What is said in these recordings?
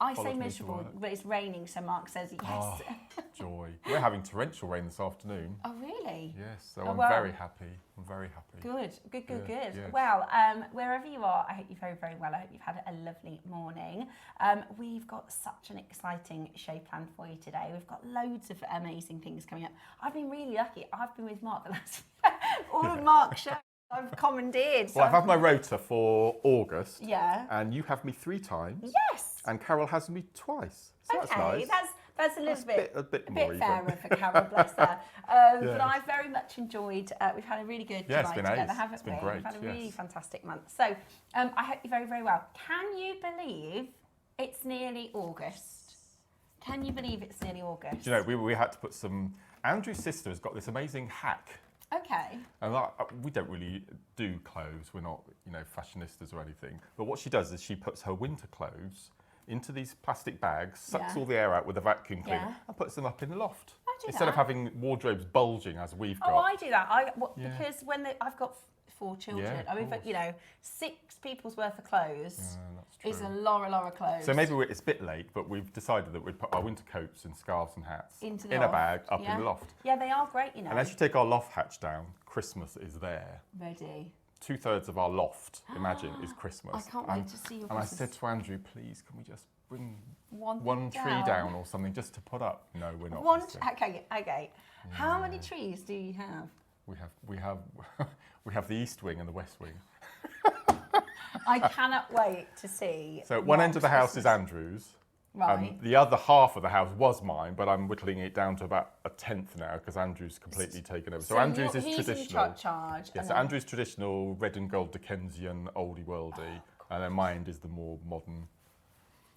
I say miserable, but it's raining, so Mark says yes. Oh, joy. We're having torrential rain this afternoon. Oh, really? Yes, so I'm very happy. I'm very happy. Good. Yes. Well, wherever you are, I hope you're very, very well. I hope you've had a lovely morning. We've got such an exciting show planned for you today. We've got loads of amazing things coming up. I've been really lucky. I've been with Mark the last all of Mark's shows. I've commandeered. So well, I've had my rota for August. Yeah. And you have me 3 times. Yes. And Carol has me twice. So okay, that's nice. That's a bit more fairer for Carol, bless her. But I've very much enjoyed. We've had a really good time together, haven't we? It's been great. We've had a really fantastic month. So I hope you're very, very well. Can you believe it's nearly August? Can you believe it's nearly August? Do you know, we had to put some. Andrew's sister has got this amazing hack. Okay. And we don't really do clothes. We're not, fashionistas or anything. But what she does is she puts her winter clothes into these plastic bags, sucks all the air out with a vacuum cleaner, and puts them up in the loft. I do Instead that. of having wardrobes bulging as we've got. Oh, I do that. Because when I've got 4 children, Yeah, I mean, 6 people's worth of clothes is a lot of clothes. So maybe it's a bit late, but we've decided that we'd put our winter coats and scarves and hats in a bag up in the loft. Yeah, they are great, And as you take our loft hatch down, Christmas is there. Ready. 2/3 of our loft, imagine, is Christmas. I can't wait to see your And Christmas. I said to Andrew, please, can we just bring one tree down or something just to put up? No, we're not. Okay. Yeah. How many trees do you have? We have the east wing and the west wing. I cannot wait to see. So one end of the house is Andrew's. Right. The other half of the house was mine, but I'm whittling it down to about 1/10 now because Andrew's completely taken over. So Andrew's is traditional. In charge. Yes, so Andrew's traditional red and gold Dickensian oldie worldy, and then mine is the more modern.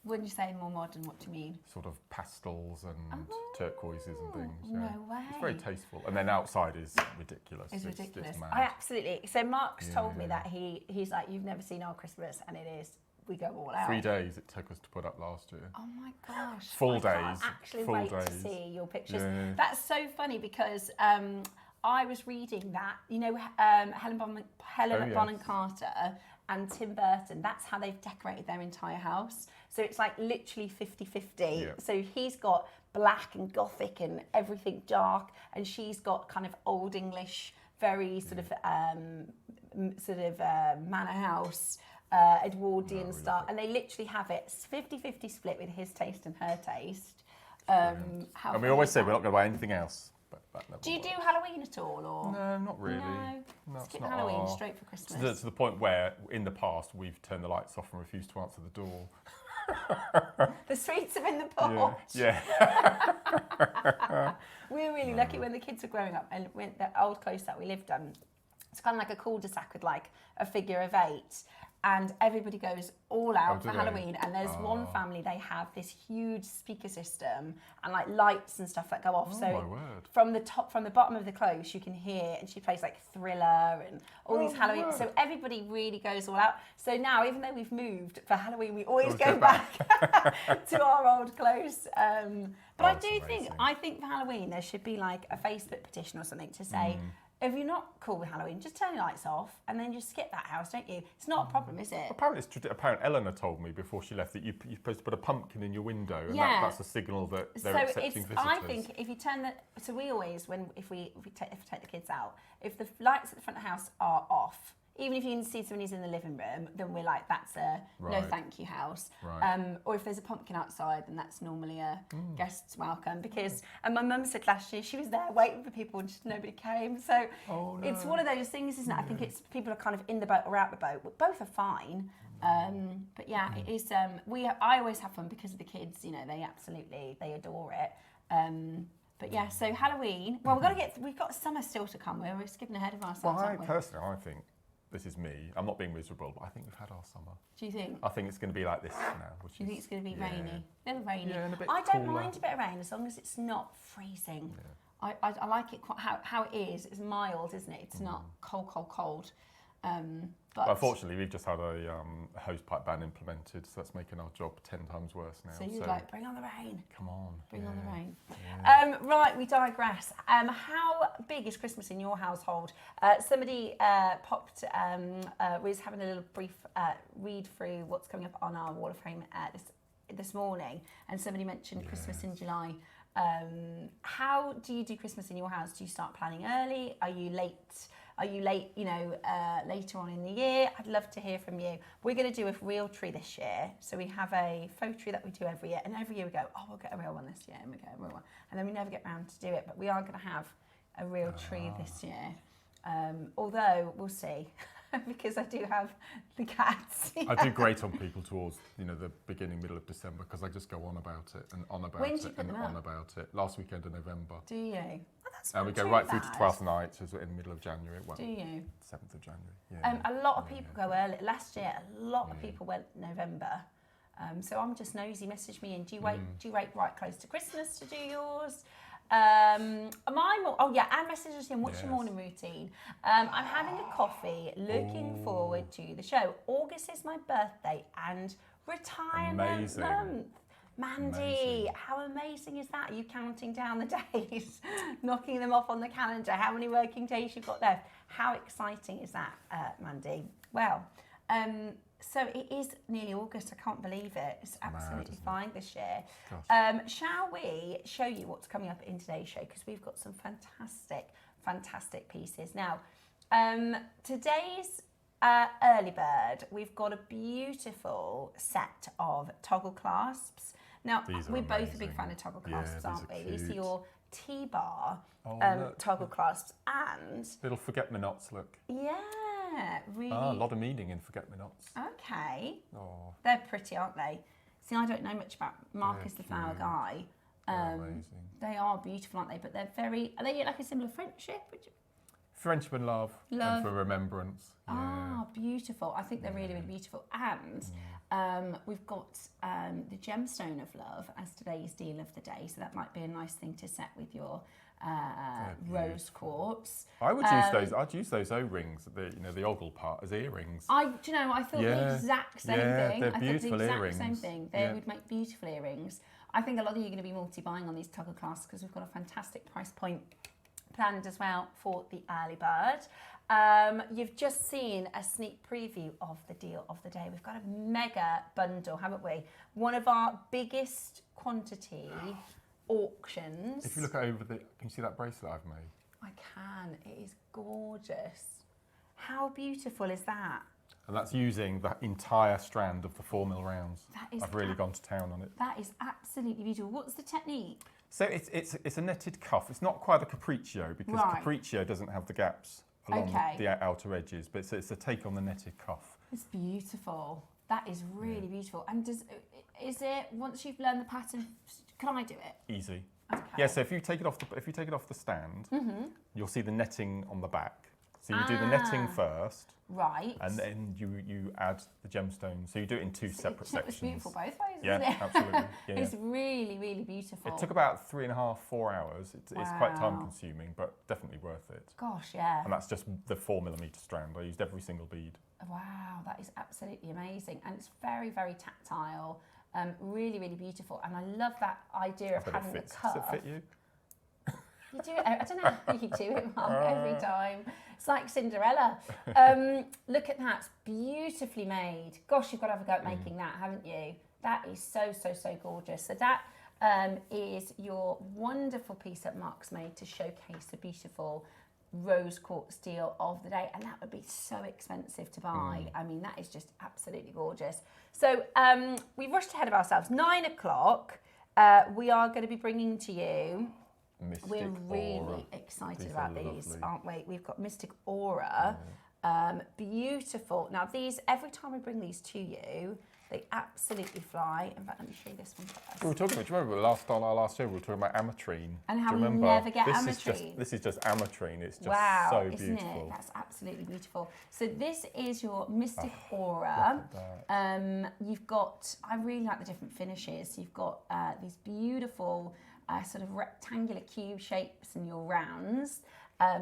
When you say more modern, what do you mean? Sort of pastels and turquoises and things. Yeah. No way. It's very tasteful, and then outside is ridiculous. It's ridiculous. It's mad. I absolutely. So Mark's told me that he's like, you've never seen our Christmas, and it is. We go all out. 3 days it took us to put up last year. Oh my gosh. Full I days. can't actually wait to see your pictures. Yeah. That's so funny because I was reading that, Helen Bonham Carter and Tim Burton, that's how they've decorated their entire house. So it's like literally 50-50. Yeah. So he's got black and gothic and everything dark, and she's got kind of old English, very sort of manor house, Edwardian style, and they literally have it 50-50 split with his taste and her taste. And we always say we're not going to buy anything else. But do you do Halloween at all, or no, not really. No, skip Halloween straight for Christmas. To the point where in the past we've turned the lights off and refused to answer the door. The sweets are in the porch. Yeah. We were really lucky when the kids were growing up, and when the old close that we lived on, it's kind of like a cul-de-sac with like a figure of 8. And everybody goes all out for Halloween. And there's one family, they have this huge speaker system and like lights and stuff that go off. My word. from the bottom of the close, you can hear, and she plays like Thriller and all these Halloween. So everybody really goes all out. So now, even though we've moved for Halloween, we always go back to our old close. But I think for Halloween, there should be like a Facebook petition or something to say, if you're not cool with Halloween, just turn your lights off and then just skip that house, don't you? It's not a problem, is it? Apparently, Eleanor told me before she left that you're supposed to put a pumpkin in your window, and that's a signal that they're accepting visitors. I think if you turn so we always, if we take the kids out, if the lights at the front of the house are off, even if you can see somebody's in the living room, then we're like, that's a no thank you house. Right. Or if there's a pumpkin outside, then that's normally a guest's welcome. Because, and my mum said last year, she was there waiting for people and just nobody came. So it's one of those things, isn't it? I think it's people are kind of in the boat or out the boat. Both are fine. But yeah, it is. I always have fun because of the kids. They adore it. But yeah, so Halloween. Well, we've got summer still to come. We're skipping ahead of ourselves. Well, personally, I think. This is me. I'm not being miserable, but I think we've had our summer. Do you think? I think it's going to be like this now. Do you think it's going to be rainy? A little rainy. Yeah, and a bit I don't cooler. mind a bit of rain as long as it's not freezing. Yeah. I like it how it is. It's mild, isn't it? It's not cold. But unfortunately, we've just had a hosepipe ban implemented, so that's making our job 10 times worse now. So you're like, bring on the rain. Come on. Bring on the rain. Yeah. Right, we digress. How big is Christmas in your household? Somebody popped, was having a little brief read through what's coming up on our wall of fame this this morning, and somebody mentioned Christmas in July. How do you do Christmas in your house? Do you start planning early? Are you late? Later on in the year? I'd love to hear from you. We're going to do a real tree this year. So we have a faux tree that we do every year. And every year we go, oh, we'll get a real one this year. And we get a real one. And then we never get around to do it. But we are going to have a real tree this year. Although, we'll see. Because I do have the cats. I do great on people towards, the beginning, middle of December, because I just go on about it and on about it and on about it. Last weekend of November. Do you? Oh, that's and we go right through to 12th night, so in the middle of January. Well, do you? 7th of January. Yeah. A lot of people go early. Last year, a lot of people went November. So I'm just nosy. Message me in. Do you wait right close to Christmas to do yours? And messages in. What's your morning routine? I'm having a coffee. Looking forward to the show. August is my birthday and retirement month. Mandy, how amazing is that? Are you counting down the days, knocking them off on the calendar? How many working days you've got left? How exciting is that, Mandy? Well, so it is nearly August. I can't believe it. It's absolutely flying this year. Shall we show you what's coming up in today's show? Because we've got some fantastic pieces. Now, today's early bird, we've got a beautiful set of toggle clasps. Now, we're both a big fan of toggle clasps, aren't we? These are your T-bar toggle clasps and... Little forget-me-nots, look. Yeah, really. A lot of meaning in forget-me-nots. Okay. Oh. They're pretty, aren't they? See, I don't know much about Marcus the Flower Guy. Amazing. They are beautiful, aren't they? But they're very... Are they like a symbol of friendship? Friendship and love. And for remembrance. Ah, beautiful. I think they're really beautiful. And we've got the gemstone of love as today's deal of the day. So that might be a nice thing to set with your rose quartz. I would use those. I'd use those O-rings, the ogle part, as earrings. I thought the exact same thing. They're beautiful I thought the earrings. Same thing. They would make beautiful earrings. I think a lot of you are going to be multi-buying on these toggle clasps because we've got a fantastic price point planned as well for the early bird. You've just seen a sneak preview of the deal of the day. We've got a mega bundle, haven't we? One of our biggest quantity auctions. If you look over can you see that bracelet I've made? I can. It is gorgeous. How beautiful is that? And that's using the entire strand of the 4mm rounds. I've really gone to town on it. That is absolutely beautiful. What's the technique? So it's a netted cuff. It's not quite a capriccio because capriccio doesn't have the gaps along the outer edges, but it's a take on the netted cuff. It's beautiful. That is really beautiful. And is it once you've learned the pattern? Can I do it? Easy. Okay. Yeah. So if you take it off the stand, you'll see the netting on the back. So you do the netting first. Right. And then you add the gemstones. So you do it in two separate sections. It's beautiful both ways, isn't it? Absolutely. Yeah, it's really beautiful. It took about 3.5, 4 hours. It's quite time consuming, but definitely worth it. Gosh, yeah. And that's just the 4mm strand. I used every single bead. Wow, that is absolutely amazing. And it's very tactile, really beautiful. And I love that idea of having the cuff. Does it fit you? You do it, I don't know how you do it, Mark, every time. It's like Cinderella. Look at that, it's beautifully made. Gosh, you've got to have a go at making that, haven't you? That is so gorgeous. So that is your wonderful piece that Mark's made to showcase the beautiful rose quartz deal of the day. And that would be so expensive to buy. I mean, that is just absolutely gorgeous. So we've rushed ahead of ourselves. 9 o'clock, we are going to be bringing to you... We're really excited about these, aren't we? We've got Mystic Aura, beautiful. Now these, every time we bring these to you, they absolutely fly. In fact, let me show you this one first. We were talking about, do you remember on our last show, we were talking about ametrine. And how we never get ametrine. This is just ametrine. It's just so beautiful. Isn't it? That's absolutely beautiful. So this is your Mystic Aura. You've got, I really like the different finishes. You've got these beautiful sort of rectangular cube shapes in your rounds. I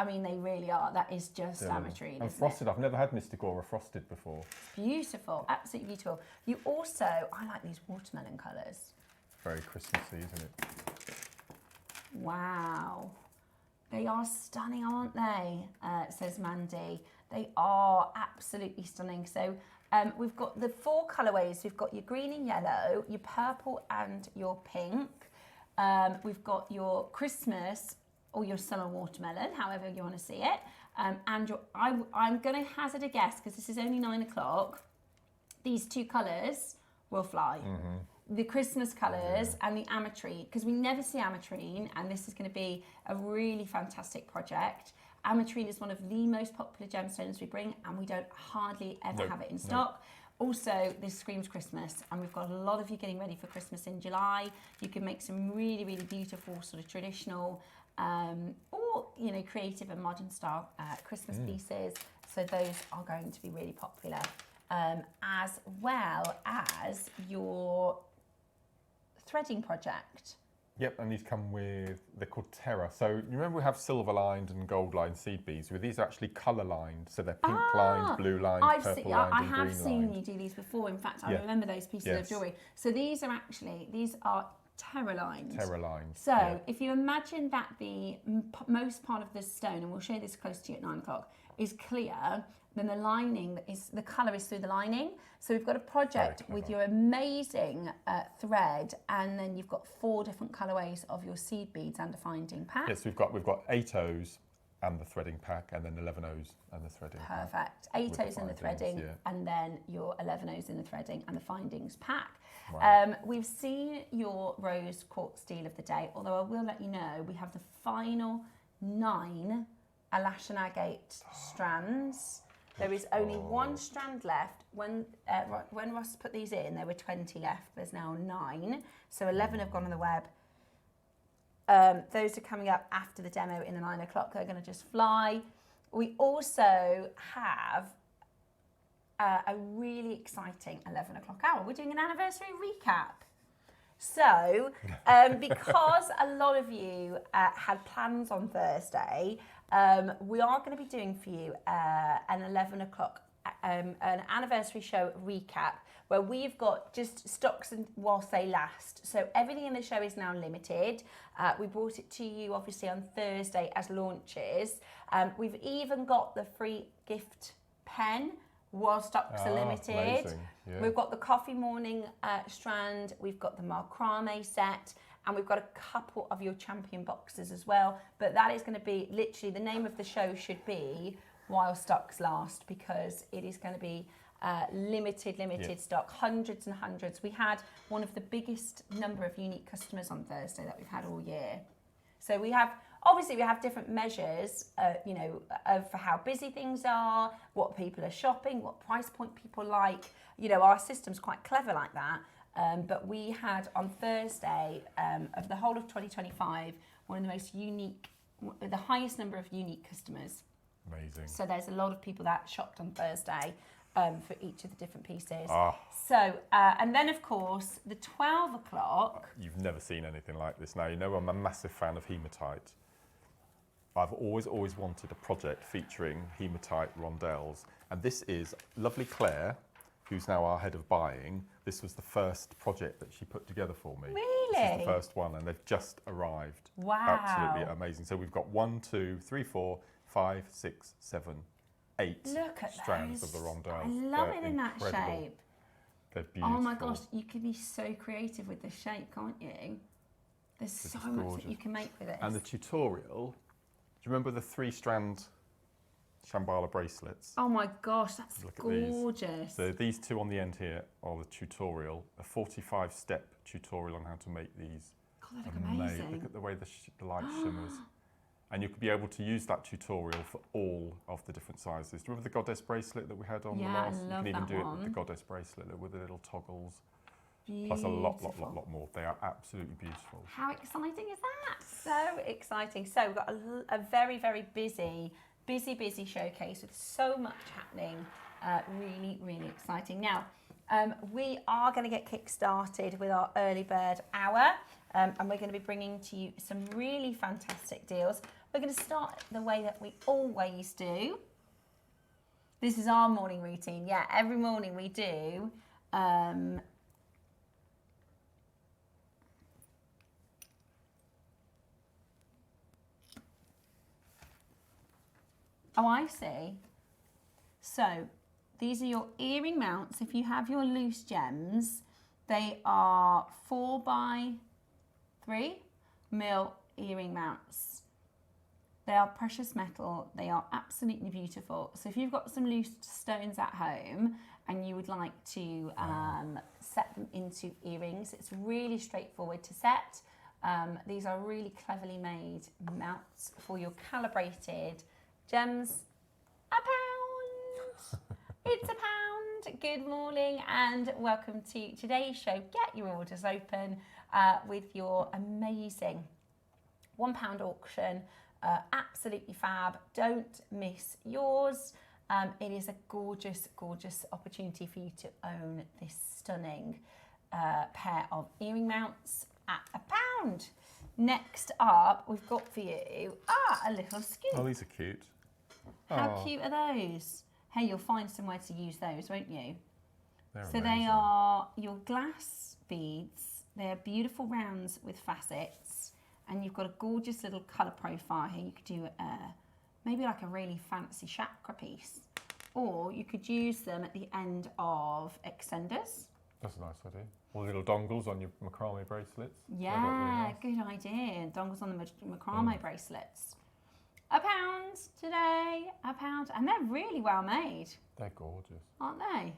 mean, they really are. That is just ametrine. And frosted. I've never had Mystic Aura frosted before. Beautiful, absolutely beautiful. You also, I like these watermelon colours. Very Christmassy, isn't it? Wow. They are stunning, aren't they? Says Mandy. They are absolutely stunning. So We've got the 4 colourways. We've got your green and yellow, your purple and your pink. We've got your Christmas or your summer watermelon, however you want to see it. And I'm going to hazard a guess, because this is only 9 o'clock, these 2 colours will fly. The Christmas colours and the ametrine, because we never see ametrine, and this is going to be a really fantastic project. Ametrine is one of the most popular gemstones we bring, and we don't hardly ever have it in stock. Also, this screams Christmas, and we've got a lot of you getting ready for Christmas in July. You can make some really, really beautiful sort of traditional or, you know, creative and modern style Christmas pieces. So those are going to be really popular, as well as your threading project. Yep, and these come with, they're called Terra. So you remember we have silver lined and gold lined seed beads. With these are actually colour lined, so they're pink lined, blue lined, purple lined, I and have green seen lined. you do these before. In fact, I remember those pieces of jewellery. So these are Terra lined. Terra lined. So if you imagine that the most part of the stone, and we'll show this close to you at 9 o'clock, is clear, then the lining the colour is through the lining. So we've got a project with your amazing thread, and then you've got 4 different colourways of your seed beads and a finding pack. Yes, we've got 8 O's and the threading pack, and then 11 O's and the threading pack. Perfect. 8 O's in the threading, and then your 11 O's in the threading and the findings pack. Right. We've seen your rose quartz deal of the day, although I will let you know we have the final 9 Alash and Agate strands. There is only 1 strand left. When Ross put these in, there were 20 left. There's now 9. So 11 have gone on the web. Those are coming up after the demo in the 9 o'clock. They're going to just fly. We also have a really exciting 11 o'clock hour. We're doing an anniversary recap. So, because a lot of you had plans on Thursday, we are going to be doing for you an 11 o'clock an anniversary show recap, where we've got just stocks and whilst they last. So everything in the show is now limited. We brought it to you obviously on Thursday as launches. We've even got the free gift pen while stocks are limited. Yeah. We've got the coffee morning strand, we've got the macrame set, and we've got a couple of your champion boxes as well. But that is going to be literally, the name of the show should be While Stocks Last, because it is going to be limited stock, hundreds and hundreds. We had one of the biggest number of unique customers on Thursday that we've had all year. So we have, obviously we have different measures, for how busy things are, what people are shopping, what price point people like. You know, our system's quite clever like that. But we had on Thursday, of the whole of 2025, one of the most unique, the highest number of unique customers. Amazing. So there's a lot of people that shopped on Thursday for each of the different pieces. Ah. So, and then of course, the 12 o'clock. You've never seen anything like this. Now, you know I'm a massive fan of hematite. I've always wanted a project featuring hematite rondelles. And this is lovely Claire, who's now our head of buying. This was the first project that she put together for me. Really? This is the first one, and they've just arrived. Wow. Absolutely amazing. So we've got 1, 2, 3, 4, 5, 6, 7, 8 strands of the rondelles. I love it in that shape. They're beautiful. Oh my gosh, you can be so creative with this shape, can't you? There's so much that you can make with it. And the tutorial, do you remember the 3-strand Shambhala bracelets? Oh my gosh, that's gorgeous. These. So these 2 on the end here are the tutorial, a 45-step tutorial on how to make these. God, they look amazing. Look at the way the light shimmers. And you could be able to use that tutorial for all of the different sizes. Do you remember the goddess bracelet that we had on the last? I love you can even that do one. it with the goddess bracelet with the little toggles. Beautiful. Plus a lot more. They are absolutely beautiful. How exciting is that? So exciting. So we've got a very, very busy showcase with so much happening. Really, really exciting. Now, we are going to get kick-started with our early bird hour, and we're going to be bringing to you some really fantastic deals. We're going to start the way that we always do. This is our morning routine. Yeah, every morning we do. Oh, I see. So These are your earring mounts. If you have your loose gems, they are 4x3 mil earring mounts. They are precious metal. They are absolutely beautiful. So if you've got some loose stones at home and you would like to set them into earrings, it's really straightforward to set. These are really cleverly made mounts for your calibrated gems. £1. It's £1. Good morning and welcome to today's show. Get your orders open with your amazing £1 auction. Absolutely fab. Don't miss yours. It is a gorgeous, gorgeous opportunity for you to own this stunning pair of earring mounts at £1. Next up, we've got for you a little scoop. Oh, these are cute. How cute are those? Hey, you'll find somewhere to use those, won't you? So they are your glass beads. They're beautiful rounds with facets. And you've got a gorgeous little colour profile here. You could do maybe like a really fancy chakra piece. Or you could use them at the end of extenders. That's a nice idea. Or little dongles on your macrame bracelets. Yeah, really nice. Good idea. Dongles on the macrame bracelets. £1 today, £1. And they're really well made. They're gorgeous. Aren't they?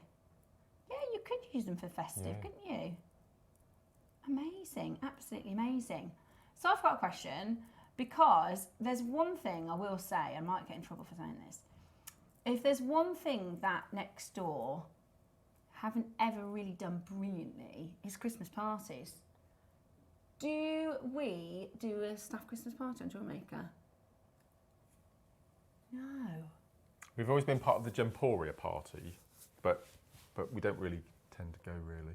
Yeah, you could use them for festive, couldn't you? Amazing, absolutely amazing. So I've got a question, because there's one thing I will say, I might get in trouble for saying this. If there's one thing that next door haven't ever really done brilliantly, it's Christmas parties. Do we do a staff Christmas party on JewelleryMaker? No. We've always been part of the Gemporia party, but we don't really tend to go really.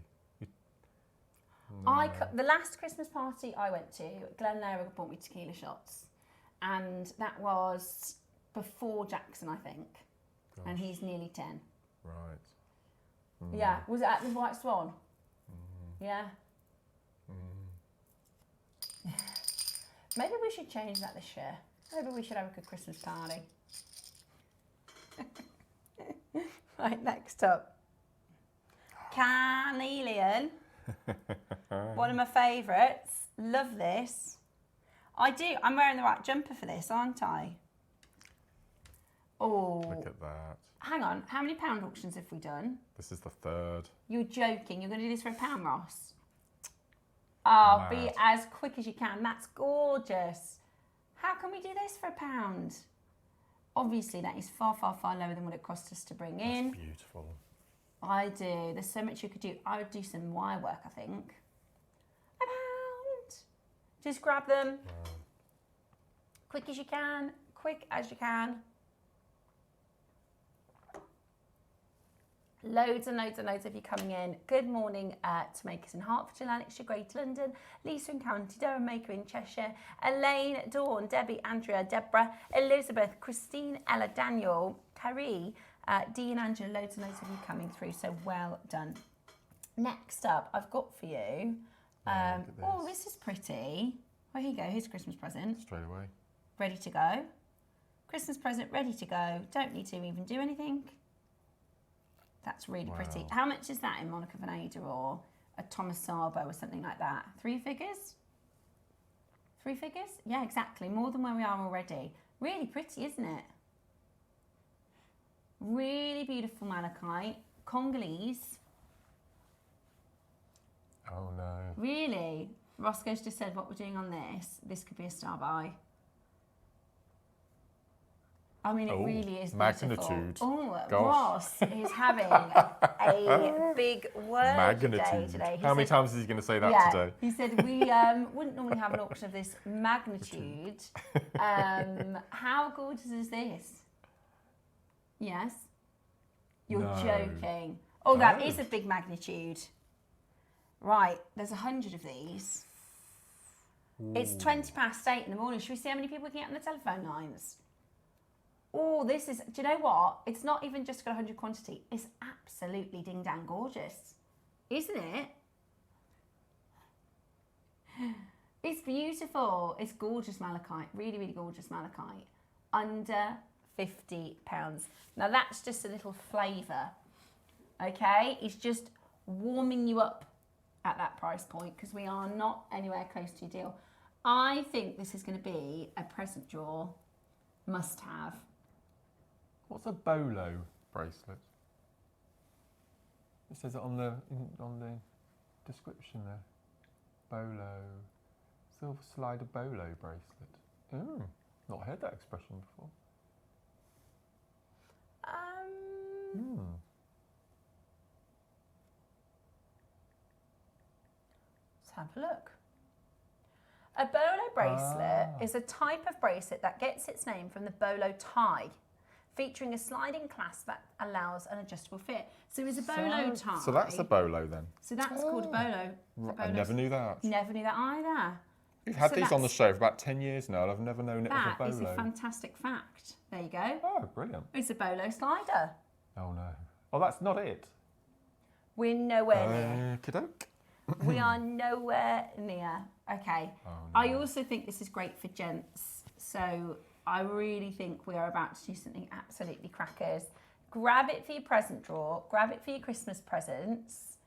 No. The last Christmas party I went to, Glenn Lara bought me tequila shots, and that was before Jackson, I think. Gosh. And he's nearly 10. Right. Yeah, was it at the White Swan? Yeah. Maybe we should change that this year. Maybe we should have a good Christmas party. Right, next up. Carnelian. One of my favourites. Love this. I do. I'm wearing the right jumper for this, aren't I? Oh. Look at that. Hang on. How many pound auctions have we done? This is the 3rd. You're joking. You're going to do this for £1, Ross? Oh, be as quick as you can. That's gorgeous. How can we do this for £1? Obviously, that is far, far, far lower than what it cost us to bring in. That's beautiful. I do. There's so much you could do. I would do some wire work, I think. £1. Just grab them. Wow. Quick as you can. Quick as you can. Loads and loads and loads of you coming in. Good morning to Makers in Hertfordshire, Lanarkshire, Greater London, Lisa in County Durham, Maker in Cheshire, Elaine, Dawn, Debbie, Andrea, Deborah, Elizabeth, Christine, Ella, Daniel, Carrie, Dee and Angela, loads and loads of you coming through, so well done. Next up, I've got for you, oh, this is pretty. Well, here you go, here's a Christmas present. Straight away. Ready to go. Christmas present, ready to go. Don't need to even do anything. That's really pretty. How much is that in Monica Veneda or a Thomas Sabo or something like that? 3 figures? 3 figures? Yeah, exactly. More than where we are already. Really pretty, isn't it? Really beautiful malachite. Congolese. Oh, no. Really? Roscoe's just said what we're doing on this. This could be a star buy. I mean, it really is magnitude. Oh, Ross is having a big word today. How many times is he going to say that today? He said we wouldn't normally have an auction of this magnitude. How gorgeous is this? Yes? You're joking. Oh, that is a big magnitude. Right, there's 100 of these. Ooh. It's 8:20 in the morning. Should we see how many people we can get on the telephone lines? Oh, this is, do you know what? It's not even just got 100 quantity. It's absolutely ding-dang gorgeous. Isn't it? It's beautiful. It's gorgeous malachite. Really, really gorgeous malachite. Under £50. Now that's just a little flavour, okay? It's just warming you up at that price point because we are not anywhere close to a deal. I think this is going to be a present drawer must-have. What's a bolo bracelet? It says it on the description there. Bolo, silver slider bolo bracelet. Oh, not heard that expression before. Let's have a look. A bolo bracelet is a type of bracelet that gets its name from the bolo tie, featuring a sliding clasp that allows an adjustable fit. So it's a bolo tie. So that's a bolo then? So that's called a bolo. I never knew that. Never knew that either. We've had these on the show for about 10 years now and I've never known it was a bolo. That is a fantastic fact. There you go. Oh, brilliant. It's a bolo slider. Oh no. Oh, that's not it. We're nowhere near. Okey-doke. We are nowhere near. Okay. Oh, no. I also think this is great for gents. So I really think we are about to do something absolutely crackers. Grab it for your present drawer. Grab it for your Christmas presents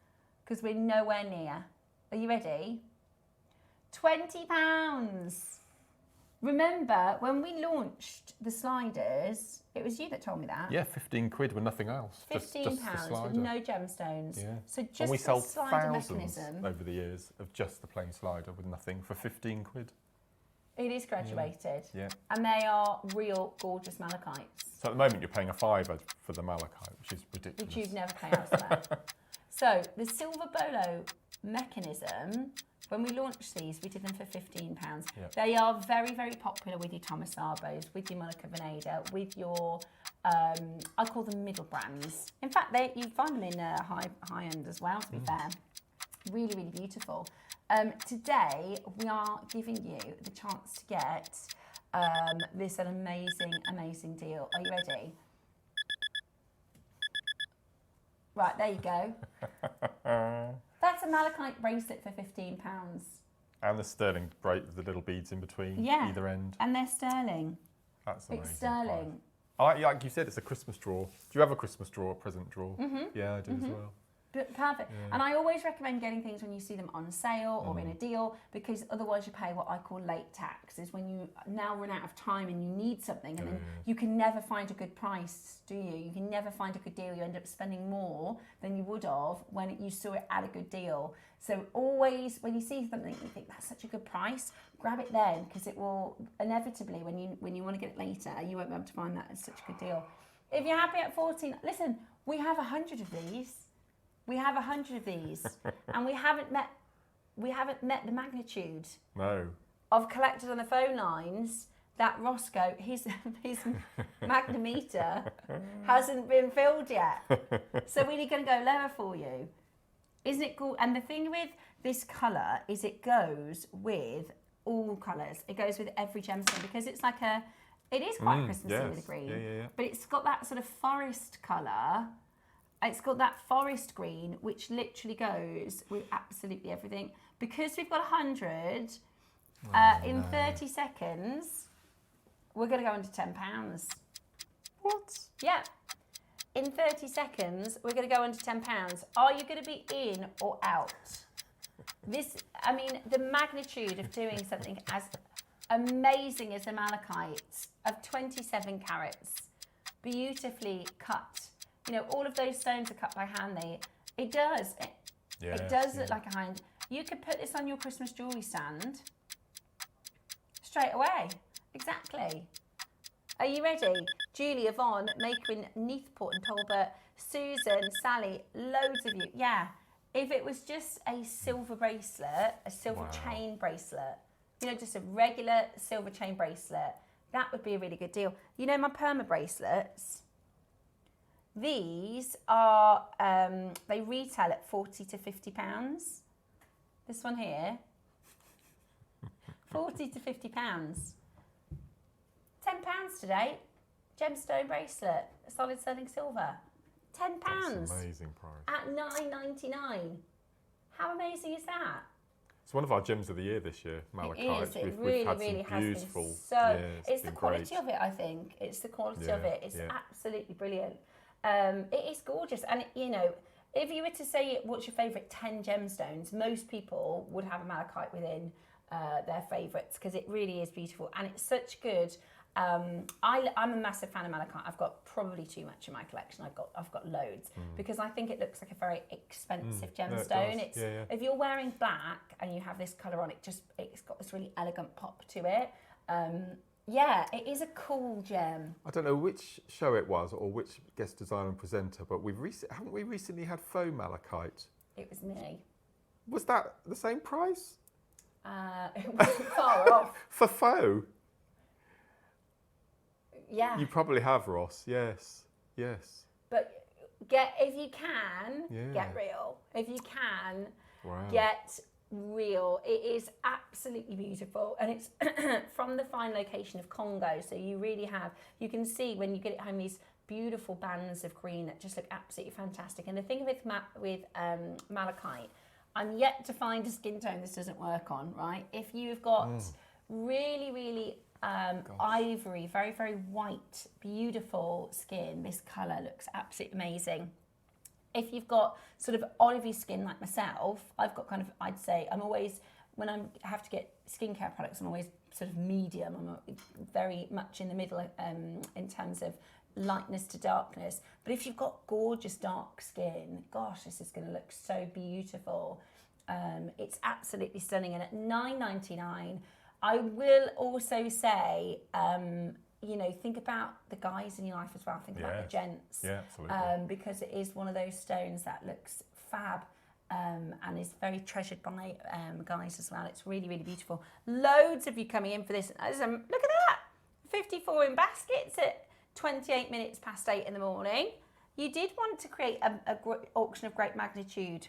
because we're nowhere near. Are you ready? £20. Remember, when we launched the sliders, it was you that told me that. Yeah, 15 quid with nothing else. £15 just the slider. with no gemstones. Yeah. So just and we the sold slider thousands mechanism. over the years of just the plain slider with nothing for 15 quid. It is graduated. Yeah. And they are real gorgeous malachites. So at the moment you're paying a £5 for the malachite, which is ridiculous. Which you'd never pay elsewhere. So the silver bolo mechanism, when we launched these, we did them for £15. Yep. They are very, very popular with your Thomas Arbos, with your Mullica Veneda, with your, I call them middle brands. In fact, you find them in high end as well, to be fair. Really, really beautiful. Today, we are giving you the chance to get this an amazing, amazing deal. Are you ready? Right, there you go. That's a malachite bracelet for £15. And the sterling, the little beads in between either end. And they're sterling. That's amazing. It's sterling. Like you said, it's a Christmas drawer. Do you have a Christmas drawer, a present drawer? Yeah, I do as well. Perfect. Yeah. And I always recommend getting things when you see them on sale or in a deal, because otherwise you pay what I call late tax, is when you now run out of time and you need something and then you can never find a good price, do you? You can never find a good deal. You end up spending more than you would have when you saw it at a good deal. So always, when you see something you think that's such a good price, grab it then, because it will inevitably, when you want to get it later, you won't be able to find that as such a good deal. If you're happy at 14, listen, we have 100 of these. We have 100 of these, and we haven't met the magnitude of collectors on the phone lines that Roscoe, his magnometer hasn't been filled yet. So we're going to go lower for you. Isn't it cool? And the thing with this colour is it goes with all colours. It goes with every gemstone because it's like it is quite Christmassy with the green. Yeah. But it's got that sort of forest colour. It's got that forest green, which literally goes with absolutely everything. Because we've got 100, in 30 seconds, we're going to go under £10. What? Yeah. In 30 seconds, we're going to go under £10. Are you going to be in or out? The magnitude of doing something as amazing as the malachites of 27 carats, beautifully cut. You know, all of those stones are cut by hand. It does look like a hand. You could put this on your Christmas jewellery stand straight away. Exactly. Are you ready? Julie, Yvonne, Maker in Neathport and Talbot, Susan, Sally, loads of you. Yeah. If it was just a silver bracelet, a silver chain bracelet, you know, just a regular silver chain bracelet, that would be a really good deal. You know my perma bracelets? These are, they retail at £40 to £50. This one here, £40 to £50. £10 today, gemstone bracelet, solid sterling silver. £10. That's an amazing price. At $9.99. How amazing is that? It's one of our gems of the year this year, malachite. It is. It we've really, had really some has beautiful. been. So yeah, it's the been quality great. of it, I think. It's the quality of it. It's absolutely brilliant. It is gorgeous. And, you know, if you were to say what's your favourite 10 gemstones, most people would have a malachite within their favourites because it really is beautiful. And it's such good. I'm a massive fan of malachite. I've got probably too much in my collection. I've got loads because I think it looks like a very expensive gemstone. If you're wearing black and you have this colour on, it's got this really elegant pop to it. Yeah, it is a cool gem. I don't know which show it was or which guest designer and presenter, but haven't we recently had faux malachite? It was me. Was that the same price? It wasn't far off. For faux? Yeah. You probably have, Ross. Yes. But if you can, get real. If you can, get real. It is absolutely beautiful, and it's from the fine location of Congo. So you can see when you get it home these beautiful bands of green that just look absolutely fantastic. And the thing with malachite, I'm yet to find a skin tone this doesn't work on. Right? If you've got really, really ivory, very, very white, beautiful skin, this colour looks absolutely amazing. If you've got sort of olivey skin like myself, I've got kind of, I'd say, I'm always, when I have to get skincare products, I'm always sort of medium. I'm very much in the middle in terms of lightness to darkness. But if you've got gorgeous dark skin, gosh, this is going to look so beautiful. It's absolutely stunning. And at $9.99, I will also say, you know, think about the guys in your life as well. Think about the gents. Yeah, absolutely. Because it is one of those stones that looks fab and is very treasured by guys as well. It's really, really beautiful. Loads of you coming in for this. Look at that. 54 in baskets at 28 minutes past 8 in the morning. You did want to create an auction of great magnitude.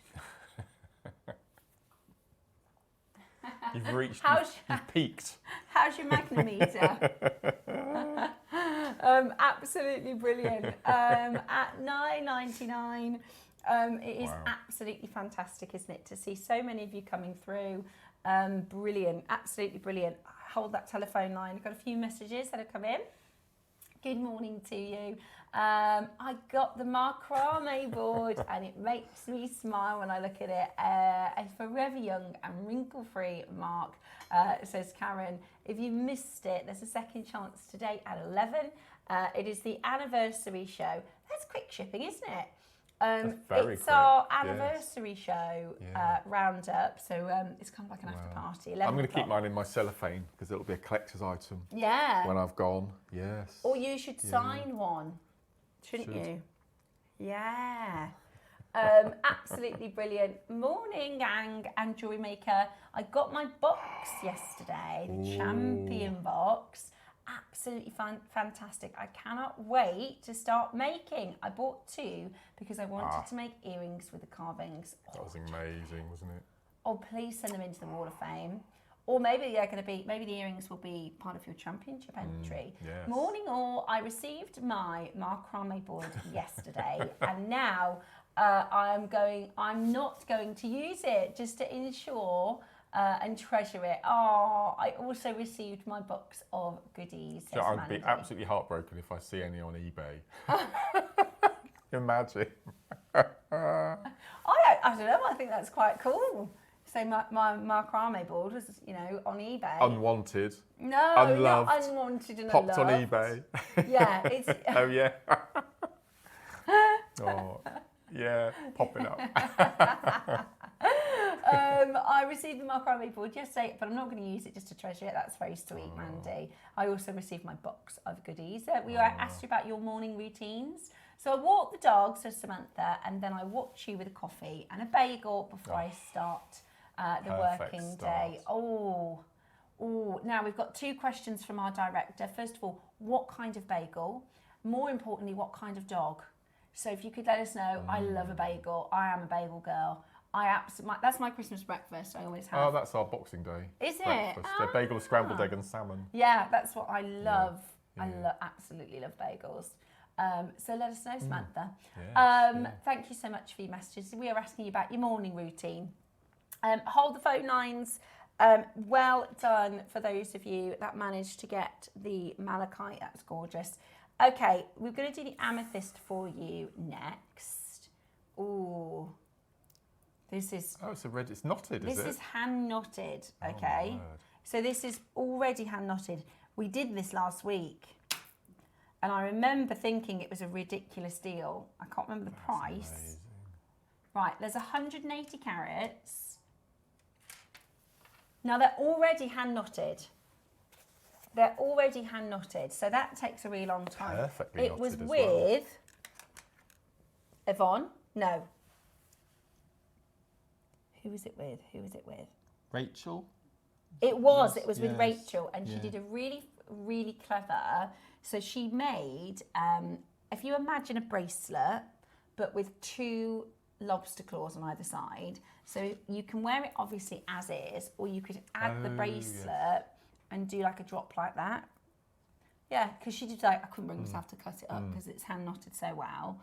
You've reached, you've peaked. How's your magnometer? Absolutely brilliant. At $9.99, it is absolutely fantastic, isn't it, to see so many of you coming through. Brilliant, absolutely brilliant. Hold that telephone line. I've got a few messages that have come in. Good morning to you. I got the macrame board and it makes me smile when I look at it. A forever young and wrinkle-free mark, says Karen. If you missed it, there's a second chance today at 11. It is the anniversary show. That's quick shipping, isn't it? It's our anniversary show roundup, so it's kind of like an after party. I'm going to keep mine in my cellophane because it'll be a collector's item. Yeah. When I've gone, yes. Or you should sign one, shouldn't you? Yeah. Absolutely brilliant. Morning, gang and jewellery maker. I got my box yesterday, the champion box. Absolutely fantastic. I cannot wait to start making. I bought 2 because I wanted to make earrings with the carvings. That was amazing, wasn't it? Oh, please send them into the Wall of Fame. Or maybe they're going to be, maybe the earrings will be part of your championship entry. Yes. Morning all, I received my macrame board yesterday and now I'm not going to use it just to ensure and treasure it. Oh, I also received my box of goodies. So I'd be absolutely heartbroken if I see any on eBay. Imagine. I don't know, I think that's quite cool. So my macrame board was, you know, on eBay. Unwanted. No, unloved, not unwanted and popped unloved. on eBay. Yeah, it's... Oh, yeah. Oh, yeah, popping up. I received the macrame board yesterday, but I'm not going to use it just to treasure it. That's very sweet, Mandy. I also received my box of goodies. We were asked you about your morning routines. So I walk the dog, says Samantha, and then I watch you with a coffee and a bagel before I start the working day. Oh, now we've got 2 questions from our director. First of all, what kind of bagel? More importantly, what kind of dog? So if you could let us know, I love a bagel. I am a bagel girl. That's my Christmas breakfast. I always have. Oh, that's our Boxing Day. Is breakfast. it? A bagel, scrambled egg and salmon. Yeah, that's what I love. I absolutely love bagels. So let us know, Samantha. Thank you so much for your messages. We are asking you about your morning routine. Hold the phone lines. Well done for those of you that managed to get the malachite. That's gorgeous. Okay, we're going to do the amethyst for you next. Ooh, this is... Oh, it's knotted, is it? This is hand knotted, okay? Oh, so this is already hand knotted. We did this last week. And I remember thinking it was a ridiculous deal. I can't remember the price. Amazing. Right, there's 180 carats. Now they're already hand knotted. They're already hand knotted, so that takes a really long time. Perfectly it knotted was as with Yvonne. No. Who was it with? Who was it with? Rachel? It was. Yes, It was with yes, Rachel, and she did a really, really clever. So she made, if you imagine a bracelet, but with 2 lobster claws on either side. So you can wear it obviously as is, or you could add the bracelet and do like a drop like that. Yeah, because she did like, I couldn't bring myself to cut it up because it's hand knotted so well.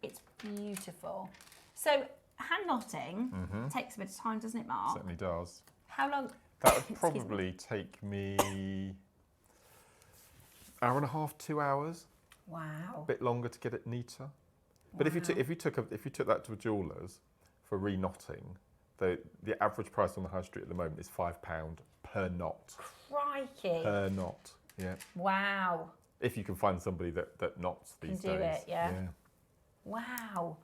It's beautiful. So hand knotting takes a bit of time, doesn't it, Mark? Certainly does. How long? That would probably take me hour and a half, 2 hours. Wow. A bit longer to get it neater. But if you took that to a jeweller's for reknotting, the average price on the high street at the moment is £5 per knot. Crikey. Per knot, yeah. Wow. If you can find somebody that knots these days. Can do it, yeah. Wow.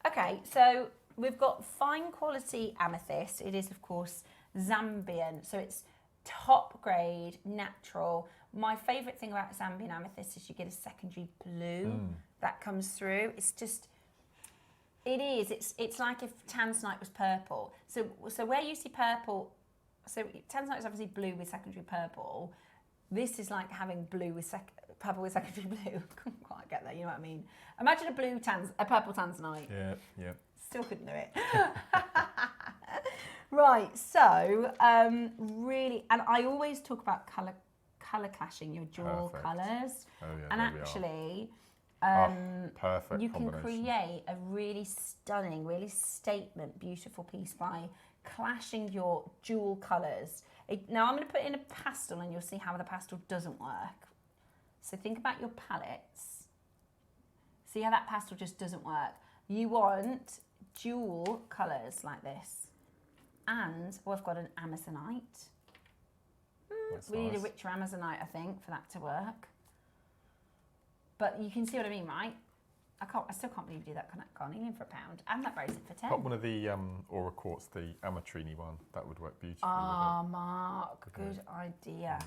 Okay, so we've got fine quality amethyst. It is, of course, Zambian. So it's top grade, natural. My favourite thing about Zambian amethyst is you get a secondary blue that comes through. It's just, it's like if tanzanite was purple. So where you see purple, so tanzanite is obviously blue with secondary purple. This is like having blue with purple with secondary blue. Couldn't quite get there, you know what I mean? Imagine a purple tanzanite. Yeah, yeah. Still couldn't do it. Right, so really, and I always talk about colour clashing your jewel colours. Oh, yeah, and there we are. actually, perfect you can combination. create a really stunning, really statement, beautiful piece by clashing your jewel colours. Now I'm going to put in a pastel and you'll see how the pastel doesn't work. So think about your palettes. See how that pastel just doesn't work. You want jewel colours like this. And I've got an Amazonite. We need a richer Amazonite, I think, for that to work. But you can see what I mean, right? I still can't believe you do that carnelian for £1 and that bracelet for 10. Got one of the Aura Quartz, the ametrine one. That would work beautifully. Ah, Mark, good idea.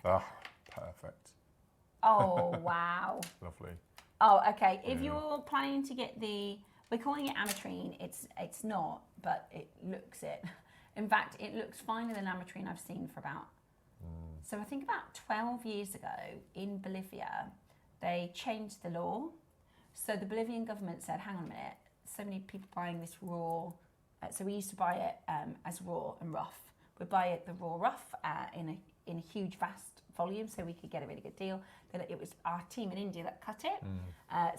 Ah, perfect. Oh, wow. Lovely. Oh, okay. If you're planning to get we're calling it ametrine. It's not, but it looks it. In fact, it looks finer than ametrine I've seen for about. So I think about 12 years ago in Bolivia, they changed the law. So the Bolivian government said, hang on a minute, so many people buying this raw. So we used to buy it as raw and rough. We'd buy it the raw rough in a huge, vast volume, so we could get a really good deal. Then it was our team in India that cut it.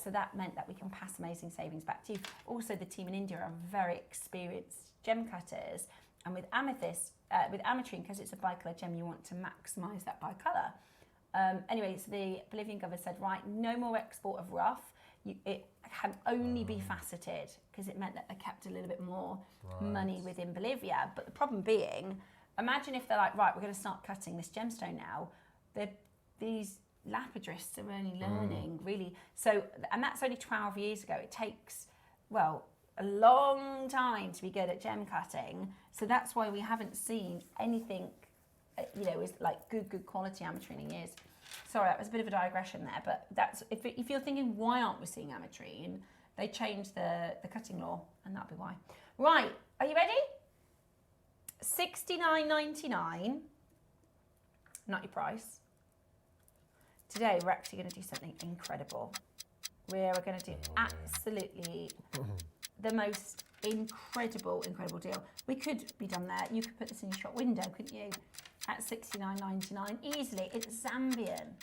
So that meant that we can pass amazing savings back to you. Also, the team in India are very experienced gem cutters. And with amethyst, with ametrine, because it's a bicolour gem, you want to maximise that bicolour. Anyway, so the Bolivian government said, right, no more export of rough. It can only be faceted, because it meant that they kept a little bit more money within Bolivia. But the problem being, imagine if they're like, right, we're going to start cutting this gemstone now. These lapidarists are only learning, really. So, and that's only 12 years ago. It takes, well, a long time to be good at gem cutting. So that's why we haven't seen anything, is like good quality ametrine in years. Sorry, that was a bit of a digression there, but that's if you're thinking why aren't we seeing ametrine, they changed the cutting law, and that'll be why. Right, are you ready? $69.99, not your price. Today we're actually going to do something incredible. We're going to do absolutely the most incredible deal. We could be done there. You could put this in your shop window, couldn't you? At $69.99 easily. It's Zambian.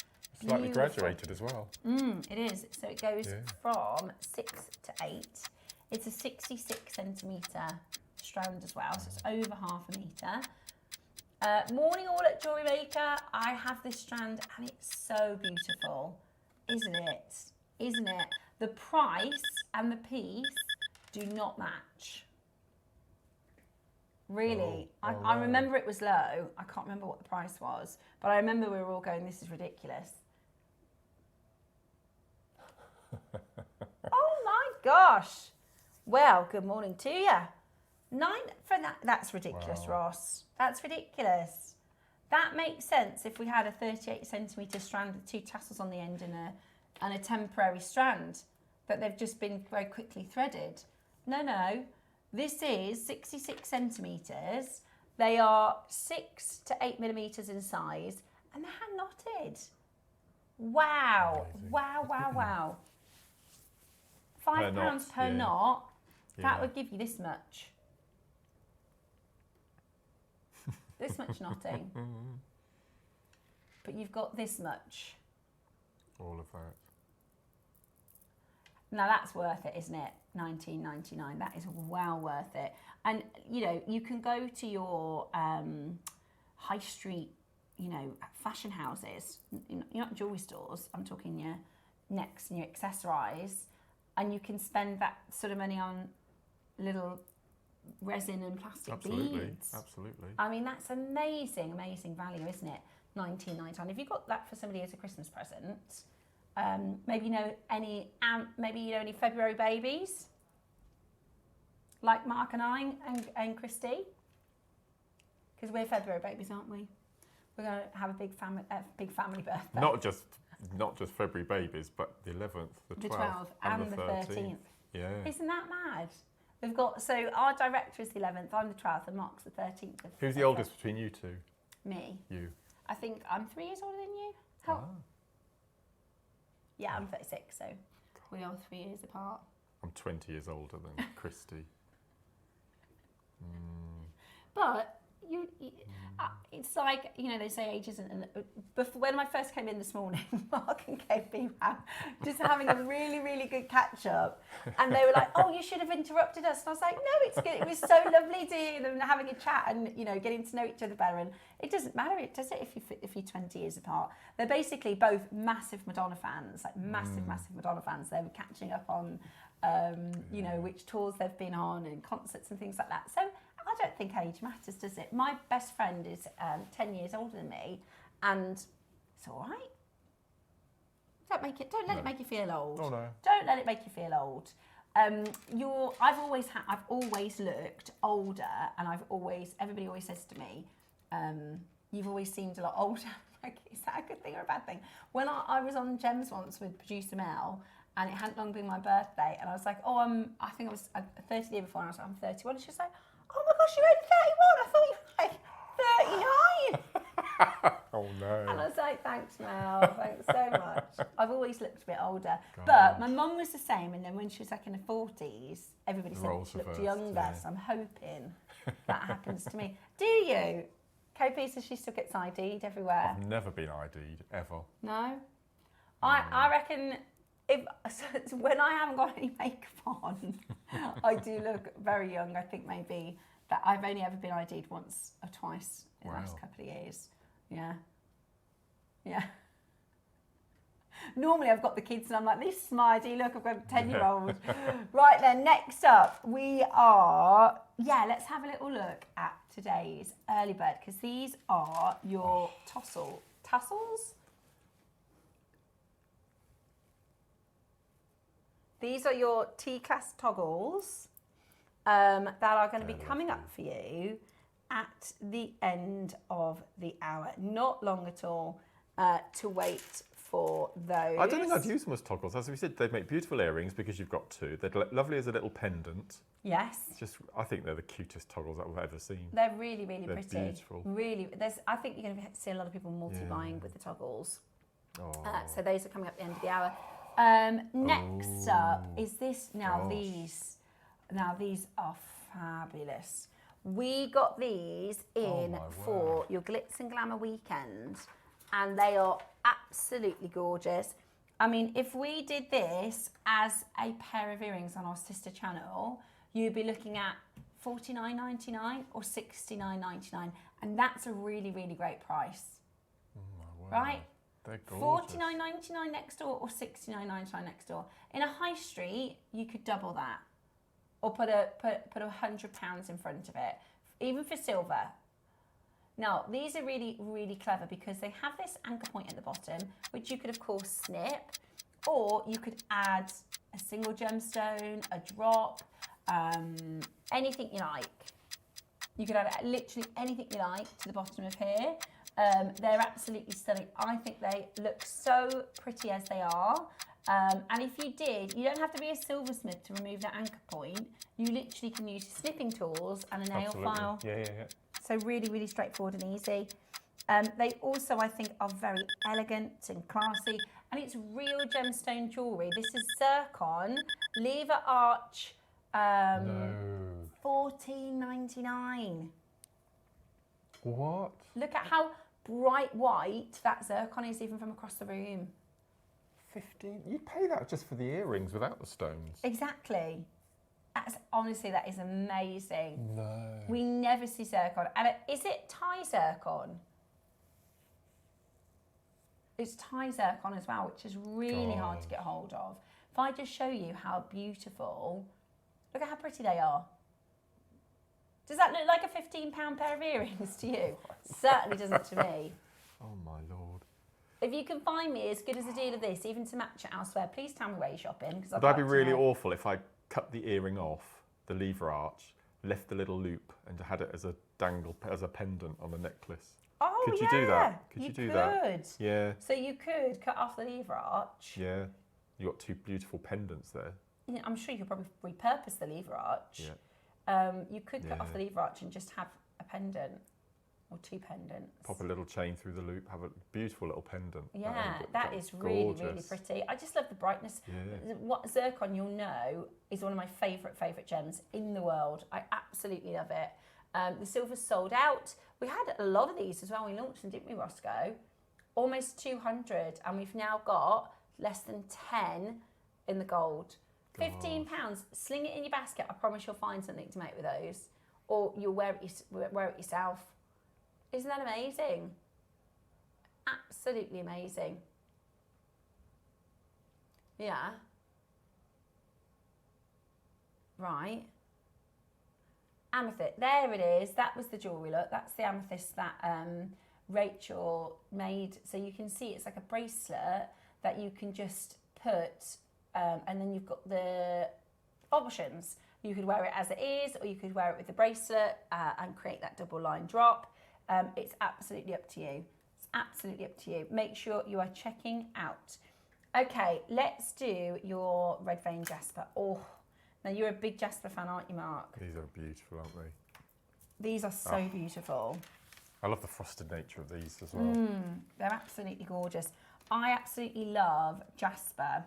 Slightly graduated as well. It is. So it goes from 6 to 8. It's a 66 centimetre strand as well, so it's over 1/2 metre. Morning all at JewelleryMaker. I have this strand and it's so beautiful, isn't it? Isn't it? The price and the piece do not match. Really, I remember it was low. I can't remember what the price was, but I remember we were all going, this is ridiculous. Oh my gosh. Well, good morning to you. 9 for that. That's ridiculous, wow. Ross. That's ridiculous. That makes sense if we had a 38 centimetre strand with 2 tassels on the end and a temporary strand that they've just been very quickly threaded. No. This is 66 centimetres. They are 6 to 8 millimetres in size and they're hand knotted. Wow. Amazing. Wow. £5 per knot. That would give you this much. This much knotting. But you've got this much. All of that. Now that's worth it, isn't it? $19.99. That is well worth it. And you know, you can go to your high street, you know, fashion houses. You're not jewelry stores. I'm talking your Next and your Accessorize, and you can spend that sort of money on little resin and plastic beads. Absolutely. I mean, that's amazing value, isn't it? $19.99. If you got that for somebody as a Christmas present, maybe you know any February babies, like Mark and I and Christy, because we're February babies, aren't we? We're going to have a big family birthday. Not just February babies, but the 11th, the 12th, and the 13th. Yeah. Isn't that mad? We've got, so our director is the 11th, I'm the 12th, and Mark's the 13th. Who's the oldest between you two? Me. You. I think I'm 3 years older than you. How? Yeah, I'm 36, so we are 3 years apart. I'm 20 years older than Christy. But it's like, you know, they say age isn't. And when I first came in this morning, Mark and KB were just having a really, really good catch up, and they were like, "Oh, you should have interrupted us." And I was like, "No, it's good. It was so lovely seeing them having a chat and, you know, getting to know each other better." And it doesn't matter, does it? If you're 20 years apart, they're basically both massive Madonna fans, like massive Madonna fans. They were catching up on, you know, which tours they've been on and concerts and things like that. So I don't think age matters, does it? My best friend is 10 years older than me, and it's all right. Don't let it make you feel old. Oh no. Don't let it make you feel old. I've always looked older, and everybody always says to me, you've always seemed a lot older. Like, is that a good thing or a bad thing? When I was on Gems once with producer Mel, and it hadn't long been my birthday, and I was like, I think I was 30 the year before, and I was like, I'm 31, and she was like, oh my gosh, you're only 31. I thought you were like 39. Oh no. And I was like, thanks, Mel. Thanks so much. I've always looked a bit older. God. But my mum was the same. And then when she was like in her 40s, everybody said she looked younger. Yeah. So I'm hoping that happens to me. Do you? KP says she still gets ID'd everywhere. I've never been ID'd, ever. No? I reckon when I haven't got any makeup on, I do look very young. I think maybe that I've only ever been ID'd once or twice in the last couple of years. Yeah. Normally I've got the kids and I'm like, this is my ID, look, I've got a 10-year-old. Right then, next up we are, let's have a little look at today's early bird, because these are your tassels? These are your T-class toggles that are going to be coming up for you at the end of the hour. Not long at all to wait for those. I don't think I'd use them as toggles. As we said, they make beautiful earrings because you've got two. They're lovely as a little pendant. Yes. I think they're the cutest toggles that I've ever seen. They're really, really pretty. They're beautiful. Really, I think you're going to see a lot of people multi-buying with the toggles. So those are coming up at the end of the hour. Next up is this. These are fabulous. We got these in for your Glitz and Glamour weekend, and they are absolutely gorgeous. I mean, if we did this as a pair of earrings on our sister channel, you'd be looking at $49.99 or $69.99, and that's a really, really great price. Oh my word. Right? They're gorgeous. $49.99 next door or $69.99 next door. In a high street, you could double that, or put £100 in front of it, even for silver. Now, these are really, really clever because they have this anchor point at the bottom, which you could, of course, snip, or you could add a single gemstone, a drop, anything you like. You could add literally anything you like to the bottom of here. They're absolutely stunning. I think they look so pretty as they are. And if you did, you don't have to be a silversmith to remove that anchor point. You literally can use snipping tools and a nail file. Yeah. So really, really straightforward and easy. They also, I think, are very elegant and classy. And it's real gemstone jewellery. This is zircon, lever arch, No. $14.99. What? Look at how bright white that zircon is, even from across the room. 15. You'd pay that just for the earrings without the stones. Exactly. Honestly, that is amazing. No. We never see zircon. And is it Thai zircon? It's Thai zircon as well, which is really hard to get hold of. If I just show you how beautiful, look at how pretty they are. Does that look like a £15 pair of earrings to you? Certainly doesn't to me. Oh my Lord. If you can find me as good as a deal of this, even to match it elsewhere, please tell me where you're shopping. Would that be really awful if I cut the earring off, the lever arch, left the little loop and had it as a dangle, as a pendant on the necklace? Oh, could you do that? Could you do could. that? Yeah. So you could cut off the lever arch. Yeah. You got two beautiful pendants there. Yeah, I'm sure you could probably repurpose the lever arch. Yeah. You could cut off the lever arch and just have a pendant or two pendants. Pop a little chain through the loop, have a beautiful little pendant. Yeah, that is really, really pretty. I just love the brightness. Yeah. What zircon, you'll know, is one of my favourite gems in the world. I absolutely love it. The silver's sold out. We had a lot of these as well. We launched them, didn't we, Roscoe? Almost 200, and we've now got less than 10 in the gold. £15. Sling it in your basket. I promise you'll find something to make with those, or you'll wear it yourself. Isn't that amazing? Absolutely amazing. Yeah. Right. Amethyst. There it is. That was the jewellery look. That's the amethyst that Rachel made. So you can see it's like a bracelet that you can just put, and then you've got the options. You could wear it as it is, or you could wear it with the bracelet and create that double line drop. It's absolutely up to you. It's absolutely up to you. Make sure you are checking out. Okay, let's do your red vein jasper. Oh, now you're a big jasper fan, aren't you, Mark? These are beautiful, aren't they? These are so beautiful. I love the frosted nature of these as well. They're absolutely gorgeous. I absolutely love jasper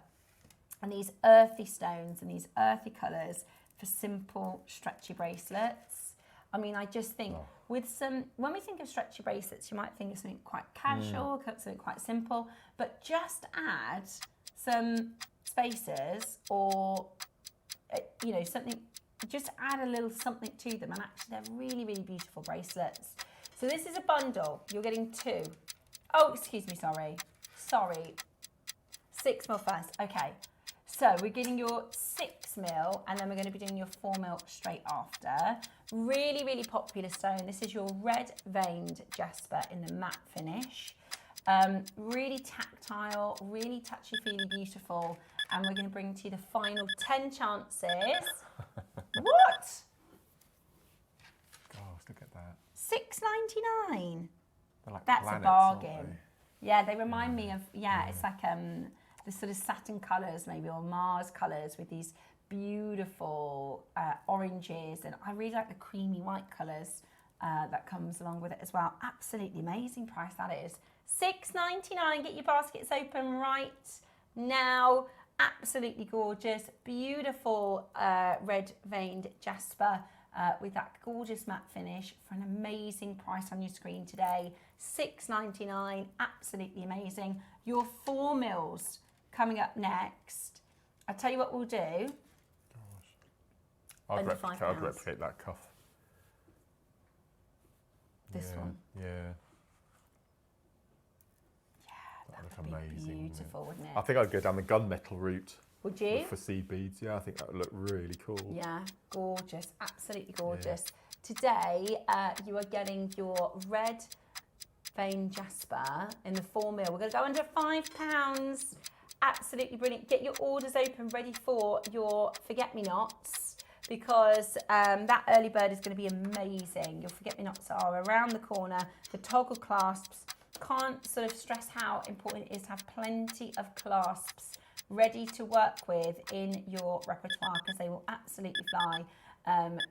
and these earthy stones and these earthy colours for simple stretchy bracelets. I mean, I just think with some, when we think of stretchy bracelets, you might think of something quite casual, something quite simple, but just add some spacers or, you know, something, just add a little something to them, and actually they're really, really beautiful bracelets. So this is a bundle. You're getting two. Oh, excuse me, sorry. 6 mil first. Okay. So we're getting your 6 mil, and then we're going to be doing your 4 mil straight after. Really, really popular stone. This is your red veined jasper in the matte finish. Really tactile, really touchy-feely beautiful. And we're going to bring to you the final 10 chances. What? Gosh, look at that. $6.99. Like That's planets, a bargain. aren't they? Yeah, they remind me of, it's like the sort of satin colours maybe, or Mars colours with these beautiful oranges, and I really like the creamy white colours that comes along with it as well. Absolutely amazing price that is. $6.99. Get your baskets open right now. Absolutely gorgeous, beautiful red veined jasper with that gorgeous matte finish for an amazing price on your screen today. $6.99, absolutely amazing. Your 4 mils coming up next. I'll tell you what we'll do. Gosh. I'd replicate that cuff. this one. Yeah. That look would amazing, be beautiful, wouldn't it? I think I'd go down the gunmetal route. Would you? For seed beads, yeah, I think that would look really cool. Yeah, gorgeous, absolutely gorgeous. Yeah. Today, you are getting your red vein jasper in the 4 mil. We're going to go under £5. Absolutely brilliant. Get your orders open, ready for your forget-me-nots, because that early bird is going to be amazing. Your forget-me-nots are around the corner. The toggle clasps, can't sort of stress how important it is to have plenty of clasps ready to work with in your repertoire, because they will absolutely fly.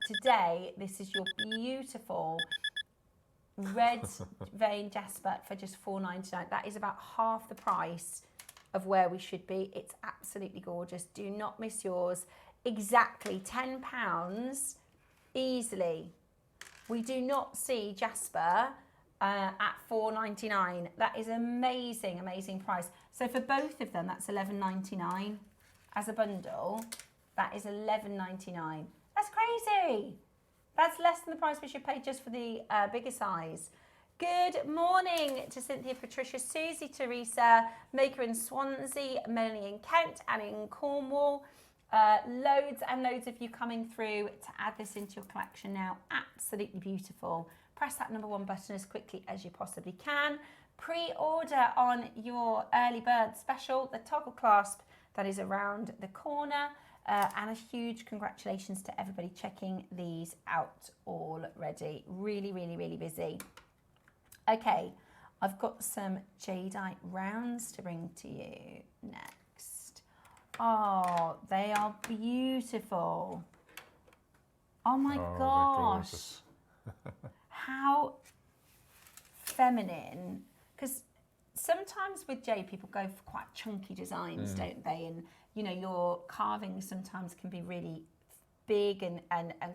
Today, this is your beautiful red vein jasper for just $4.99. That is about half the price of where we should be. It's absolutely gorgeous. Do not miss yours. Exactly £10 easily. We do not see jasper at $4.99. That is amazing, amazing price. So for both of them, that's $11.99 as a bundle. That is $11.99. That's crazy. That's less than the price we should pay just for the bigger size. Good morning to Cynthia, Patricia, Susie, Teresa, Maker in Swansea, Melanie in Kent, Annie in Cornwall. Loads and loads of you coming through to add this into your collection now. Absolutely beautiful. Press that number 1 button as quickly as you possibly can. Pre-order on your early bird special, the toggle clasp that is around the corner. And a huge congratulations to everybody checking these out already. Really, really, really busy. Okay, I've got some jadeite rounds to bring to you next. Oh, they are beautiful. Oh my gosh. How feminine. Because sometimes with jade, people go for quite chunky designs, don't they? And, you know, your carvings sometimes can be really big and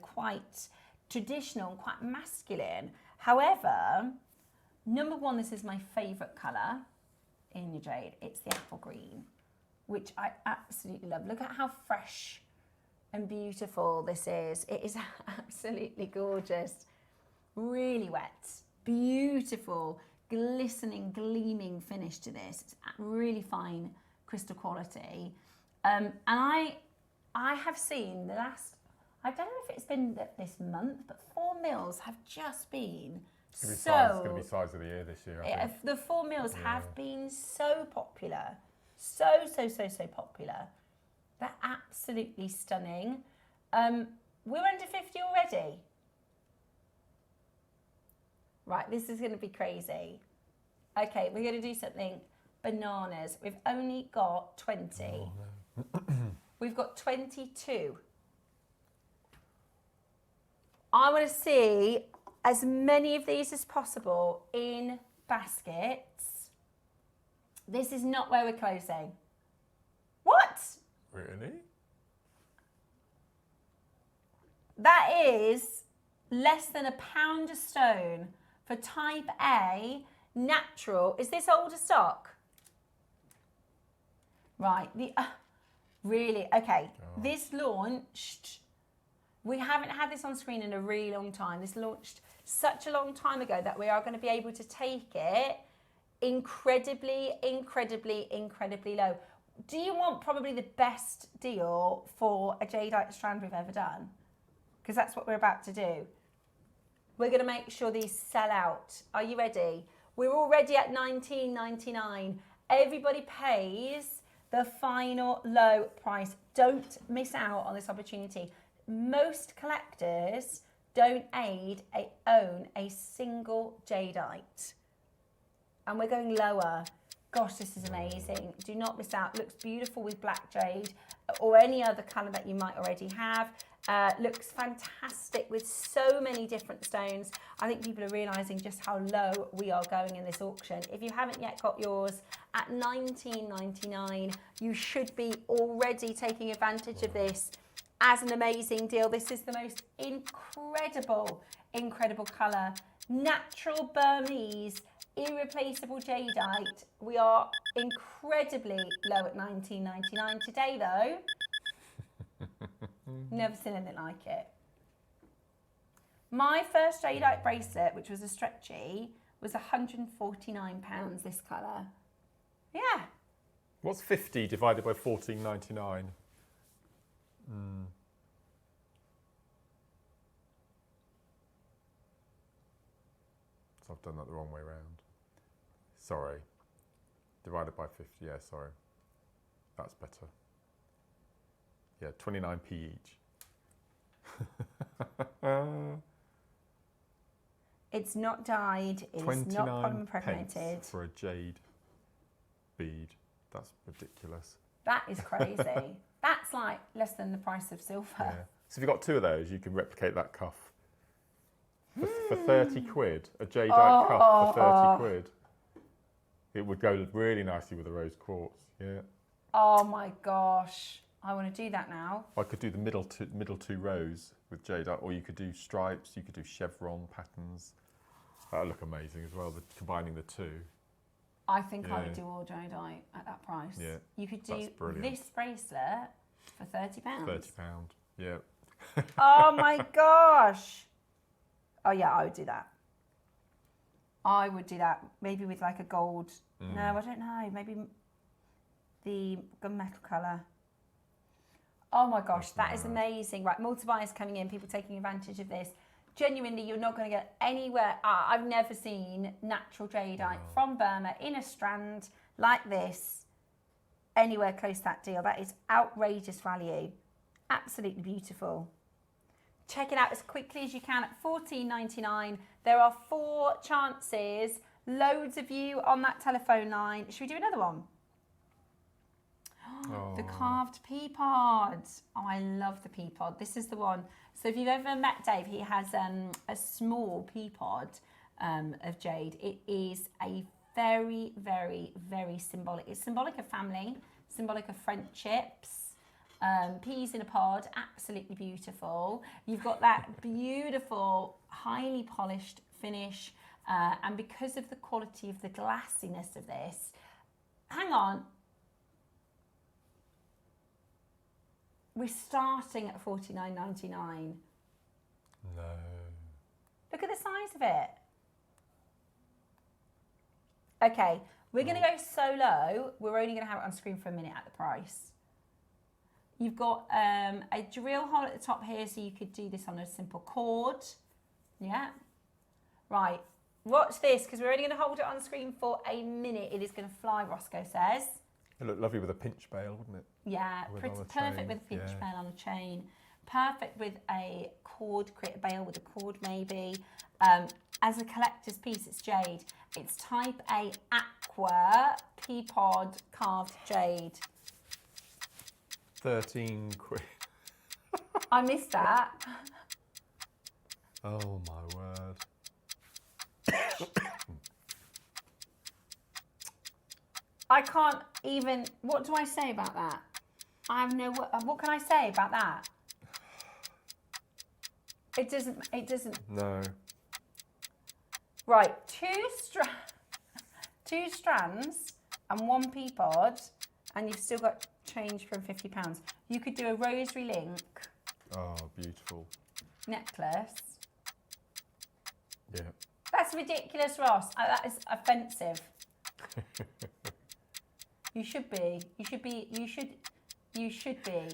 quite traditional and quite masculine. However, number 1, this is my favourite colour in your jade. It's the apple green, which I absolutely love. Look at how fresh and beautiful this is. It is absolutely gorgeous. Really wet, beautiful, glistening, gleaming finish to this. It's really fine crystal quality. And I have seen the last, I don't know if it's been this month, but 4 mils have just been it's going to be size of the year this year, I think. The 4 mils have been so popular. So popular. They're absolutely stunning. We're under 50 already. Right, this is going to be crazy. Okay, we're going to do something bananas. We've only got 20. Oh, no. We've got 22. I want to see as many of these as possible in baskets. This is not where we're closing. What? Really? That is less than £1 a stone for type A natural. Is this older stock? Right. Really? Okay. Oh. This launched. We haven't had this on screen in a really long time. This launched such a long time ago that we are going to be able to take it incredibly, incredibly, incredibly low. Do you want probably the best deal for a jadeite strand we've ever done? Because that's what we're about to do. We're going to make sure these sell out. Are you ready? We're already at $19.99. Everybody pays the final low price. Don't miss out on this opportunity. Most collectors don't own a single jadeite. And we're going lower. Gosh, this is amazing. Do not miss out. Looks beautiful with black jade or any other colour that you might already have. Looks fantastic with so many different stones. I think people are realising just how low we are going in this auction. If you haven't yet got yours at $19.99, you should be already taking advantage of this as an amazing deal. This is the most incredible, incredible colour. Natural Burmese, irreplaceable jadeite. We are incredibly low at $19.99 today though. Never seen anything like it. My first jadeite bracelet, which was a stretchy, was £149 this colour. Yeah. What's 50 divided by 14.99? So I've done that the wrong way round. Sorry. Divided by 50, yeah, sorry. That's better. Yeah, 29p each. It's not dyed, it is not polymer impregnated. For a jade bead. That's ridiculous. That is crazy. That's like less than the price of silver. Yeah. So if you've got two of those, you can replicate that cuff. For 30 quid, a jadeite cuff for 30 quid. It would go really nicely with a rose quartz, yeah. Oh my gosh, I want to do that now. I could do the middle two rows with jadeite, or you could do stripes, you could do chevron patterns. That would look amazing as well, combining the two. I think I would do all jadeite at that price. Yeah, you could do this bracelet for £30. £30, yeah. Oh my gosh. Oh yeah, I would do that. I would do that. Maybe with like a gold. No, I don't know. Maybe the gunmetal colour. Oh my gosh, that is amazing. Right, multi-buyers coming in, people taking advantage of this. Genuinely, you're not going to get anywhere. I've never seen natural jadeite from Burma in a strand like this anywhere close to that deal. That is outrageous value. Absolutely beautiful. Check it out as quickly as you can at $14.99. There are 4 chances. Loads of you on that telephone line. Should we do another one? The carved pea pod. Oh, I love the pea pod. This is the one. So if you've ever met Dave, he has a small pea pod of jade. It is a very, very, very symbolic. It's symbolic of family, symbolic of friendships. Peas in a pod, absolutely beautiful. You've got that beautiful, highly polished finish. And because of the quality of the glassiness of this, hang on. We're starting at $49.99. No. Look at the size of it. Okay, we're going to go so low, we're only going to have it on screen for a minute at the price. You've got a drill hole at the top here, so you could do this on a simple cord. Yeah. Right, watch this, because we're only going to hold it on screen for a minute. It is going to fly, Roscoe says. It looked lovely with a pinch bail, wouldn't it? Yeah, perfect with a pinch bail on a chain. Perfect with a cord, create a bail with a cord maybe. As a collector's piece, it's jade. It's type A aqua pea pod carved jade. 13 quid. I missed that. Oh my word. I can't even, what do I say about that? I have no, what can I say about that? It doesn't. No. Right, two strands and 1 pea pod, and you've still got change from £50. You could do a rosary link. Oh, beautiful. Necklace. Yeah. That's ridiculous, Ross. That is offensive. You should be. You should be. You should be.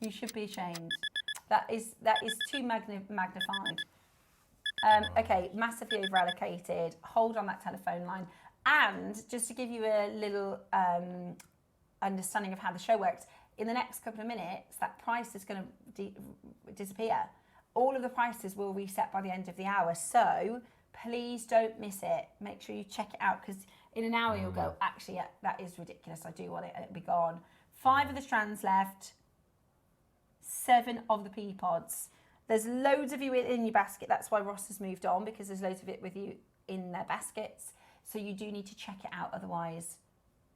You should be ashamed. That is too magnified. Okay, massively over allocated. Hold on that telephone line. And just to give you a little understanding of how the show works, in the next couple of minutes, that price is going to disappear. All of the prices will reset by the end of the hour. So please don't miss it. Make sure you check it out, because in an hour you'll go, actually, yeah, that is ridiculous. I do want it, and it'll be gone. 5 of the strands left. 7 of the pea pods. There's loads of you in your basket. That's why Ross has moved on, because there's loads of it with you in their baskets. So you do need to check it out, otherwise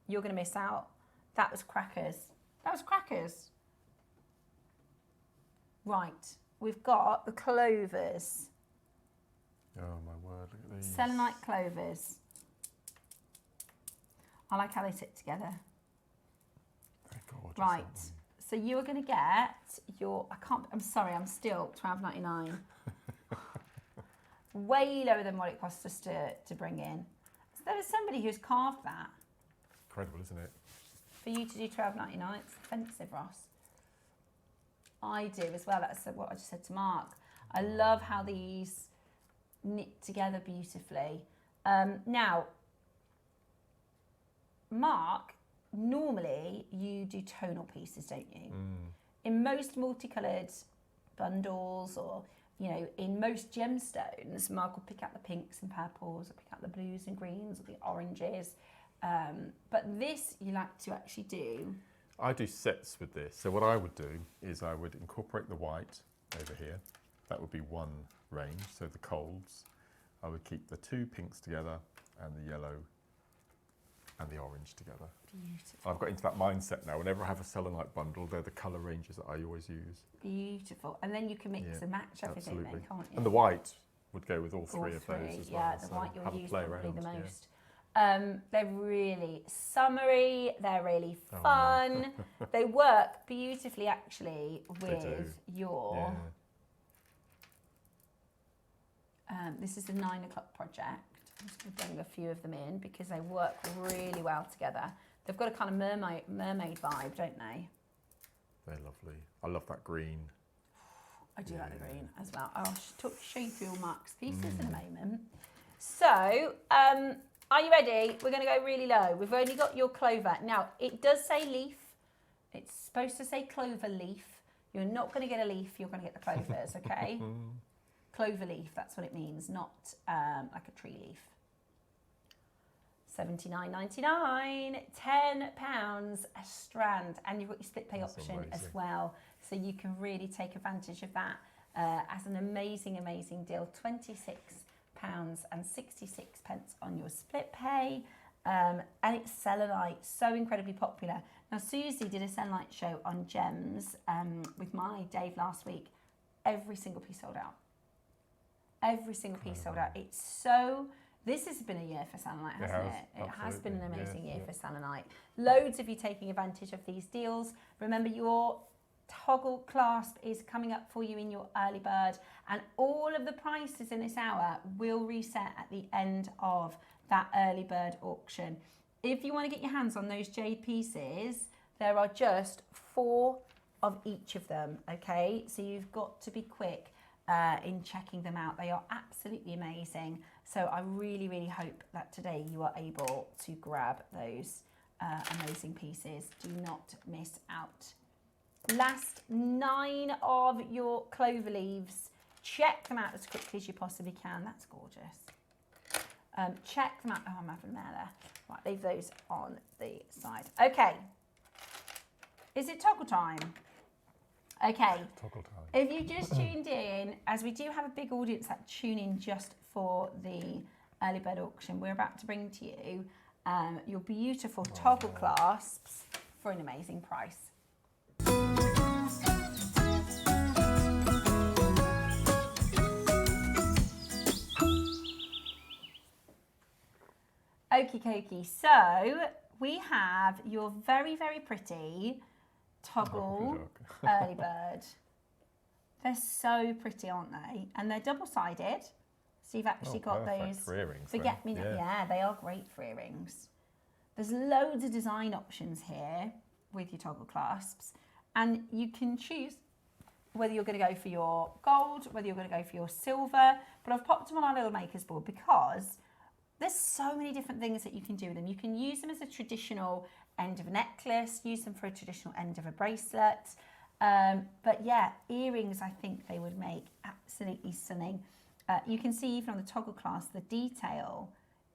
you're going to miss out. That was crackers. That was crackers. Right, we've got the clovers. Oh my word, look at these. Selenite clovers. I like how they sit together. They're gorgeous, right, So you're going to get your, I'm sorry, I'm still £12.99. Way lower than what it costs us to bring in. So there was somebody who's carved that. Incredible, isn't it? For you to do £12.99, it's expensive, Ross. I do as well. That's what I just said to Mark. I love how these knit together beautifully. Now, Mark, normally you do tonal pieces, don't you? In most multicoloured bundles, or in most gemstones, Mark will pick out the pinks and purples, or pick out the blues and greens, or the oranges. But this you like to actually do. I do sets with this. So what I would do is I would incorporate the white over here. That would be one range. So the colds, I would keep the two pinks together and the yellow and the orange together. Beautiful. I've got into that mindset now. Whenever I have a selenite bundle, they're the colour ranges that I always use. Beautiful. And then you can mix and match everything then, can't you? And the white would go with all three of those as well. Yeah, the white so you'll use probably the most. Yeah. They're really summery, they're really fun. They work beautifully actually with your... this is the 9 o'clock project. I'm just going to bring a few of them in because they work really well together. They've got a kind of mermaid vibe, don't they? They're lovely. I love that green. I do like the green as well. I'll show you through all Mark's pieces in a moment. So, are you ready? We're going to go really low. We've only got your clover. Now, it does say leaf. It's supposed to say clover leaf. You're not going to get a leaf. You're going to get the clovers, okay? Clover leaf, that's what it means, not like a tree leaf. $79.99, £10 a strand, and you've got your split pay option as well, so you can really take advantage of that as an amazing deal. £26.66 on your split pay, and it's selenite, so incredibly popular. Now Susie did a selenite show on gems with my Dave last week. Every single piece sold out. Every single piece sold out. It's so... This has been a year for selenite, hasn't it? It has been an amazing year for selenite. Loads of you taking advantage of these deals. Remember, your toggle clasp is coming up for you in your early bird, and all of the prices in this hour will reset at the end of that early bird auction. If you want to get your hands on those jade pieces, there are just 4 of each of them, okay? So you've got to be quick in checking them out. They are absolutely amazing. So I really hope that today you are able to grab those amazing pieces. Do not miss out. Last 9 of your clover leaves. Check them out as quickly as you possibly can. That's gorgeous. Check them out. Oh, I'm having there. Right, leave those on the side. Okay. Is it toggle time? Okay. Toggle time. If you just tuned in, as we do have a big audience that tune in just for the early bird auction, we're about to bring to you your beautiful toggle clasps for an amazing price. Okie dokie. So we have your very pretty toggle early bird. They're so pretty, aren't they? And they're double-sided, so you've actually got those for earrings. forget-me-not. Yeah, they are great for earrings. There's loads of design options here with your toggle clasps, and you can choose whether you're going to go for your gold, whether you're going to go for your silver. But I've popped them on our little makers board because there's so many different things that you can do with them. You can use them as a traditional end of a necklace, use them for a traditional end of a bracelet. But yeah, earrings, I think they would make absolutely stunning. You can see even on the toggle clasp the detail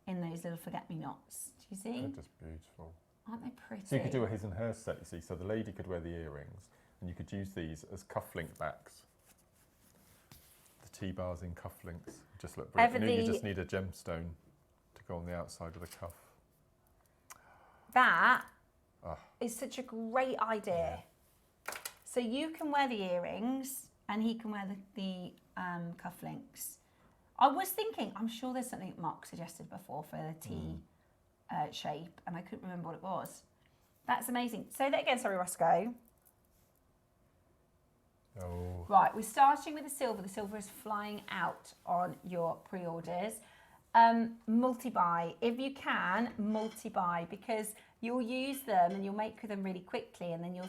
in those little forget-me-nots. Do you see? They're just beautiful. Aren't they pretty? So you could do a his and hers set, you see. So the lady could wear the earrings, and you could use these as cufflink backs. The T-bars in cufflinks just look brilliant. And you just need a gemstone to go on the outside of the cuff. That is such a great idea. Yeah. So you can wear the earrings and he can wear the cufflinks. I was thinking, I'm sure there's something that Mark suggested before for the T shape, and I couldn't remember what it was. That's amazing. Say that again, sorry, Roscoe. Oh. Right, we're starting with the silver. The silver is flying out on your pre-orders. Multi-buy. If you can, multi-buy, because you'll use them and you'll make them really quickly, and then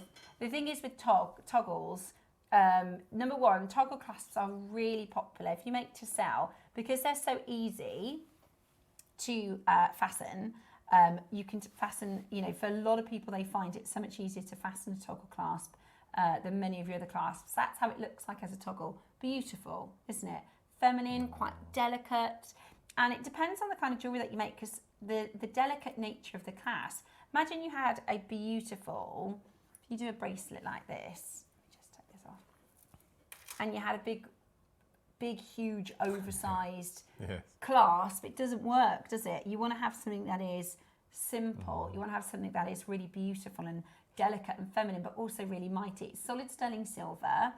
the thing is with toggles, number one, toggle clasps are really popular if you make to sell, because they're so easy to fasten. You can fasten, for a lot of people, they find it so much easier to fasten a toggle clasp than many of your other clasps. That's how it looks like as a toggle. Beautiful, isn't it? Feminine, quite delicate. And it depends on the kind of jewellery that you make, because the delicate nature of the clasp. Imagine you had a beautiful, if you do a bracelet like this, just take this off, and you had a big, huge, oversized clasp. It doesn't work, does it? You want to have something that is simple. You want to have something that is really beautiful and delicate and feminine, but also really mighty. It's solid sterling silver.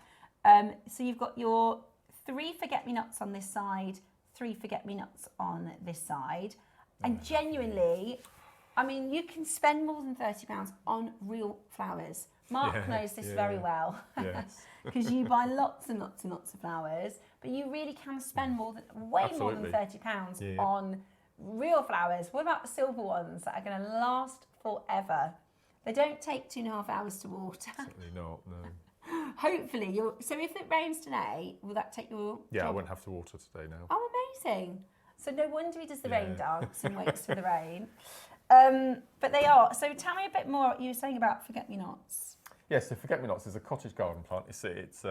So you've got your 3 forget-me-nots on this side, 3 forget-me-nots on this side. And genuinely, I mean, you can spend more than £30 on real flowers. Mark knows this very well, because you buy lots and lots and lots of flowers, but you really can spend way more than £30 on real flowers. What about the silver ones that are going to last forever? They don't take 2.5 hours to water. Certainly not, no. Hopefully, so if it rains today, will that take your I won't have to water today now. Oh, amazing. So no wonder he does the rain dance and waits for the rain. But they are. So tell me a bit more what you were saying about forget-me-nots. Yes, so forget-me-nots is a cottage garden plant. It's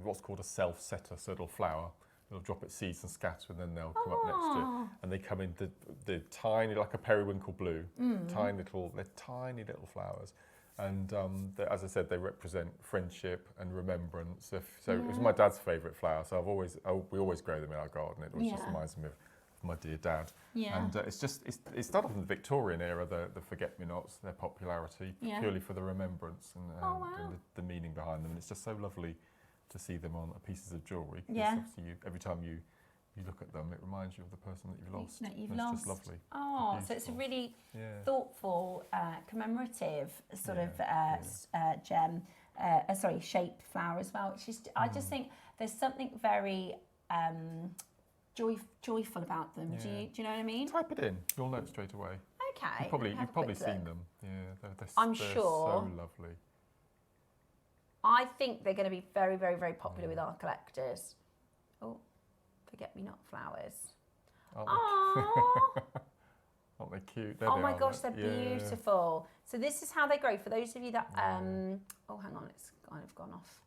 what's called a self-setter, so it'll flower. It'll drop its seeds and scatter, and then they'll come up next to it. And they come in the tiny, like a periwinkle blue, tiny little flowers. And as I said, they represent friendship and remembrance. So it was my dad's favourite flower, so we always grow them in our garden. It always just reminds me of my dear dad. And it started from the Victorian era, the forget-me-nots, their popularity, purely for the remembrance and the meaning behind them. And it's just so lovely to see them on pieces of jewellery. Obviously every time you look at them, it reminds you of the person that you've lost. It's just lovely. Oh, so it's a really thoughtful, commemorative sort of shaped flower as well. Which is, I just think there's something very joyful about them. Do you know what I mean? Type it in, you'll know it straight away. Okay. You've probably seen them. Yeah, they're I'm sure. So lovely. I think they're going to be very, very, very popular with our collectors. Oh, forget-me-not flowers. Aren't they cute? Oh my gosh, they're beautiful. So this is how they grow. For those of you that, oh, hang on, it's kind of gone off.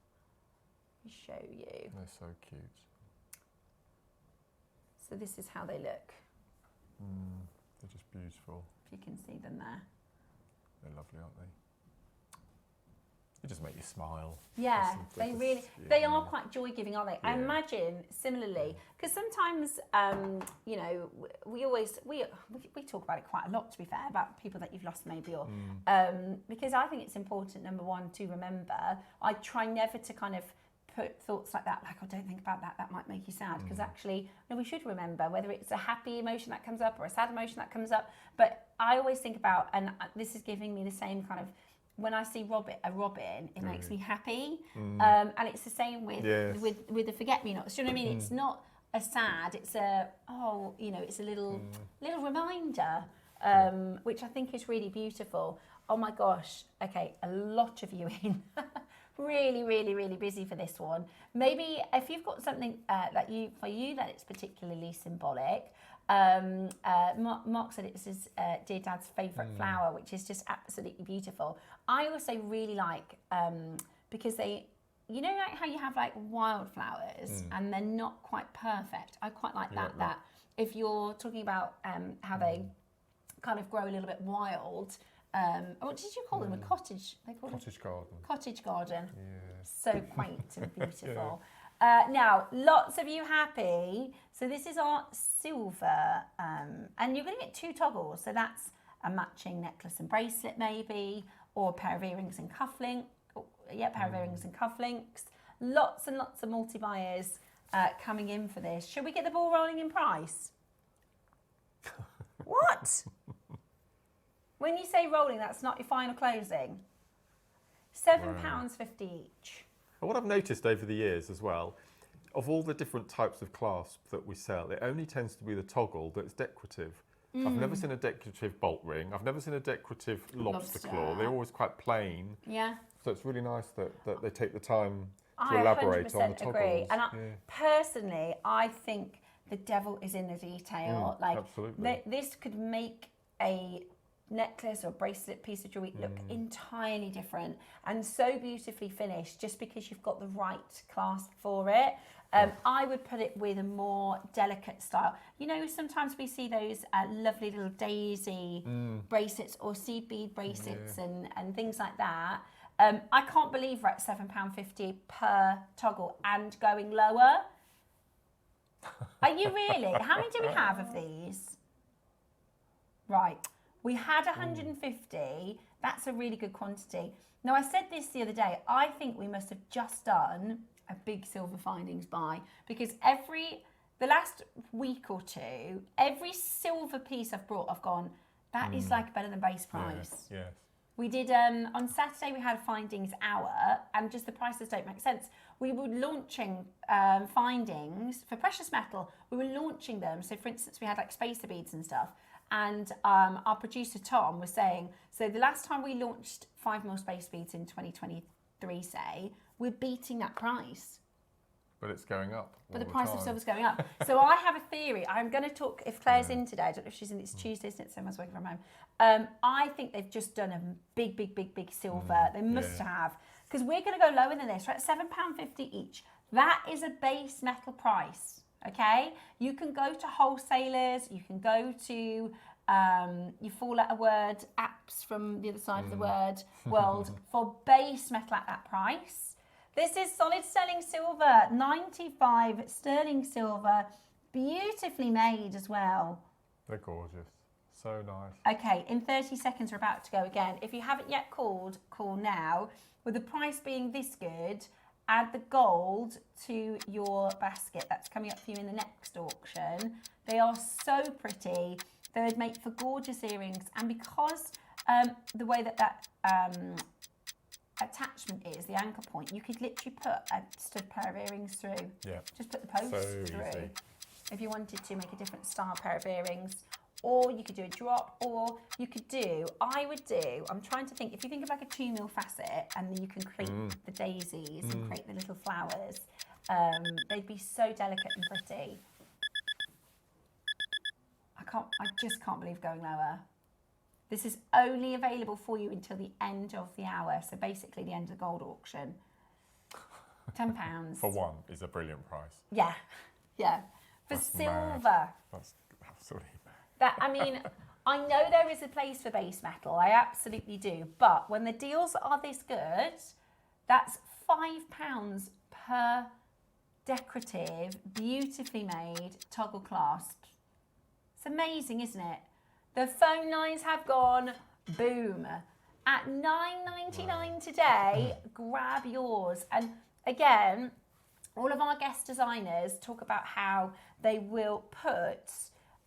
Let me show you. They're so cute. So this is how they look. They're just beautiful. If you can see them there. They're lovely, aren't they? They just make you smile. Yeah, they are quite joy-giving, aren't they? Yeah. I imagine similarly, because sometimes, we talk about it quite a lot, to be fair, about people that you've lost maybe, or because I think it's important, number one, to remember. I try never to kind of put thoughts like that, like, oh, don't think about that, that might make you sad, because actually, no, we should remember, whether it's a happy emotion that comes up or a sad emotion that comes up. But I always think about, and this is giving me the same kind of, when I see a robin, it makes me happy, and it's the same with the forget-me-nots. Do you know what I mean? It's not a sad. It's it's a little reminder, which I think is really beautiful. Oh my gosh! Okay, a lot of you in, really, really, really busy for this one. Maybe if you've got something that it's particularly symbolic. Mark said it's his dear dad's favourite flower, which is just absolutely beautiful. I also really like, because they, like how you have like wildflowers and they're not quite perfect. I quite like that if you're talking about how they kind of grow a little bit wild. What did you call them? A cottage? Cottage garden. Cottage garden. Yeah. So quaint and beautiful. Now, lots of you happy. So this is our silver, and you're going to get 2 toggles. So that's a matching necklace and bracelet maybe, or a pair of earrings and cufflink. Pair of earrings and cufflinks. Lots and lots of multi-buyers coming in for this. Should we get the ball rolling in price? What? When you say rolling, that's not your final closing. £7.50 each. And what I've noticed over the years as well, of all the different types of clasp that we sell, it only tends to be the toggle that's decorative. I've never seen a decorative bolt ring. I've never seen a decorative lobster claw. They're always quite plain. Yeah. So it's really nice that they take the time to I elaborate on the 100% toggles. agree. And personally, I think the devil is in the detail. Absolutely. This could make a necklace or bracelet piece of jewelry look entirely different and so beautifully finished just because you've got the right clasp for it. I would put it with a more delicate style. You know, sometimes we see those lovely little daisy bracelets or seed bead bracelets and things like that. I can't believe we're at £7.50 per toggle and going lower. Are you really? How many do we have of these? Right. We had 150. That's a really good quantity. Now, I said this the other day. I think we must have just done a big silver findings buy because the last week or two, every silver piece I've brought, I've gone, that is like better than base price. Yes. We did, on Saturday we had a findings hour and just the prices don't make sense. We were launching findings for precious metal. We were launching them. So for instance, we had like spacer beads and stuff. And our producer Tom was saying, so the last time we launched 5mm space beads in 2023, say, we're beating that price. But it's going up. But the price of silver's going up. So I have a theory. I'm going to talk, if Claire's in today, I don't know if she's in, it's Tuesday, isn't it? So everyone's working from home. I think they've just done a big silver. They must have. Because we're going to go lower than this. We're at £7.50 each. That is a base metal price. Okay, you can go to wholesalers, you can go to your four-letter word apps from the other side of the world for base metal at that price. This is solid sterling silver, 95 sterling silver, beautifully made as well. They're gorgeous, so nice. Okay, in 30 seconds we're about to go again. If you haven't yet called, call now. With the price being this good, add the gold to your basket. That's coming up for you in the next auction. They are so pretty. They would make for gorgeous earrings. And because the way that attachment is, the anchor point, you could literally put a stud pair of earrings through. Yeah. Just put the post through. Easy. If you wanted to make a different style pair of earrings. Or you could do a drop, or you could do, I'm trying to think, if you think of like a 2mm facet and then you can create the daisies and create the little flowers, they'd be so delicate and pretty. I just can't believe going lower. This is only available for you until the end of the hour, so basically the end of the gold auction. £10. For one is a brilliant price. Yeah. For That's silver. Mad. That's absolutely mad. I know there is a place for base metal, I absolutely do, but when the deals are this good, that's £5 per decorative, beautifully made toggle clasp. It's amazing, isn't it? The phone lines have gone boom. At £9.99 today, grab yours. And again, all of our guest designers talk about how they will put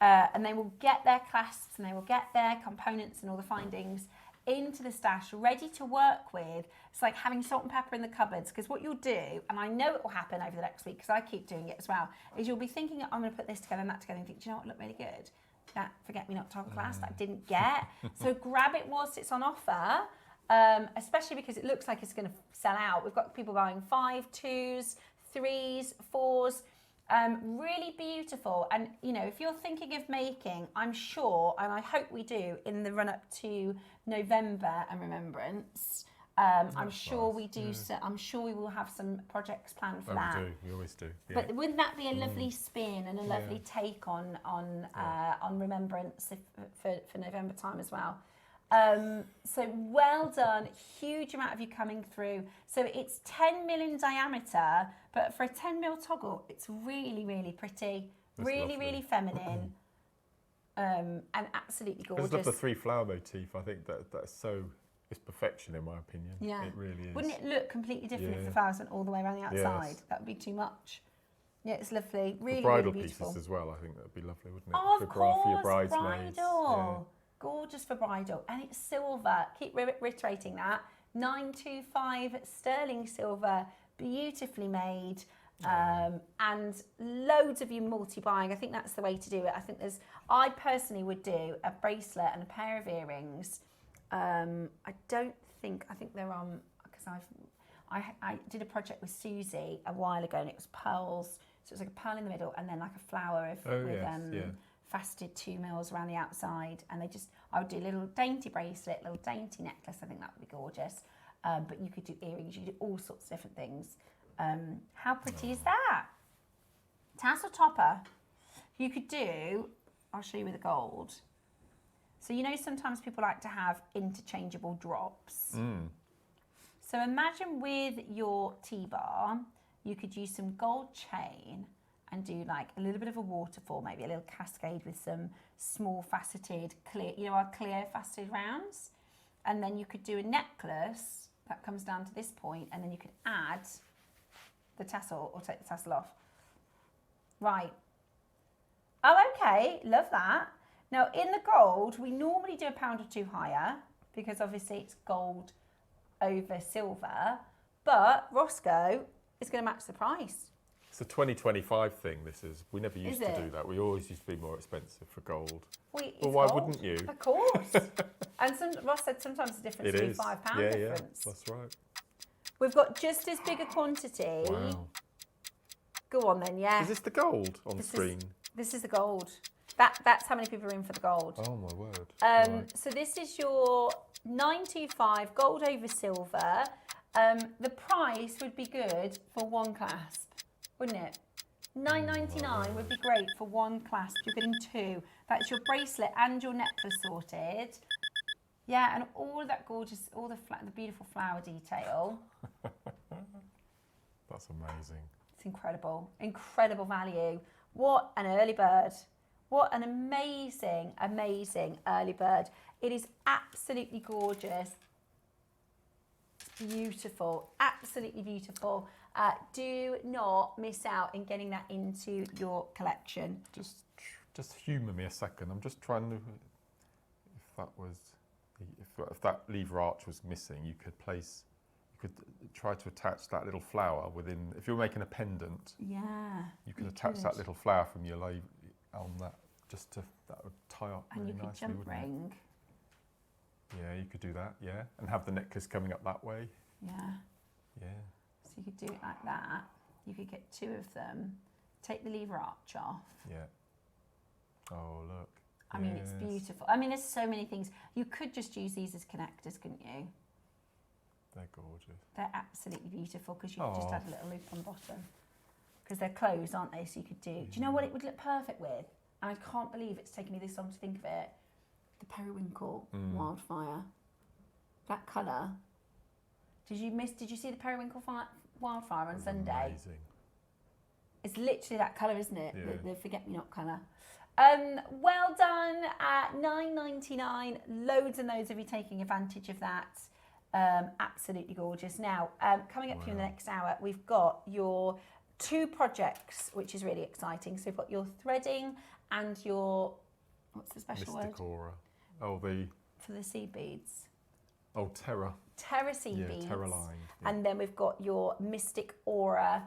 and they will get their clasps and they will get their components and all the findings into the stash ready to work with. It's like having salt and pepper in the cupboards, because what you'll do, and I know it will happen over the next week because I keep doing it as well, is you'll be thinking, I'm going to put this together and that together and think, do you know what would look really good? That forget-me-not toggle clasp that I didn't get. So grab it whilst it's on offer, especially because it looks like it's going to sell out. We've got people buying 5, 2s, 3s, 4s. Really beautiful. And you know, if you're thinking of making, I'm sure, and I hope we do in the run up to November and Remembrance, I'm sure we do. So I'm sure we will have some projects planned for that. We always do. Yeah. But wouldn't that be a lovely spin and a lovely take on Remembrance for November time as well? So well done, huge amount of you coming through. So it's 10mm in diameter, but for a 10mm toggle, it's really, really pretty, really feminine, and absolutely gorgeous. I just love the 3 flower motif. I think that's so, it's perfection in my opinion. Yeah. It really is. Wouldn't it look completely different if the flowers went all the way around the outside? Yes. That would be too much. Yeah, it's lovely, really, bridal really beautiful. Pieces as well, I think that would be lovely, wouldn't it? Oh, for of course, for your bridesmaids. Bridal. Yeah. Gorgeous for bridal, and it's silver. Keep reiterating that. 925 sterling silver, beautifully made. And loads of you multi-buying. I think that's the way to do it. I personally would do a bracelet and a pair of earrings. I think they're on, because I did a project with Susie a while ago, and it was pearls. So it was like a pearl in the middle and then like a flower faceted 2 mils around the outside. And I would do a little dainty bracelet, little dainty necklace. I think that would be gorgeous. But you could do earrings, you could do all sorts of different things. How pretty is that? Tassel topper. You could do, I'll show you with the gold. So you know sometimes people like to have interchangeable drops. So imagine with your T-bar, you could use some gold chain and do like a little bit of a waterfall, maybe a little cascade with some small faceted clear, our clear faceted rounds. And then you could do a necklace that comes down to this point, and then you could add the tassel or take the tassel off. Right. Oh, okay. Love that. Now, in the gold, we normally do £1 or 2 higher because obviously it's gold over silver, but Roscoe is going to match the price. It's a 2025 thing, this is. We never used to do that. We always used to be more expensive for gold. Well, why gold. wouldn't you? Of course. And Ross said sometimes the difference is £5 difference. Yeah, that's right. We've got just as big a quantity. Wow. Go on then, yeah. Is this the gold on the screen? This is the gold. That's how many people are in for the gold. Oh my word. Right. So this is your 925 gold over silver. The price would be good for one clasp, wouldn't it? $9.99 would be great for one clasp. You're getting 2. That's your bracelet and your necklace sorted. Yeah, and all of that gorgeous, all the beautiful flower detail. That's amazing. It's incredible. Incredible value. What an early bird. What an amazing, amazing early bird. It is absolutely gorgeous. It's beautiful. Absolutely beautiful. Do not miss out in getting that into your collection. Just humour me a second. I'm just trying to, if that lever arch was missing, you could try to attach that little flower within, if you're making a pendant. Yeah. You could attach that little flower from your lever on that, that would tie up really nicely, jump ring. Yeah, you could do that, yeah. And have the necklace coming up that way. Yeah. Yeah. So you could do it like that. You could get 2 of them, take the lever arch off. Yeah. Oh, look. I mean, it's beautiful. I mean, there's so many things. You could just use these as connectors, couldn't you? They're gorgeous. They're absolutely beautiful because you could just add a little loop on the bottom. Because they're closed, aren't they? So you could do... Do you know what it would look perfect with? And I can't believe it's taken me this long to think of it. The periwinkle wildfire. That colour. Did you see the periwinkle wildfire on Sunday? Amazing. It's literally that colour, isn't it? Yeah. The forget-me-not colour. Well done at $9.99. Loads and loads of you taking advantage of that. Absolutely gorgeous. Now, coming up for you in the next hour, we've got your 2 projects, which is really exciting. So we've got your threading and your, what's the special Mystic word? Aura. Oh, for the seed beads. Oh, Terra. Terra seed beads. Terra line. Yeah. And then we've got your Mystic Aura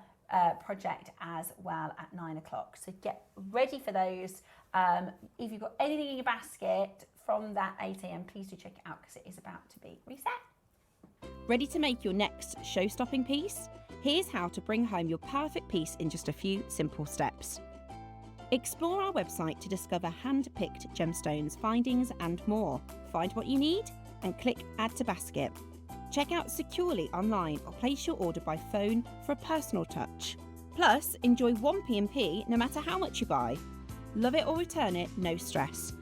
project as well at 9 o'clock. So get ready for those. If you've got anything in your basket from that 8 a.m, please do check it out because it is about to be reset. Ready to make your next show-stopping piece? Here's how to bring home your perfect piece in just a few simple steps. Explore our website to discover hand-picked gemstones, findings and more. Find what you need and click Add to Basket. Check out securely online or place your order by phone for a personal touch. Plus, enjoy 1 P&P no matter how much you buy. Love it or return it, no stress.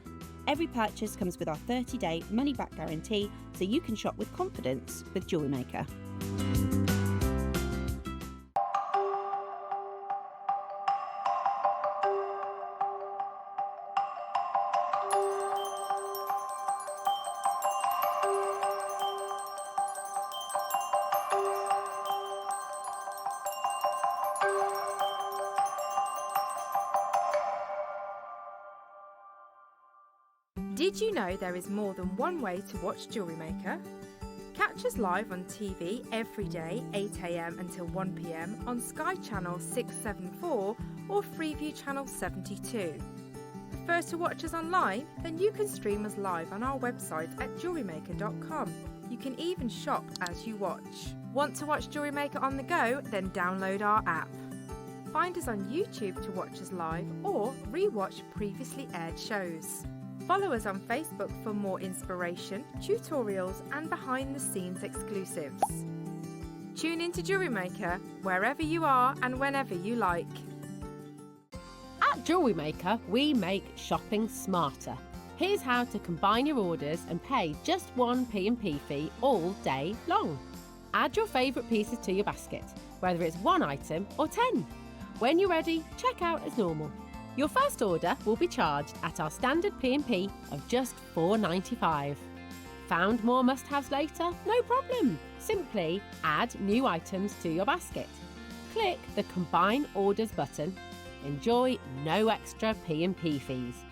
Every purchase comes with our 30-day money-back guarantee, so you can shop with confidence with JewelleryMaker. Did you know there is more than one way to watch JewelleryMaker? Catch Watch us live on TV every day, 8 AM until 1 PM on Sky Channel 674 or Freeview Channel 72. Prefer to watch us online? Then you can stream us live on our website at jewellerymaker.com. You can even shop as you watch. Want to watch Jewellery Maker on the go? Then download our app. Find us on YouTube to watch us live or re-watch previously aired shows. Follow us on Facebook for more inspiration, tutorials and behind-the-scenes exclusives. Tune in to Jewellery Maker wherever you are and whenever you like. At Jewellery Maker, we make shopping smarter. Here's how to combine your orders and pay just one P&P fee all day long. Add your favourite pieces to your basket, whether it's one item or 10. When you're ready, check out as normal. Your first order will be charged at our standard P&P of just $4.95. Found more must-haves later? No problem. Simply add new items to your basket. Click the Combine Orders button. Enjoy no extra P&P fees.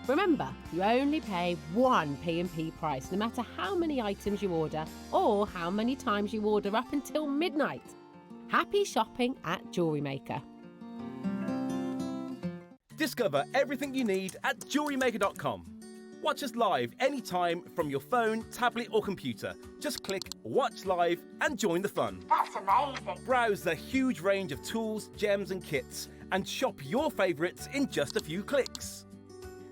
Remember, you only pay one P&P price no matter how many items you order or how many times you order up until midnight. Happy shopping at Jewellery Maker. Discover everything you need at jewellerymaker.com. Watch us live anytime from your phone, tablet or computer. Just click Watch Live and join the fun. That's amazing. Browse the huge range of tools, gems and kits and shop your favourites in just a few clicks.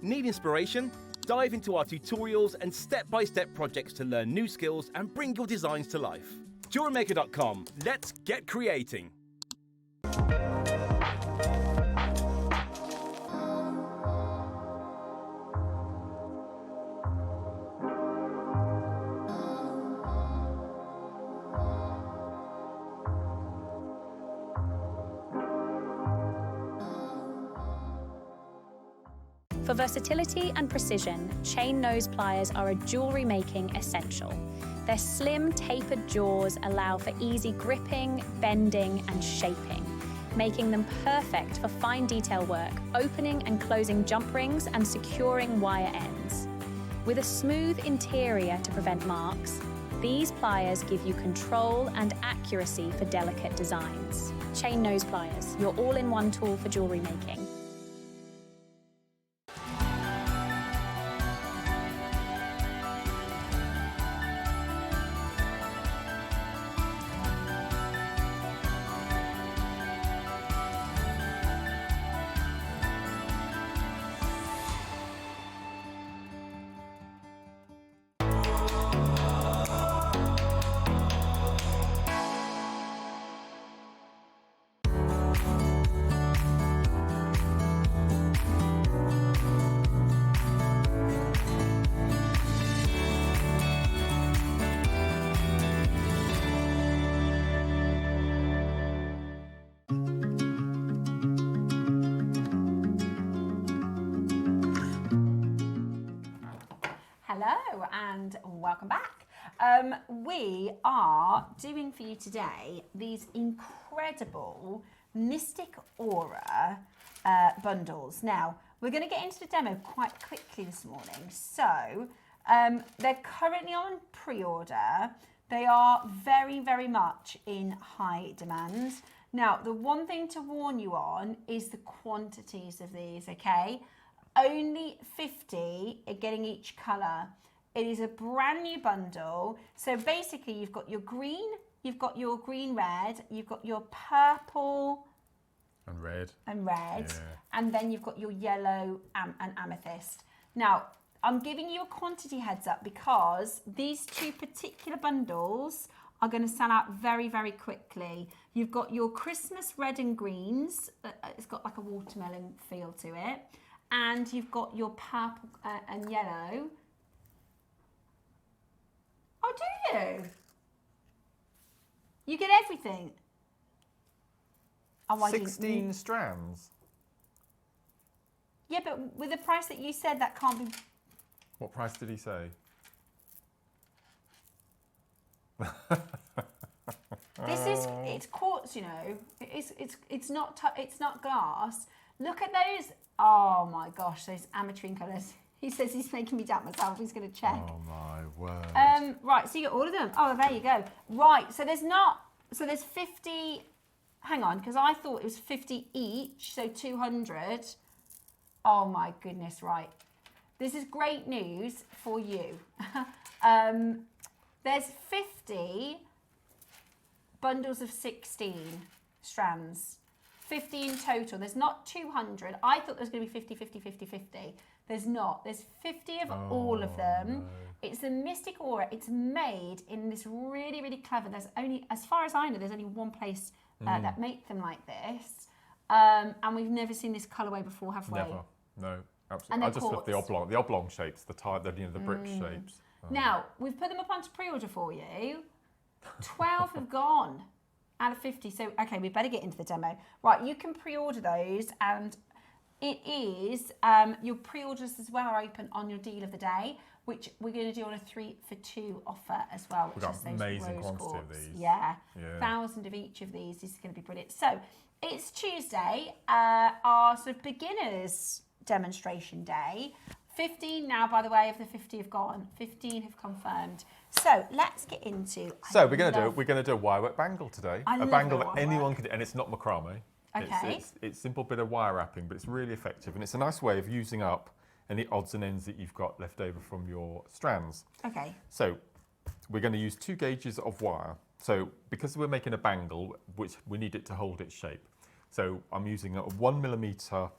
Need inspiration? Dive into our tutorials and step-by-step projects to learn new skills and bring your designs to life. JewelleryMaker.com. Let's get creating. For versatility and precision, chain nose pliers are a jewellery making essential. Their slim, tapered jaws allow for easy gripping, bending and shaping, making them perfect for fine detail work, opening and closing jump rings and securing wire ends. With a smooth interior to prevent marks, these pliers give you control and accuracy for delicate designs. Chain nose pliers, your all-in-one tool for jewellery making. Hello and welcome back. We are doing for you today these incredible Mystic Aura bundles. Now, we're going to get into the demo quite quickly this morning. So, they're currently on pre-order. They are very, very much in high demand. Now, the one thing to warn you on is the quantities of these, okay? Only 50 are getting each colour. It is a brand new bundle. So basically you've got your green, you've got your green red, you've got your purple and red, yeah. And then you've got your yellow and amethyst. Now, I'm giving you a quantity heads up because these two particular bundles are going to sell out very, very quickly. You've got your Christmas red and greens. It's got like a watermelon feel to it. And you've got your purple and yellow. Oh, do you? You get everything. Oh, 16 strands. Yeah, but with the price that you said, that can't be. What price did he say? It's quartz, you know. It's not glass. Look at those. Oh my gosh, those ametrine colours. He says he's making me doubt myself. He's going to check. Oh my word. Right, so you got all of them. Oh, there you go. Right, so there's 50. Hang on, because I thought it was 50 each, so 200. Oh my goodness, right. This is great news for you. There's 50 bundles of 16 strands. 50 in total. There's not 200. I thought there was going to be 50, 50, 50, 50. There's not. There's 50 of all of them. No. It's the Mystic Aura. It's made in this really, really clever. There's only, as far as I know, there's only one place that make them like this. And we've never seen this colourway before, have we? Never. No, absolutely. I just love the oblong shapes, the brick shapes. Oh. Now, we've put them up onto pre-order for you. 12 have gone out of 50. So, okay, we better get into the demo. Right, you can pre-order those, and it is, your pre-orders as well are open on your deal of the day, which we're going to do on a 3 for 2 offer as well. We've got amazing quantity of these. Yeah, 1,000 of each of these. This is going to be brilliant. So, it's Tuesday, our sort of beginners demonstration day. 15 now, by the way, of the 50 have gone. 15 have confirmed. So let's get into. So we're going to do a wire work bangle today. A bangle that anyone can do, and it's not macrame. Okay. It's simple bit of wire wrapping, but it's really effective, and it's a nice way of using up any odds and ends that you've got left over from your strands. Okay. So we're going to use 2 gauges of wire. So because we're making a bangle, which we need it to hold its shape. So I'm using a 1mm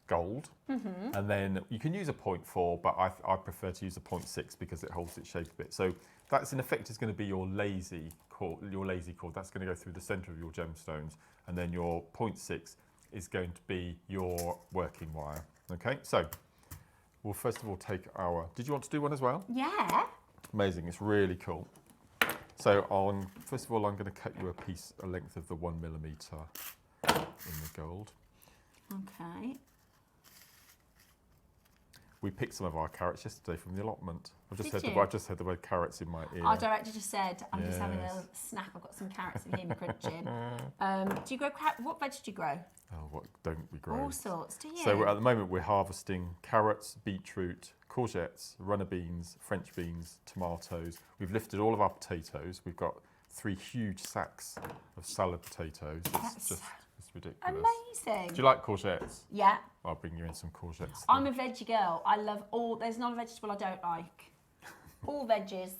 gold, and then you can use a 0.4, but I prefer to use a 0.6 because it holds its shape a bit. So that's in effect is going to be your lazy cord. That's going to go through the centre of your gemstones, and then your 0.6 is going to be your working wire. Okay, so we'll first of all take our. Did you want to do one as well? Yeah. Amazing! It's really cool. So first of all, I'm going to cut you a length of the 1mm in the gold. Okay. We picked some of our carrots yesterday from the allotment. I just heard the word carrots in my ear. Our director just said, I'm just having a little snack. I've got some carrots in here, me crunching. Do you grow what veg do you grow? Oh, what don't we grow? All sorts, do you? So at the moment we're harvesting carrots, beetroot, courgettes, runner beans, French beans, tomatoes. We've lifted all of our potatoes. We've got 3 huge sacks of salad potatoes. It's ridiculous. Amazing. Do you like courgettes? Yeah. I'll bring you in some courgettes. I'm a veggie girl. I love there's not a vegetable I don't like. All veggies.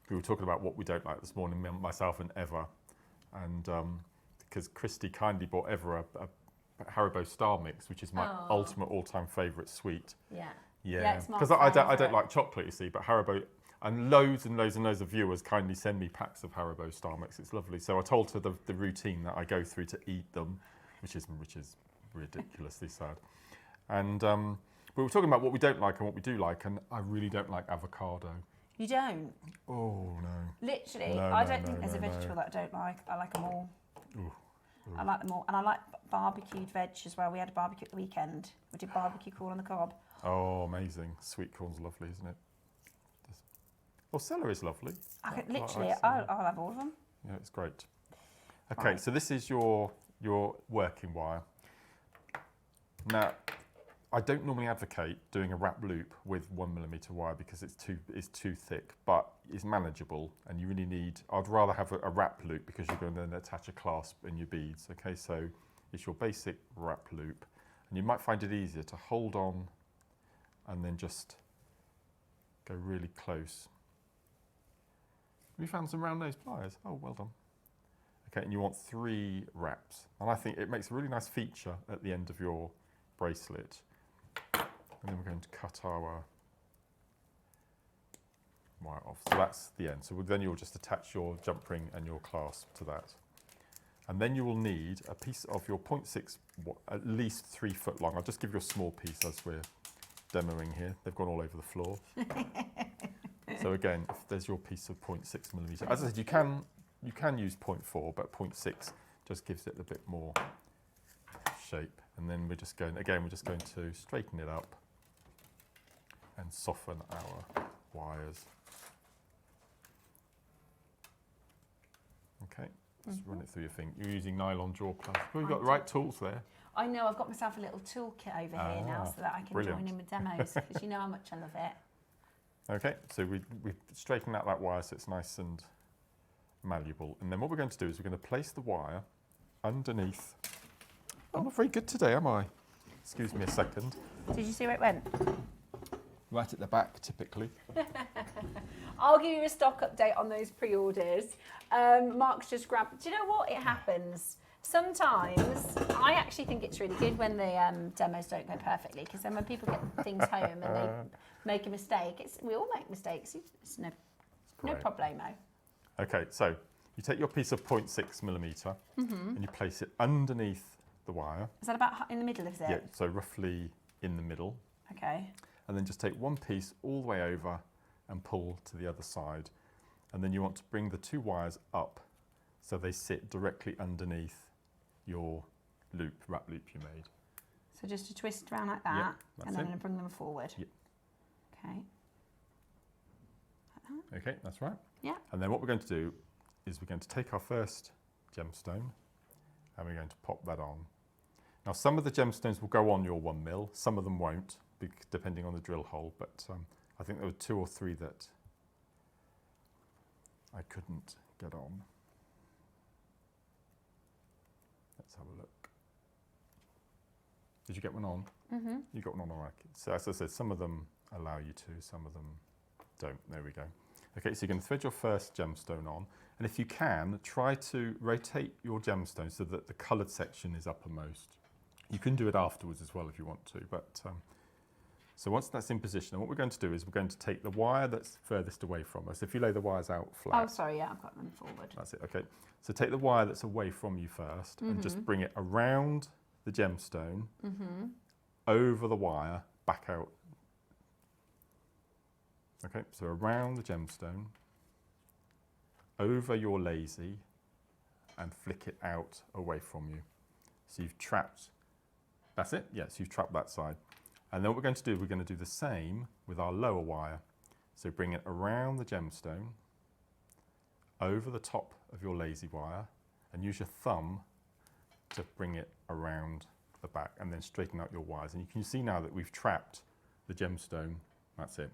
We were talking about what we don't like this morning, myself and Eva. And because Christy kindly bought Eva a Haribo Star Mix, which is my ultimate all-time favourite sweet. Yeah. Yeah. Because I don't like chocolate, you see, but Haribo. And loads of viewers kindly send me packs of Haribo Star Mix. It's lovely. So I told her the routine that I go through to eat them, which is ridiculously sad. And we were talking about what we don't like and what we do like, and I really don't like avocado. You don't? Oh, no. Literally, I don't think there's a vegetable that I don't like. I like them all. Ooh. I like them all. And I like barbecued veg as well. We had a barbecue at the weekend. We did barbecue corn on the cob. Oh, amazing. Sweet corn's lovely, isn't it? Well, celery's lovely. I'll have all of them. Yeah, it's great. Okay, right. So this is your working wire. Now, I don't normally advocate doing a wrap loop with 1mm wire because it's too thick, but it's manageable, and you really need. I'd rather have a wrap loop because you're going to then attach a clasp in your beads. Okay, so it's your basic wrap loop, and you might find it easier to hold on, and then just go really close. We found some round nose pliers. Oh, well done. Okay, and you want 3 wraps. And I think it makes a really nice feature at the end of your bracelet. And then we're going to cut our wire off. So that's the end. So then you'll just attach your jump ring and your clasp to that. And then you will need a piece of your 0.6, at least 3 foot long. I'll just give you a small piece as we're demoing here. They've gone all over the floor. So again, if there's your piece of 0.6mm. As I said, you can use 0.4, but 0.6 just gives it a bit more shape. And then we're just going to straighten it up and soften our wires. Okay, just run it through your finger. You're using nylon jaw clasp. Oh, you've got the right tools there. I know, I've got myself a little toolkit over here now so that I can join in with demos, because you know how much I love it. Okay, so we've straightened out that wire so it's nice and malleable. And then what we're going to do is we're going to place the wire underneath. I'm not very good today, am I? Excuse me a second. Did you see where it went? Right at the back, typically. I'll give you a stock update on those pre-orders. Mark's just grabbed. Do you know what? It happens. Sometimes I actually think it's really good when the demos don't go perfectly, because then when people get things home and they make a mistake, we all make mistakes. It's no problemo. Okay, so you take your piece of 0.6mm and you place it underneath the wire. Is that about in the middle of it? Yeah, so roughly in the middle. Okay. And then just take one piece all the way over and pull to the other side. And then you want to bring the two wires up so they sit directly underneath your wrap loop you made. So just to twist around like that, and then bring them forward. Yep. Okay. Like that. Okay, that's right. Yeah. And then what we're going to do is we're going to take our first gemstone and we're going to pop that on. Now some of the gemstones will go on your 1mm, some of them won't, depending on the drill hole, but I think there were 2 or 3 that I couldn't get on. Let's have a look. Did you get one on? Mm-hmm. You got one on, all right. So as I said, some of them allow you to, some of them don't. There we go. Okay, so you're going to thread your first gemstone on, and if you can, try to rotate your gemstone so that the coloured section is uppermost. You can do it afterwards as well if you want to, but so once that's in position, and what we're going to do is we're going to take the wire that's furthest away from us. If you lay the wires out flat. Oh, sorry, yeah, I've got them forward. That's it, okay. So take the wire that's away from you first and just bring it around the gemstone, over the wire, back out. Okay, so around the gemstone, over your lazy, and flick it out away from you. So you've trapped, that's it, yes, you've trapped that side. And then what we're going to do, we're going to do the same with our lower wire. So bring it around the gemstone, over the top of your lazy wire, and use your thumb to bring it around the back, and then straighten out your wires. And you can see now that we've trapped the gemstone, that's it.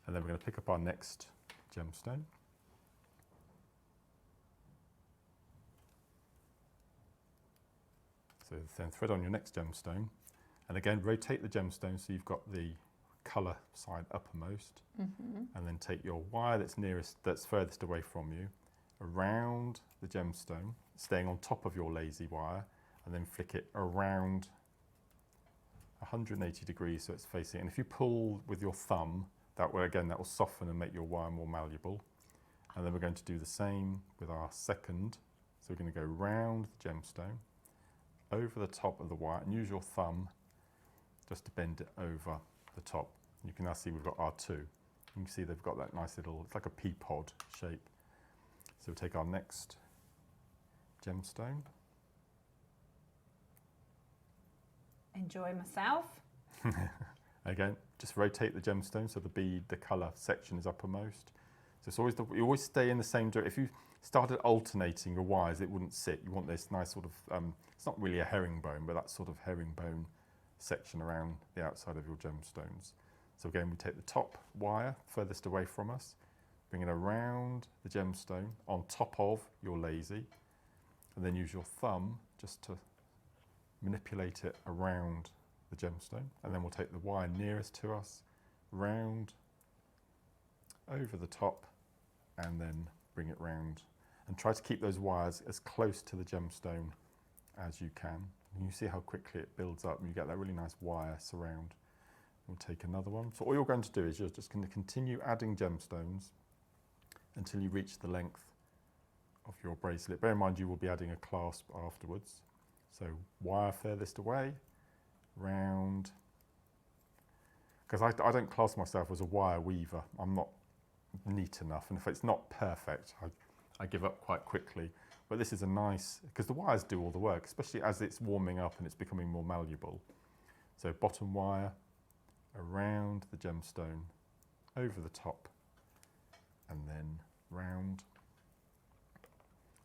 And then we're going to pick up our next gemstone. So then thread on your next gemstone. And again, rotate the gemstone so you've got the colour side uppermost. And then take your wire that's furthest away from you, around the gemstone, staying on top of your lazy wire, and then flick it around 180 degrees so it's facing. And if you pull with your thumb, that will soften and make your wire more malleable. And then we're going to do the same with our second. So we're going to go round the gemstone, over the top of the wire, and use your thumb just to bend it over the top. You can now see we've got our 2. You can see they've got that nice little, it's like a pea pod shape. So we'll take our next gemstone. Enjoy myself. Again, just rotate the gemstone so the colour section is uppermost. So it's always you always stay in the same direction. If you started alternating your wires, it wouldn't sit. You want this nice sort of, it's not really a herringbone, but that sort of herringbone section around the outside of your gemstones. So again, we take the top wire furthest away from us, bring it around the gemstone on top of your lazy, and then use your thumb just to manipulate it around the gemstone. And then we'll take the wire nearest to us, round, over the top, and then bring it round. And try to keep those wires as close to the gemstone as you can. And you see how quickly it builds up and you get that really nice wire surround. We'll take another one. So all you're going to do is you're just going to continue adding gemstones until you reach the length of your bracelet. Bear in mind you will be adding a clasp afterwards. So wire furthest away, round. Because I don't class myself as a wire weaver. I'm not neat enough, and if it's not perfect, I give up quite quickly. But this is a nice, because the wires do all the work, especially as it's warming up and it's becoming more malleable. So bottom wire, around the gemstone, over the top, and then round.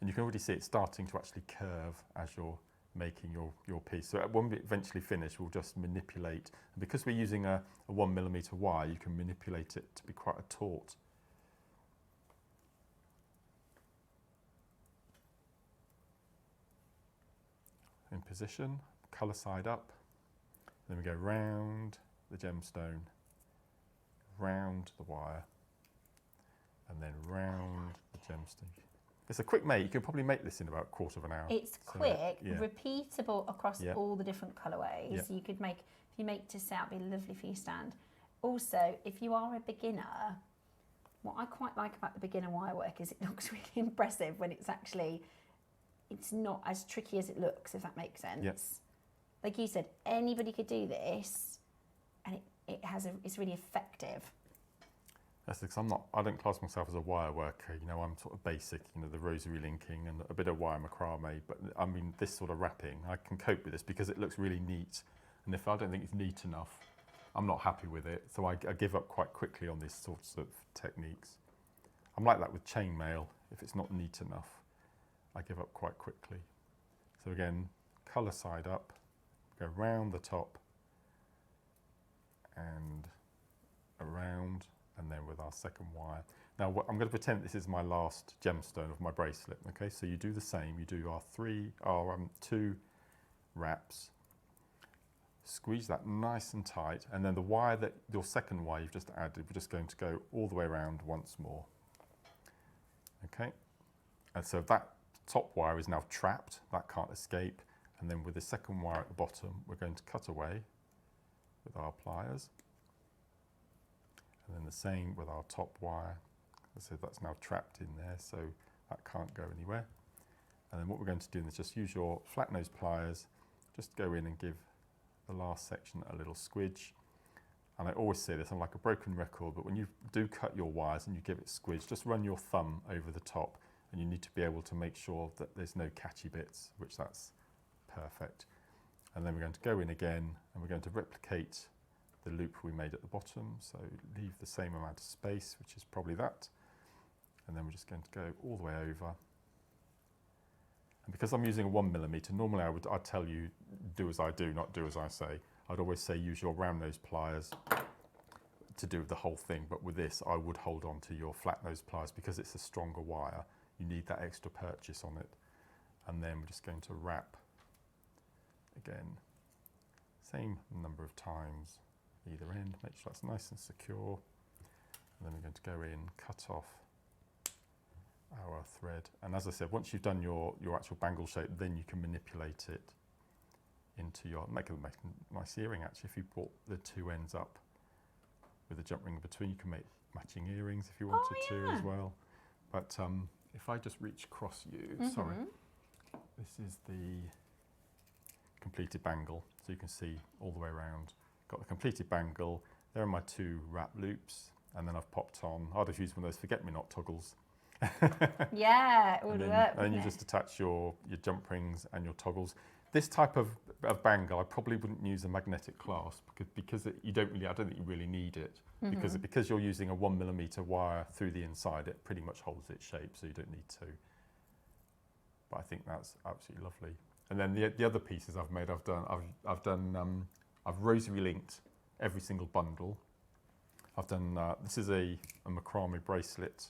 And you can already see it starting to actually curve as you're making your piece. So when we eventually finish, we'll just manipulate. And because we're using a 1mm wire, you can manipulate it to be quite a taut. In position, colour side up. Then we go round the gemstone, round the wire, and then round the gemstone. It's a quick make. You could probably make this in about a quarter of an hour. It's So, quick, yeah. repeatable across Yeah. all the different colourways. Yeah. You could make, if you make this out, it'd be lovely for your stand. Also, if you are a beginner, what I quite like about the beginner wire work is it looks really impressive when it's actually, it's not as tricky as it looks, if that makes sense. Yeah. Like you said, anybody could do this, and it's really effective. That's because I don't class myself as a wire worker. You know, I'm sort of basic. You know, the rosary linking and a bit of wire macrame. But I mean, this sort of wrapping, I can cope with this because it looks really neat. And if I don't think it's neat enough, I'm not happy with it. So I give up quite quickly on these sorts of techniques. I'm like that with chainmail. If it's not neat enough, I give up quite quickly. So again, colour side up, go round the top and around, and then with our second wire. Now I'm going to pretend this is my last gemstone of my bracelet. Okay, so you do the same. You do our two wraps. Squeeze that nice and tight, and then the wire that your second wire you've just added, we're just going to go all the way around once more. Okay, and so that top wire is now trapped, that can't escape, and then with the second wire at the bottom, we're going to cut away with our pliers, and then the same with our top wire. So that's now trapped in there, so that can't go anywhere. And then what we're going to do is just use your flat nose pliers, just go in and give the last section a little squidge. And I always say this, I'm like a broken record, but when you do cut your wires and you give it squidge, just run your thumb over the top, and you need to be able to make sure that there's no catchy bits, which that's perfect. And then we're going to go in again, and we're going to replicate the loop we made at the bottom. So leave the same amount of space, which is probably that. And then we're just going to go all the way over. And because I'm using a 1mm, normally I'd tell you do as I do, not do as I say. I'd always say use your round nose pliers to do the whole thing, but with this I would hold on to your flat nose pliers because it's a stronger wire. You need that extra purchase on it. And then we're just going to wrap again, same number of times either end, make sure that's nice and secure. And then we're going to go in, cut off our thread, and as I said, once you've done your actual bangle shape, then you can manipulate it into your, make a nice earring actually. If you brought the two ends up with a jump ring in between, you can make matching earrings if you wanted to as well. But if I just reach across you, sorry, this is the completed bangle, so you can see all the way around. Got the completed bangle, there are my two wrap loops, and then I've popped on, I'd have used one of those forget-me-not toggles. Yeah, it would work. And then you just attach your jump rings and your toggles. This type of bangle, I probably wouldn't use a magnetic clasp because I don't think you really need it, because you're using a 1mm wire through the inside, it pretty much holds its shape, so you don't need to. But I think that's absolutely lovely. And then the other pieces I've made, I've rosary linked every single bundle. I've done this is a macrame bracelet.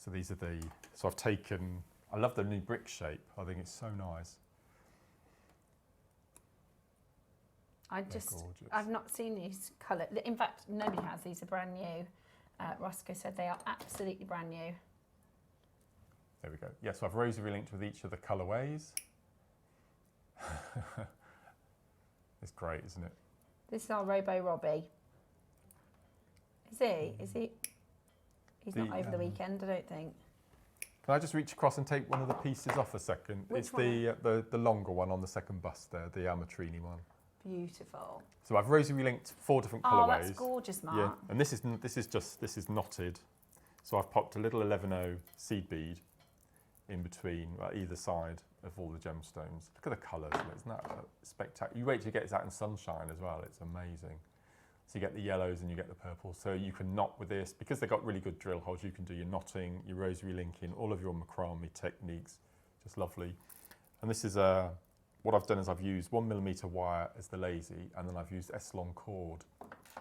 So these are so I've taken, I love the new brick shape. I think it's so nice. I've not seen these colour. In fact, nobody has. These are brand new. Roscoe said they are absolutely brand new. There we go. Yeah, so I've rosary linked with each of the colourways. It's great, isn't it? This is our Robo Robbie. Is he? Is he? He's not over the weekend, I don't think. Can I just reach across and take one of the pieces off a second? Which it's one? the longer one on the second bust there, the Amatrini one. Beautiful. So I've rosary linked 4 different colourways. Oh, that's gorgeous, Mark. Yeah, and this is knotted. So I've popped a little 11-0 seed bead in between, either side of all the gemstones. Look at the colours, isn't that spectacular? You wait till you get that in sunshine as well, it's amazing. So you get the yellows and you get the purple. So you can knot with this, because they've got really good drill holes, you can do your knotting, your rosary linking, all of your macrame techniques just lovely. And this is what I've done is I've used 1mm wire as the lazy, and then I've used S-long cord.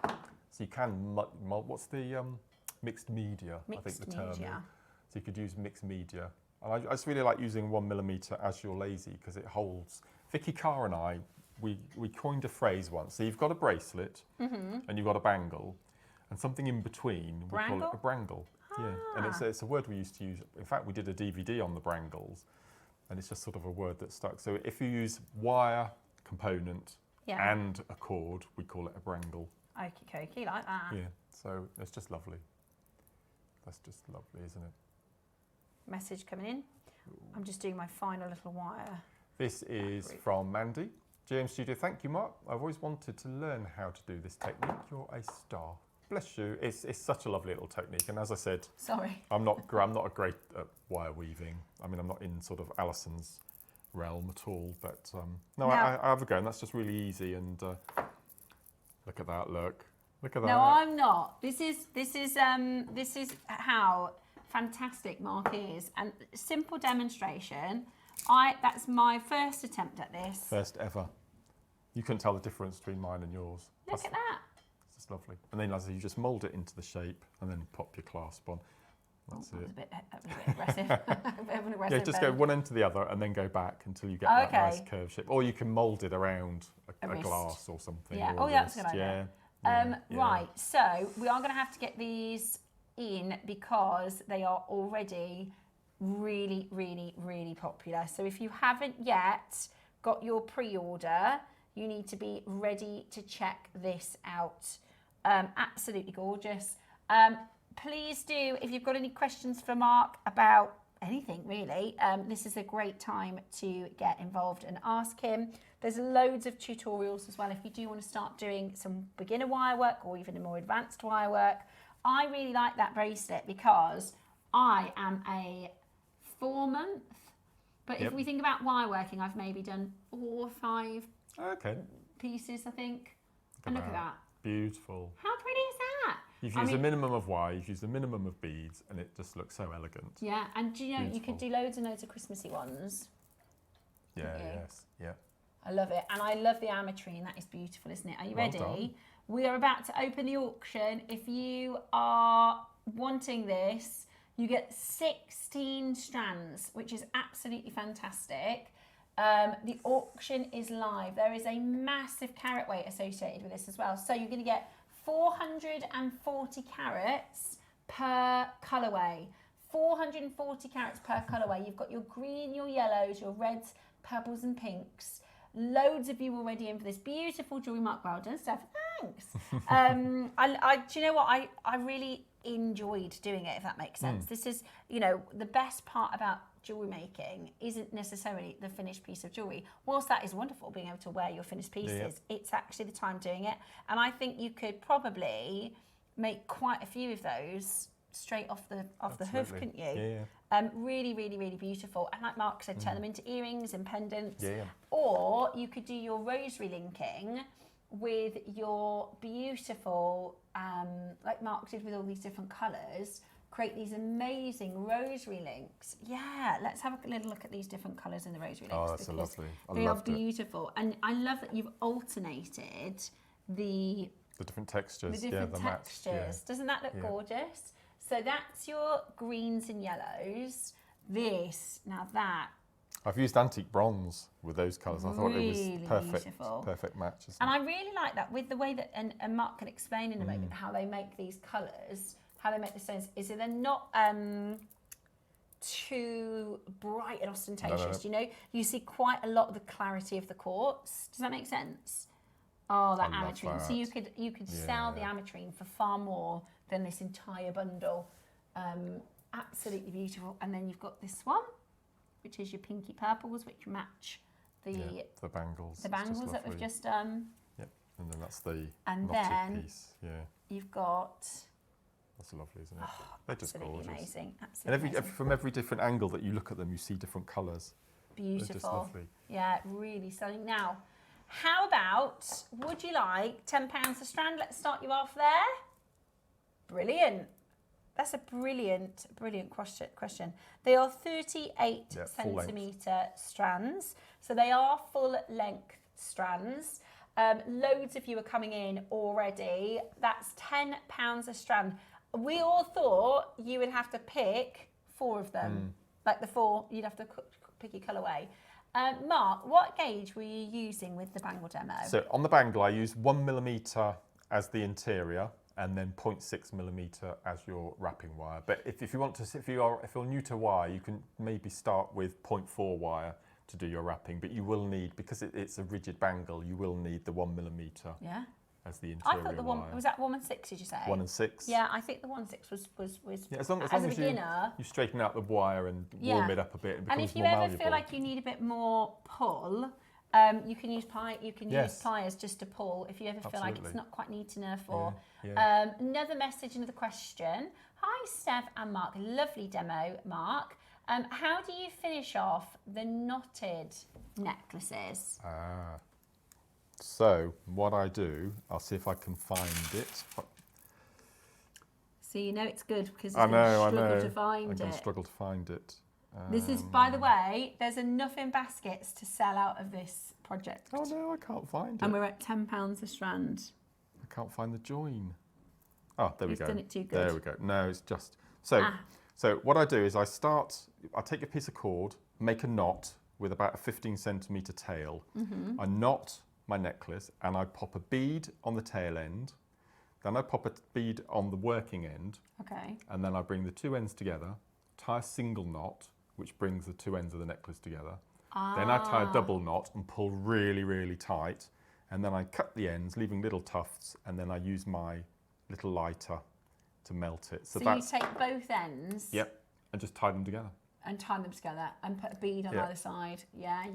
So you can, what's the mixed media, I think the term is. So you could use mixed media. And I just really like using 1mm as your lazy because it holds. Vicky Carr and I, we coined a phrase once. So you've got a bracelet and you've got a bangle, and something in between, we call it a brangle. Yeah, and it's a word we used to use. In fact, we did a DVD on the brangles, and it's just sort of a word that stuck. So if you use wire component and a cord, we call it a brangle. Okie dokie, like that. Yeah, so it's just lovely. That's just lovely, isn't it? Message coming in. I'm just doing my final little wire. This is from Mandy. GM Studio, thank you, Mark. I've always wanted to learn how to do this technique. You're a star. Bless you. It's such a lovely little technique. And as I said, I'm not a great at wire weaving. I mean, I'm not in sort of Alison's realm at all. But no, I have a go, and that's just really easy. And look at that. Look at that. No, I'm not. This is how fantastic Mark is, and simple demonstration. That's my first attempt at this. First ever. You couldn't tell the difference between mine and yours. Look at that. It's just lovely. And then as you just mould it into the shape and then pop your clasp on. That's it. That was a bit aggressive. A bit of an aggressive yeah, just go one end to the other and then go back until you get that nice curved shape. Or you can mould it around a glass or something. Yeah. Or that's a good idea. Right. So we are going to have to get these in because they are already really, really, really popular. So if you haven't yet got your pre-order, you need to be ready to check this out. Absolutely gorgeous. Please do, if you've got any questions for Mark about anything really, this is a great time to get involved and ask him. There's loads of tutorials as well if you do want to start doing some beginner wire work or even a more advanced wire work. I really like that bracelet because I am a 4-month, but if we think about wire working, I've maybe done 4 or 5 pieces, I think. And look at that. Beautiful. How pretty is that? You've used a minimum of wire, you've used a minimum of beads, and it just looks so elegant. Yeah, and do you know, you could do loads and loads of Christmassy ones. Yeah, yes, yeah. I love it. And I love the ametrine. That is beautiful, isn't it? Are you ready? Done. We are about to open the auction. If you are wanting this, you get 16 strands, which is absolutely fantastic. The auction is live. There is a massive carat weight associated with this as well. So you're going to get 440 carats per colourway. 440 carats per colourway. You've got your green, your yellows, your reds, purples and pinks. Loads of you already in for this beautiful jewellery mark. Well done, Steph. Thanks. Do you know what? I really enjoyed doing it, if that makes sense. This is, the best part about jewellery making isn't necessarily the finished piece of jewellery. Whilst that is wonderful, being able to wear your finished pieces, it's actually the time doing it. And I think you could probably make quite a few of those straight off the hoof, couldn't you? Yeah. Really, really, really beautiful. And like Mark said, turn them into earrings and pendants. Yeah. Or you could do your rosary linking with your beautiful, like Mark did with all these different colours, create these amazing rosary links. Yeah, let's have a little look at these different colours in the rosary links. Oh, that's so lovely. They are beautiful. And I love that you've alternated the different textures. The different textures. Yeah. Doesn't that look gorgeous? So that's your greens and yellows. Now that. I've used antique bronze with those colours. I thought it was perfect, beautiful. Perfect match. And I really like that with the way that, and Mark can explain in a moment how they make these colours, how they make the stones, is that they're not too bright and ostentatious. No. You see quite a lot of the clarity of the quartz. Does that make sense? Oh, that ametrine. So you could sell the ametrine for far more than this entire bundle. Absolutely beautiful. And then you've got this one, which is your pinky purples, which match the bangles. The bangles that we've just done. Yep, and then that's the knotted piece. Yeah. You've got. That's lovely, isn't it? Oh, they're just gorgeous. Amazing. Absolutely. And from every different angle that you look at them, you see different colours. Beautiful. They're just lovely. Yeah, really stunning. Now, how about, would you like £10 a strand? Let's start you off there. Brilliant. That's a brilliant question. They are 38 full centimetre strands. So they are full length strands. Loads of you are coming in already. That's £10 a strand. We all thought you would have to pick 4 of them. Like the 4, you'd have to pick your colourway. Mark, what gauge were you using with the bangle demo? So on the bangle, I use 1mm as the interior, and then 0.6mm as your wrapping wire. But if you want to, if you're new to wire, you can maybe start with 0.4 wire to do your wrapping. But you will need, because it's a rigid bangle, you will need the 1mm. Yeah. As the interior I thought the wire. was that 1 and 6? Did you say 1 and 6? Yeah, I think the 1 and 6 was yeah, as long as as a beginner. You straighten out the wire and warm it up a bit. It becomes and if you more ever malleable. feel like you need a bit more pull, you can use pliers just to pull. If you ever feel like it's not quite neat enough, or another message, another question. Hi, Steph and Mark. Lovely demo, Mark. How do you finish off the knotted necklaces? So what I do, I'll see if I can find it. So you know it's good because I know. I'm I'm going to struggle to find it. This is, by the way, there's enough in baskets to sell out of this project. Oh no, I can't find it. And we're at £10 a strand. I can't find the join. Oh, there we go. You've done it too good. There we go. No, it's just so. So what I do is I take a piece of cord, make a knot with about a 15 centimetre tail. I knot my necklace and I pop a bead on the tail end. Then I pop a bead on the working end. Okay. And then I bring the 2 ends together, tie a single knot, which brings the 2 ends of the necklace together. Then I tie a double knot and pull really, really tight. And then I cut the ends, leaving little tufts, and then I use my little lighter to melt it. So you take both ends? Yep, and just tie them together. And tie them together and put a bead on either side. Yeah,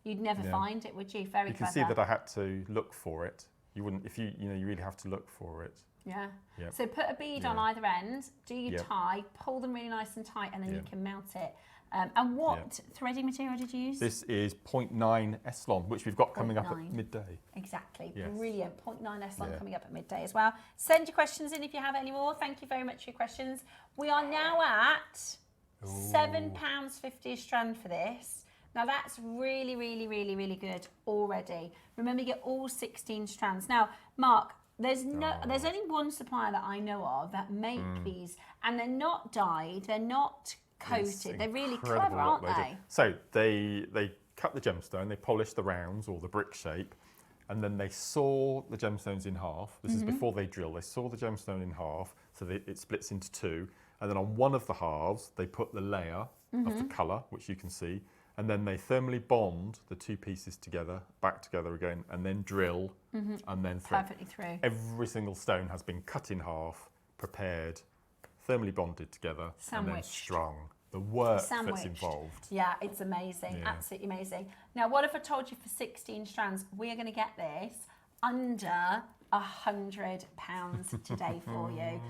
you'd never find it, would you? Very clever. You can see that I had to look for it. You wouldn't, if you really have to look for it. Yeah. Yep. So put a bead on either end, do your tie, pull them really nice and tight, and then you can melt it. And what threading material did you use? This is 0.9 Eslon, which we've got coming up at midday. Exactly, brilliant. 0.9 Eslon coming up at midday as well. Send your questions in if you have any more. Thank you very much for your questions. We are now at £7.50 a strand for this. Now that's really, really, really, really good already. Remember, you get all 16 strands. Now, Mark, there's only one supplier that I know of that make these, and they're not dyed, they're not coated. They're really clever, aren't they? So they cut the gemstone, they polish the rounds or the brick shape, and then they saw the gemstones in half. This is before they drill. They saw the gemstone in half, so it splits into 2. And then on one of the halves, they put the layer of the colour, which you can see, and then they thermally bond the 2 pieces together, back together again, and then drill, and then thread. Perfectly through. Every single stone has been cut in half, prepared, thermally bonded together, and then strung. The work that's involved. Yeah, it's amazing, absolutely amazing. Now, what if I told you for 16 strands, we are going to get this under £100 today for you.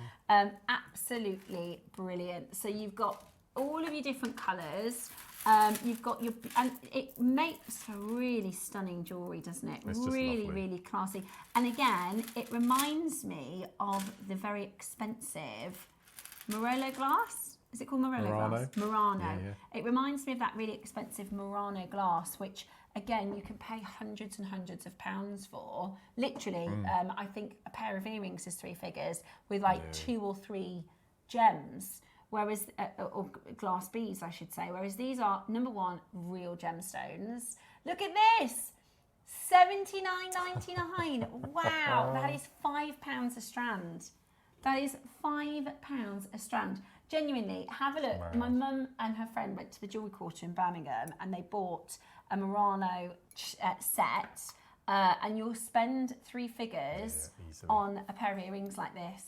Absolutely brilliant. So you've got all of your different colours. You've got your, and it makes for really stunning jewellery, doesn't it? It's really, really classy. And again, it reminds me of the very expensive Morello glass. Is it called Morello glass? Murano. Yeah. It reminds me of that really expensive Murano glass, which again, you can pay hundreds and hundreds of pounds for. Literally, I think a pair of earrings is 3 figures with like 2 or 3 gems. Whereas, or glass beads, I should say. Whereas these are, number one, real gemstones. Look at this, $79.99. Wow, that is £5 a strand. That is £5 a strand. Genuinely, have a look. My mum and her friend went to the Jewellery Quarter in Birmingham and they bought a Murano set, and you'll spend 3 figures on a pair of earrings like this.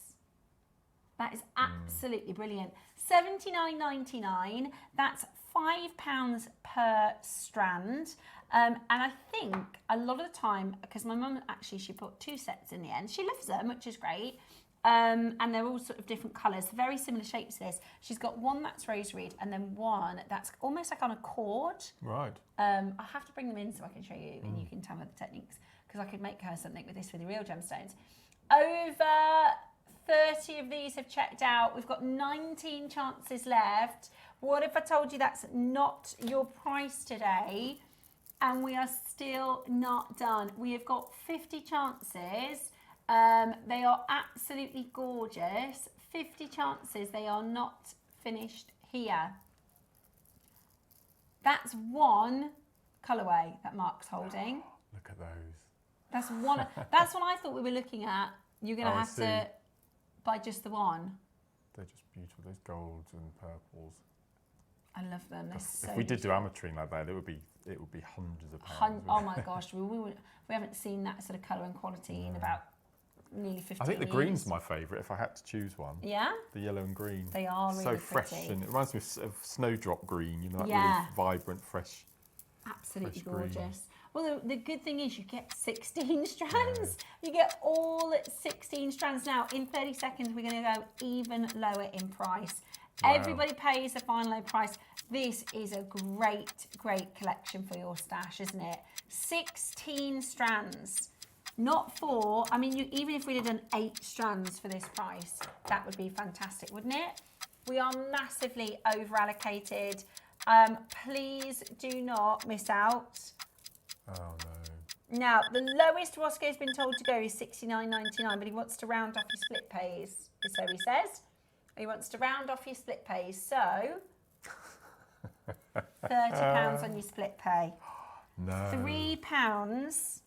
That is absolutely brilliant. $79.99. That's £5 per strand. And I think a lot of the time, because my mum actually, she bought 2 sets in the end. She loves them, which is great. And they're all sort of different colours, very similar shapes to this. She's got one that's rosary and then one that's almost like on a cord. Right. I'll have to bring them in so I can show you and you can tell her the techniques, because I could make her something with this with the real gemstones. Over 30 of these have checked out. We've got 19 chances left. What if I told you that's not your price today? And we are still not done. We have got 50 chances. They are absolutely gorgeous. 50 chances. They are not finished here. That's one colourway that Mark's holding. Look at those. That's one. That's what I thought we were looking at. You're going to have to buy just the one. They're just beautiful. Those golds and purples. I love them. They're so if we did do beautiful. ametrine like that, it would be hundreds of pounds. Oh my gosh, we haven't seen that sort of colour and quality in about nearly 15 I think the years. green's my favourite if I had to choose one. Yeah? The yellow and green. They are really so fresh, pretty. and it reminds me of snowdrop green. You know, that Yeah. really vibrant, fresh. Absolutely fresh green. gorgeous. Well, the good thing is you get 16 strands. You get all 16 strands. Now, in 30 seconds, we're going to go even lower in price. Wow. Everybody pays the final low price. This is a great, great collection for your stash, isn't it? 16 strands, not 4. I mean, even if we'd have done 8 strands for this price, that would be fantastic, wouldn't it? We are massively over allocated. Please do not miss out. Oh no. Now, the lowest Roscoe's been told to go is $69.99, but he wants to round off his split pays, so he says. He wants to round off your split pays, so £30 on your split pay. No. £3.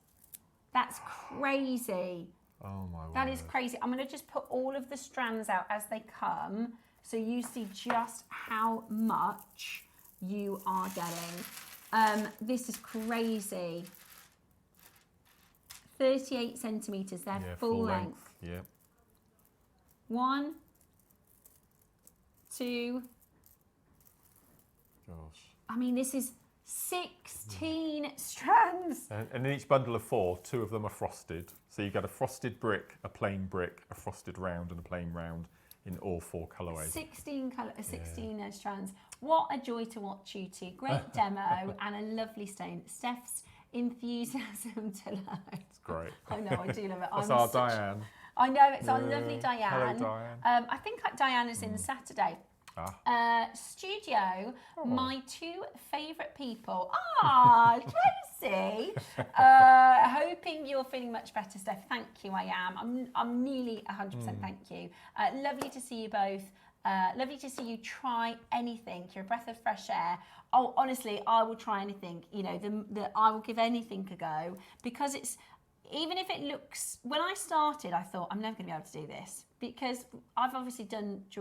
That's crazy. Oh my word. That is crazy. I'm going to just put all of the strands out as they come so you see just how much you are getting. This is crazy. 38 centimetres, they're full length. Yeah. 1, 2. Gosh. I mean, this is 16 strands. And in each bundle of 4, 2 of them are frosted. So you get a frosted brick, a plain brick, a frosted round, and a plain round in all 4 colourways. 16 strands. What a joy to watch you two. Great demo and a lovely stone. Steph's enthusiasm to learn. It's great. I know, I do love it. That's our Diane. I know, it's our lovely Diane. Hello, Diane. I think Diane is in Saturday. Studio, my 2 favourite people. Tracy. Hoping you're feeling much better, Steph. Thank you, I am. I'm nearly 100% thank you. Lovely to see you both. Lovely to see you try anything. You're a breath of fresh air. Oh, honestly, I will try anything. You know, I will give anything a go because it's, even if it looks, when I started, I thought, I'm never going to be able to do this because I've obviously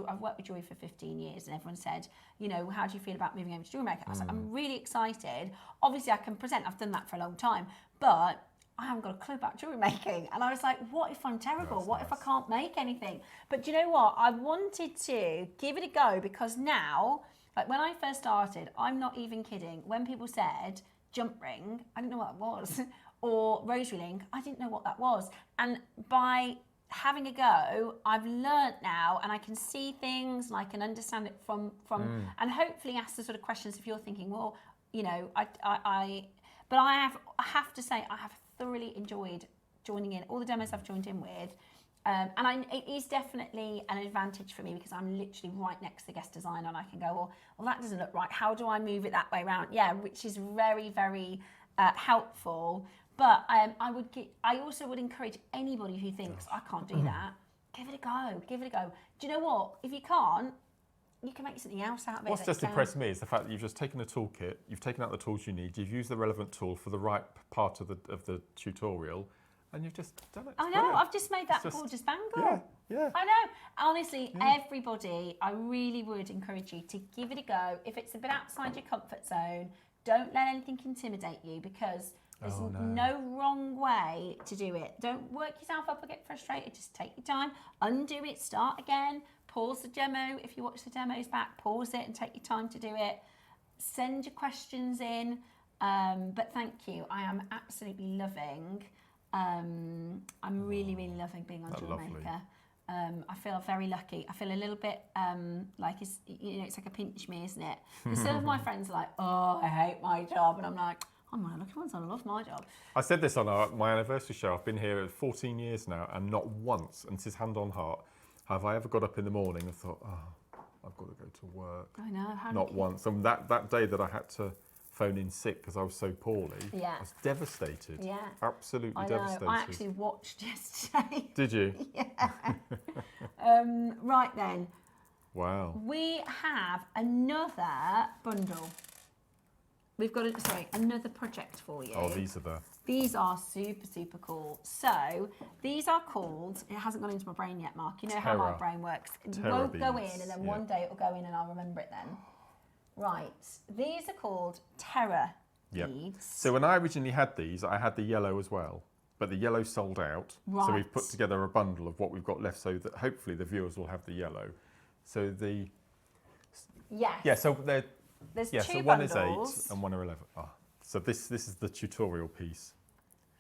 I've worked with jewellery for 15 years and everyone said, you know, how do you feel about moving over to JewelleryMaker? I was like, I'm really excited. Obviously, I can present. I've done that for a long time, but I haven't got a clue about jewellery making. And I was like, what if I'm terrible? That's what nice. if I can't make anything? But do you know what? I wanted to give it a go because now, like when I first started, I'm not even kidding. When people said jump ring, I didn't know what it was. Or rosary link, I didn't know what that was. And by having a go, I've learnt now and I can see things and I can understand it from and hopefully ask the sort of questions if you're thinking, well, you know, but I have to say I have thoroughly enjoyed joining in all the demos I've joined in with. It is definitely an advantage for me because I'm literally right next to the guest designer and I can go, well, that doesn't look right. How do I move it that way around? Yeah, which is very, very helpful. But I also would encourage anybody who thinks, I can't do that, give it a go, give it a go. Do you know what? If you can't, you can make something else out of it. What's just impressed me is the fact that you've just taken a toolkit, you've taken out the tools you need, you've used the relevant tool for the right part of the tutorial, and you've just done it. I know, Brilliant. I've just made that gorgeous bangle. Yeah. I know. Honestly, everybody, I really would encourage you to give it a go. If it's a bit outside your comfort zone, don't let anything intimidate you because there's no wrong way to do it. Don't work yourself up or get frustrated. Just take your time, undo it, start again, pause the demo. If you watch the demos back, pause it and take your time to do it. Send your questions in. But thank you. I am absolutely loving. I'm really, really loving being on JewelleryMaker. I feel very lucky. I feel a little bit like it's like a pinch me, isn't it? Some of my friends are like, oh, I hate my job. And I'm like, I'm one of the lucky ones. I love my job. I said this on my anniversary show. I've been here 14 years now, and not once, and this is hand on heart, have I ever got up in the morning and thought, oh, I've got to go to work? I know. Not once. And that day that I had to phone in sick because I was so poorly, I was devastated. Yeah. Absolutely devastated. I actually watched yesterday. Did you? Yeah. Right then. Wow. We have another bundle. We've got another project for you. Oh, these are These are super, super cool. So these are called, it hasn't gone into my brain yet, Mark. You know how my brain works. It won't go in and then one day it'll go in and I'll remember it then. Right. These are called Terra beads. So when I originally had these, I had the yellow as well. But the yellow sold out. Right. So we've put together a bundle of what we've got left so that hopefully the viewers will have the yellow. So the... Yes. Yeah, so they're... There's yeah, two so one bundles. is 8 and one are 11. Oh, so this is the tutorial piece.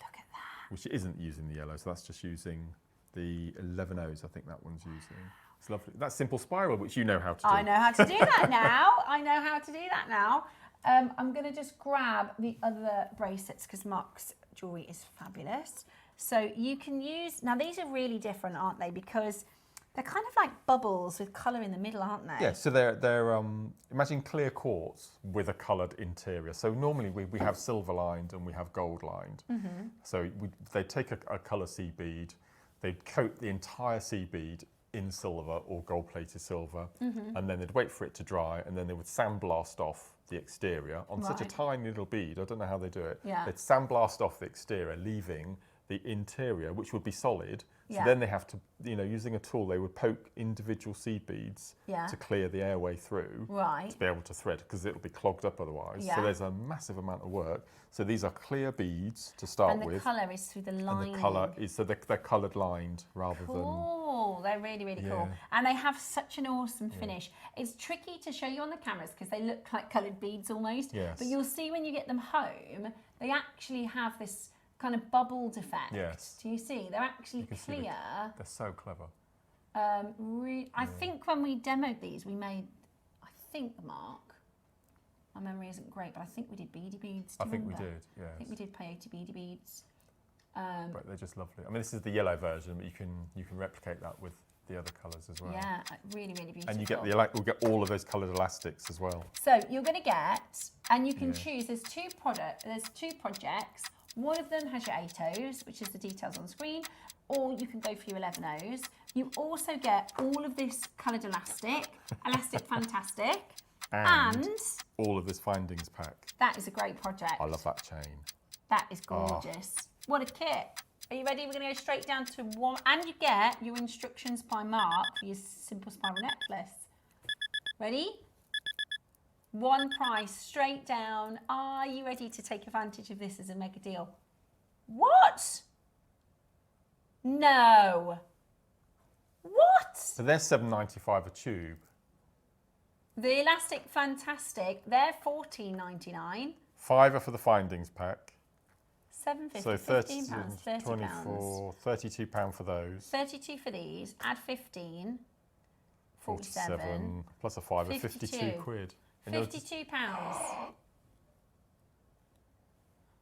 Look at that. Which isn't using the yellow, so that's just using the 11 O's, I think that one's using. It's lovely. That's simple spiral, which you know how to do. I know how to do that now. I know how to do that now. I'm going to just grab the other bracelets because Mark's jewellery is fabulous. So you can use, now these are really different, aren't they? Because they're kind of like bubbles with colour in the middle, aren't they? Yeah, so they're imagine clear quartz with a coloured interior. So normally we have silver lined and we have gold lined. Mm-hmm. So they take a colour seed bead, they'd coat the entire seed bead in silver or gold plated silver, and then they'd wait for it to dry, and then they would sandblast off the exterior on such a tiny little bead. I don't know how they do it. Yeah. They'd sandblast off the exterior, leaving the interior, which would be solid. So then they have to, using a tool, they would poke individual seed beads to clear the airway through to be able to thread, because it'll be clogged up otherwise. So there's a massive amount of work. So these are clear beads to start with. And the colour is through the lining. And the colour is, so they're coloured lined rather than... Cool, they're really, really cool. And they have such an awesome finish. It's tricky to show you on the cameras because they look like coloured beads almost. Yes. But you'll see when you get them home, they actually have this kind of bubbled effect. Yes. Do you see? They're actually clear. They're so clever. I think when we demoed these, we made, Mark, my memory isn't great, but I think we did beady beads. I think we did, yes. I think we did peyote beady beads. But they're just lovely. I mean, this is the yellow version, but you can replicate that with the other colours as well. Yeah, really, really beautiful. And you get we'll get all of those coloured elastics as well. So you're going to get, and you can choose. There's two projects. One of them has your 8 O's, which is the details on screen, or you can go for your 11 O's. You also get all of this coloured elastic fantastic, and all of this findings pack. That is a great project. I love that chain. That is gorgeous. What a kit. Are you ready? We're going to go straight down to one, and you get your instructions by Mark for your simple spiral necklace. Ready? One price, straight down. Are you ready to take advantage of this as a mega deal? What? No. What? So they're $7.95 a tube. The Elastic Fantastic, they're $14.99. £5 for the findings pack. £7.50, so £15, £30. 24, £32 for those. 32 for these, add 15, 47 plus a £5, 52 quid. £52.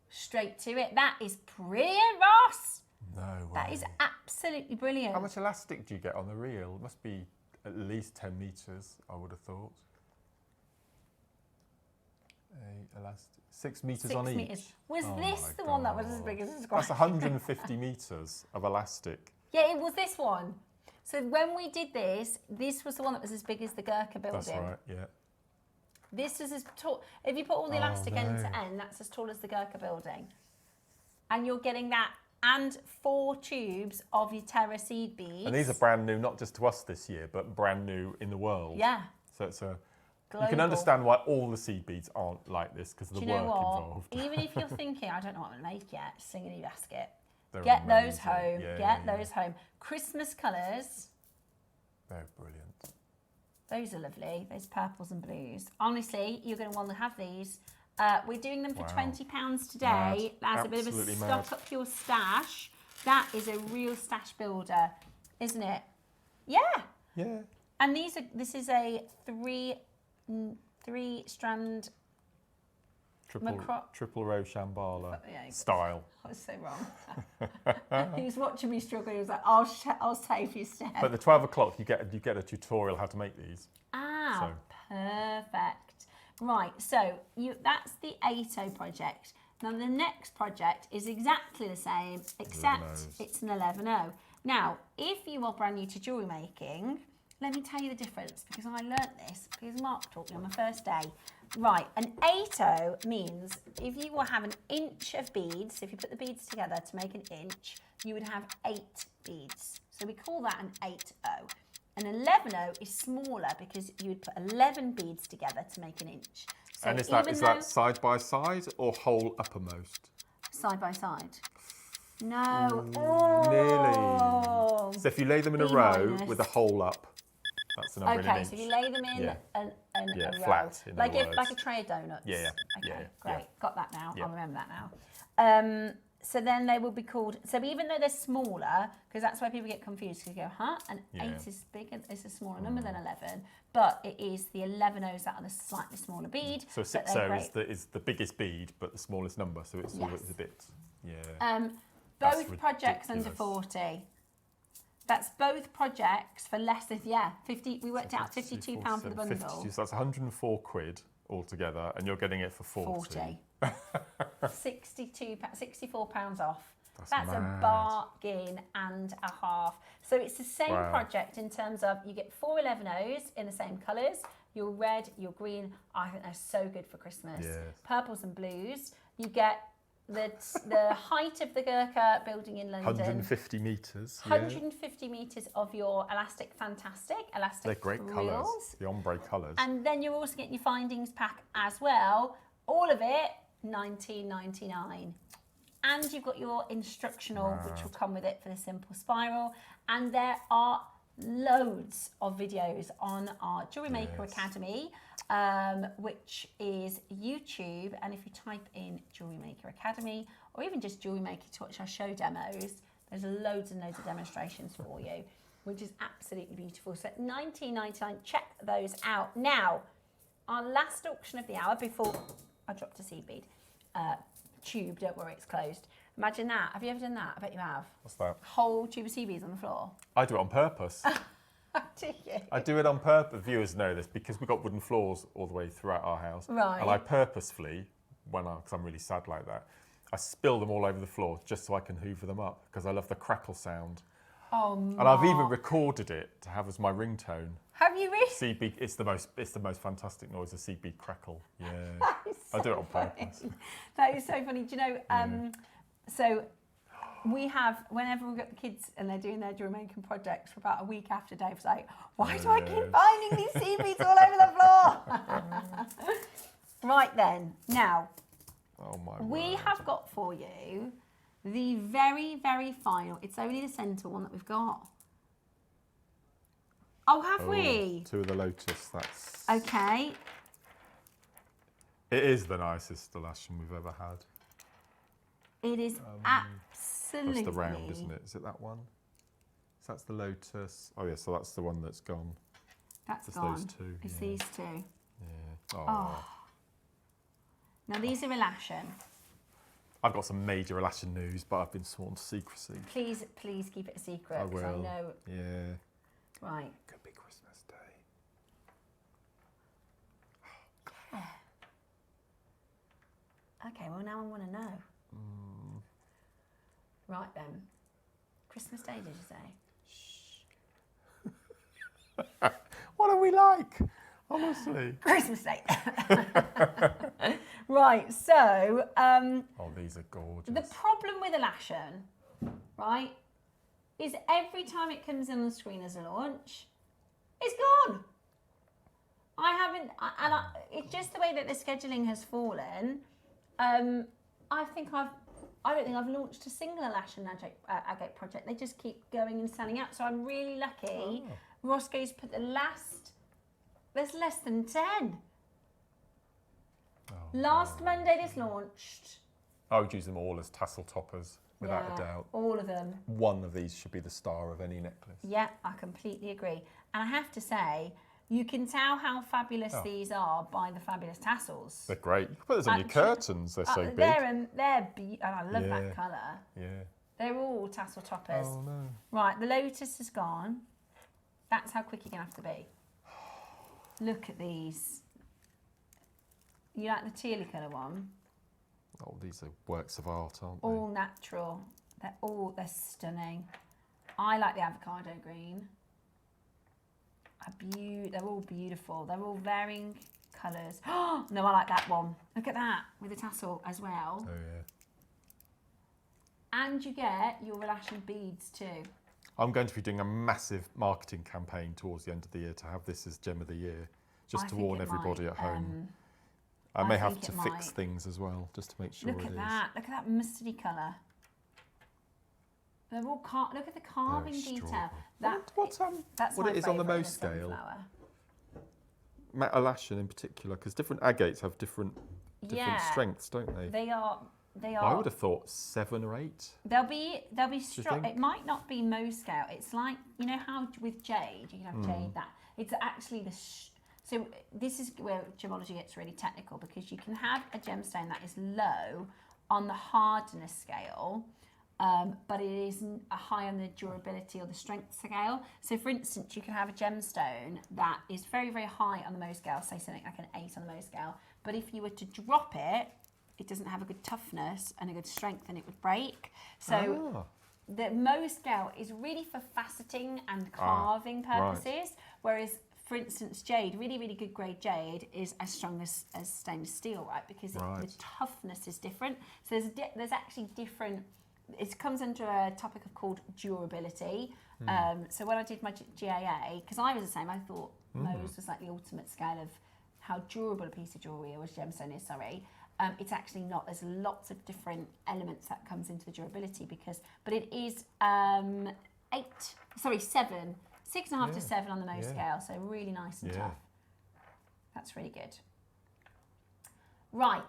Straight to it. That is brilliant, Ross. No way. That is absolutely brilliant. How much elastic do you get on the reel? It must be at least 10 metres, I would have thought. Elastic. 6 metres on each. Was this the one that was as big as a square? That's 150 metres of elastic. Yeah, it was this one. So when we did this was the one that was as big as the Gurkha building. That's right, yeah. This is as tall. If you put all the elastic end to end, that's as tall as the Gurkha building. And you're getting that and 4 tubes of your Terra seed beads. And these are brand new, not just to us this year, but brand new in the world. Yeah. So it's a... Global. You can understand why all the seed beads aren't like this because of the work involved. Even if you're thinking, I don't know what I'm going to make yet, slinging basket. They're Get amazing. those home. Get those home. Christmas colours. They're brilliant. Those are lovely. Those purples and blues. Honestly, you're going to want to have these. We're doing them for £20 today. That's a bit of a stock up your stash. That is a real stash builder, isn't it? Yeah. Yeah. And this is a three strand Triple row Shambhala Yeah, style. I was so wrong. He was watching me struggle. He was like, I'll save you, Steph. But at the 12 o'clock, you get a tutorial how to make these. Ah, perfect. Right, so that's the 8.0 project. Now the next project is exactly the same, except 11Os. it's an 11.0. Now, if you are brand new to jewellery making, let me tell you the difference, because I learnt this because Mark taught me on my first day. Right, an 8.0 means if you will have an inch of beads, so if you put the beads together to make an inch, you would have 8 beads. So we call that an 8.0. An 11.0 is smaller because you would put 11 beads together to make an inch. So And is that side by side or whole uppermost? Side by side. No. Nearly. So if you lay them in a row with a hole up, that's the number in an inch. Okay, so you lay them in a row. Flat, in other words. Like a tray of donuts. Yeah. Okay, great. Got that now. Yeah. I'll remember that now. So then they will be called, so even though they're smaller, because that's where people get confused, because you go, huh? And 8 is bigger, it's a smaller number than 11, but it is the 11.0s that are the slightly smaller bead. So 6.0 is the biggest bead, but the smallest number, so it's always a bit, Both projects under 40. That's both projects for less than, 50, we worked out £52 for the bundle. 52, so that's 104 quid altogether, and you're getting it for 40. 64 pounds off. That's mad. a bargain and a half. So it's the same project in terms of you get 4 11.0s in the same colours. Your red, your green. I think they're so good for Christmas. Yes. Purples and blues. You get the height of the Gurkha building in London. 150 metres. 150 metres of your elastic elastic They're great colours. The ombre colours. And then you're also getting your findings pack as well. All of it, $19.99. And you've got your instructional, which will come with it for the simple spiral. And there are loads of videos on our Jewellery Maker Academy, which is YouTube. And if you type in Jewellery Maker Academy, or even just Jewellery Maker to watch our show demos, there's loads and loads of demonstrations for you, which is absolutely beautiful. So $19.99, check those out. Now, our last auction of the hour before I dropped a seed bead. Tube, don't worry, it's closed. Imagine that. Have you ever done that? I bet you have. What's that? Whole tube of seed beads on the floor. I do it on purpose. Do you? I do it on purpose. Viewers know this because we've got wooden floors all the way throughout our house. Right. And I purposefully, because I'm really sad like that, I spill them all over the floor just so I can hoover them up because I love the crackle sound. Oh, Mark. And I've even recorded it to have as my ringtone. Have you really? Seed bead, it's the most fantastic noise, a seed bead crackle. Yeah. So I do it on purpose. That is so funny. Do you know, so we have, whenever we've got the kids and they're doing their jewellery making projects for about a week after, Dave's like, why do I keep finding these seed beads all over the floor? Right then, now, we have got for you the very, very final, it's only the centre one that we've got. Oh, have we? 2 of the Lotus, that's... Okay. It is the nicest Elashon we've ever had. It is absolutely... That's the round, isn't it? Is it that one? So that's the Lotus. Oh, yeah, so that's the one that's gone. That's it's gone. Those 2. It's these 2. Yeah. Oh. Now, these are Elashon. I've got some major Elashon news, but I've been sworn to secrecy. Please keep it a secret. I will. I know. Yeah. Right. Could be Christmas Day. Claire. Okay, well now I want to know. Right then. Christmas Day, did you say? What are we like? Honestly. Christmas Day. Right, so... oh, these are gorgeous. The problem with Elashon, right, is every time it comes in on the screen as a launch, it's gone. It's just the way that the scheduling has fallen. I don't think I've launched a single Elashon agate project. They just keep going and selling out. So I'm really lucky. Roscoe's put there's less than 10. Last Monday this launched. I would use them all as tassel toppers, without a doubt. All of them. One of these should be the star of any necklace. Yeah, I completely agree. And I have to say, You can tell how fabulous these are by the fabulous tassels. They're great. You can put those on your curtains. They're so big. And I love that colour. Yeah. They're all tassel toppers. Oh no. Right, the lotus is gone. That's how quick you're going to have to be. Look at these. You like the tealy colour one? Oh, these are works of art, aren't they? All natural. They're stunning. I like the avocado green. They're all beautiful. They're all varying colours. Oh, no, I like that one. Look at that with the tassel as well. Oh, yeah. And you get your relashing beads too. I'm going to be doing a massive marketing campaign towards the end of the year to have this as Gem of the Year, just to warn everybody at home. I may have to fix things as well, just to make sure Look at that. Look at that mustardy colour. They're all look at the carving detail. That's what it is on the most scale. Alashan in particular, because different agates have different strengths, don't they? They are. I would have thought 7 or 8. They'll be strong. It might not be Mohs scale. It's like, you know how with jade you can have jade that it's actually so this is where gemology gets really technical, because you can have a gemstone that is low on the hardness scale, but it is high on the durability or the strength scale. So for instance, you can have a gemstone that is very, very high on the Mohs scale, say something like an 8 on the Mohs scale, but if you were to drop it, it doesn't have a good toughness and a good strength, and it would break. So the Mohs scale is really for faceting and carving purposes, whereas, for instance, jade, really, really good grade jade is as strong as stainless steel, right? Because the toughness is different. So there's actually different. It comes under a topic called durability. So when I did my GIA, because I was the same, I thought Mohs was like the ultimate scale of how durable a piece of jewellery or a gemstone is. It's actually not. There's lots of different elements that comes into the durability but it is 7, 6.5 to 7 on the Mohs scale. So really nice and tough. That's really good. Right.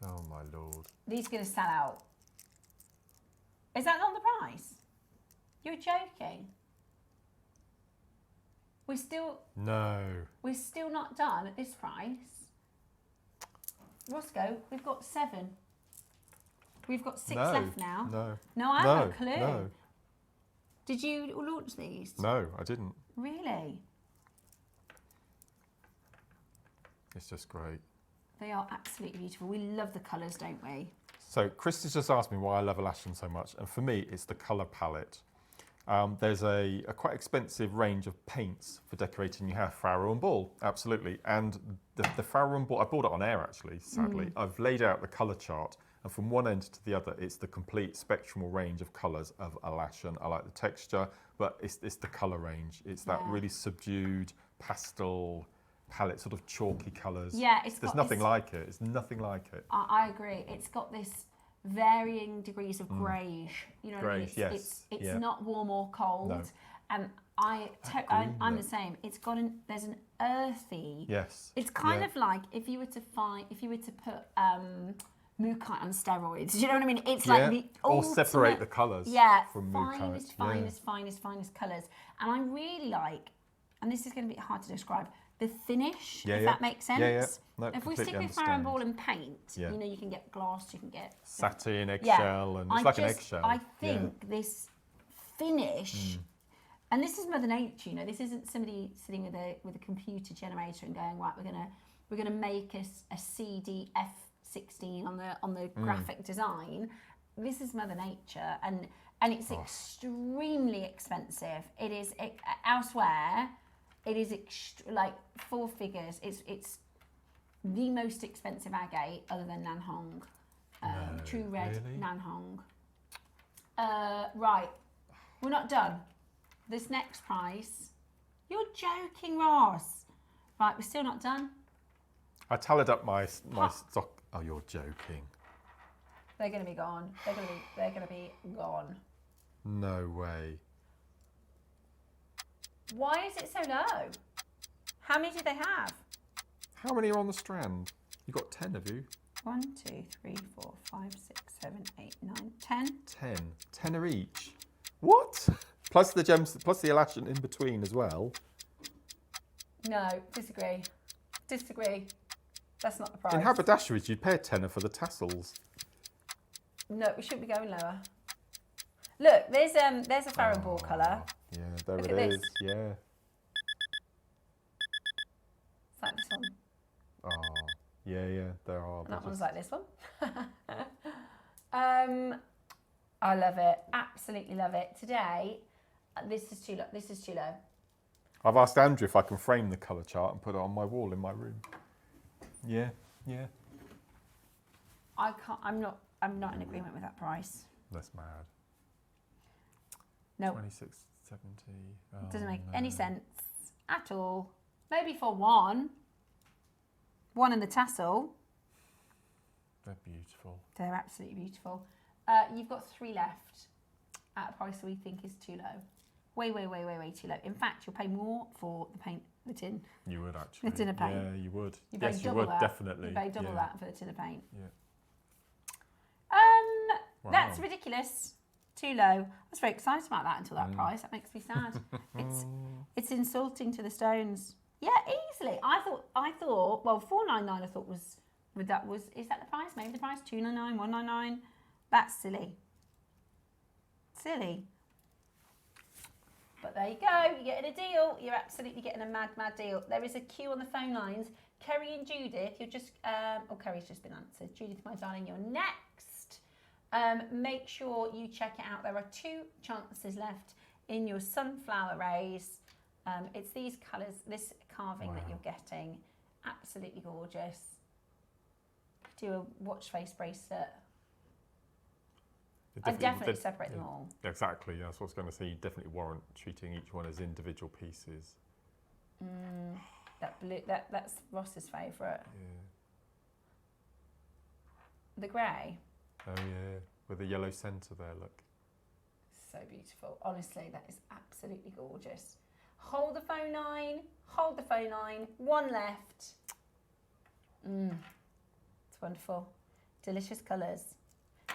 Oh my Lord. These are going to sell out. Is that not the price? You're joking. We're still not done at this price. Roscoe, we've got 7. We've got 6 left now. No, I haven't a clue. No. Did you launch these? No, I didn't. Really? It's just great. They are absolutely beautiful. We love the colours, don't we? So Chris has just asked me why I love Alashan so much, and for me, it's the colour palette. There's a quite expensive range of paints for decorating your hair, Farrow and Ball, absolutely. And the Farrow and Ball, I bought it on air actually, sadly. I've laid out the colour chart, and from one end to the other, it's the complete spectral range of colours of Alashan. I like the texture, but it's the colour range. It's that really subdued pastel palette, sort of chalky colours. Yeah, there's nothing like it. It's nothing like it. I agree. It's got this varying degrees of greyish. You know what I mean? It's not warm or cold. No. And I'm the same. It's got there's an earthy. Yes. It's kind of like if you were to put Mookaite on steroids. Do you know what I mean? It's like the ultimate, or separate the colours. From Mookaite. Finest colours. And I really like, and this is going to be hard to describe, the finish, if that makes sense. No, if we stick with Farrow and Ball and paint, you know, you can get gloss, you can get satin, eggshell, and it's like an eggshell. I think this finish, and this is Mother Nature. You know, this isn't somebody sitting with a computer generator and going, right, we're gonna make a CDF16 on the graphic design. This is Mother Nature, and it's extremely expensive. It is elsewhere. It is like 4 figures. It's the most expensive agate other than Nanhong. True Red really? Nanhong. Right, we're not done. This next price. You're joking, Ross. Right, we're still not done. I tallied up my stock. Oh, you're joking. They're going to be gone. They're going to be gone. No way. Why is it so low? How many do they have? How many are on the strand? You got 10, have you? 1, 2, 3, 4, 5, 6, 7, 8, 9, 10. 10. 10 are each. What? Plus the gems, plus the Alashan in between as well. No, disagree. Disagree. That's not the price. In haberdasheries, you'd pay a tenner for the tassels. No, we shouldn't be going lower. Look, there's a Farrow ball colour. Yeah, there Look it at is. this. Yeah. It's like this one. Oh, yeah, there are. And that one's like this one. I love it. Absolutely love it. Today, this is too low. This is too low. I've asked Andrew if I can frame the colour chart and put it on my wall in my room. Yeah. I can't. I'm not in agreement with that price. That's mad. No. 26.70. It doesn't make any sense at all. Maybe for one in the tassel. They're beautiful. They're absolutely beautiful. You've got 3 left at a price that we think is too low. Way too low. In fact, you'll pay more for the paint, the tin. You would actually. The tin of paint. Yeah, you would. Yes, you would, definitely. You pay double that for the tin of paint. Yeah. Wow. That's ridiculous. Too low. I was very excited about that until that price. That makes me sad. It's insulting to the stones. Yeah, easily. I thought. Well, $4.99. I thought is that the price? Maybe the price $2.99, $1.99. That's silly. Silly. But there you go. You're getting a deal. You're absolutely getting a mad deal. There is a queue on the phone lines. Kerry and Judith, you're just. Kerry's just been answered. Judith, my darling, you're next. Make sure you check it out. There are 2 chances left in your sunflower rays. It's these colours, this carving that you're getting. Absolutely gorgeous. Do a watch face bracelet. I definitely separate them all. Exactly, yeah, that's what I was going to say. You definitely warrant treating each one as individual pieces. That blue, that's Ross's favourite. Yeah. The grey. Oh yeah, with the yellow centre there, look. So beautiful. Honestly, that is absolutely gorgeous. Hold the phone line. Hold the phone line. 1 left. It's wonderful. Delicious colours.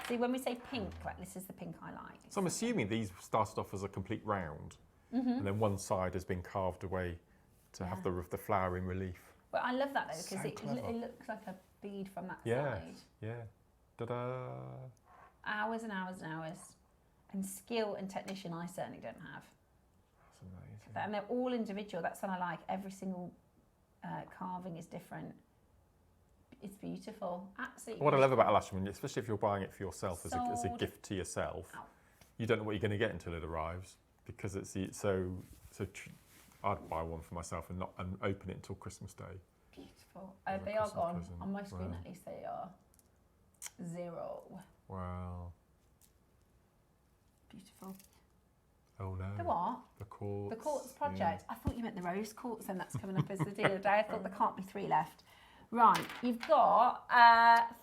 See, when we say pink, like this is the pink I like. So I'm assuming these started off as a complete round, and then one side has been carved away to have the flower in relief. Well, I love that though, because So it looks like a bead from that Yeah, side. yeah. Ta-da! Hours and hours and hours. And skill and technician I certainly don't have. That's amazing. And they're all individual. That's what I like. Every single carving is different. It's beautiful. Absolutely. What I love about a lash, especially if you're buying it for yourself as a Sold. gift to yourself, Ow. you don't know what you're going to get until it arrives, because it's so. I'd buy one for myself and open it until Christmas Day. Beautiful. As a They are Christmas gone. present. On my screen Wow. at least they are. 0. Wow. Beautiful. Oh no. The what? The quartz. The quartz project. I thought you meant the rose quartz, and that's coming up as the deal of the day. I thought there can't be 3 left. Right, you've got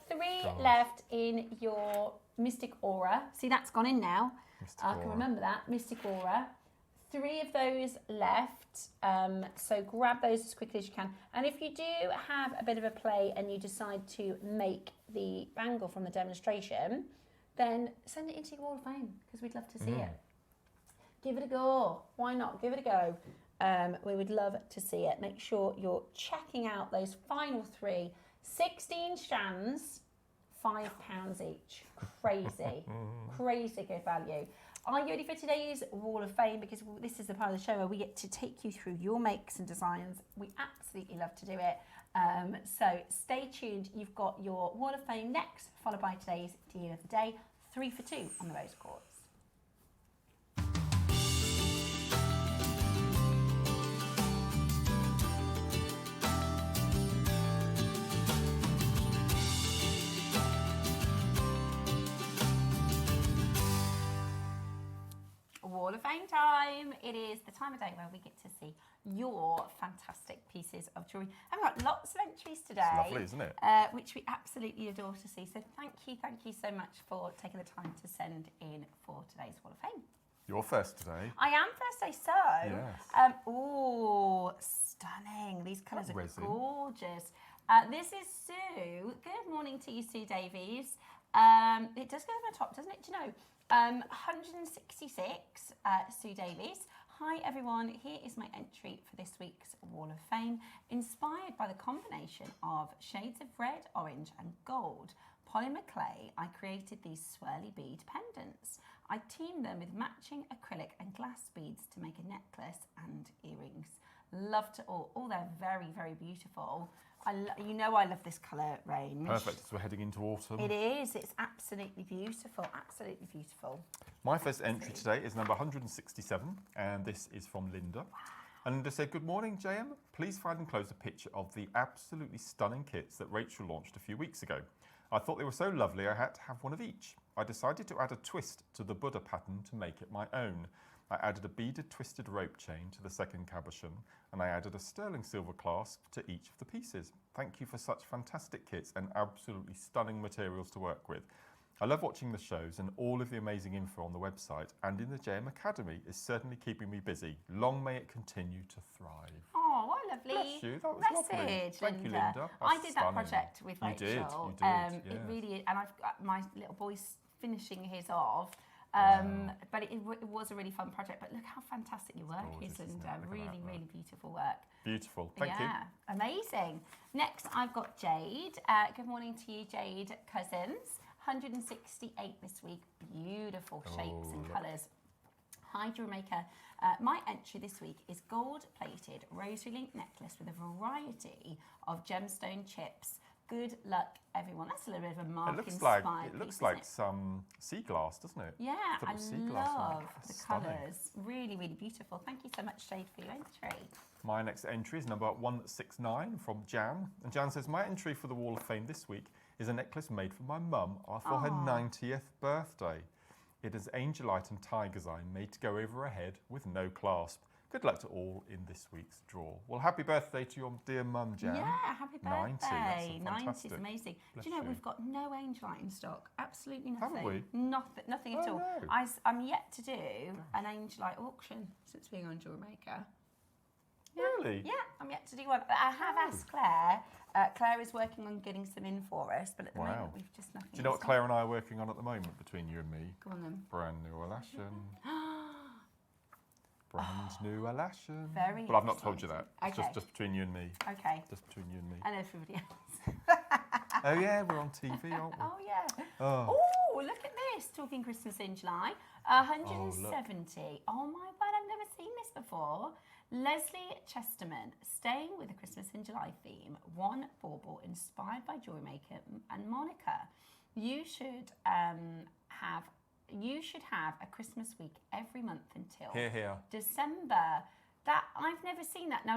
3 left in your Mystic Aura. See, that's gone in now. I can remember that. Mystic Aura. 3 of those left. So grab those as quickly as you can. And if you do have a bit of a play and you decide to make the bangle from the demonstration, then send it into your Wall of Fame, because we'd love to see it. Give it a go. Why not? Give it a go. We would love to see it. Make sure you're checking out those final 3. 16 strands, £5 each. Crazy. Crazy good value. Are you ready for today's Wall of Fame? Because this is the part of the show where we get to take you through your makes and designs. We absolutely love to do it. So stay tuned. You've got your Wall of Fame next, followed by today's deal of the day. 3 for 2 on the rose quartz. Wall of Fame time. It is the time of day where we get to see your fantastic pieces of jewellery. And we've got lots of entries today. It's lovely, isn't it? Which we absolutely adore to see. So thank you so much for taking the time to send in for today's Wall of Fame. You're first today. I am first, I so. Yes. Oh, stunning. These colours are resin. gorgeous. This is Sue. Good morning to you, Sue Davies. It does go over the top, doesn't it? Do you know? 166, Sue Davies. Hi everyone, here is my entry for this week's Wall of Fame, inspired by the combination of shades of red, orange and gold. Polymer clay, I created these swirly bead pendants. I teamed them with matching acrylic and glass beads to make a necklace and earrings. Love to all. Oh, they're very, very beautiful. You know I love this colour range. Perfect, as we're heading into autumn. It is, it's absolutely beautiful, absolutely beautiful. My first entry today is number 167, and this is from Linda. Wow. And Linda said, good morning, JM. Please find and close a picture of the absolutely stunning kits that Rachel launched a few weeks ago. I thought they were so lovely I had to have one of each. I decided to add a twist to the Buddha pattern to make it my own. I added a beaded twisted rope chain to the second cabochon, and I added a sterling silver clasp to each of the pieces. Thank you for such fantastic kits and absolutely stunning materials to work with. I love watching the shows, and all of the amazing info on the website and in the JM Academy is certainly keeping me busy. Long may it continue to thrive. Oh, what a lovely Bless you, that was lovely. message, Thank you, Linda. I That's did stunning. that project with Rachel. You did, It yes. really is, and I've got my little boy's finishing his off. But it was a really fun project. But look how fantastic your work gorgeous, is, and isn't it? Look at really, that, really beautiful work. Beautiful, thank you. Yeah, amazing. Next, I've got Jade. Good morning to you, Jade Cousins. 168 this week. Beautiful shapes and colours. Hi, JewelleryMaker. My entry this week is gold-plated rosary link necklace with a variety of gemstone chips. Good luck, everyone. That's a little bit of a mark-inspired piece, It looks like some sea glass, doesn't it? Yeah, I love the Stunning. colours. Really, really beautiful. Thank you so much, Jade, for your entry. My next entry is number 169 from Jan. And Jan says, my entry for the Wall of Fame this week is a necklace made for my mum for her 90th birthday. It is angelite and tiger's eye made to go over her head with no clasp. Good luck to all in this week's draw. Well, happy birthday to your dear mum, Jan. Yeah, happy birthday. 90 is amazing. Bless Do you know, you. we've got no angelite in stock. Absolutely nothing. Haven't we? Nothing at all. No. I'm yet to do an angelite auction since being on JewelleryMaker. Really? Yeah, I'm yet to do one. But I have asked Claire. Claire is working on getting some in for us, but at the moment we've just nothing. Do you know in what stock. Claire and I are working on at the moment between you and me? Go on then. Brand new Alashan. Brand new Alashan. Very Well, I've not told you that. It's Okay. just between you and me. Okay. Just between you and me. And everybody else. Oh yeah, we're on TV, aren't we? Oh yeah. Oh. Oh, look at this. Talking Christmas in July. 170. Oh my word, I've never seen this before. Leslie Chesterman, staying with the Christmas in July theme, one bauble inspired by JewelleryMaker and Monica. You should have a Christmas week every month until Here. December. That I've never seen that. Now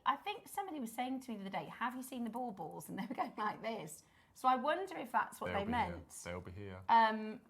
I think somebody was saying to me the other day, have you seen the baubles? And they were going like this. So I wonder if that's what they meant. They'll be here.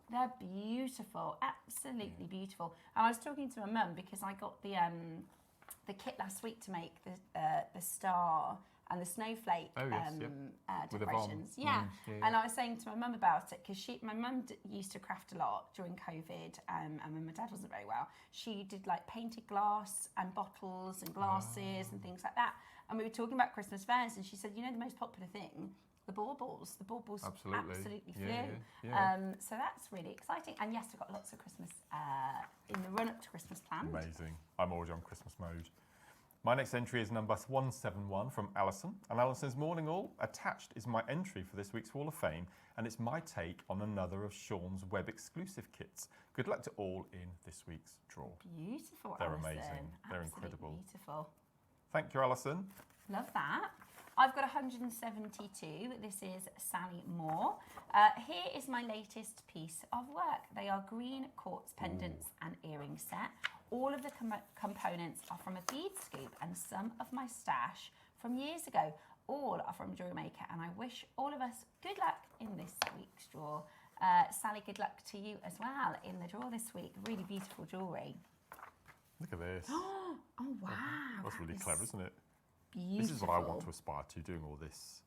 They're beautiful, absolutely beautiful. And I was talking to my mum because I got the kit last week to make the star and the snowflake With a decorations. vom. Yeah. Yeah. And I was saying to my mum about it because my mum used to craft a lot during COVID, and when my dad wasn't very well, she did like painted glass and bottles and glasses and things like that. And we were talking about Christmas fairs, and she said, you know, the most popular thing. The baubles absolutely flew. Yeah. So that's really exciting. And yes, we've got lots of Christmas in the run-up to Christmas planned. Amazing. I'm already on Christmas mode. My next entry is number 171 from Alison. And Alison says, morning all. Attached is my entry for this week's Wall of Fame, and it's my take on another of Sean's web exclusive kits. Good luck to all in this week's draw. Beautiful, They're Alison. amazing. They're Absolutely incredible. Beautiful. Thank you, Alison. Love that. I've got 172. This is Sally Moore. Here is my latest piece of work. They are green quartz pendants and earring set. All of the components are from a bead scoop and some of my stash from years ago. All are from JewelleryMaker, and I wish all of us good luck in this week's draw. Sally, good luck to you as well in the draw this week. Really beautiful jewellery. Look at this. Oh, wow. That's really that clever, is isn't it? Beautiful. This is what I want to aspire to, doing all this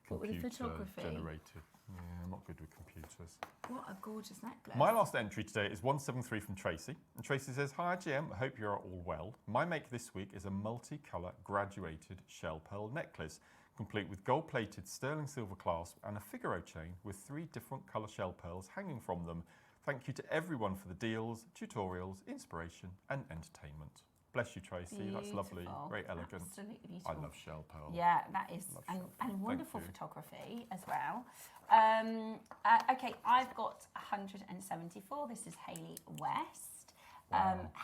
What with the computer photography? generated. Yeah, I'm not good with computers. What a gorgeous necklace. My last entry today is 173 from Tracy. And Tracy says, hi GM, I hope you're all well. My make this week is a multicolour graduated shell pearl necklace, complete with gold-plated sterling silver clasp and a Figaro chain with 3 different colour shell pearls hanging from them. Thank you to everyone for the deals, tutorials, inspiration and entertainment. Bless you, Tracy. Beautiful. That's lovely. Very elegant. Absolutely beautiful. I love shell pearl. Yeah, that is, and wonderful photography as well. Okay, I've got 174. This is Hayley West.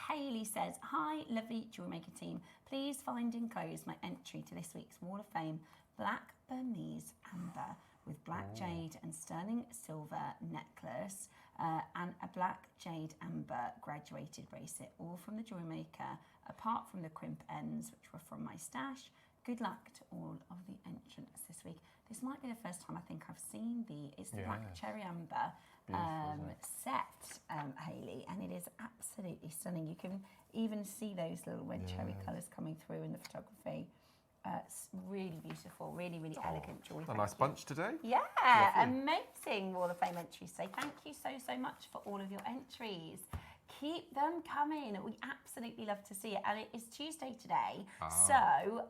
Hayley says, hi, lovely Jewellery Maker team. Please find enclosed my entry to this week's Wall of Fame, Black Burmese Amber with black jade and sterling silver necklace and a black jade amber graduated bracelet, all from the Jewellery Maker, apart from the crimp ends, which were from my stash. Good luck to all of the entrants this week. This might be the first time I think I've seen it's the black cherry amber set, Hayley, and it is absolutely stunning. You can even see those little red cherry colours coming through in the photography. It's really beautiful, really, really elegant jewellery. A nice bunch today. Yeah, amazing Wall of Fame entries. So thank you so much for all of your entries. Keep them coming. We absolutely love to see it. And it is Tuesday today. So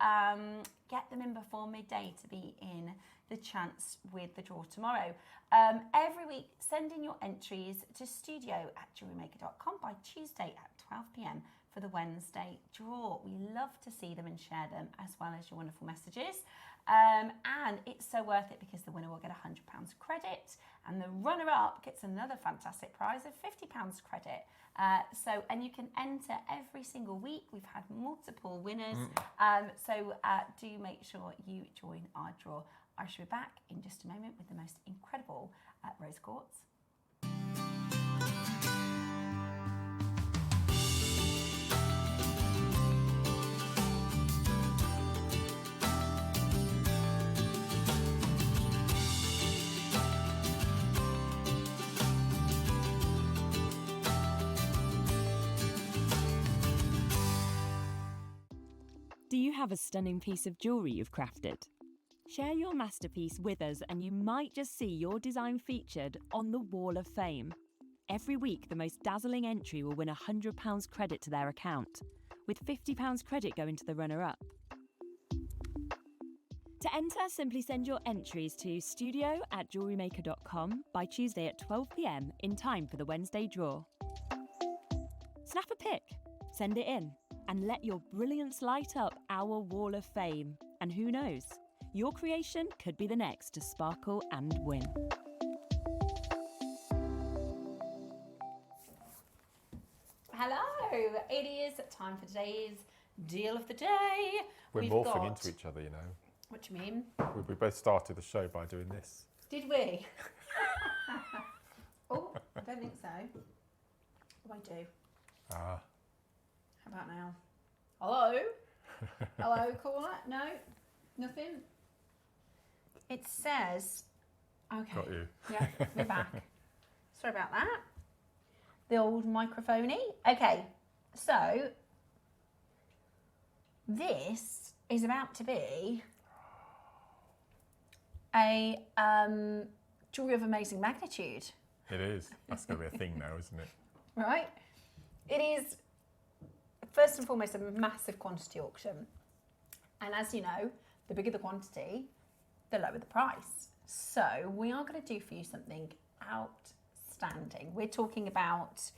get them in before midday to be in the chance with the draw tomorrow. Every week, send in your entries to studio@jewellerymaker.com by Tuesday at 12 p.m. for the Wednesday draw. We love to see them and share them, as well as your wonderful messages. And it's so worth it because the winner will get £100 credit and the runner-up gets another fantastic prize of £50 credit. And you can enter every single week. We've had multiple winners. So do make sure you join our draw. I shall be back in just a moment with the most incredible rose quartz. Do you have a stunning piece of jewellery you've crafted? Share your masterpiece with us and you might just see your design featured on the Wall of Fame. Every week, the most dazzling entry will win £100 credit to their account, with £50 credit going to the runner-up. To enter, simply send your entries to studio@jewellerymaker.com by Tuesday at 12 p.m. in time for the Wednesday draw. Snap a pic, send it in, and let your brilliance light up our Wall of Fame. And who knows, your creation could be the next to sparkle and win. Hello, it is time for today's deal of the day. We're morphing into each other, you know. What do you mean? We both started the show by doing this. Did we? Oh, I don't think so. Oh, I do. How about now? Hello? Hello, caller? No? Nothing? It says... Okay. Got you. Yeah, we're back. Sorry about that. The old microphone-y. Okay, so this is about to be a jewellery of amazing magnitude. It is. That's going to be a thing now, isn't it? Right? It is, first and foremost, a massive quantity auction. And as you know, the bigger the quantity, the lower the price. So we are going to do for you something outstanding. We're talking about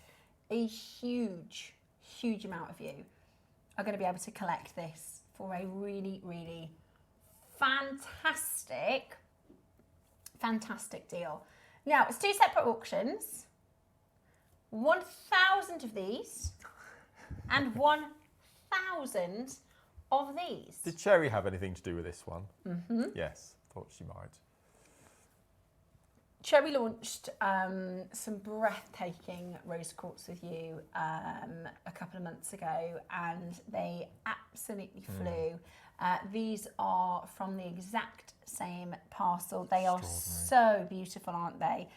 a huge, huge amount of you are going to be able to collect this for a really, really fantastic deal. Now, it's two separate auctions. 1,000 of these and 1,000 of these. Did Cherry have anything to do with this one? Mm-hmm. Yes, thought she might. Cherry launched some breathtaking rose quartz with you a couple of months ago, and they absolutely flew. These are from the exact same parcel. They are so beautiful, aren't they?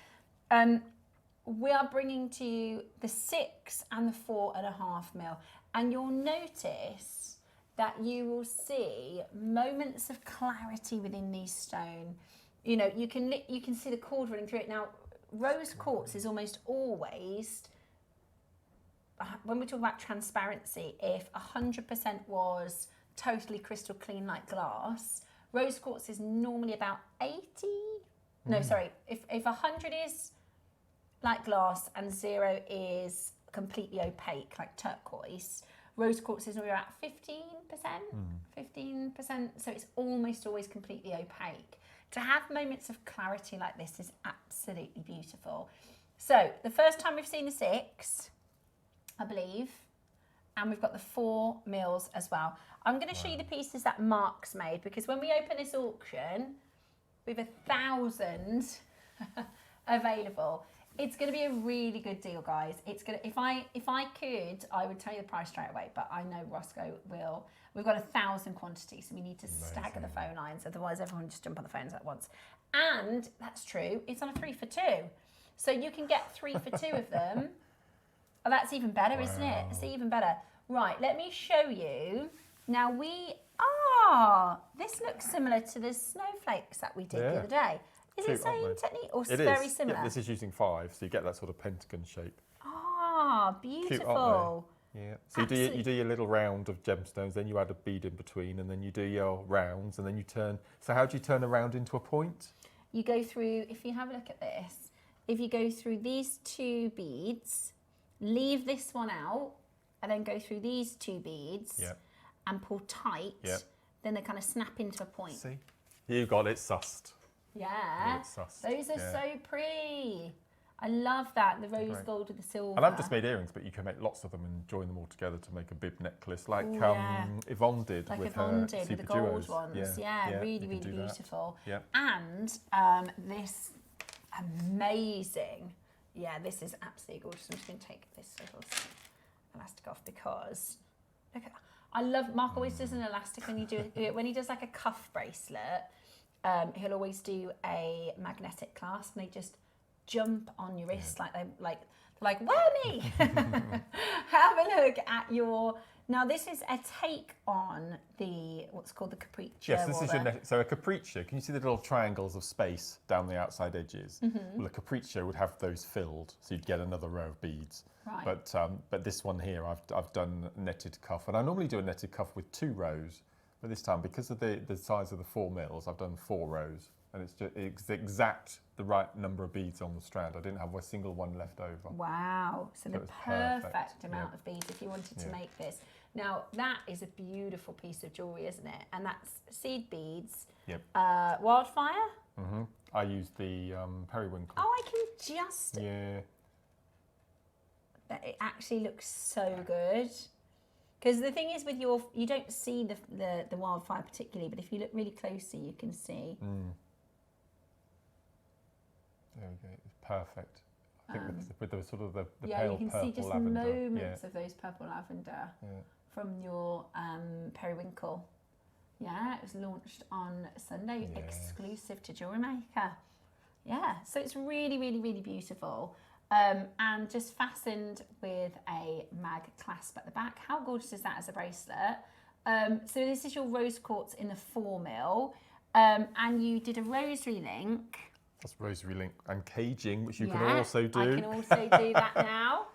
We are bringing to you the 6 and the 4.5 mil, and you'll notice that you will see moments of clarity within these stone. You know, you can see the cord running through it. Now, rose quartz is almost always, when we talk about transparency, if 100% was totally crystal clean like glass, rose quartz is normally about 80. No, sorry. If 100 is like glass, and 0 is completely opaque, like turquoise. Rose quartz is we're at 15%, 15%, so it's almost always completely opaque. To have moments of clarity like this is absolutely beautiful. So the first time we've seen the 6, I believe, and we've got the 4 mils as well. I'm going to show you the pieces that Mark's made, because when we open this auction, we have 1,000 available. It's going to be a really good deal, guys. It's going to, if I could, I would tell you the price straight away, but I know Roscoe will. We've got 1,000 quantities, so we need to stagger the phone lines, otherwise everyone will just jump on the phones at once. And that's true, it's on a 3 for 2. So you can get 3 for 2 of them. Oh, that's even better, isn't it? It's even better. Right, let me show you. Now this looks similar to the snowflakes that we did the other day. Is it the same technique or very similar? Yeah, this is using 5, so you get that sort of pentagon shape. Ah, beautiful. Yeah. So you do your little round of gemstones, then you add a bead in between, and then you do your rounds, and then you turn. So how do you turn a round into a point? You go through, if you have a look at this, if you go through these 2 beads, leave this one out, and then go through these 2 beads and pull tight, then they kind of snap into a point. See? You got it sussed. Yeah, those are so pretty. I love that, the rose gold with the silver. And I've just made earrings, but you can make lots of them and join them all together to make a bib necklace, like Yvonne did with her super with the gold duos. ones. Yeah, really, really beautiful. Yeah. And this amazing, this is absolutely gorgeous. I'm just going to take this little elastic off because look at, I love, Mark always does an elastic when you do when he does like a cuff bracelet. He'll always do a magnetic clasp, and they just jump on your wrist like whammy. Have a look at your. Now this is a take on the what's called the capriccio. Yes, this is so a capriccio. Can you see the little triangles of space down the outside edges? Well, a capriccio would have those filled, so you'd get another row of beads. Right. But this one here, I've done a netted cuff, and I normally do a netted cuff with 2 rows. But this time, because of the size of the 4 mils, I've done 4 rows, and it's the right number of beads on the strand. I didn't have a single one left over. Wow! So the perfect amount of beads if you wanted to make this. Now that is a beautiful piece of jewellery, isn't it? And that's seed beads. Yep. Wildfire. I used the periwinkle. Oh, I can just. Yeah. It actually looks so good. Because the thing is with you don't see the wildfire particularly, but if you look really closely, you can see. There we go, it's perfect. I think with the sort of the pale purple lavender. Yeah, you can see just moments of those purple lavender from your periwinkle. Yeah, it was launched on Sunday, exclusive to JewelleryMaker. Yeah, so it's really, really, really beautiful. And just fastened with a mag clasp at the back. How gorgeous is that as a bracelet? So this is your rose quartz in the 4 mil, and you did a rosary link. That's rosary link and caging, which you can also do. I can also do that now.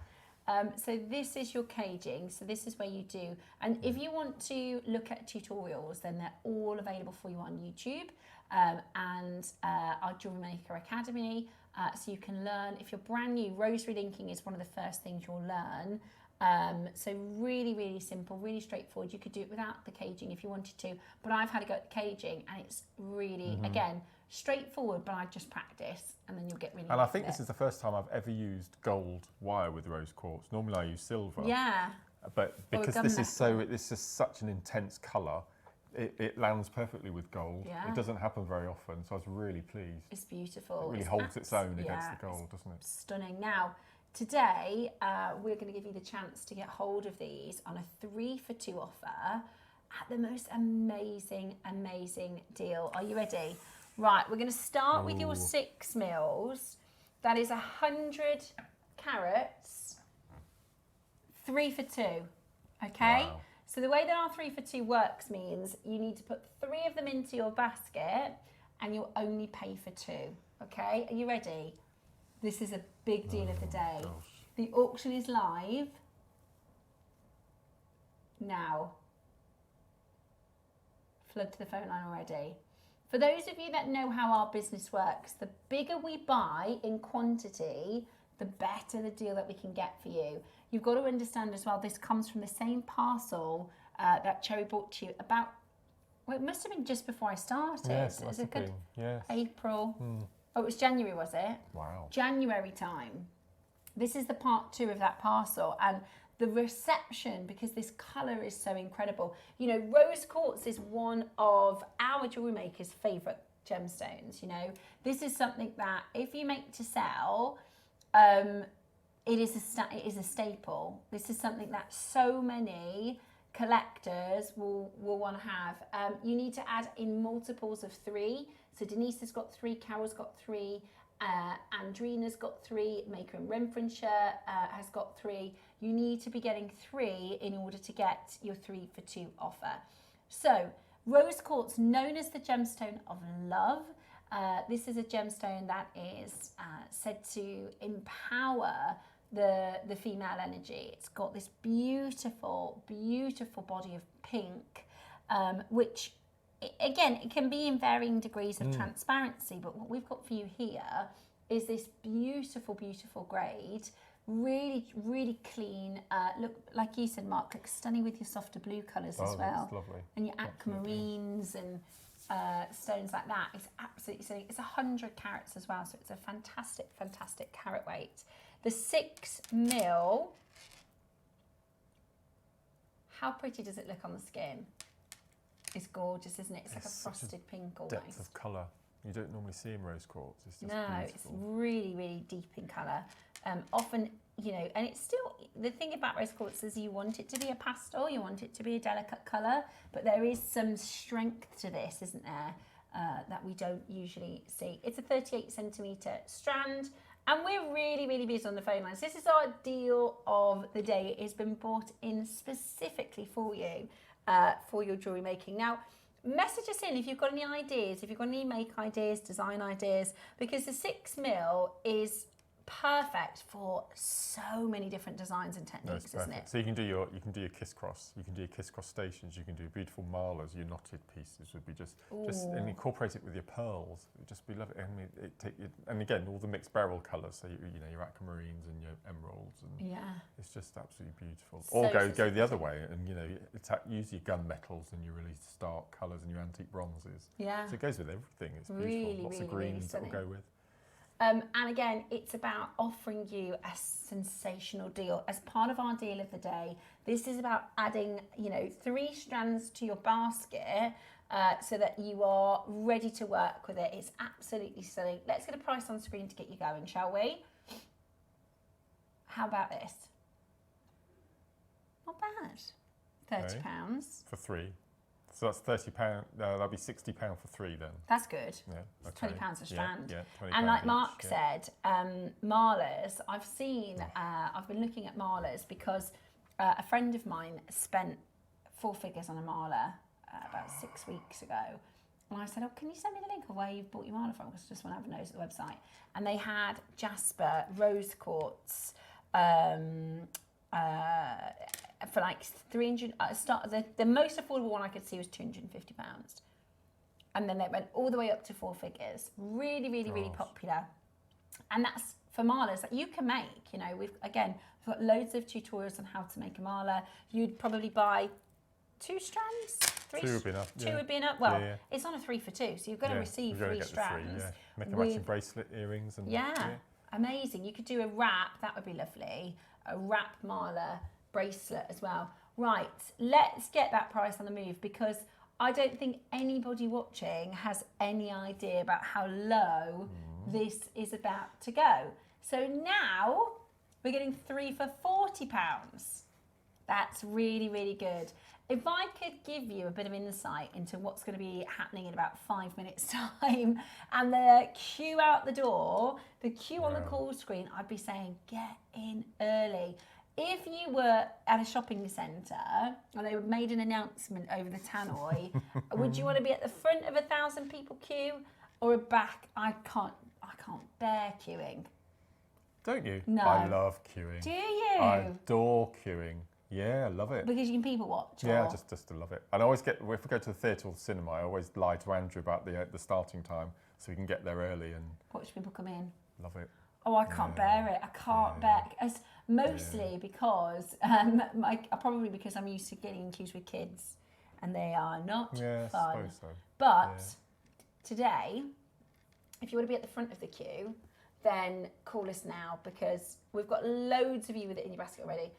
So this is your caging. So this is where you do. And if you want to look at tutorials, then they're all available for you on YouTube and our JewelleryMaker Academy. So you can learn, if you're brand new, rosary linking is one of the first things you'll learn. So really, really simple, really straightforward. You could do it without the caging if you wanted to, but I've had to go at the caging, and it's really, again, straightforward, but I just practice, and then you'll get really good. And I think this is the first time I've ever used gold wire with rose quartz. Normally I use silver. Yeah. But because this is such an intense colour, it lands perfectly with gold. Yeah. It doesn't happen very often, so I was really pleased. It's beautiful. It really holds its own against the gold, doesn't it? Stunning. Now, today, we're going to give you the chance to get hold of these on a 3 for 2 offer at the most amazing, amazing deal. Are you ready? Right, we're going to start with your 6 mils. That is 100 carats, 3 for 2. Okay? Wow. So the way that our 3 for 2 works means you need to put 3 of them into your basket, and you'll only pay for 2. Okay? Are you ready? This is a big deal of the day. Gosh. The auction is live now. Flood to the phone line already. For those of you that know how our business works, the bigger we buy in quantity, the better the deal that we can get for you. You've got to understand as well, this comes from the same parcel that Cherry brought to you about, well, it must have been just before I started. Yes, it was a good yes. April. Oh, it was January, was it? Wow. January time. This is the part 2 of that parcel, and the reception, because this colour is so incredible. You know, rose quartz is one of our jewellery makers' favourite gemstones. You know, this is something that if you make to sell, it is a staple. This is something that so many collectors will want to have. You need to add in multiples of 3. So Denise has got 3, Carol's got 3, Andrina's got 3, Maker in Renfrewshire has got 3. You need to be getting 3 in order to get your 3 for 2 offer. So rose quartz, known as the gemstone of love. This is a gemstone that is said to empower the female energy. It's got this beautiful, beautiful body of pink, which, again, it can be in varying degrees of transparency, but what we've got for you here is this beautiful, beautiful grade, really, really clean. Look, like you said, Mark, looks stunning with your softer blue colours as well. That's lovely. And your aquamarines and stones like that. It's absolutely stunning. It's 100 carats as well, so it's a fantastic, fantastic carat weight. The 6 mil, how pretty does it look on the skin? It's gorgeous, isn't it? It's like a frosted pink almost. Depth of colour you don't normally see in rose quartz. It's just beautiful. It's really, really deep in colour. Often, you know, and it's still, the thing about rose quartz is you want it to be a pastel, you want it to be a delicate colour, but there is some strength to this, isn't there, that we don't usually see. It's a 38 centimetre strand, and we're really, really busy on the phone lines. This is our deal of the day. It has been brought in specifically for you, for your jewellery making. Now, message us in if you've got any ideas, if you've got any make ideas, design ideas, because the 6 mil is perfect for so many different designs and techniques, isn't it? So you can do your kiss cross, you can do your kiss cross stations, you can do beautiful malers, your knotted pieces would be just and incorporate it with your pearls. It would just be lovely. And again, all the mixed beryl colours, so you know, your aquamarines and your emeralds, and it's just absolutely beautiful. So or go the other way and, you know, use your gunmetals and your really stark colours and your antique bronzes. Yeah. So it goes with everything. It's beautiful. Lots of greens that will go with. And again, it's about offering you a sensational deal. As part of our deal of the day, this is about adding, you know, 3 strands to your basket so that you are ready to work with it. It's absolutely stunning. Let's get a price on screen to get you going, shall we? How about this? Not bad. £30. For 3. So that's £30. That'll be £60 for 3 then. That's good. Yeah, it's £20 a strand. Yeah, £20 and like each, Mark said, marlers. I've seen. I've been looking at marlers because a friend of mine spent 4 figures on a marler about 6 weeks ago. And I said, "Oh, can you send me the link of where you've bought your marler from? Because I just want to have a nose at the website." And they had jasper, rose quartz. For like 300, the most affordable one I could see was £250. And then they went all the way up to 4 figures. Really, really, really popular. And that's for marlers that you can make. You know, we've got loads of tutorials on how to make a marler. You'd probably buy 2 strands? 3? 2 would be enough. 2 would be enough. Well, it's on a 3 for 2, so you've got to receive 3 strands. Make a matching bracelet, earrings. And amazing. You could do a wrap, that would be lovely. A wrap marler bracelet as well. Right, let's get that price on the move, because I don't think anybody watching has any idea about how low this is about to go. So now we're getting 3 for £40. That's really, really good. If I could give you a bit of insight into what's going to be happening in about 5 minutes time and the queue out the door, the queue on the call screen, I'd be saying get in early. If you were at a shopping centre and they made an announcement over the tannoy, would you want to be at the front of 1,000 people queue or back? I can't bear queuing. Don't you? No. I love queuing. Do you? I adore queuing. Yeah, I love it. Because you can people watch? Yeah, just to love it. And I always if we go to the theatre or the cinema, I always lie to Andrew about the starting time so we can get there early and watch people come in. Love it. Oh, I can't bear it. I can't bear it. Mostly because, probably because I'm used to getting queues with kids and they are not fun. I suppose so. But today, if you want to be at the front of the queue, then call us now because we've got loads of you with it in your basket already.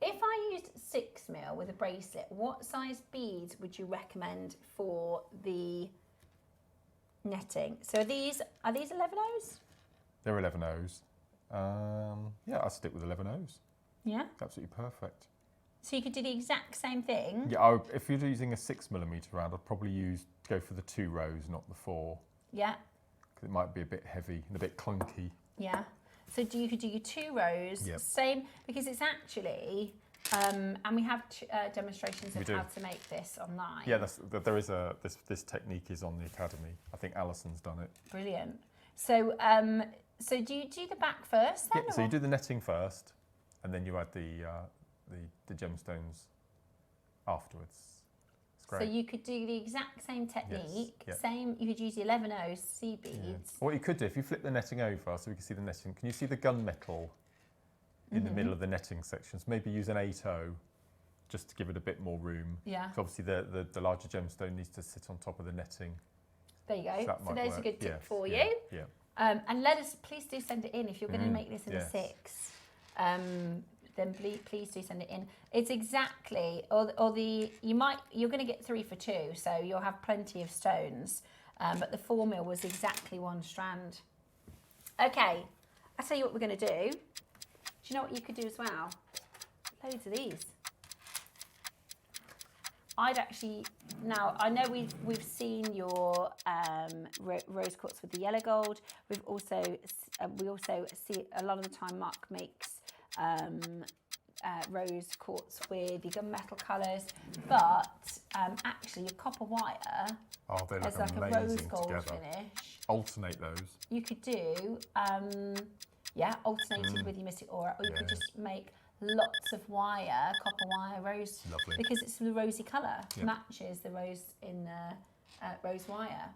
If I used 6mm with a bracelet, what size beads would you recommend for the netting? So are these 11Os? They're 11Os. Yeah, I'll stick with 11Os. Yeah? Absolutely perfect. So you could do the exact same thing? Yeah, if you're using a 6mm round, I'd probably go for the 2 rows, not the 4. Yeah. Because it might be a bit heavy and a bit clunky. Yeah. So you could do your 2 rows, same, because it's actually, and we have demonstrations of how to make this online. Yeah, there is this technique is on the Academy. I think Alison's done it. Brilliant. So, so do you do the back first then? Yeah, so you do the netting first, and then you add the gemstones afterwards. It's great. So you could do the exact same technique, you could use the 11O C beads. Yeah. What you could do, if you flip the netting over so we can see the netting, can you see the gunmetal in the middle of the netting sections? Maybe use an 8O just to give it a bit more room. Yeah. Because obviously the larger gemstone needs to sit on top of the netting. There you go. So there's a good tip for you. Yeah. And please do send it in if you're going to make this in a 6. Then please do send it in. It's exactly, you're going to get 3 for 2, so you'll have plenty of stones. But the 4mm was exactly 1 strand. Okay, I'll tell you what we're going to do. Do you know what you could do as well? Loads of these. I'd actually, now I know we've seen your rose quartz with the yellow gold. We also see a lot of the time Mark makes rose quartz with the gunmetal colours, but actually your copper wire has like a rose gold finish. Alternate those. You could do alternated with your mystic aura, or you could just make lots of wire, copper wire, rose. Lovely. Because it's the rosy colour, matches the rose in the rose wire.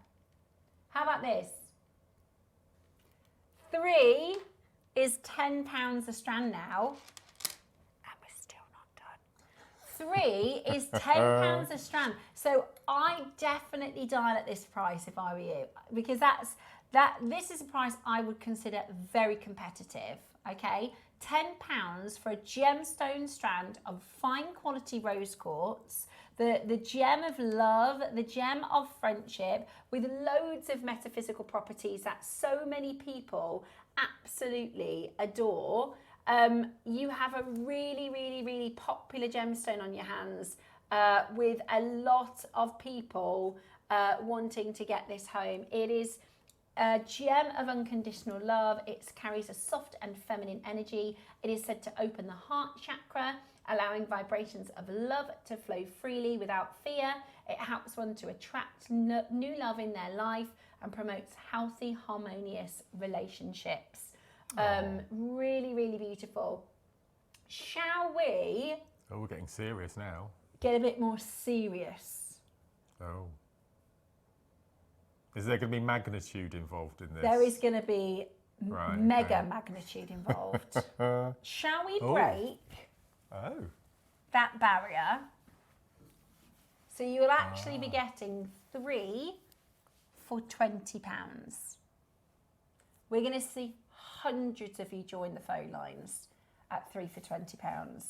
How about this? 3 is £10 a strand now, and we're still not done. 3 is £10 a strand. So I definitely dial at this price if I were you, because this is a price I would consider very competitive. Okay, £10 for a gemstone strand of fine quality rose quartz, the gem of love, the gem of friendship, with loads of metaphysical properties that so many people absolutely adore. You have a really, really, really popular gemstone on your hands, with a lot of people wanting to get this home. It is a gem of unconditional love. It carries a soft and feminine energy. It is said to open the heart chakra, allowing vibrations of love to flow freely without fear. It helps one to attract new love in their life and promotes healthy, harmonious relationships. Really, really beautiful. Shall we? Oh, we're getting serious now. Get a bit more serious. Oh. Is there going to be magnitude involved in this? There is going to be mega magnitude involved. Shall we break that barrier? So you will actually be getting 3 for £20. We're going to see hundreds of you join the phone lines at 3 for £20.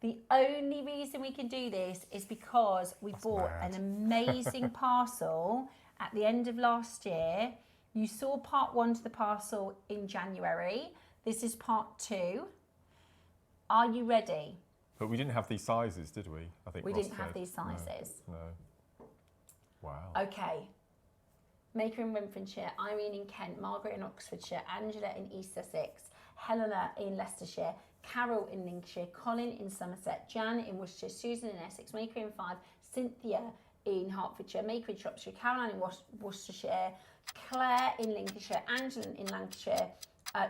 The only reason we can do this is because we bought an amazing parcel at the end of last year. You saw part 1 to the parcel in January. This is part 2. Are you ready? But we didn't have these sizes, did we? I think we didn't have these sizes. No. Wow. Okay. Maker in Renfrewshire, Irene in Kent, Margaret in Oxfordshire, Angela in East Sussex, Helena in Leicestershire, Carol in Lincolnshire, Colin in Somerset, Jan in Worcestershire, Susan in Essex, Maker in Fife, Cynthia in Hertfordshire, Maker in Shropshire, Caroline in Worcestershire, Claire in Lincolnshire, Angela in Lancashire,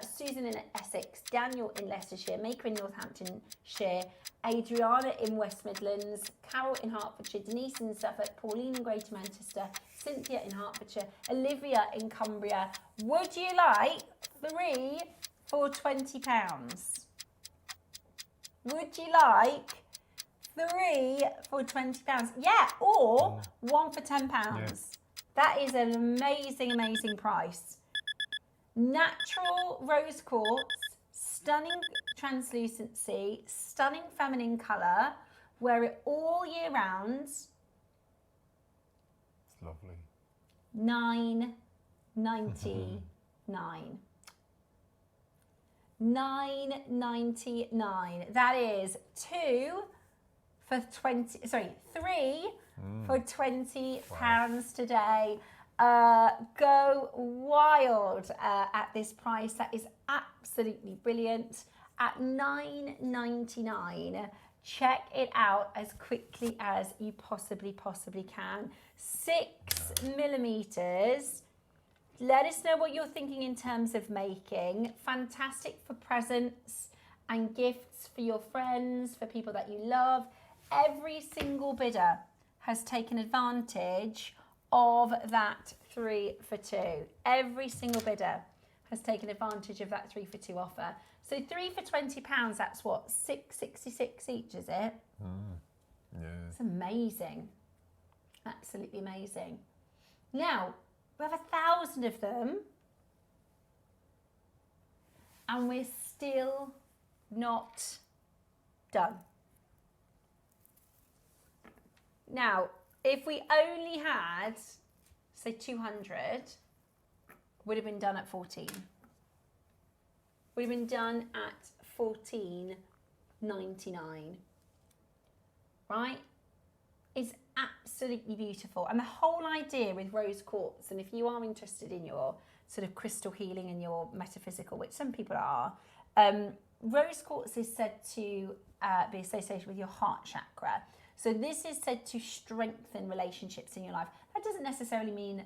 Susan in Essex, Daniel in Leicestershire, Maker in Northamptonshire, Adriana in West Midlands, Carol in Hertfordshire, Denise in Suffolk, Pauline in Greater Manchester, Cynthia in Hertfordshire, Olivia in Cumbria. Would you like 3 for £20? Would you like 3 for £20? Yeah, or 1 for £10. Yeah. That is an amazing, amazing price. Natural rose quartz, stunning translucency, stunning feminine colour. Wear it all year round. It's lovely. $9.99. $9.99. That is 3 for £20 today. Go wild at this price. That is absolutely brilliant. At $9.99. Check it out as quickly as you possibly can. 6mm. Let us know what you're thinking in terms of making. Fantastic for presents and gifts for your friends, for people that you love. Every single bidder has taken advantage of that 3 for 2. Every single bidder has taken advantage of that 3 for 2 offer. So 3 for £20, that's what, $6.66 each, is it? Yeah. It's amazing. Absolutely amazing. Now, we have 1,000 of them, and we're still not done. Now, if we only had, say, 200, would have been done at 14. Would have been done at $14.99. Right? It's absolutely beautiful. And the whole idea with rose quartz, and if you are interested in your sort of crystal healing and your metaphysical, which some people are, rose quartz is said to be associated with your heart chakra. So this is said to strengthen relationships in your life. That doesn't necessarily mean,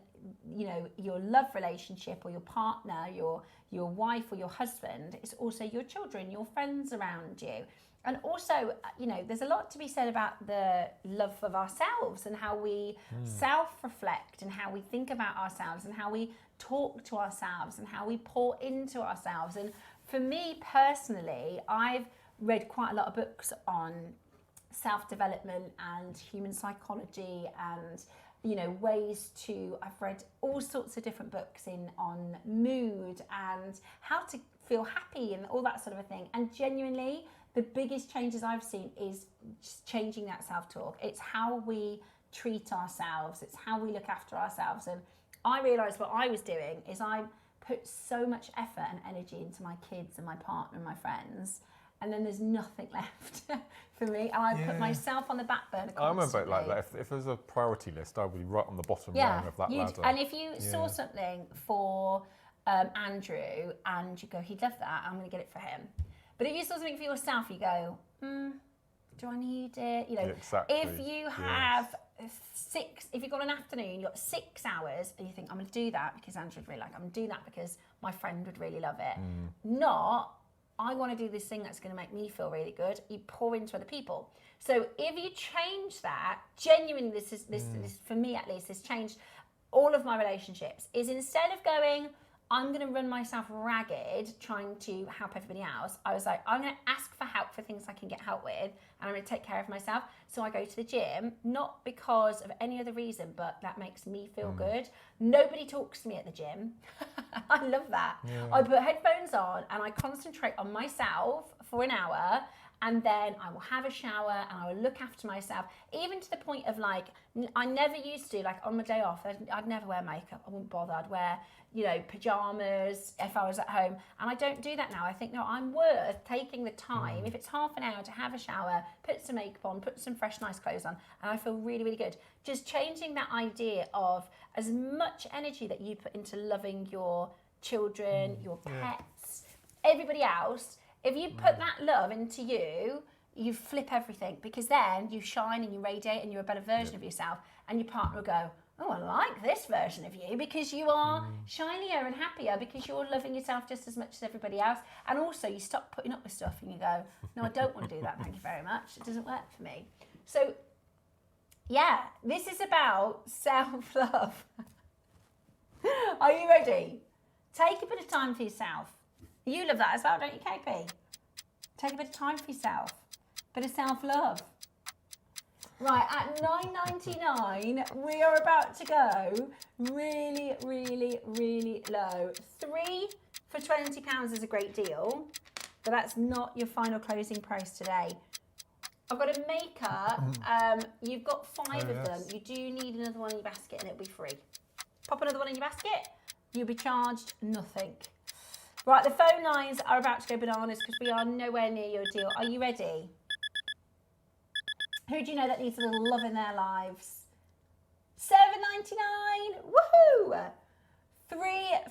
you know, your love relationship or your partner, your wife or your husband. It's also your children, your friends around you. And also, you know, there's a lot to be said about the love of ourselves and how we self-reflect and how we think about ourselves and how we talk to ourselves and how we pour into ourselves. And for me personally, I've read quite a lot of books on self-development and human psychology and, you know, ways to, I've read all sorts of different books on mood and how to feel happy and all that sort of a thing. And genuinely, the biggest changes I've seen is just changing that self-talk. It's how we treat ourselves. It's how we look after ourselves. And I realised what I was doing is I put so much effort and energy into my kids and my partner and my friends, and then there's nothing left for me. And I put myself on the back burner constantly. I'm a bit like that. If there's a priority list, I would be right on the bottom rung of that ladder. And if you saw something for Andrew and you go, he'd love that, I'm going to get it for him. But if you saw something for yourself, you go, do I need it? You know, if you have if you've got an afternoon, you've got 6 hours, and you think, I'm going to do that because Andrew would really like it. I'm going to do that because my friend would really love it. Not, I want to do this thing that's going to make me feel really good. You pour into other people. So if you change that, genuinely, this for me at least, has changed all of my relationships. Is instead of going, I'm going to run myself ragged trying to help everybody else, I was like, I'm going to ask for help for things I can get help with, and I'm going to take care of myself. So I go to the gym, not because of any other reason, but that makes me feel good. Nobody talks to me at the gym. I love that. I put headphones on and I concentrate on myself for an hour, and then I will have a shower and I will look after myself, even to the point of like, I never used to, like on my day off, I'd never wear makeup. I wouldn't bother. I'd wear, you know, pajamas if I was at home. And I don't do that now. I think, no, I'm worth taking the time, if it's half an hour, to have a shower, put some makeup on, put some fresh, nice clothes on, and I feel really, really good. Just changing that idea of as much energy that you put into loving your children, your pets, everybody else. If you put that love into you, you flip everything, because then you shine and you radiate and you're a better version of yourself, and your partner will go, oh, I like this version of you because you are shinier and happier because you're loving yourself just as much as everybody else. And also you stop putting up with stuff and you go, no, I don't want to do that. Thank you very much. It doesn't work for me. So yeah, this is about self-love. Are you ready? Take a bit of time for yourself. You love that as well, don't you, KP? Take a bit of time for yourself. Bit of self-love. Right, at $9.99, we are about to go really, really, really low. 3 for £20 is a great deal, but that's not your final closing price today. I've got a maker. You've got 5 of them. You do need another one in your basket and it'll be free. Pop another one in your basket, you'll be charged nothing. Right, the phone lines are about to go bananas because we are nowhere near your deal. Are you ready? Who do you know that needs a little love in their lives? $7.99, woohoo! 3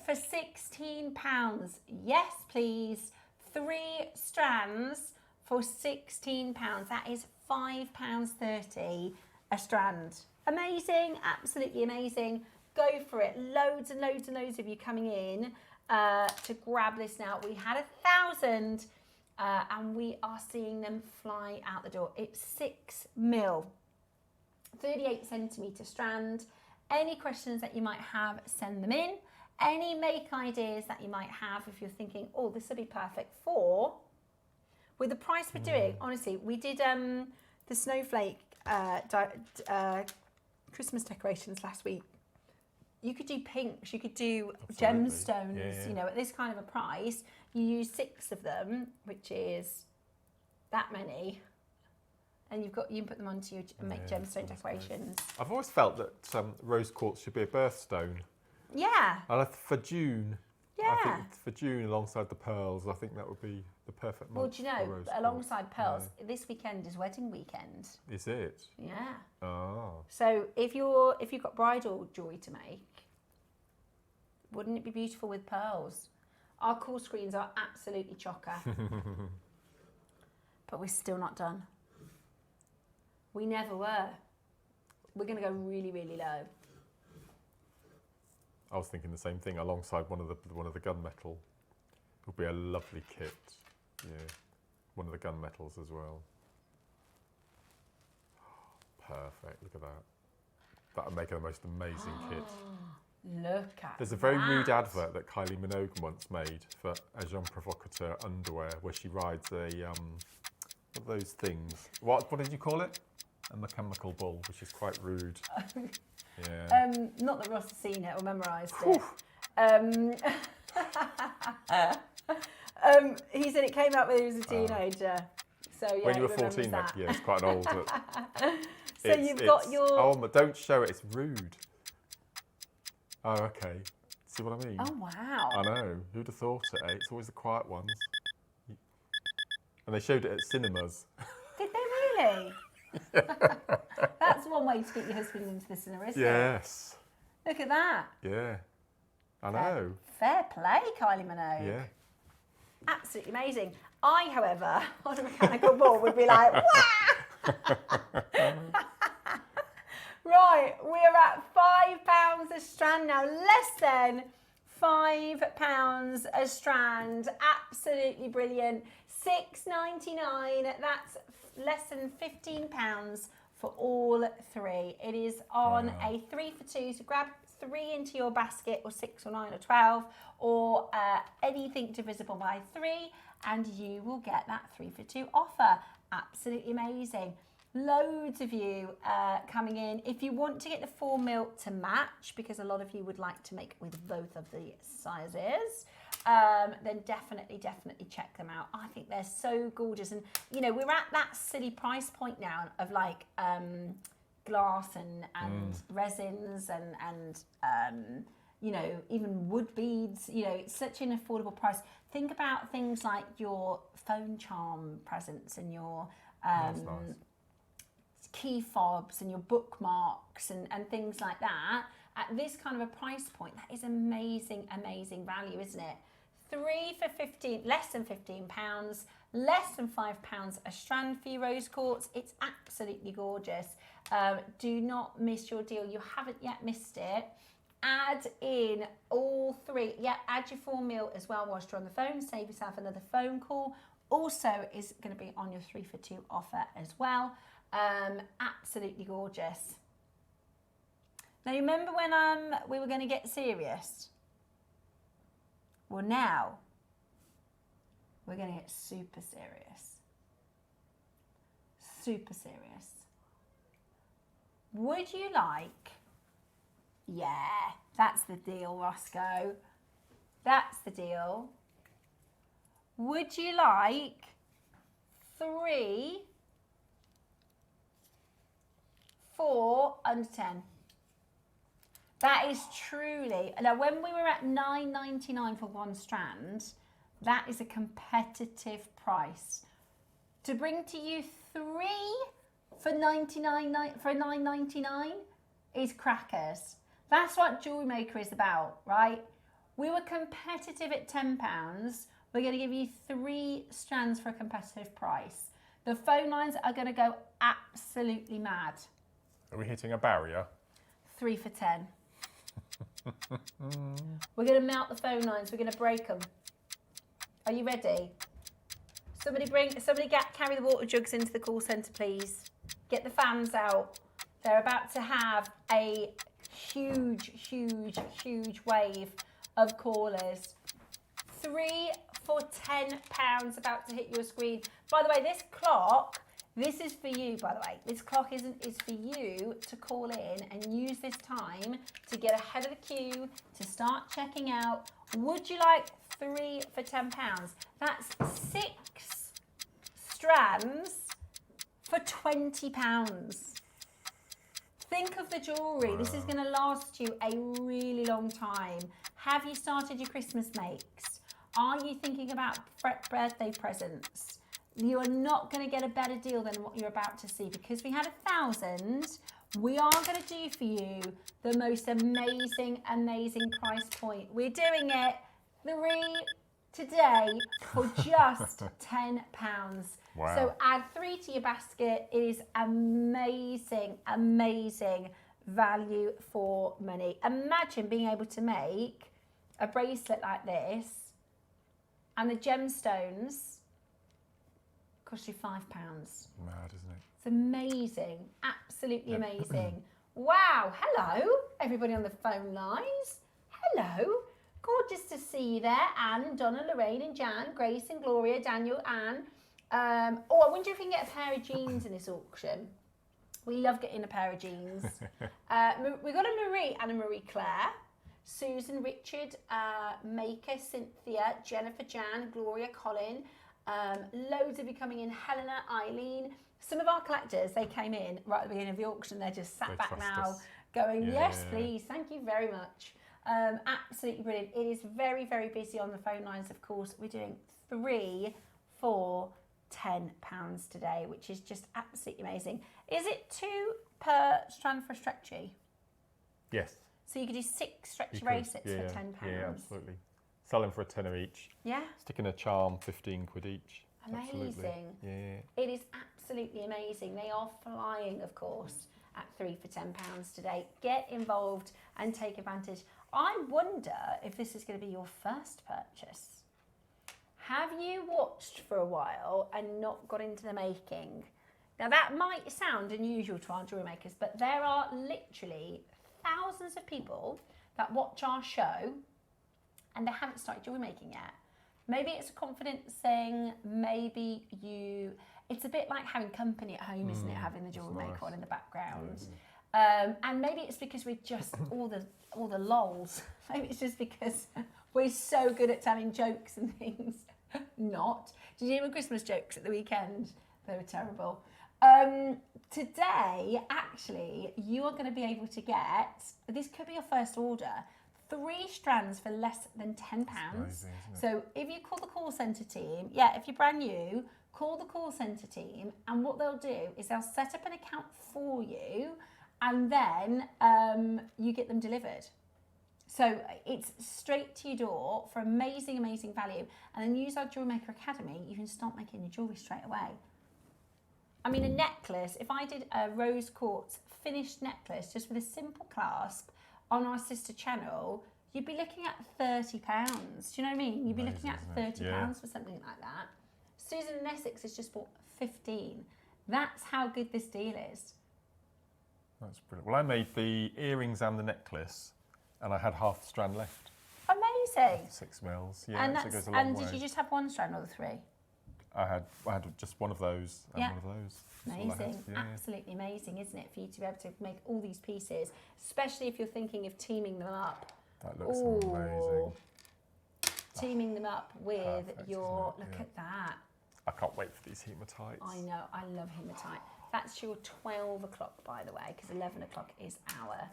for £16. Yes, please. 3 strands for £16. That is £5.30 a strand. Amazing, absolutely amazing. Go for it. Loads and loads and loads of you coming in to grab this now. We had 1,000. And we are seeing them fly out the door. It's 6 mil, 38 centimetre strand. Any questions that you might have, send them in. Any make ideas that you might have if you're thinking, oh, this would be perfect for, with the price we're doing, honestly, we did the snowflake Christmas decorations last week. You could do pinks, you could do gemstones, you know, at this kind of a price. You use 6 of them, which is that many, and you can put them onto your make gemstone decorations. I've always felt that rose quartz should be a birthstone. Yeah. And for June, yeah. I think for June alongside the pearls, I think that would be the perfect month. Well, do you know, alongside pearls, this weekend is wedding weekend. Is it? Yeah. Oh. So if you've got bridal jewellery to make, wouldn't it be beautiful with pearls? Our call screens are absolutely chocker. But we're still not done. We never were. We're going to go really, really low. I was thinking the same thing. Alongside one of the gunmetal, it would be a lovely kit. Yeah, one of the gunmetals as well. Perfect. Look at that. That would make the most amazing kit. Look at There's a very rude advert that Kylie Minogue once made for Agent Provocateur underwear, where she rides a what are those things? What did you call it? A mechanical bull, which is quite rude. Yeah. Not that Ross has seen it or memorised it. He said it came out when he was a teenager. So yeah, when you were 14, yeah, it's quite an old. So you've got your. Oh, don't show it. It's rude. Oh, okay. See what I mean? Oh wow. I know. Who'd have thought it? Eh? It's always the quiet ones. And they showed it at cinemas. Did they really? That's one way to get your husband into the cinema, isn't it? Yes. Look at that. Yeah. I know. Fair play, Kylie Minogue. Yeah. Absolutely amazing. I, however, on a mechanical bull would be like, wah! Right, we're at £5 a strand now, less than £5 a strand. Absolutely brilliant. $6.99. That's less than £15 for all 3. It is on a 3 for 2, so grab 3 into your basket, or 6 or 9 or 12, or anything divisible by 3, and you will get that 3 for 2 offer. Absolutely amazing. Loads of you coming in. If you want to get the 4 mil to match, because a lot of you would like to make with both of the sizes, then definitely check them out. I think they're so gorgeous. And, you know, we're at that silly price point now of like glass and resins and you know, even wood beads. You know, it's such an affordable price. Think about things like your phone charm presents and your That's nice. key fobs and your bookmarks and things like that. At this kind of a price point, that is amazing value, isn't it? 3 for 15, less than £15, less than £5 a strand for your rose quartz. It's absolutely gorgeous. Do not miss your deal. You haven't yet missed it. Add in all three. Yeah, add your 4 mil as well whilst you're on the phone. Save yourself another phone call. Also is going to be on your 3 for 2 offer as well. Absolutely gorgeous. Now, you remember when we were going to get serious? Well, now we're going to get super serious. Super serious. Would you like... Yeah, that's the deal, Roscoe. That's the deal. Would you like 3, 4 under 10? That is truly... Now, when we were at $9.99 for 1 strand, that is a competitive price. To bring to you 3 for $9.99 is crackers. That's what Jewellery Maker is about, right? We were competitive at £10. We're going to give you 3 strands for a competitive price. The phone lines are going to go absolutely mad. Are we hitting a barrier? 3 for 10. We're going to melt the phone lines. We're going to break them. Are you ready? Somebody carry the water jugs into the call centre, please. Get the fans out. They're about to have a huge, huge, huge wave of callers. 3 for £10 about to hit your screen. By the way, this clock, this is for you, by the way. This clock is for you to call in and use this time to get ahead of the queue, to start checking out. Would you like 3 for £10? That's 6 strands for £20. Think of the jewellery. This is going to last you a really long time. Have you started your Christmas makes? Are you thinking about birthday presents? You are not going to get a better deal than what you're about to see, because we had 1,000. We are going to do for you the most amazing, amazing price point. We're doing it 3 today for just £10. Wow. So add 3 to your basket. It is amazing, amazing value for money. Imagine being able to make a bracelet like this and the gemstones cost you £5. Mad, isn't it? It's amazing, absolutely amazing. Wow, hello, everybody on the phone lines. Hello, gorgeous to see you there. Anne, Donna, Lorraine and Jan, Grace and Gloria, Daniel, Anne. I wonder if we can get a pair of jeans in this auction. We love getting a pair of jeans. We've got a Marie and a Marie Claire, Susan, Richard, Maker, Cynthia, Jennifer, Jan, Gloria, Colin. Loads of you coming in. Helena, Eileen. Some of our collectors, they came in right at the beginning of the auction. They're just sat back now going, yes, please. Thank you very much. Absolutely brilliant. It is very, very busy on the phone lines, of course. We're doing 3 for £10 today, which is just absolutely amazing. Is it 2 per strand for a stretchy? Yes. So you could do 6 stretchy bracelets for £10? Yeah, absolutely. Selling for a tenner each. Yeah. Sticking a charm, 15 quid each. Amazing. Absolutely. Yeah. It is absolutely amazing. They are flying, of course, at 3 for £10 today. Get involved and take advantage. I wonder if this is going to be your first purchase. Have you watched for a while and not got into the making? Now, that might sound unusual to our jewellery makers, but there are literally thousands of people that watch our show and they haven't started jewellery making yet. Maybe it's a confidence thing, maybe it's a bit like having company at home, isn't it? Having the jewellery maker on in the background. And maybe it's because we're just all the lols. Maybe it's just because we're so good at telling jokes and things. Not. Did you hear my Christmas jokes at the weekend? They were terrible. Today, actually, you are going to be able to get, this could be your first order, 3 strands for less than £10. Amazing, so if you call the call centre team, if you're brand new, call the call centre team, and what they'll do is they'll set up an account for you, and then you get them delivered. So it's straight to your door for amazing, amazing value. And then use our JewelleryMaker Academy, you can start making your jewellery straight away. I mean, a necklace, if I did a rose quartz finished necklace just with a simple clasp on our sister channel, you'd be looking at £30. Do you know what I mean? You'd be looking at £30 for something like that. Susan in Essex has just bought 15. That's how good this deal is. That's brilliant. Well, I made the earrings and the necklace, and I had half the strand left. Amazing. 6 mils. Yeah, so it goes a long and way. did you just have one strand or the 3? I had just one of those and one of those. Amazing, absolutely amazing, isn't it, for you to be able to make all these pieces, especially if you're thinking of teaming them up. That looks amazing. Teaming them up with perfect, look at that. I can't wait for these hematites. I know, I love hematite. That's your 12 o'clock, by the way, because 11 o'clock is our...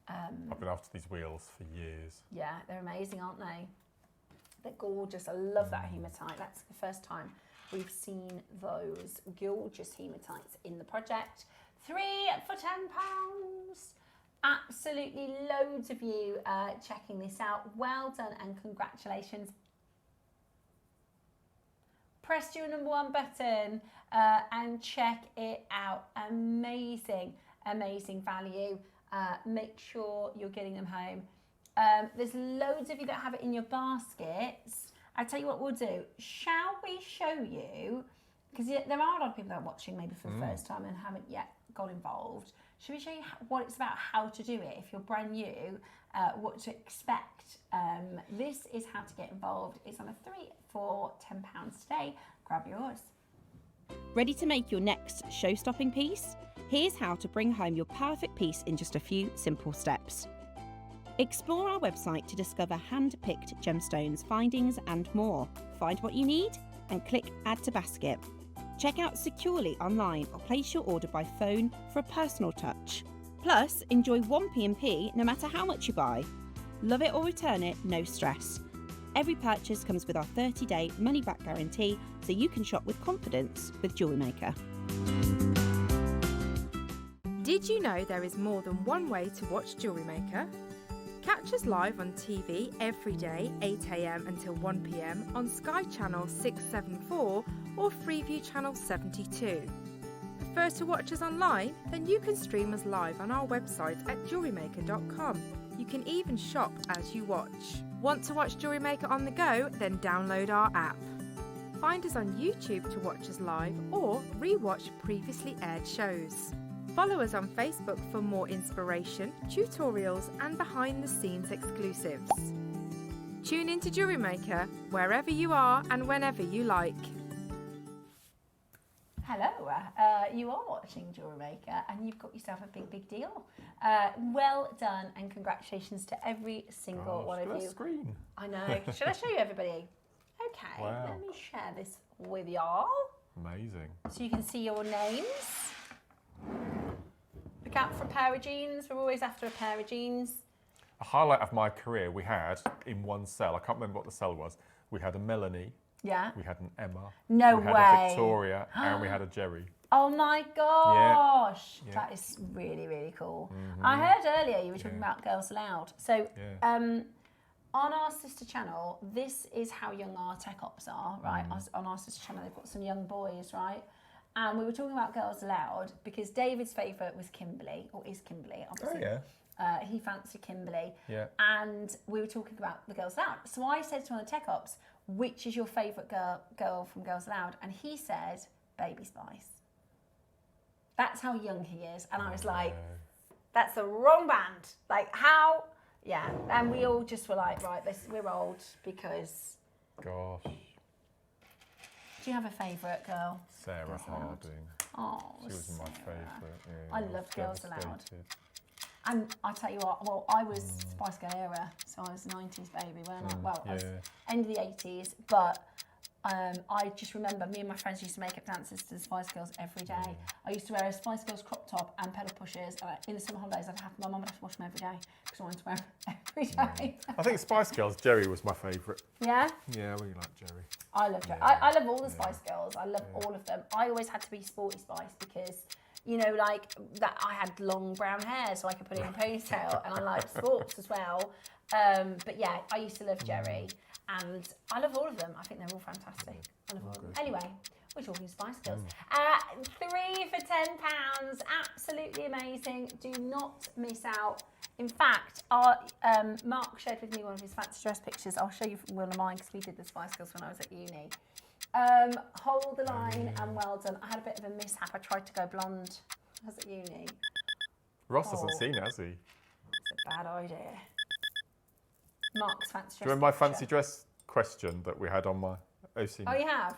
I've been after these wheels for years. Yeah, they're amazing, aren't they? They're gorgeous. I love that hematite. That's the first time we've seen those gorgeous hematites in the project. 3 for £10. Absolutely loads of you checking this out. Well done and congratulations. Press your #1 button and check it out. Amazing, amazing value. Make sure you're getting them home. There's loads of you that have it in your baskets. I tell you what we'll do. Shall we show you, because there are a lot of people that are watching maybe for the first time and haven't yet got involved. Should we show you what it's about, how to do it? If you're brand new, what to expect. This is how to get involved. It's on a 3 for £10 today. Grab yours. Ready to make your next show-stopping piece? Here's how to bring home your perfect piece in just a few simple steps. Explore our website to discover hand-picked gemstones, findings and more. Find what you need and click Add to Basket. Check out securely online or place your order by phone for a personal touch. Plus, enjoy 1 P&P no matter how much you buy. Love it or return it, no stress. Every purchase comes with our 30-day money-back guarantee, so you can shop with confidence with JewelleryMaker. Did you know there is more than one way to watch JewelleryMaker? Catch us live on TV every day, 8 AM until 1 PM on Sky Channel 674 or Freeview Channel 72. Prefer to watch us online? Then you can stream us live on our website at jewellerymaker.com. You can even shop as you watch. Want to watch JewelleryMaker on the go? Then download our app. Find us on YouTube to watch us live or re-watch previously aired shows. Follow us on Facebook for more inspiration, tutorials and behind-the-scenes exclusives. Tune in to JewelleryMaker wherever you are and whenever you like. Hello, you are watching JewelleryMaker and you've got yourself a big deal. Well done and congratulations to every single one of you. Screen. I know. Should I show you everybody? Okay, Wow. let me share this with y'all. Amazing. So you can see your names. Look out for a pair of jeans. We're always after a pair of jeans. A highlight of my career we had in one cell, I can't remember what the cell was, we had a Melanie, Yeah. we had an Emma, No we had way. a Victoria, and we had a Jerry. Oh my gosh. Yeah. That is really, really cool. I heard earlier you were talking about Girls Aloud. So on our sister channel, this is how young our tech ops are, right? On our sister channel, they've got some young boys, right? And we were talking about Girls Aloud because David's favourite was Kimberly, or is Kimberly, obviously. Oh, yeah. He fancied Kimberly. Yeah. And we were talking about the Girls Aloud. So I said to one of the tech ops, which is your favourite girl from Girls Aloud? And he said, Baby Spice. That's how young he is. And I was like, that's the wrong band. Like, how? Yeah. And we all just were like, right, we're old because... Gosh. Do you have a favourite girl? Sarah Girls Aloud? Harding. Oh, She was my Sarah. favourite. Yeah, I was loved Girls Aloud. devastated. And I tell you what, well, I was Spice Girl era, so I was 90s baby, weren't I? Well, I was end of the 80s, but I just remember me and my friends used to make up dances to the Spice Girls every day. I used to wear a Spice Girls crop top and pedal pushers. In the summer holidays, my mum would have to wash them every day because I wanted to wear them every day. I think Spice Girls, Jerry was my favourite. Yeah? Yeah, I really like Jerry. I love Jerry. I love all the Spice Girls. I love all of them. I always had to be Sporty Spice because You know, like that I had long brown hair, so I could put it in a ponytail, and I like sports as well. But yeah, I used to love Jerry, and I love all of them. I think they're all fantastic. I love all of them. Anyway, we're talking Spice Girls. 3 for £10, absolutely amazing. Do not miss out. In fact, our Mark shared with me one of his fancy dress pictures. I'll show you one of mine because we did the Spice Girls when I was at uni. Hold the line and well done. I had a bit of a mishap. I tried to go blonde. I was at uni. Ross hasn't seen it, has he? It's a bad idea. Mark's fancy dress. Do you remember my fancy dress question that we had on my OC? Oh, you have?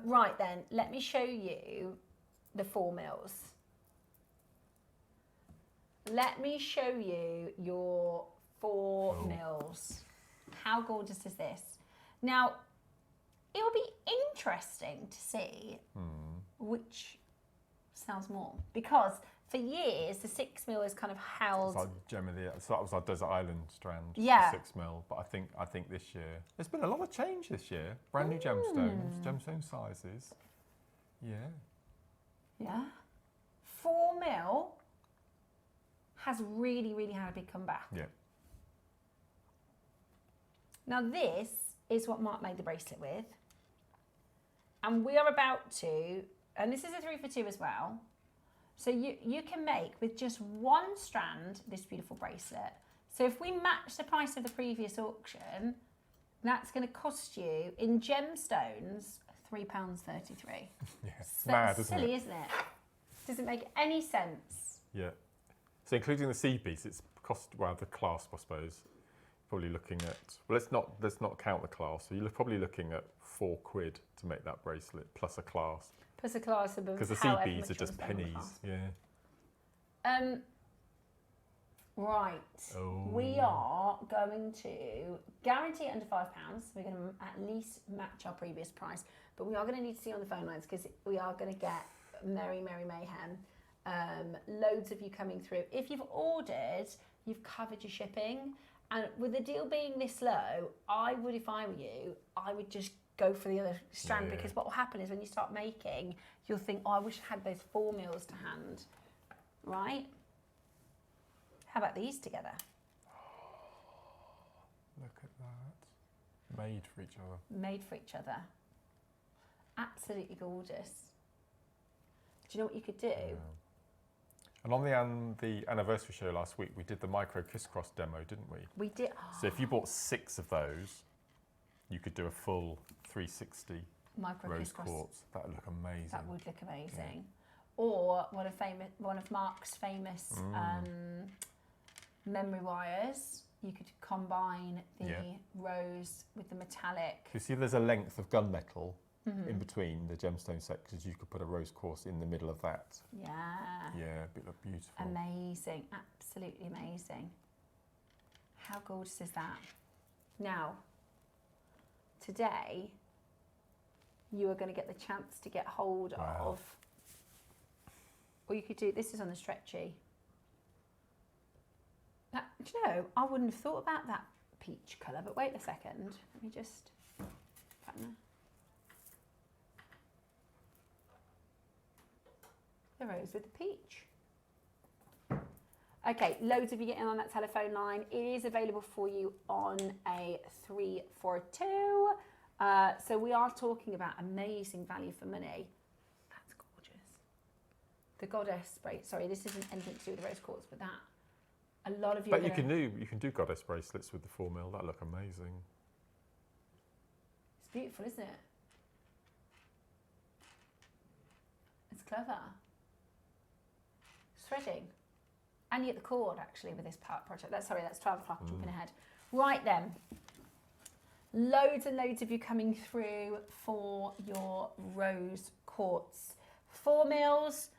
Right then, let me show you the 4 mils. Let me show you your 4 mils. How gorgeous is this? Now, it'll be interesting to see which sells more, because for years the 6 mil is kind of held. It's like so that was our Desert Island strand. Yeah. 6 mil, but I think this year there's been a lot of change this year. Brand new gemstone sizes. Yeah. Yeah. 4 mil has really, really had a big comeback. Yeah. Now this is what Mark made the bracelet with. And we are about to, and this is a 3 for 2 as well. So you can make with just 1 strand this beautiful bracelet. So if we match the price of the previous auction, that's going to cost you in gemstones £3.33. Yeah, it's mad, isn't silly, it? isn't it? Doesn't make any sense. Yeah. So including the seed beads, it's cost, well, the clasp, I suppose. Probably looking at, well, let's not count the clasp. So you're probably looking at £4 to make that bracelet plus a clasp. Plus a clasp, because the seed beads are just pennies. Yeah. Right. We are going to guarantee under £5. We're going to at least match our previous price, but we are going to need to see on the phone lines because we are going to get merry mayhem. Loads of you coming through. If you've ordered, you've covered your shipping, and with the deal being this low, I would, if I were you, I would just go for the other strand, because what will happen is when you start making, you'll think, oh, I wish I had those 4 mils to hand, right? How about these together? Look at that. Made for each other. Made for each other. Absolutely gorgeous. Do you know what you could do? Yeah. And on the anniversary show last week, we did the micro kiss cross demo, didn't we? We did. So if you bought 6 of those, you could do a full 360 micro rose kiss cross. quartz. That would look amazing. That would look amazing. Yeah. Or one of Mark's famous memory wires. You could combine the rose with the metallic. You see, there's a length of gunmetal in between the gemstone sections. You could put a rose quartz in the middle of that. Yeah. Yeah, it would look beautiful. Amazing, absolutely amazing. How gorgeous is that? Now, today, you are going to get the chance to get hold of, or you could do, this is on the stretchy. Now, do you know, I wouldn't have thought about that peach colour, but wait a second. Let me just pattern the rose with the peach. Okay, loads of you getting on that telephone line. It is available for you on a 3 for 2. So we are talking about amazing value for money. That's gorgeous. The goddess bracelet. Sorry, this isn't anything to do with the rose quartz, but that. A lot of you. But you can do goddess bracelets with the 4 mil. That look amazing. It's beautiful, isn't it? It's clever. Threading. And you get the cord actually with this project. That's 12 o'clock, jumping ahead. Right then. Loads and loads of you coming through for your rose quartz. 4 mils,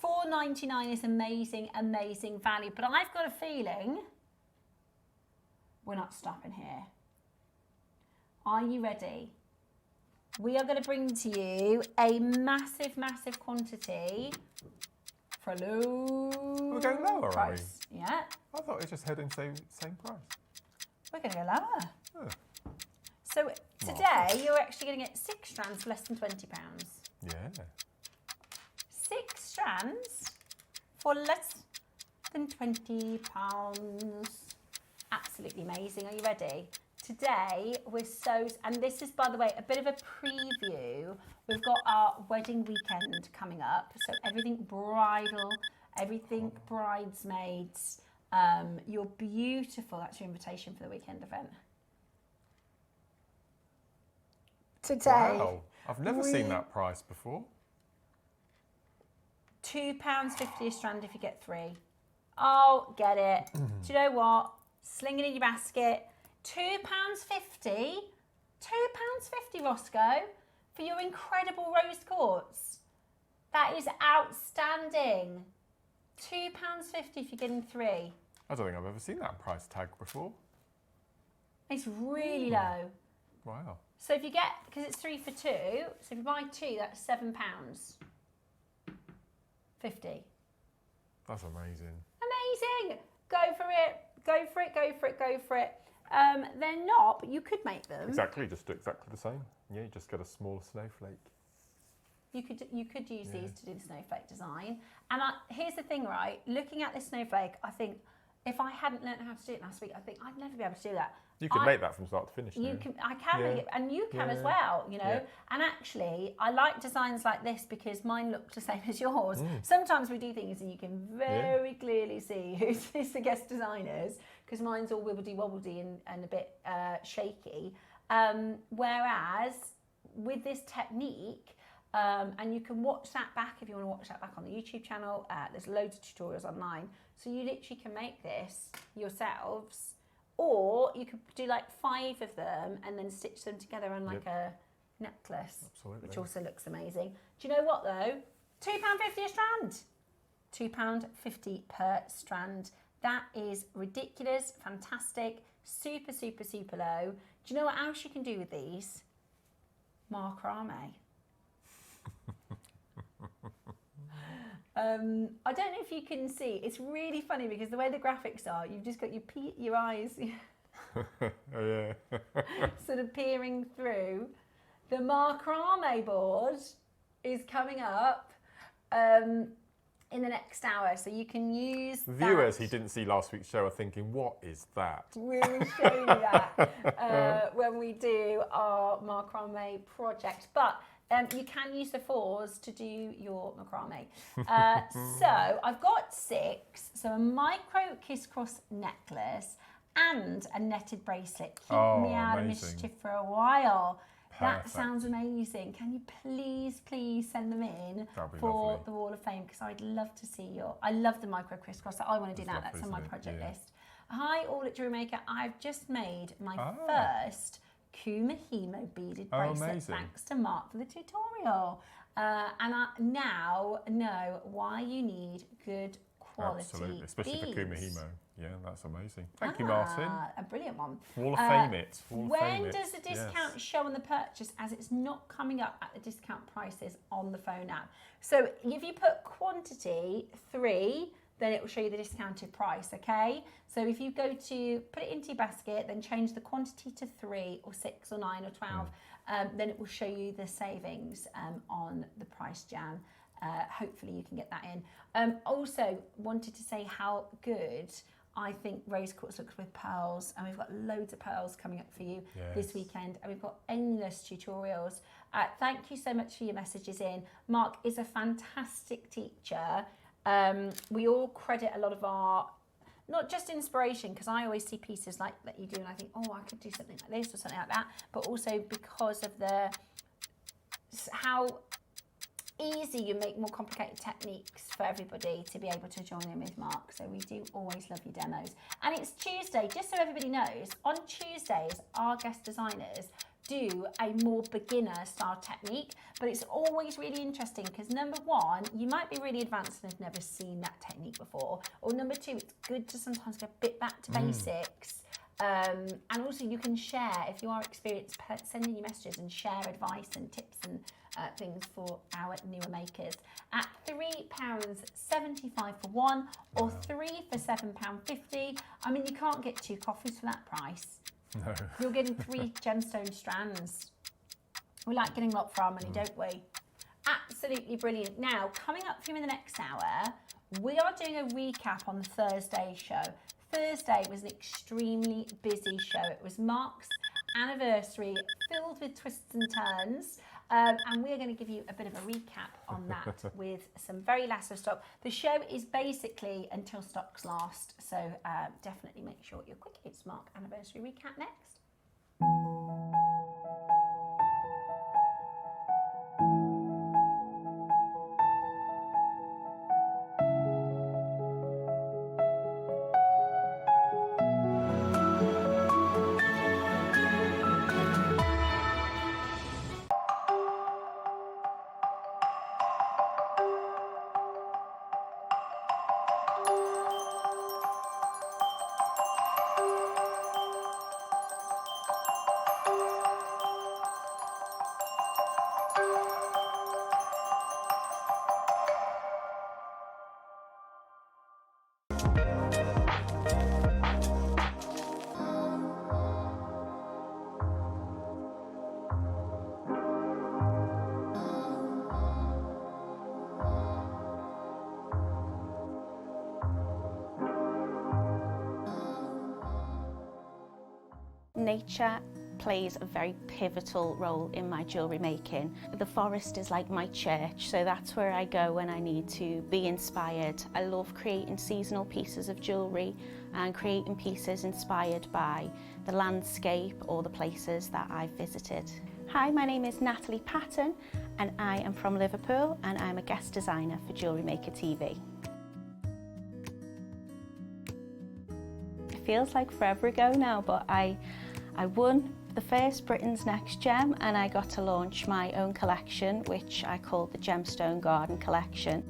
£4.99 is amazing, amazing value. But I've got a feeling we're not stopping here. Are you ready? We are going to bring to you a massive, massive quantity for a low We're going lower, price. are we? Yeah. I thought it just heading same price. We're going to go lower. Oh. So today you're actually going to get 6 strands for less than £20. Yeah. 6 strands for less than £20. Absolutely amazing. Are you ready? Today we're and this is, by the way, a bit of a preview. We've got our wedding weekend coming up, so everything bridal, everything bridesmaids. You're beautiful. That's your invitation for the weekend event. Today. Wow, I've never seen that price before. £2.50 a strand if you get 3. Oh, get it. Do you know what? Sling it in your basket. £2.50. £2.50, Roscoe, for your incredible rose quartz. That is outstanding. £2.50 if you're getting 3. I don't think I've ever seen that price tag before. It's really low. Wow. So if you get, because it's 3 for 2, so if you buy 2, that's £7.50. That's amazing. Amazing. Go for it. Go for it. Go for it. Go for it. They're not, but you could make them. Exactly, just do exactly the same. Yeah, you just get a small snowflake. You could use these to do the snowflake design. And here's the thing, right? Looking at this snowflake, I think if I hadn't learned how to do it last week, I think I'd never be able to do that. You can make that from start to finish. I can make it, and you can as well, you know. Yeah. And actually, I like designs like this because mine look the same as yours. Sometimes we do things and you can very clearly see who's the guest designers, because mine's all wibbledy-wobbledy and a bit shaky. Whereas with this technique, and you can watch that back if you want to watch that back on the YouTube channel. There's loads of tutorials online, so you literally can make this yourselves. Or you could do like 5 of them and then stitch them together on like a necklace, which also looks amazing. Do you know what though? £2.50 a strand. £2.50 per strand. That is ridiculous, fantastic, super, super, super low. Do you know what else you can do with these? Macrame. I don't know if you can see. It's really funny because the way the graphics are, you've just got your eyes sort of peering through. The macrame board is coming up in the next hour, so you can use viewers who didn't see last week's show are thinking, what is that? We will show you that when we do our macrame project. But you can use the 4s to do your macrame. So I've got 6. So a micro kiss cross necklace and a netted bracelet. Keep me out of mischief for a while. Perfect. That sounds amazing. Can you please send them in for the Wall of Fame? Because I'd love to see I love the micro crisscross. I want to do that. That's on my project list. Hi, all at JewelleryMaker. I've just made my first Kumahimo beaded bracelet, thanks to Mark for the tutorial. And I now know why you need good quality Absolutely, especially beads. for Kumahimo. Yeah, that's amazing. Thank you, Martin. A brilliant one. Wall of Fame it. When does the discount show on the purchase, as it's not coming up at the discount prices on the phone app? So if you put quantity 3, then it will show you the discounted price, okay? So if you go to put it into your basket, then change the quantity to 3 or 6 or 9 or 12, then it will show you the savings on the price, Jan. Hopefully you can get that in. Also wanted to say how good I think rose quartz looks with pearls, and we've got loads of pearls coming up for you this weekend, and we've got endless tutorials. Thank you so much for your messages in. Mark is a fantastic teacher. We all credit a lot of our, not just inspiration, because I always see pieces like that you do and I think, oh, I could do something like this or something like that, but also because of how easy you make more complicated techniques for everybody to be able to join in with Mark. So we do always love your demos. And it's Tuesday, just so everybody knows, on Tuesdays, our guest designers do a more beginner style technique, but it's always really interesting because number 1, you might be really advanced and have never seen that technique before, or number 2, it's good to sometimes go a bit back to basics. And also you can share, if you are experienced, send in your messages and share advice and tips and things for our newer makers at £3.75 for 1 or 3 for £7.50. I mean, you can't get 2 coffees for that price. No. You're getting 3 gemstone strands. We like getting a lot for our money, don't we? Absolutely brilliant. Now, coming up for you in the next hour, we are doing a recap on the Thursday show. Thursday was an extremely busy show. It was Mark's anniversary, filled with twists and turns. And we are going to give you a bit of a recap on that with some very last of stock. The show is basically until stocks last, so definitely make sure you're quick. It's Mark anniversary recap next. Nature plays a very pivotal role in my jewellery making. The forest is like my church, so that's where I go when I need to be inspired. I love creating seasonal pieces of jewellery and creating pieces inspired by the landscape or the places that I've visited. Hi, my name is Natalie Patton and I am from Liverpool and I'm a guest designer for JewelleryMaker TV. It feels like forever ago now, but I won the first Britain's Next Gem and I got to launch my own collection, which I call the Gemstone Garden Collection.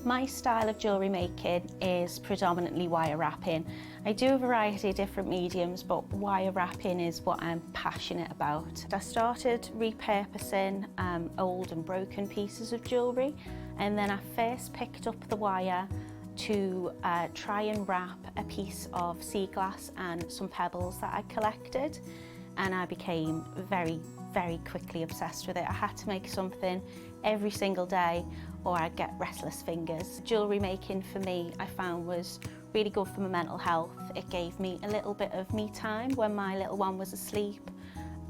My style of jewellery making is predominantly wire wrapping. I do a variety of different mediums, but wire wrapping is what I'm passionate about. I started repurposing old and broken pieces of jewellery, and then I first picked up the wire to try and wrap a piece of sea glass and some pebbles that I collected, and I became very quickly obsessed with it. I had to make something every single day or I'd get restless fingers. Jewellery making for me I found was really good for my mental health. It gave me a little bit of me time when my little one was asleep,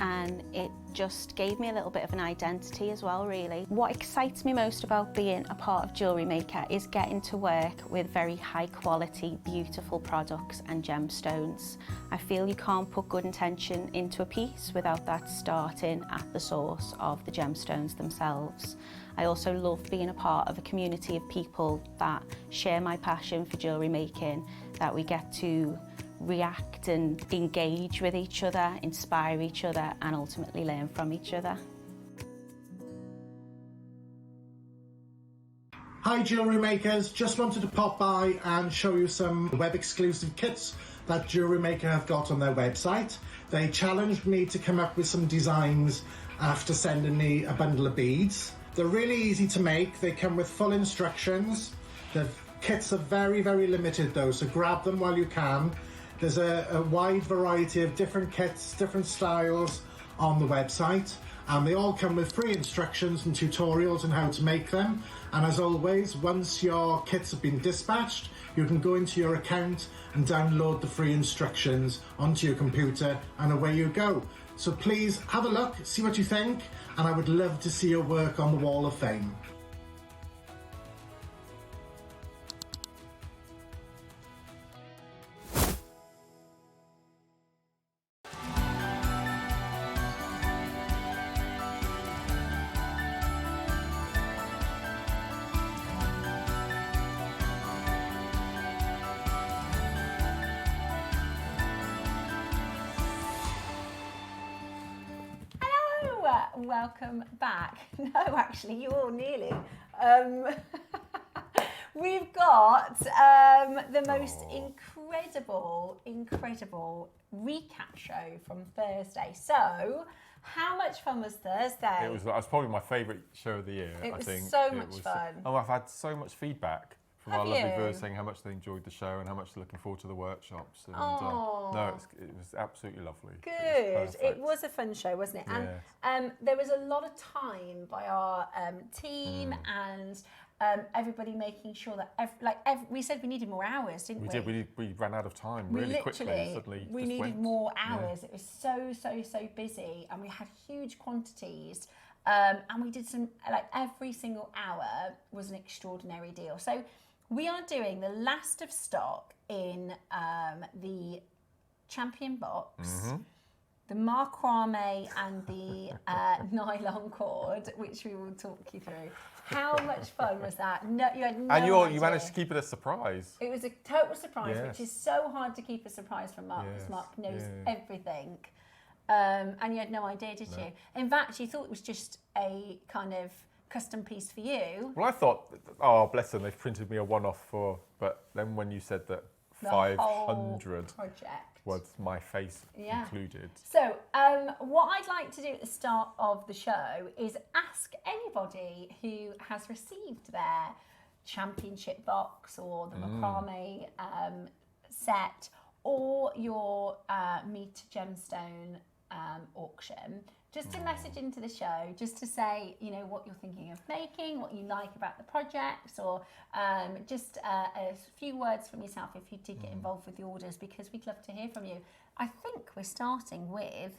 and it just gave me a little bit of an identity as well, really. What excites me most about being a part of JewelleryMaker is getting to work with very high quality, beautiful products and gemstones. I feel you can't put good intention into a piece without that starting at the source of the gemstones themselves. I also love being a part of a community of people that share my passion for jewellery making, that we get to react and engage with each other, inspire each other, and ultimately learn from each other. Hi jewellery makers, just wanted to pop by and show you some web exclusive kits that JewelleryMaker have got on their website. They challenged me to come up with some designs after sending me a bundle of beads. They're really easy to make, they come with full instructions. The kits are very limited though, so grab them while you can. There's a wide variety of different kits, different styles on the website, and they all come with free instructions and tutorials on how to make them. And as always, once your kits have been dispatched, you can go into your account and download the free instructions onto your computer, and away you go. So please have a look, see what you think, and I would love to see your work on the Wall of Fame. Welcome back. No, actually, you all nearly. We've got the most incredible recap show from Thursday. So, how much fun was Thursday? It was probably my favourite show of the year. It was I think. so much fun. Oh, I've had so much feedback from our lovely viewers saying how much they enjoyed the show and how much they're looking forward to the workshops. And, no, it was absolutely lovely. Good. It was a fun show, wasn't it? And there was a lot of time by our team and everybody making sure that we said we needed more hours, didn't we? We did. We ran out of time really quickly. Suddenly, we needed more hours. It was so busy, and we had huge quantities. And we did every single hour was an extraordinary deal. So we are doing the last of stock in the champion box, the macrame and the nylon cord, which we will talk you through. How much fun was that? No, you had no idea. You managed to keep it a surprise. It was a total surprise, which is so hard to keep a surprise from Mark, because Mark knows everything. And you had no idea, did you? In fact, you thought it was just a kind of custom piece for you. Well, I thought, oh, bless them, they've printed me a one-off but then when you said that 500 was my face included. So what I'd like to do at the start of the show is ask anybody who has received their championship box or the macrame set or your meter gemstone auction, just to message into the show, just to say, you know, what you're thinking of making, what you like about the projects, or just a few words from yourself if you did get involved with the orders, because we'd love to hear from you. I think we're starting with...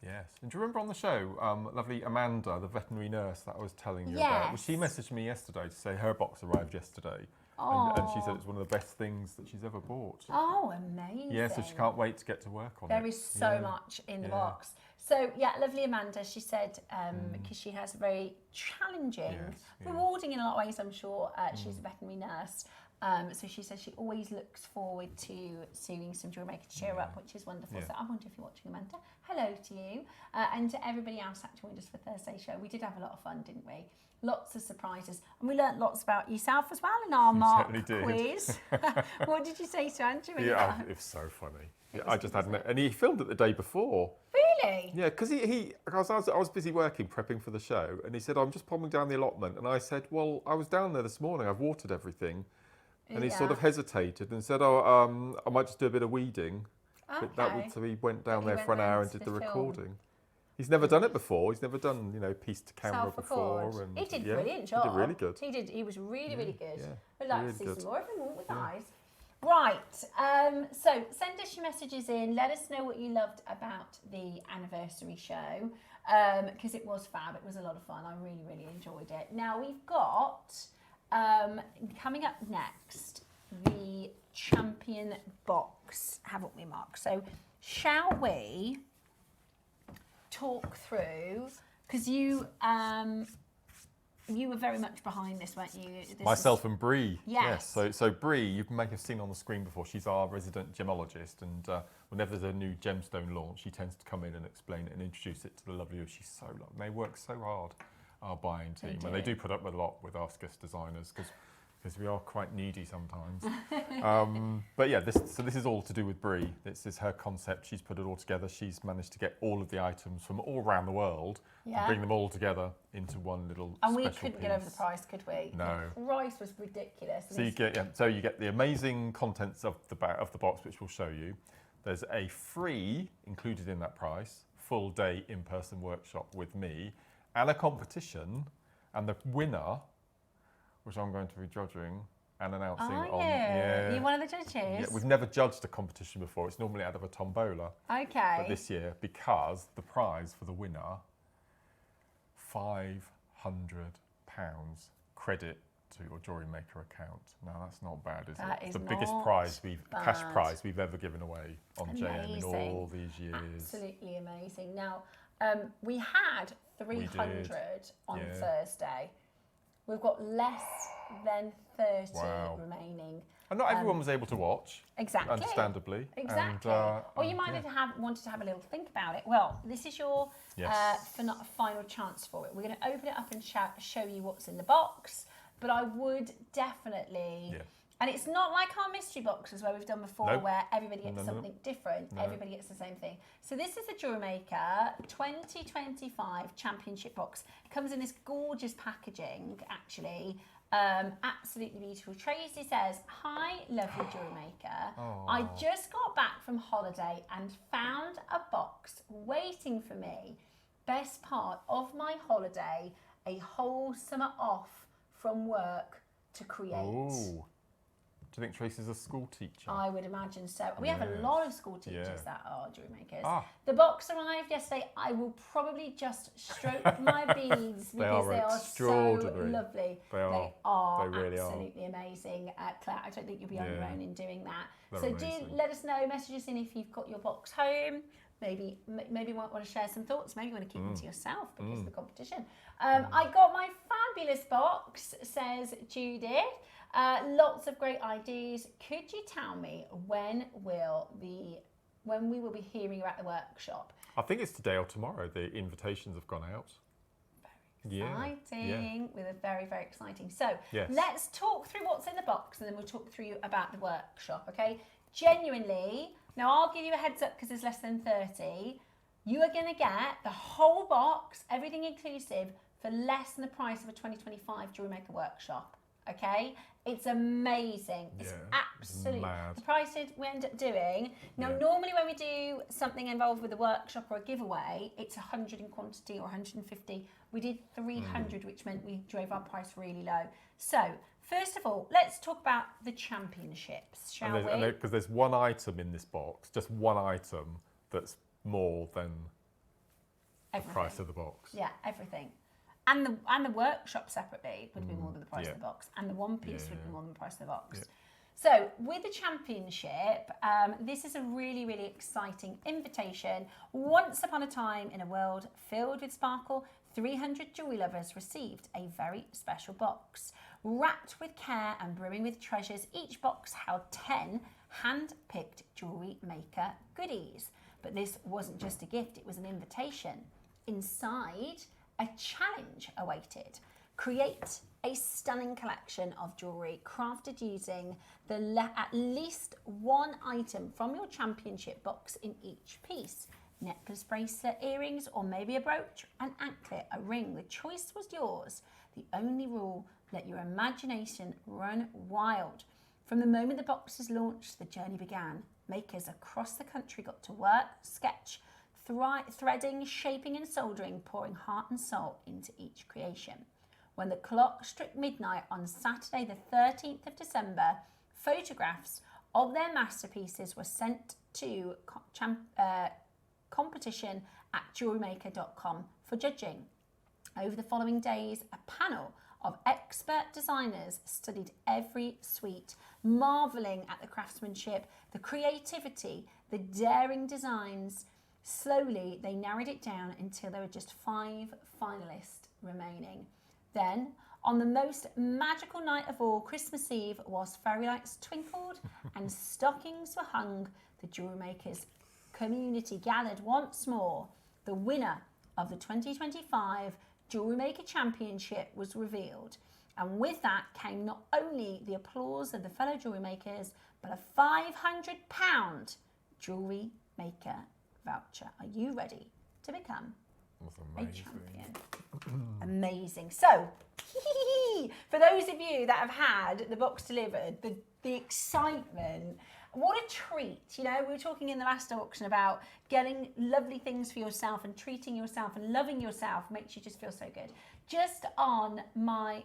Yes. And do you remember on the show, lovely Amanda, the veterinary nurse that I was telling you about? Well, she messaged me yesterday to say her box arrived yesterday. And she said it's one of the best things that she's ever bought. Oh, amazing. Yeah, so she can't wait to get to work on it. There is so much in the box. So, lovely Amanda, she said, because she has a very challenging, rewarding in a lot of ways, I'm sure. She's a veterinary nurse. So she says she always looks forward to seeing some JewelleryMaker to cheer her up, which is wonderful. So I wonder if you're watching, Amanda. Hello to you. And to everybody else that joined us for Thursday's show. We did have a lot of fun, didn't we? Lots of surprises. And we learnt lots about yourself as well in our Mark quiz. What did you say to Andrew? Yeah, it was so funny. I just hadn't... And he filmed it the day before. Really? Yeah, because I was busy working, prepping for the show, and he said, I'm just popping down the allotment. And I said, well, I was down there this morning. I've watered everything. And he sort of hesitated and said, oh, I might just do a bit of weeding. Okay. So he went down there for an hour and did the recording. He's never done it before. He's never done, piece to camera before. And he did a brilliant job. He did really good. He was really good. Yeah, We'd like to see some more of him, wouldn't we, guys? Right. So send us your messages in. Let us know what you loved about the anniversary show, because it was fab. It was a lot of fun. I really enjoyed it. Now we've got coming up next the champion box, haven't we, Mark? So shall we talk through, because you were very much behind this, weren't you? Myself and Bree. Yes. So Bree, you may have seen on the screen before, she's our resident gemologist, and whenever there's a new gemstone launch, she tends to come in and explain it and introduce it to the lovely viewers. She's so lovely. They work so hard, our buying team, and they do put up with a lot with Ask Us designers, because we are quite needy sometimes. But yeah, this is all to do with Bree. This is her concept. She's put it all together. She's managed to get all of the items from all around the world and bring them all together into one little And we special couldn't get over the price, could we? No. The price was ridiculous. So you get the amazing contents of the box, which we'll show you. There's a free, included in that price, full day in-person workshop with me, and a competition, and the winner, which I'm going to be judging and announcing on. Are you one of the judges? Yeah, we've never judged a competition before. It's normally out of a tombola. Okay. But this year, because the prize for the winner, £500 credit to your JewelleryMaker account. Now that's not bad, is it? It's the biggest prize cash prize we've ever given away on JM in all these years. Absolutely amazing. Now we had 300 on Thursday. We've got less than 30 remaining. And not everyone was able to watch. Exactly. Understandably. Exactly. Or you might have wanted to have a little think about it. Well, this is your final chance for it. We're going to open it up and show you what's in the box. But I would definitely... And it's not like our mystery boxes where we've done before, where everybody gets something different. Everybody gets the same thing. So this is the JewelleryMaker 2025 Championship box. It comes in this gorgeous packaging, actually. Absolutely beautiful. Tracy says, hi, lovely jewellery maker. I just got back from holiday and found a box waiting for me. Best part of my holiday, a whole summer off from work to create. Ooh. Do you think Tracy's a school teacher? I would imagine so. We have a lot of school teachers that are jewellery makers. The box arrived yesterday. I will probably just stroke my beads because they are so lovely. They are really absolutely amazing. Claire, I don't think you'll be on your own in doing that. They're amazing. Do let us know, message us in if you've got your box home. Maybe you might want to share some thoughts. Maybe you want to keep them to yourself because of the competition. I got my fabulous box, says Judith. Lots of great ideas. Could you tell me when we will be hearing about the workshop? I think it's today or tomorrow. The invitations have gone out. Very exciting. With a very, very exciting. So let's talk through what's in the box and then we'll talk through about the workshop, okay? Genuinely, now I'll give you a heads up because there's less than 30. You are going to get the whole box, everything inclusive, for less than the price of a 2025 Jewellery Maker workshop. Okay, it's amazing. It's absolutely mad. The price we end up doing. Now, normally when we do something involved with a workshop or a giveaway, it's 100 in quantity or 150. We did 300, which meant we drove our price really low. So, first of all, let's talk about the championships, shall we? Because there's one item in this box, just one item that's more than the price of the box. Yeah, everything. And the workshop separately would be more than the price of the box. And the one piece would be more than the price of the box. Yeah. So with the championship, this is a really, really exciting invitation. Once upon a time in a world filled with sparkle, 300 jewellery lovers received a very special box. Wrapped with care and brimming with treasures, each box held 10 hand-picked jewellery maker goodies. But this wasn't just a gift, it was an invitation. Inside, a challenge awaited. Create a stunning collection of jewellery crafted using at least one item from your championship box in each piece. Necklace, bracelet, earrings, or maybe a brooch, an anklet, a ring. The choice was yours. The only rule, let your imagination run wild. From the moment the box was launched, the journey began. Makers across the country got to work, sketch, threading, shaping and soldering, pouring heart and soul into each creation. When the clock struck midnight on Saturday the 13th of December, photographs of their masterpieces were sent to competition at jewellerymaker.com for judging. Over the following days, a panel of expert designers studied every suite, marvelling at the craftsmanship, the creativity, the daring designs. Slowly, they narrowed it down until there were just 5 finalists remaining. Then, on the most magical night of all, Christmas Eve, whilst fairy lights twinkled and stockings were hung, the jewellery makers community gathered once more. The winner of the 2025 Jewellery Maker Championship was revealed. And with that came not only the applause of the fellow jewellery makers, but a £500 Jewellery Maker voucher. Are you ready to become a champion? Amazing. So, for those of you that have had the box delivered, the excitement, what a treat. You know, we were talking in the last auction about getting lovely things for yourself and treating yourself and loving yourself makes you just feel so good. Just on my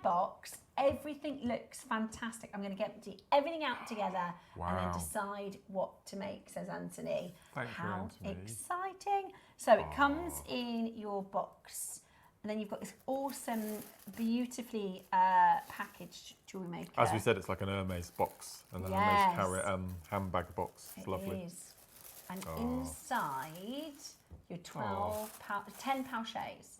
box, everything looks fantastic. I'm going to get everything out together and then decide what to make, says Anthony. How exciting. So it comes in your box. And then you've got this awesome, beautifully packaged jewellery maker. As we said, it's like an Hermes box, an Hermes handbag box. It's lovely. It is. And inside, your 10 pouches.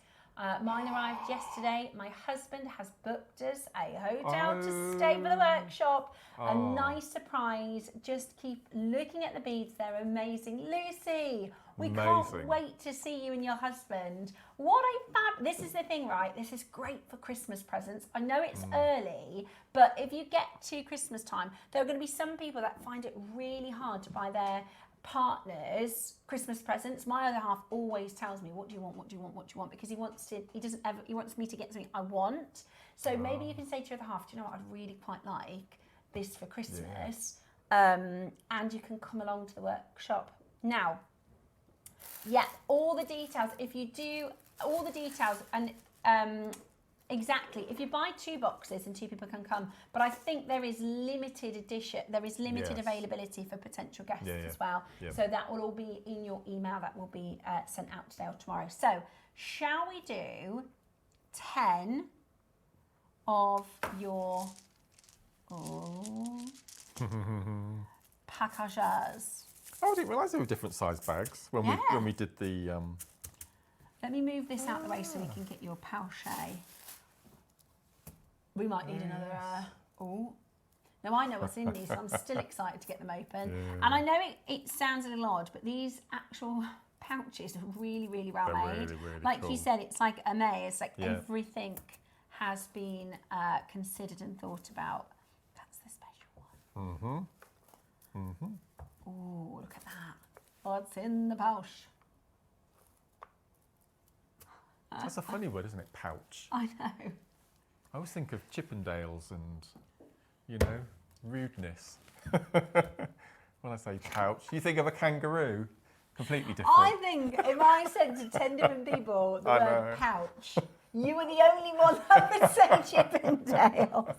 Mine arrived yesterday. My husband has booked us a hotel to stay for the workshop. A nice surprise. Just keep looking at the beads. They're amazing. Lucy, we can't wait to see you and your husband. What a fab. This is the thing, right? This is great for Christmas presents. I know it's early, but if you get to Christmas time, there are going to be some people that find it really hard to buy their partners Christmas presents, my other half always tells me, what do you want, what do you want, what do you want? Because he wants me to get something I want. So maybe you can say to your other half, do you know what, I'd really quite like this for Christmas. And you can come along to the workshop. Now, all the details, if you do all the details, and exactly, if you buy 2 boxes and 2 people can come, but I think there is limited availability for potential guests as well. So that will all be in your email, that will be sent out today or tomorrow. So shall we do 10 of your packages? Oh, I didn't realise there were different size bags when we did the. Let me move this out of the way so we can get your pouche. We might need another. Now I know what's in these, so I'm still excited to get them open. And I know it sounds a little odd, but these actual pouches are really, really well made. Really, really like cool. you said, it's like a maze. Like everything has been considered and thought about. That's the special one. Oh, look at that. What's in the pouch? That's a funny word, isn't it? Pouch. I know. I always think of Chippendales and, rudeness. When I say pouch, you think of a kangaroo. Completely different. I think if I said to 10 different people the word pouch, you were the only one that would say Chippendales.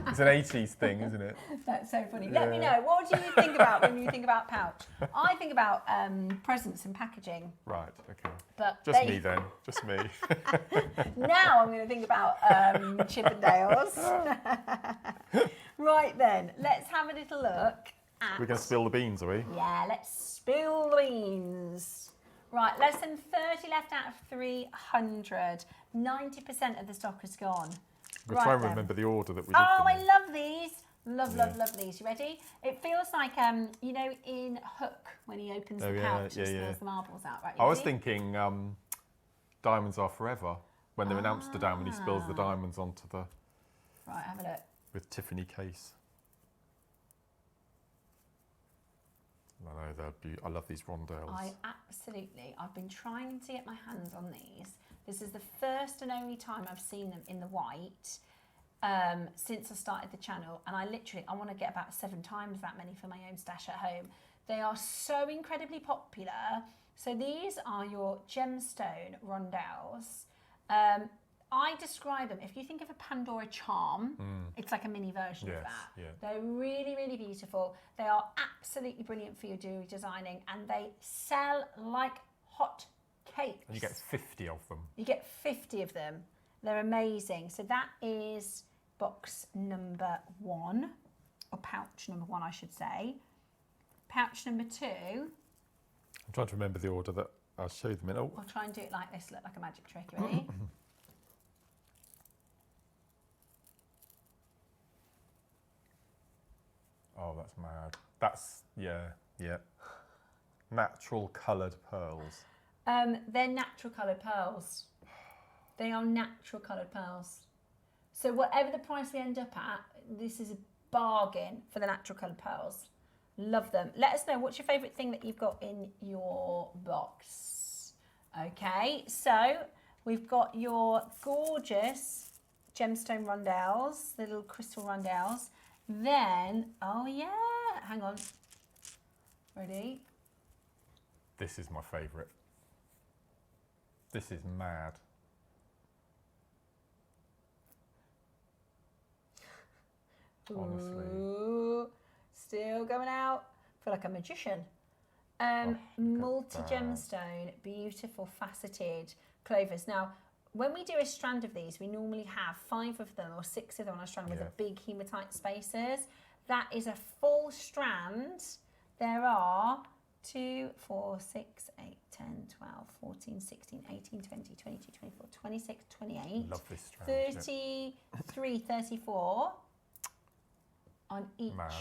It's an 80s thing, isn't it? That's so funny. Let me know, what do you think about when you think about pouch? I think about presents and packaging. Right, okay. But just me then, just me. Now I'm going to think about Chippendales. Right then, let's have a little look at... We're going to spill the beans, are we? Yeah, let's spill the beans. Right, less than 30 left out of 300. 90% of the stock is gone. We'll try and remember the order that we did. Oh, I love these. Love these. You ready? It feels like, in Hook, when he opens the pouch and spills the marbles out, right? I was thinking Diamonds Are Forever, when they're in Amsterdam and he spills the diamonds onto the... Right, have a look. With Tiffany case. I know, they're beautiful. I love these rondelles. I've been trying to get my hands on these. This is the first and only time I've seen them in the white since I started the channel, and I want to get about 7 times that many for my own stash at home. They are so incredibly popular. So these are your gemstone rondelles. I describe them, if you think of a Pandora charm, it's like a mini version of that. Yeah. They're really, really beautiful. They are absolutely brilliant for your jewellery designing, and they sell like hot cakes. And you get 50 of them. You get 50 of them. They're amazing. So that is box number 1, or pouch number 1, I should say. Pouch number 2. I'm trying to remember the order that I'll show them in. I'll try and do it like this, look like a magic trick. You ready? Oh, that's mad. That's, yeah. Natural coloured pearls. They're natural coloured pearls. They are natural coloured pearls. So whatever the price we end up at, this is a bargain for the natural coloured pearls. Love them. Let us know, what's your favourite thing that you've got in your box? Okay, so we've got your gorgeous gemstone rondelles, the little crystal rondelles. Then, oh yeah, hang on. Ready? This is my favourite. This is mad. Honestly. Ooh, still going out. Feel like a magician. Multi-gemstone, beautiful faceted clovers. Now, when we do a strand of these, we normally have 5 of them or 6 of them on a strand with the big hematite spacers. That is a full strand. There are 2, 4, 6, 8, 10, 12, 14, 16, 18, 20, 22, 24, 26, 28, Love this strand, 33, 34 on each. Mad.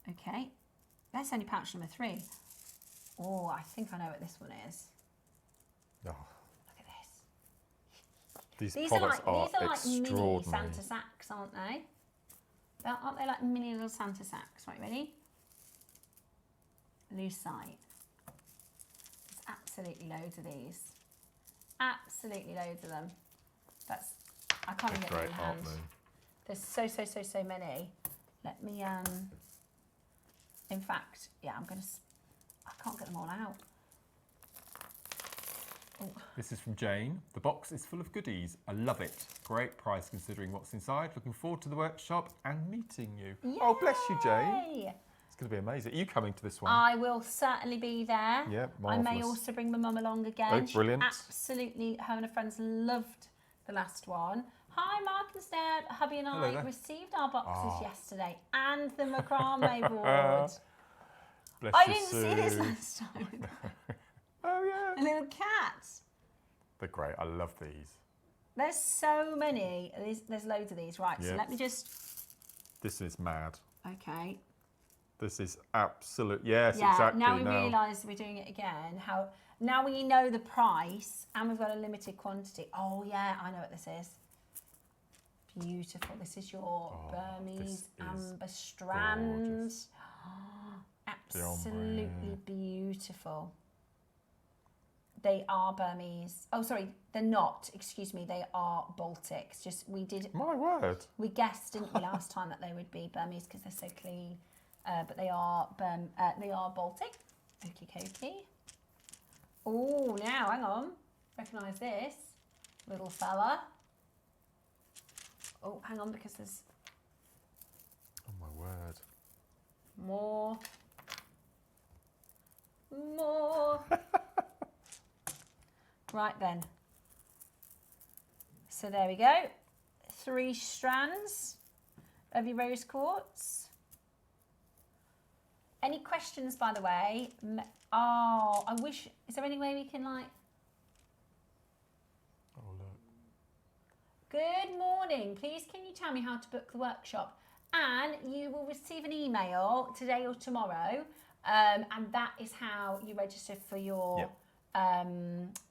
Okay, that's only pouch number 3. Oh, I think I know what this one is. Oh. Look at this. These products are like mini extraordinary. Santa sacks, aren't they? Aren't they like mini little Santa sacks? Right, ready? Lucite. There's absolutely loads of these. Absolutely loads of them. I can't even get them in hand. There's so many. Let me, in fact, yeah, I can't get them all out. Ooh. This is from Jane. The box is full of goodies. I love it. Great price considering what's inside. Looking forward to the workshop and meeting you. Yay! Oh, bless you, Jane. It's going to be amazing. Are you coming to this one? I will certainly be there. Yeah, I marvellous. may also bring my mum along again. Oh, brilliant. Absolutely, her and her friends loved the last one. Hi, Mark and Steb. Hubby and I received our boxes yesterday and the macrame board. Bless I you, didn't see this last time. Oh, yeah. A little cat. They're great. I love these. There's so many. There's loads of these. Right, so let me just... This is mad. Okay. This is absolute. Yes, exactly. Now we realise we're doing it again. Now we know the price and we've got a limited quantity. Oh, yeah, I know what this is. Beautiful. This is your Burmese amber strands. Absolutely beautiful. They are Burmese. Oh, sorry, they're not. Excuse me, they are Baltics. My word. We guessed, didn't we, last time that they would be Burmese because they're so clean. But they are Baltic. Okie dokie. Oh, now hang on. Recognise this little fella. Oh, hang on, because there's. Oh my word. More. Right then. So there we go. 3 strands of your rose quartz. Any questions, by the way? Oh, I wish. Is there any way we can like? Oh look. Good morning. Please, can you tell me how to book the workshop? And you will receive an email today or tomorrow, and that is how you register for your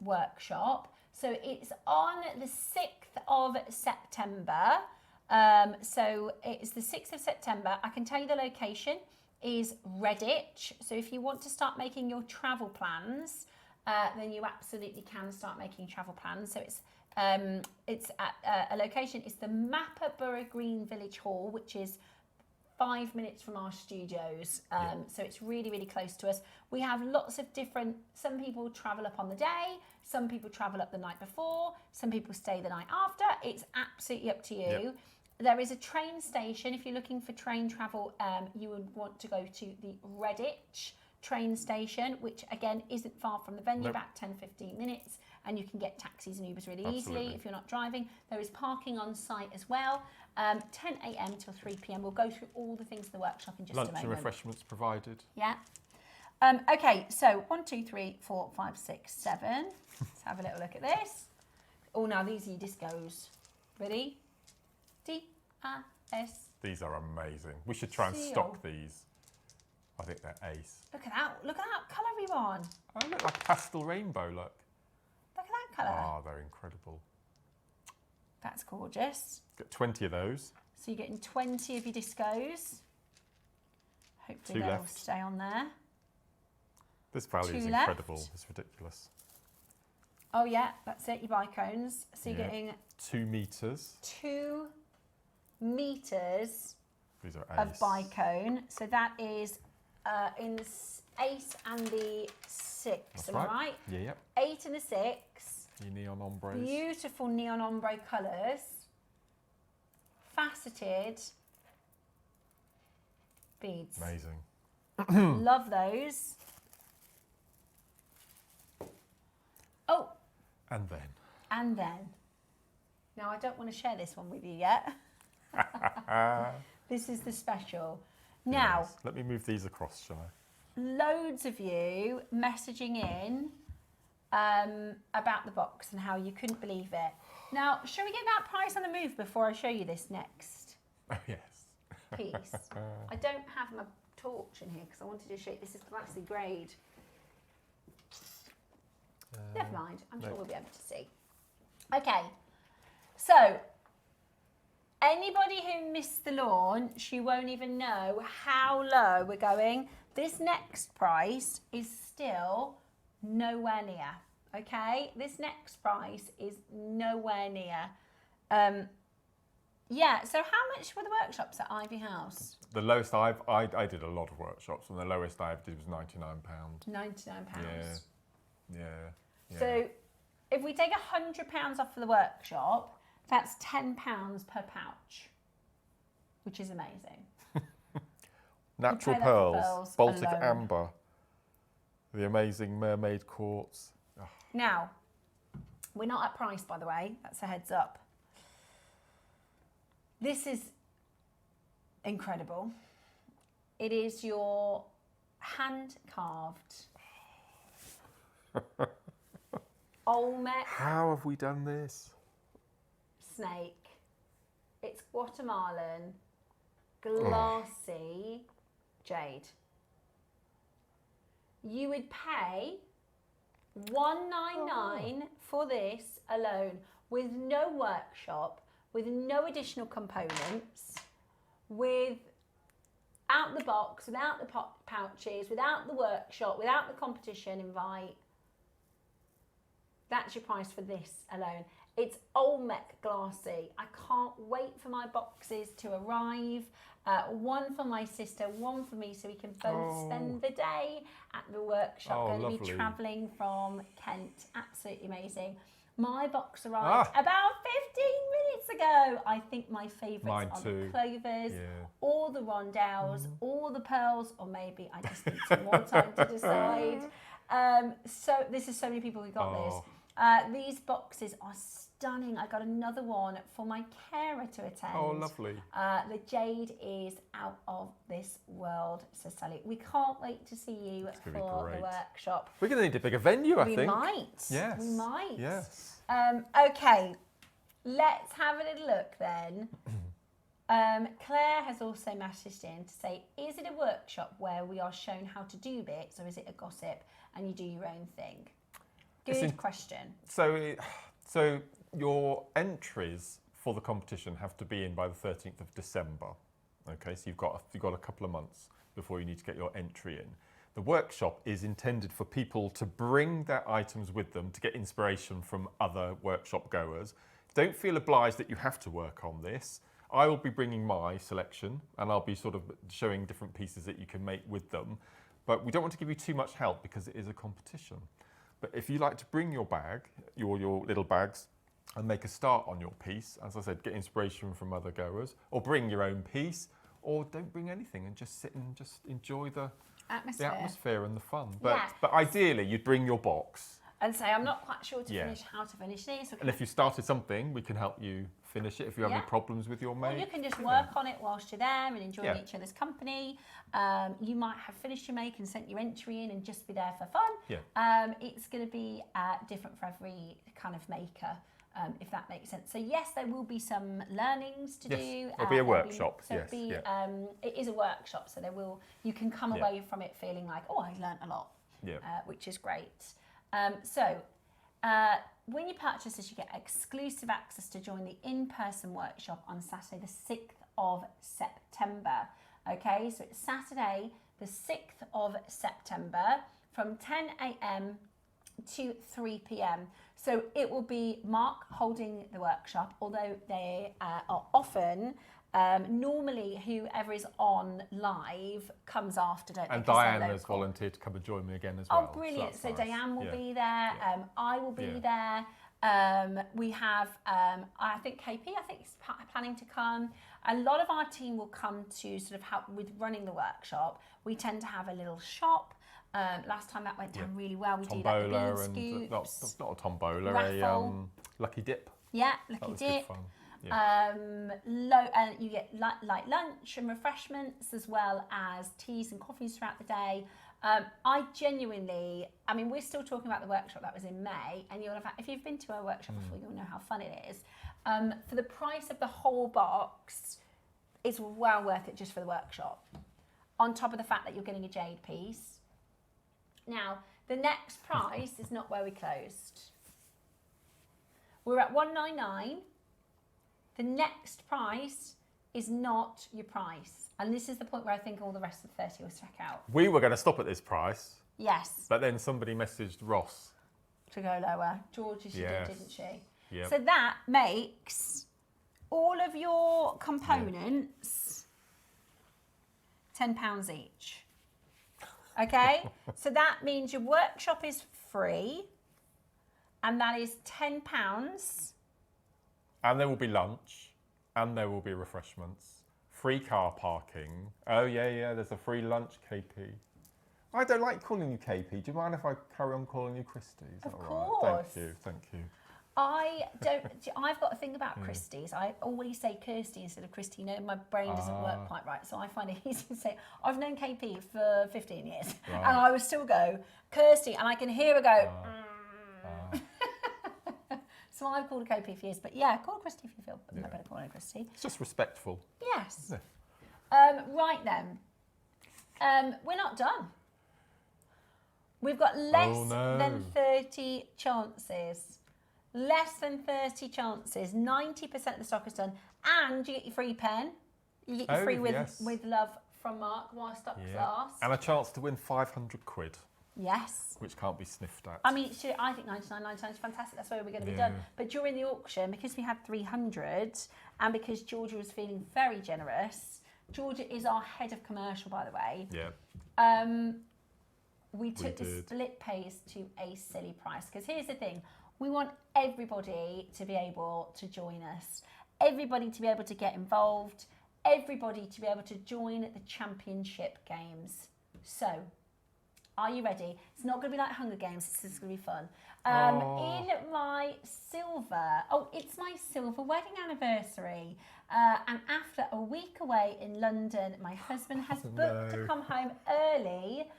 workshop. So it's on the 6th of September. So it's the 6th of September. I can tell you the location is Redditch. So if you want to start making your travel plans, then you absolutely can start making travel plans. So it's at a location. It's the Mappa Borough Green Village Hall, which is 5 minutes from our studios. So it's really, really close to us. We have lots of different, some people travel up on the day, some people travel up the night before, some people stay the night after. It's absolutely up to you. Yep. There is a train station. If you're looking for train travel, you would want to go to the Redditch train station, which again isn't far from the venue, about 10-15 minutes, and you can get taxis and Ubers really easily if you're not driving. There is parking on site as well. 10 a.m. till 3 p.m. We'll go through all the things in the workshop in just a moment. Lunch and refreshments provided. Yeah. Okay, so 1, 2, 3, 4, 5, 6, 7. Let's have a little look at this. Oh, now these are your discos. Ready? D-I-S. These are amazing. We should try and stock these. I think they're ace. Look at that. Look at that colour, everyone. Oh, look, like pastel rainbow, look. Look at that colour. Oh, they're incredible. That's gorgeous. Get 20 of those. So you're getting 20 of your discos. Hopefully they'll stay on there. This value is incredible. It's ridiculous. Oh yeah, that's it, your bicones. So you're getting 2 meters. 2 meters These are of bicone. So that is in the ace and the 6. That's am I right? Yeah, yep. 8 and the 6. Your neon ombres. Beautiful neon ombre colours. Faceted beads. Amazing. Love those. Oh. And then. And then. Now, I don't want to share this one with you yet. This is the special. Now. Yes. Let me move these across, shall I? Loads of you messaging in about the box and how you couldn't believe it. Now, shall we get that price on the move before I show you this next piece? I don't have my torch in here because I wanted to show you. This is glassy grade. Never mind. I'm sure we'll be able to see. Okay. So, anybody who missed the launch, you won't even know how low we're going. This next price is still nowhere near, okay? This next price is nowhere near. Yeah, so how much were the workshops at Ivy House? The lowest I did a lot of workshops, and the lowest I ever did was £99. £99. Yeah. So if we take £100 off for the workshop, that's £10 per pouch, which is amazing. Natural pay that for pearls, pearls Baltic alone. amber, the amazing mermaid quartz. Oh. Now, we're not at price, by the way. That's a heads up. This is incredible. It is your hand-carved Olmec How have we done this? snake. It's Guatemalan, glassy jade. You would pay $199 for this alone, with no workshop, with no additional components, without the box, without the pouches, without the workshop, without the competition invite. That's your price for this alone. It's Olmec glassy. I can't wait for my boxes to arrive. One for my sister, one for me, so we can both spend the day at the workshop. Going to be travelling from Kent. Absolutely amazing. My box arrived about 15 minutes ago. I think my favourites are the clovers, all the rondelles, all the pearls, or maybe I just need some more time to decide. So this is so many people who got this. These boxes are stunning. I got another one for my carer to attend. Oh, lovely. The jade is out of this world, says Sally. We can't wait to see you for the workshop. We're going to need a bigger venue, I think. We might. Yes. We might. Yes. Okay, let's have a little look then. Claire has also messaged in to say, is it a workshop where we are shown how to do bits, or is it a gossip and you do your own thing? Good question. So your entries for the competition have to be in by the 13th of December. Okay, so you've got a couple of months before you need to get your entry in. The workshop is intended for people to bring their items with them to get inspiration from other workshop goers. Don't feel obliged that you have to work on this. I will be bringing my selection, and I'll be sort of showing different pieces that you can make with them. But we don't want to give you too much help because it is a competition. But if you like to bring your bag, your little bags, and make a start on your piece, as I said, get inspiration from other goers, or bring your own piece, or don't bring anything and just sit and just enjoy the atmosphere and the fun. But ideally, you'd bring your box. And say, I'm not quite sure how to finish this. And if you started something, we can help you finish it if you have any problems with your mate. Or you can just work on it whilst you're there and enjoy each other's company. You might have finished your make and sent your entry in and just be there for fun. It's going to be different for every kind of maker, if that makes sense. So yes, there will be some learnings to do. It'll be a workshop. It is a workshop, so you can come away from it feeling like, oh, I learnt a lot, which is great. When you purchase this, you get exclusive access to join the in-person workshop on Saturday, the 6th of September. Okay, so it's Saturday, the 6th of September from 10 a.m. to 3 p.m. So it will be Mark holding the workshop, although they are often, normally whoever is on live comes after, don't they? And Diane has volunteered to come and join me again as well. Oh, brilliant. So nice. Diane will be there. I will be there. We have, I think KP, is planning to come. A lot of our team will come to sort of help with running the workshop. We tend to have a little shop. Last time that went down really well. We tombola do like the bean scoops. Not a tombola, raffle. a lucky dip. Yeah, lucky dip. Good fun. You get light lunch and refreshments, as well as teas and coffees throughout the day. I genuinely, we're still talking about the workshop that was in May, and if you've been to a workshop before, you'll know how fun it is. For the price of the whole box, it's well worth it just for the workshop. On top of the fact that you're getting a jade piece. Now, the next price is not where we closed. We're at $199. The next price is not your price. And this is the point where I think all the rest of the 30 will check out. We were going to stop at this price. Yes. But then somebody messaged Ross. To go lower. Georgia, she did, didn't she? Yep. So that makes all of your components £10 each. Okay? So that means your workshop is free. And that is £10. And there will be lunch. And there will be refreshments. Free car parking. Oh, yeah, there's a free lunch, KP. I don't like calling you KP. Do you mind if I carry on calling you Christy? Is that all right? Thank you. I've got a thing about Christie's. I always say Kirsty instead of Christy. No, my brain doesn't work quite right. So I find it easy to say, I've known KP for 15 years. Right. And I would still go, Kirsty. And I can hear her go, So I've called her KP for years. But yeah, call her Christy if you feel better calling her Christy. It's just respectful. Yes. Right then. We're not done. We've got less than 30 chances. Less than 30 chances. 90% of the stock is done. And you get your free pen. You get your free with love from Mark while stock lasts. And a chance to win 500 quid. Yes. Which can't be sniffed at. I mean, I think 99.99 is fantastic. That's where we're going to be done. But during the auction, because we had 300 and because Georgia was feeling very generous, Georgia is our head of commercial, by the way. Yeah. We took the split pays to a silly price. Because here's the thing. We want everybody to be able to join us. Everybody to be able to get involved. Everybody to be able to join the championship games. So, are you ready? It's not going to be like Hunger Games. This is going to be fun. In my silver... Oh, it's my silver wedding anniversary. And after a week away in London, my husband has booked to come home early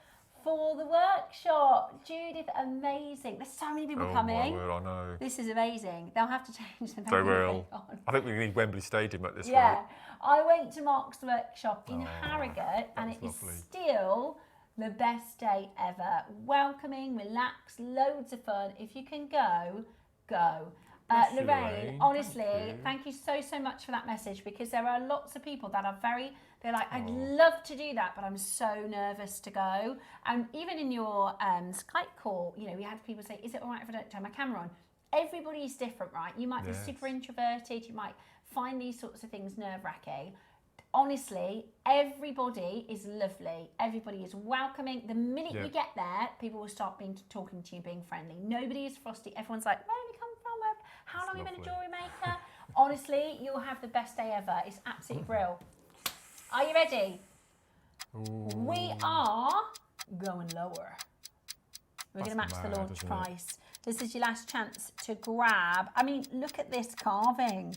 for the workshop. Judith, amazing. There's so many people coming. My word, I know. This is amazing. They'll have to change the They will. I think we need Wembley Stadium at this rate. Yeah. I went to Mark's workshop in Harrogate and it is still the best day ever. Welcoming, relaxed, loads of fun. If you can go, go. Lorraine, honestly, thank you so much for that message, because there are lots of people that are they're like, I'd love to do that, but I'm so nervous to go. And even in your Skype call, you know, we had people say, is it all right if I don't turn my camera on? Everybody's different, right? You might be super introverted, you might find these sorts of things nerve-wracking. Honestly, everybody is lovely. Everybody is welcoming. The minute you get there, people will start talking to you, being friendly. Nobody is frosty. Everyone's like, where have you come from? How long have you been a jewellery maker? Honestly, you'll have the best day ever. It's absolutely brilliant. Are you ready? Ooh. We are going lower. We're going to match the launch price. This is your last chance to grab. I mean, look at this carving.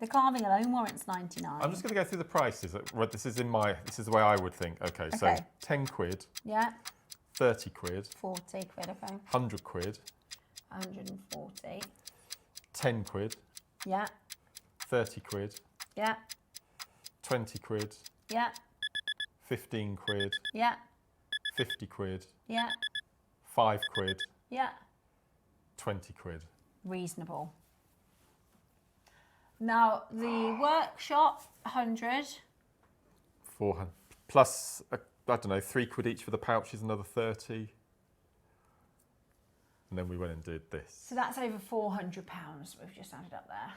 The carving alone warrants 99. I'm just going to go through the prices. This is the way I would think. Okay, so 10 quid. Yeah. 30 quid. 40 quid, okay. 100 quid. 140. 10 quid. Yeah. 30 quid. Yeah. 20 quid. Yeah. 15 quid. Yeah. 50 quid. Yeah. 5 quid. Yeah. 20 quid. Reasonable. Now, the workshop, 100. 400. Plus, I don't know, 3 quid each for the pouches, another 30. And then we went and did this. So that's over £400 we've just added up there.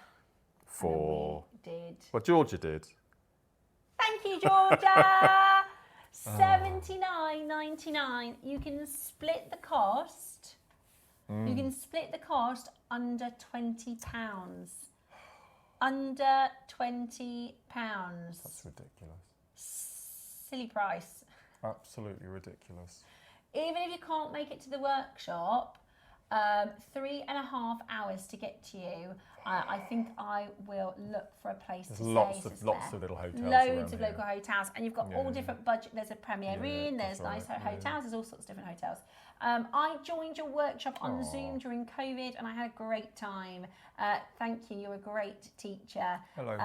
We did. Well, Georgia did. Thank you, Georgia! $79.99. You can split the cost. You can split the cost under £20. Under £20. That's ridiculous. Silly price. Absolutely ridiculous. Even if you can't make it to the workshop, 3.5 hours to get to you. I think I will look for a place to stay. Lots of little hotels. Loads of local hotels, and you've got all different budget. There's a Premier Inn, there's nice hotels, there's all sorts of different hotels. I joined your workshop on Zoom during COVID, and I had a great time. Thank you. You're a great teacher. Hello,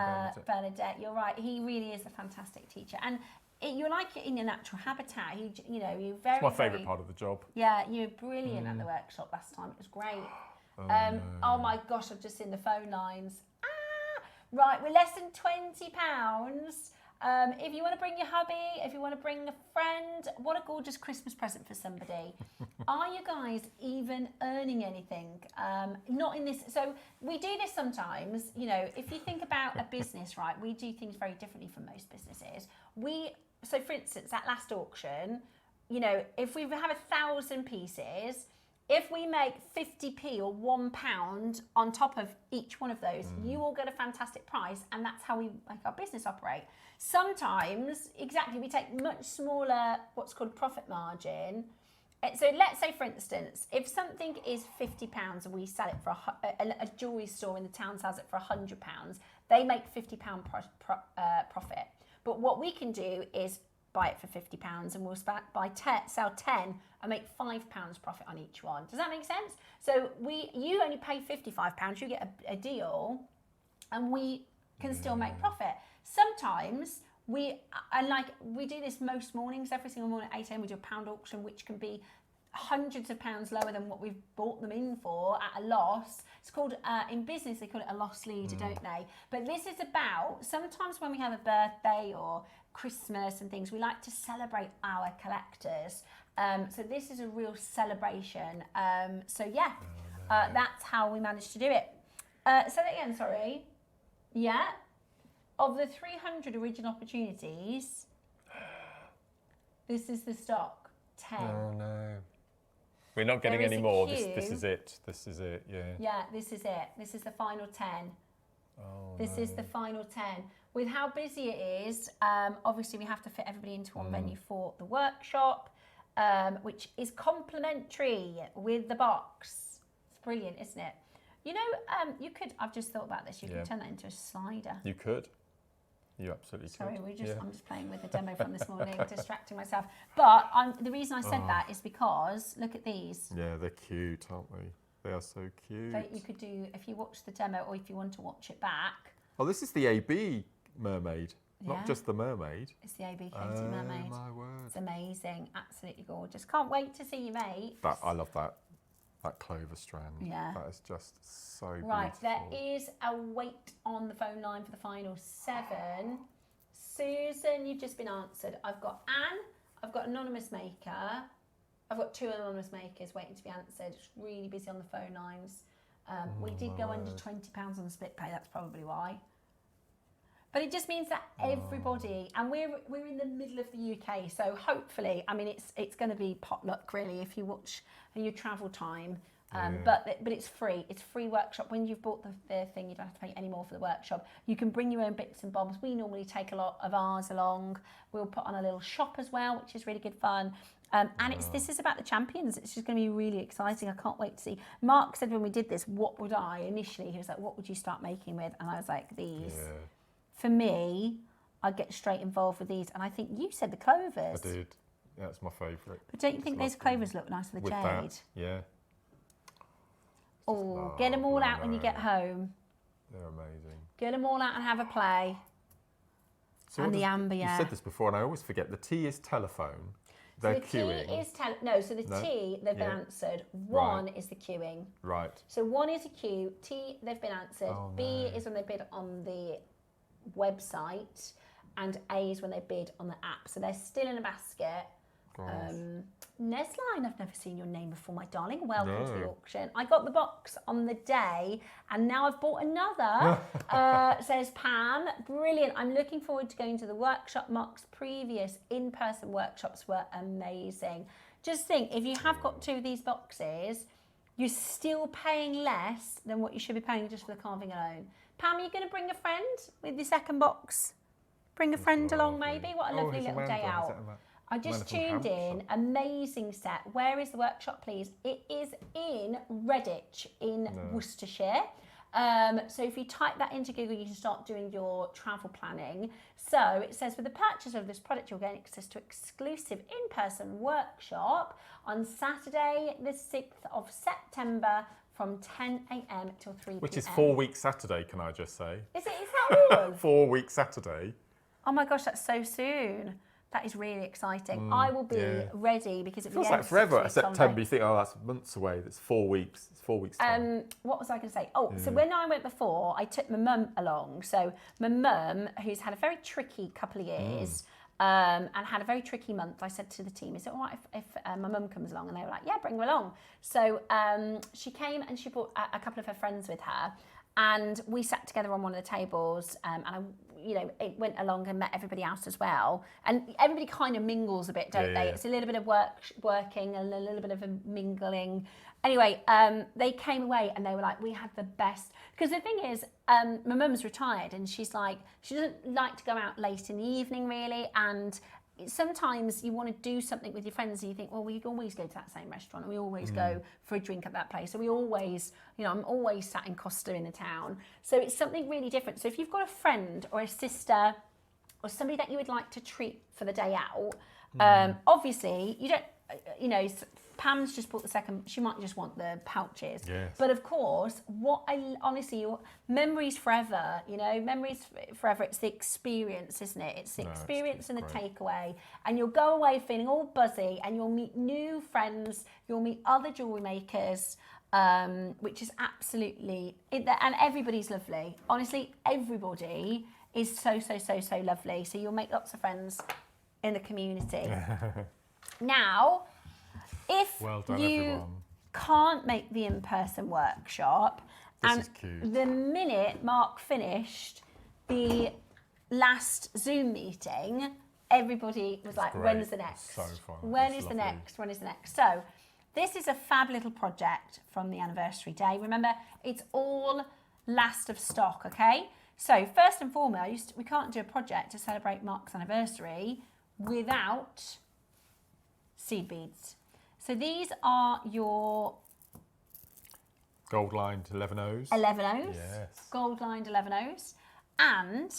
Bernadette. You're right. He really is a fantastic teacher, and you're like in your natural habitat. You're very. It's my favourite part of the job. Yeah, you were brilliant at the workshop last time. It was great. Oh my gosh, I've just seen the phone lines. Right, we're less than £20. If you want to bring your hubby, if you want to bring a friend, what a gorgeous Christmas present for somebody. Are you guys even earning anything? Not in this. So we do this sometimes, you know, if you think about a business, right, we do things very differently from most businesses. So for instance, that last auction, you know, if we have 1,000 pieces, if we make 50p or £1 on top of each one of those, you all get a fantastic price, and that's how we make our business operate. Sometimes, exactly, we take much smaller, what's called profit margin. So let's say, for instance, if something is £50 and we sell it for a jewellery store in the town sells it for £100, they make £50 profit. But what we can do is buy it for £50 and we'll sell 10 and make £5 profit on each one. Does that make sense? So you only pay £55, you get a deal, and we can still make profit. Sometimes we do this most mornings, every single morning at 8 a.m. we do a pound auction, which can be hundreds of pounds lower than what we've bought them in for at a loss. It's called, in business, they call it a loss leader, don't they? But this is about, sometimes when we have a birthday or Christmas and things, we like to celebrate our collectors. So this is a real celebration. That's how we managed to do it. Say that again, sorry. Yeah. Of the 300 original opportunities, this is the stock, 10. Oh no. We're not getting any more. This is it. This is it, yeah. Yeah, this is it. This is the final 10. Oh, This is the final 10. With how busy it is, obviously we have to fit everybody into one venue for the workshop, which is complimentary with the box. It's brilliant, isn't it? You know, you could, I've just thought about this, you could turn that into a slider. You could. You absolutely could. Sorry, I'm just playing with the demo from this morning, distracting myself. But the reason I said that is because, look at these. Yeah, they're cute, aren't they? They are so cute. So you could do, if you watch the demo or if you want to watch it back. Oh, this is the AB mermaid, not just the mermaid. It's the AB Katie mermaid. My word. It's amazing, absolutely gorgeous. Can't wait to see you, mate. I love that clover strand. Yeah. That is just so beautiful. Right, there is a wait on the phone line for the final 7. Susan, you've just been answered. I've got Anne, I've got Anonymous Maker. I've got 2 Anonymous Makers waiting to be answered. It's really busy on the phone lines. We did go under £20 on the split pay, that's probably why. But it just means that everybody, and we're in the middle of the UK, so hopefully, I mean, it's going to be potluck really if you watch your travel time. But it's free. It's free workshop. When you've bought the thing, you don't have to pay any more for the workshop. You can bring your own bits and bobs. We normally take a lot of ours along. We'll put on a little shop as well, which is really good fun. And this is about the champions. It's just going to be really exciting. I can't wait to see. Mark said when we did this, what would I initially? He was like, what would you start making with? And I was like, these. Yeah. For me, I'd get straight involved with these. And I think you said the clovers. I did. Yeah, it's my favourite. But don't you think those clovers look nice with the jade? That, yeah. Oh, get them all out when you get home. They're amazing. Get them all out and have a play. So and the amber, yeah. You said this before and I always forget. The T is telephone. They're queuing. T is T, they've been answered. 1 is the queuing. Right. So 1 is a queue. T, they've been answered. B is when they bid on the website. And A is when they bid on the app. So they're still in a basket. Nesline, I've never seen your name before, my darling. Welcome to the auction. I got the box on the day and now I've bought another, says Pam. Brilliant. I'm looking forward to going to the workshop. Mark's previous in-person workshops were amazing. Just think, if you have got 2 of these boxes, you're still paying less than what you should be paying just for the carving alone. Pam, are you going to bring a friend with your second box? Bring a friend along maybe? What a lovely little day out. I just tuned in, amazing set. Where is the workshop, please? It is in Redditch in Worcestershire. So if you type that into Google, you can start doing your travel planning. So it says, with the purchase of this product, you'll gain access to exclusive in-person workshop on Saturday, the 6th of September from 10 a.m. till 3 p.m. Which is 4 weeks Saturday, can I just say? Is that all? 4 weeks Saturday. Oh my gosh, that's so soon. That is really exciting. I will be ready because it feels like forever. September, you think, oh, that's months away. That's 4 weeks. It's 4 weeks time. What was I going to say? Oh, so when I went before, I took my mum along. So my mum, who's had a very tricky couple of years and had a very tricky month, I said to the team, is it all right if my mum comes along? And they were like, yeah, bring her along. So she came and she brought a couple of her friends with her. And we sat together on one of the tables and I it went along and met everybody else as well. And everybody kind of mingles a bit, don't they? It's a little bit of working and a little bit of a mingling. Anyway, they came away and they were like, we had the best. Because the thing is, my mum's retired and she's like, she doesn't like to go out late in the evening really. And sometimes you want to do something with your friends and you think, well, we always go to that same restaurant and we always go for a drink at that place. So we always, I'm always sat in Costa in the town. So it's something really different. So if you've got a friend or a sister or somebody that you would like to treat for the day out, obviously you don't, Pam's just bought the second, she might just want the pouches. Yes. But of course, your memories forever, memories forever, it's the experience, isn't it? It's the experience and the takeaway. And you'll go away feeling all buzzy and you'll meet new friends, you'll meet other jewellery makers, which is absolutely, and everybody's lovely. Honestly, everybody is so lovely. So you'll make lots of friends in the community. Now, if you can't make the in-person workshop, the minute Mark finished the last Zoom meeting, everybody was like, when is the next? So fun. When is the next? So this is a fab little project from the anniversary day. Remember, it's all last of stock, okay? So first and foremost, we can't do a project to celebrate Mark's anniversary without seed beads. So these are your gold lined 11Os. 11Os. Yes. Gold lined 11Os. And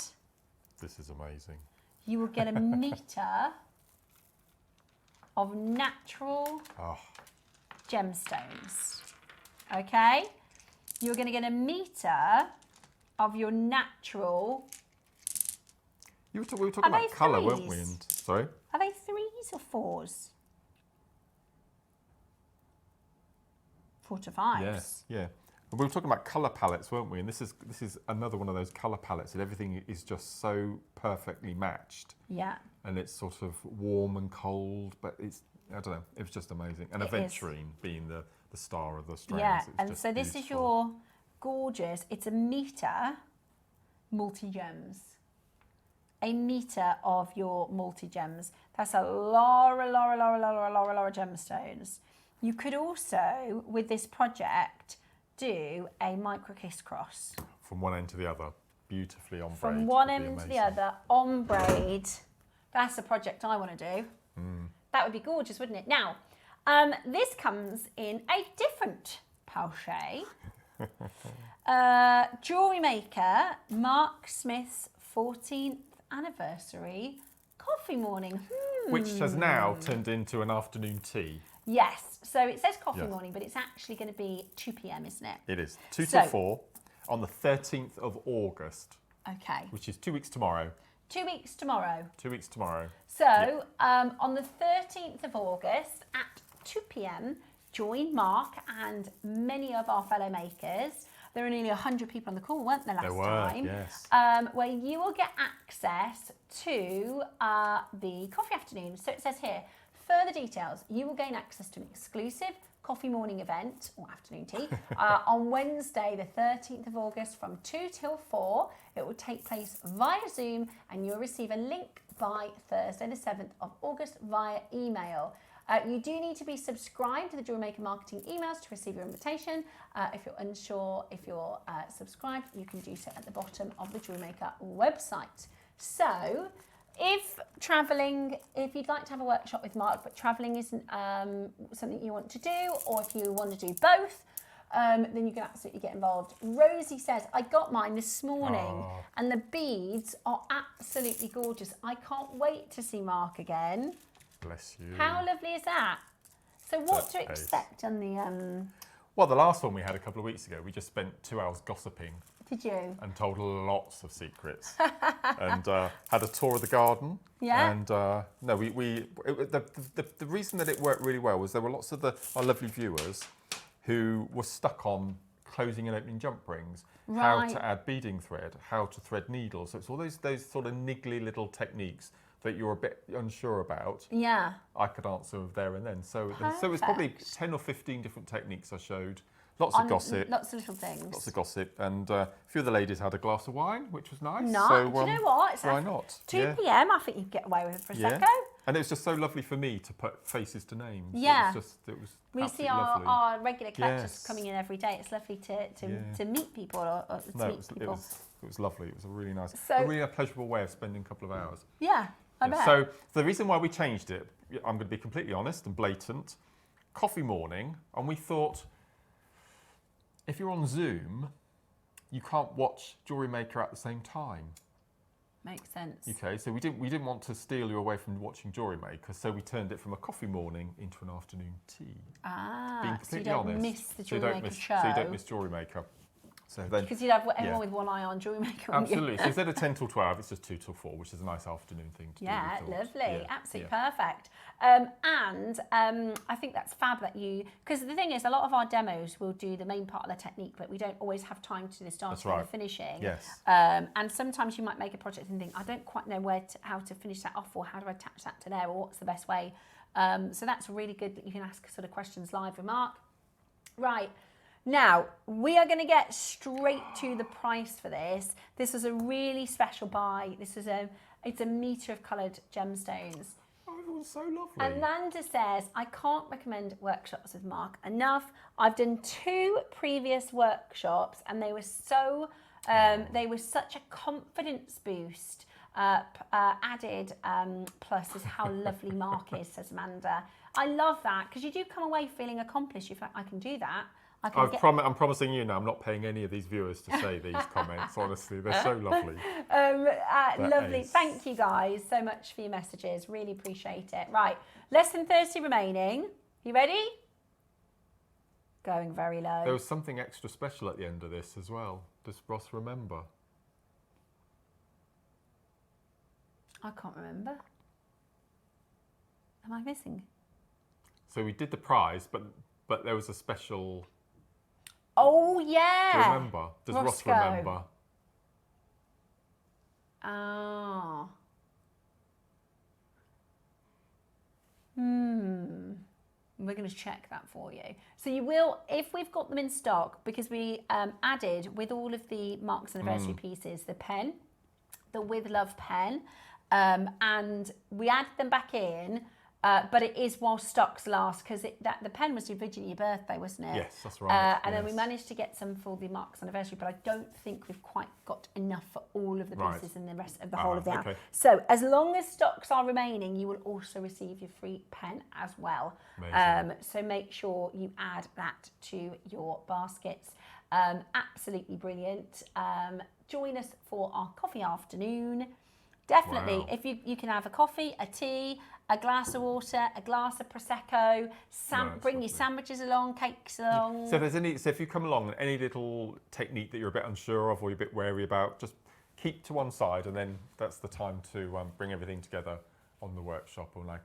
this is amazing. You will get a metre of natural gemstones. Okay? You're going to get a metre of your natural. We were talking about colour, weren't we? Sorry? Are they 3s or 4s? 4 to 5s. Yes, yeah. We were talking about colour palettes, weren't we? And this is another one of those colour palettes, and everything is just so perfectly matched. Yeah. And it's sort of warm and cold, but I don't know, it was just amazing. And aventurine being the star of the Strands. Yeah, and so this is your gorgeous, it's a metre multi-gems. A metre of your multi-gems. That's a lot of gemstones. You could also, with this project, do a micro kiss cross. From one end to the other, beautifully on braid. From one end to the other, on braid. That's a project I want to do. That would be gorgeous, wouldn't it? Now, this comes in a different pouchet. JewelleryMaker, Mark Smith's 14th anniversary coffee morning. Which has now turned into an afternoon tea. Yes, so it says coffee morning, but it's actually going to be 2 p.m, isn't it? It is. 2 till 4 on the 13th of August. Okay. Which is 2 weeks tomorrow. 2 weeks tomorrow. 2 weeks tomorrow. So, on the 13th of August at 2 p.m, join Mark and many of our fellow makers. There were nearly 100 people on the call, weren't there, last time? Yes. Where you will get access to the coffee afternoon. So it says here, further details, you will gain access to an exclusive coffee morning event, or afternoon tea, on Wednesday, the 13th of August from 2 till 4. It will take place via Zoom and you'll receive a link by Thursday, the 7th of August via email. You do need to be subscribed to the JewelleryMaker marketing emails to receive your invitation. If you're unsure if you're subscribed, you can do so at the bottom of the JewelleryMaker website. So, if you'd like to have a workshop with Mark, but travelling isn't something you want to do, or if you want to do both, then you can absolutely get involved. Rosie says, I got mine this morning, and the beads are absolutely gorgeous. I can't wait to see Mark again. Bless you. How lovely is that? So what to expect on the... Well, the last one we had a couple of weeks ago, we just spent 2 hours gossiping Did you? And told lots of secrets. And had a tour of the garden. Yeah. And no, the reason that it worked really well was there were lots of our lovely viewers who were stuck on closing and opening jump rings, how to add beading thread, how to thread needles. So it's all those sort of niggly little techniques that you're a bit unsure about. Yeah. I could answer there and then. So it was probably 10 or 15 different techniques I showed. Lots of gossip. Lots of little things. Lots of gossip. And a few of the ladies had a glass of wine, which was nice. Nice. So, Do you know what? It's why not? 2 p.m. I think you could get away with it for a Prosecco. And it was just so lovely for me to put faces to names. Yeah. It was we see lovely. our regular collectors coming in every day. It's lovely to meet people or to meet people. It was lovely. It was a really nice, So, a really pleasurable way of spending a couple of hours. Yeah, I bet. So the reason why we changed it, I'm going to be completely honest and blatant, coffee morning, and we thought, if you're on Zoom, you can't watch Jewellery Maker at the same time. Makes sense. Okay, so we didn't want to steal you away from watching Jewellery Maker, so we turned it from a coffee morning into an afternoon tea. Being So you completely don't honest. miss the Jewellery Maker show. So you don't miss Jewellery Maker. So then, because you'd have everyone with one eye on Jewellery Maker. Absolutely. So instead of 10 till 12, it's just 2 till 4, which is a nice afternoon thing to do. Yeah, lovely. Yeah, Absolutely perfect. I think that's fab that because the thing is, a lot of our demos will do the main part of the technique, but we don't always have time to do the starting and the finishing. Yes. And sometimes you might make a project and think, I don't quite know how to finish that off, or how do I attach that to there, or what's the best way. So that's really good that you can ask sort of questions live with Mark. Right. Now, we are going to get straight to the price for this. This is a really special buy. It's a metre of coloured gemstones. Oh, it was so lovely. Amanda says, I can't recommend workshops with Mark enough. I've done 2 previous workshops and they were they were such a confidence boost. Added plus is how lovely Mark is, says Amanda. I love that because you do come away feeling accomplished. You think, I can do that. I'm promising you now, I'm not paying any of these viewers to say these comments, honestly. They're so lovely. Lovely. Thank you guys so much for your messages. Really appreciate it. Right, less than 30 remaining. You ready? Going very low. There was something extra special at the end of this as well. Does Ross remember? I can't remember. Am I missing? So we did the prize, but there was a special... Oh, yeah. Do you remember? Does Ross remember? Oh. We're going to check that for you. So you will, if we've got them in stock, because we added with all of the Mark's anniversary pieces, the pen, the With Love pen, and we added them back in. But it is while stocks last, because the pen was originally your birthday, wasn't it? Yes, that's right. And then we managed to get some for the Mark's anniversary, but I don't think we've quite got enough for all of the pieces and the rest of the whole of the hour. So as long as stocks are remaining, you will also receive your free pen as well. So make sure you add that to your baskets. Absolutely brilliant. Join us for our coffee afternoon. Definitely, if you can have a coffee, a tea, a glass of water, a glass of Prosecco, bring your sandwiches along, cakes along. So if you come along and any little technique that you're a bit unsure of or you're a bit wary about, just keep to one side, and then that's the time to bring everything together on the workshop, and I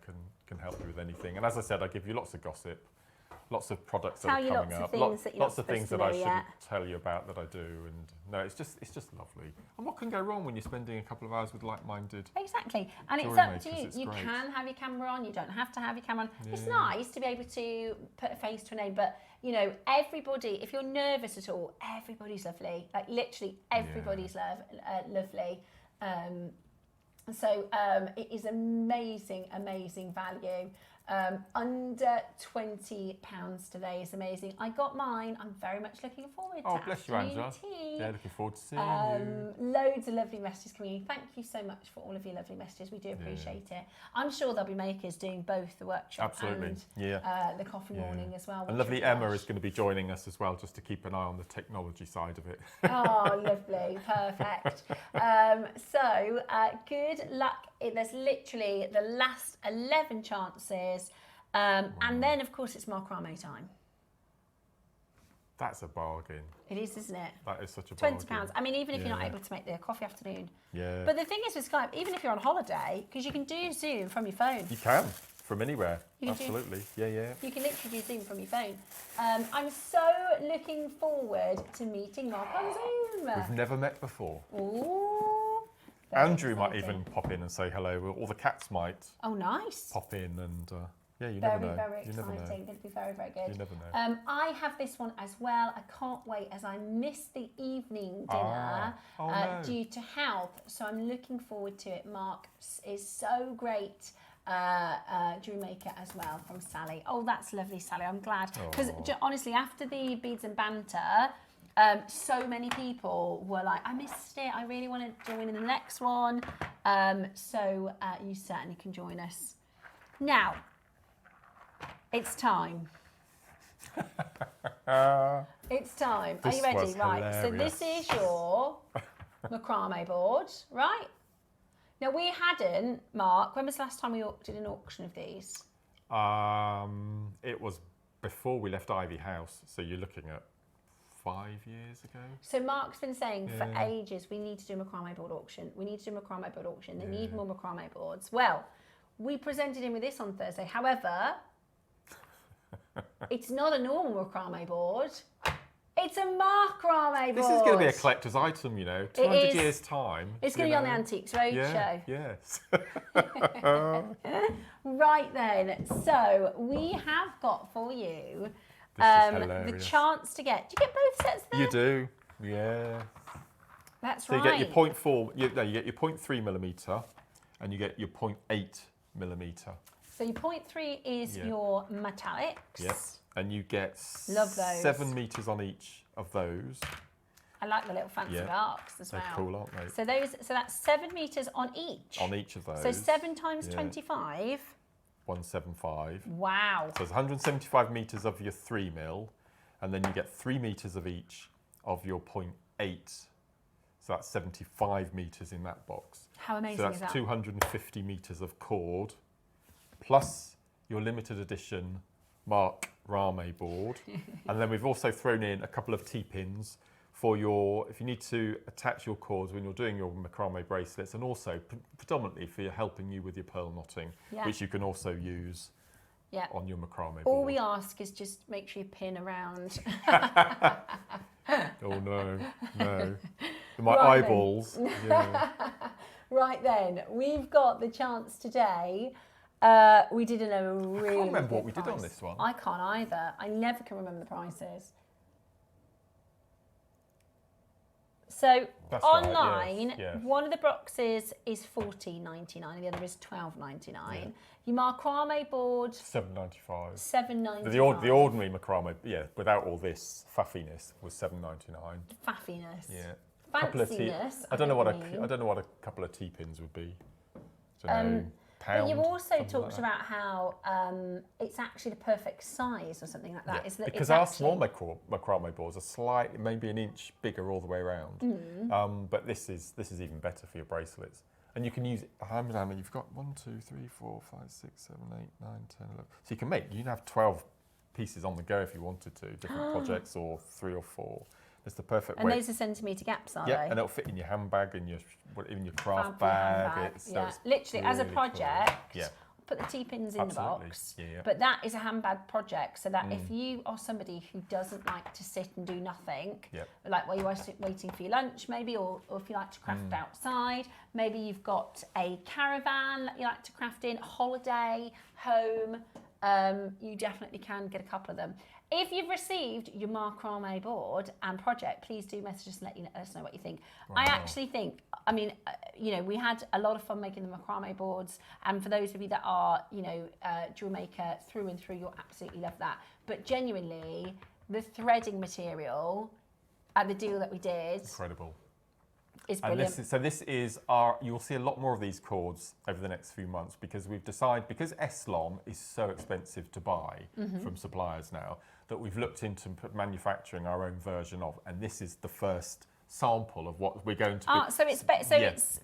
can help you with anything. And as I said, I give you lots of gossip, lots of products that are coming up, lots of things that I shouldn't tell you about that I do, and no, it's just lovely. And what can go wrong when you're spending a couple of hours with like-minded? Exactly, and it's up to you. You can have your camera on. You don't have to have your camera on. Yeah. It's nice to be able to put a face to a name, but you know, everybody. If you're nervous at all, everybody's lovely. Like literally, everybody's lovely. So it is amazing value. Under £20 today is amazing. I got mine. I'm very much looking forward to Oh, bless you, Angela. tea. Yeah, looking forward to seeing you. Loads of lovely messages coming in. Thank you so much for all of your lovely messages. We do appreciate it. I'm sure there'll be makers doing both the workshop and the coffee morning as well. And lovely Emma is going to be joining us as well, just to keep an eye on the technology side of it. Oh, lovely. Perfect. So good luck. There's literally the last 11 chances. And then, of course, it's macrame time. That's a bargain. It is, isn't it? That is such a bargain. £20. I mean, even if you're not able to make the coffee afternoon. Yeah. But the thing is with Skype, even if you're on holiday, because you can do Zoom from your phone. You can, from anywhere. You can Absolutely. Yeah. You can literally do Zoom from your phone. I'm so looking forward to meeting Mark on Zoom. We've never met before. Ooh. Very Andrew might exciting. even pop in and say hello, or the cats might Oh, nice. pop in and yeah, you Very, never know. very You never know. exciting. It'll be very, very good. You never know. I have this one as well. I can't wait as I missed the evening dinner No. due to health. So I'm looking forward to it. Mark is so great. Jewellery Maker as well from Sally. Oh, that's lovely, Sally. I'm glad. Because honestly, after the beads and banter, so many people were like, I missed it. I really want to join in the next one. So you certainly can join us. Now, it's time. It's time. Are you ready? Right. So this is your macrame board, right? Now we hadn't, Mark, when was the last time we did an auction of these? It was before we left Ivy House, so you're looking at 5 years ago. So Mark's been saying for ages, we need to do a macrame board auction. We need to do a macrame board auction. They need more macrame boards. Well, we presented him with this on Thursday. However, it's not a normal macrame board. It's a macrame board. This is going to be a collector's item, you know. 200 years' time. It's going to be on the Antiques Roadshow. Yes. Right then, so we have got for you the chance to get. Do you get both sets there? You do, yeah. That's so right. So you get your 0.4, you get your 0.3 millimetre, and you get your 0.8 millimetre. So your 0.3 is your metallics. Yes. And you get Love those. 7 metres on each of those. I like the little fancy arcs as well. They're cool, aren't they? So that's 7 metres on each. On each of those. So 7 times 25. 175. Wow. So it's 175 metres of your 3 mil, and then you get 3 metres of each of your 0.8. So that's 75 metres in that box. How amazing is that? So that's 250 metres of cord, plus your limited edition Mark Rame board. And then we've also thrown in a couple of T-pins for your, if you need to attach your cords when you're doing your macrame bracelets, and also predominantly for helping you with your pearl knotting, which you can also use on your macrame board. All we ask is just make sure you pin around. Oh no. My eyeballs. Right then, we've got the chance today. We did a really I can't remember what good we price. did on this one. I can't either. I never can remember the prices. So That's online, right, yes. one of the boxes is $14.99 and the other is $12.99. Your macrame board, $7.95. $7.95. The ordinary macrame, without all this fuffiness, was $7.99. Faffiness. Yeah. Fanciness. I don't know what a couple of T-pins would be. Pound, but you also talked like about how it's actually the perfect size or something like that. Yeah. Because our small macrame boards are maybe an inch bigger all the way around. But this is even better for your bracelets. And you can use how many? You've got 1, 2, 3, 4, 5, 6, 7, 8, 9, 10, 11. So you can have 12 pieces on the go if you wanted to, different projects, or 3 or 4. It's the perfect way. And those are centimetre gaps, are they? Yeah, and it'll fit in your handbag and even your craft bag. Literally, as a really project, cool. put the T-pins in the box. Yeah. But that is a handbag project, so that if you are somebody who doesn't like to sit and do nothing, like while you are waiting for your lunch maybe, or if you like to craft outside, maybe you've got a caravan that you like to craft in, holiday, home, you definitely can get a couple of them. If you've received your macrame board and project, please do message us and let us know what you think. Wow. I actually think, we had a lot of fun making the macrame boards, and for those of you that are, Jewellery Maker through and through, you'll absolutely love that. But genuinely, the threading material and the deal that we did, incredible. Is brilliant. And this is you'll see a lot more of these cords over the next few months, because we've decided, because Eslon is so expensive to buy from suppliers now, that we've looked into manufacturing our own version of, and this is the first sample of what we're going to be. So it's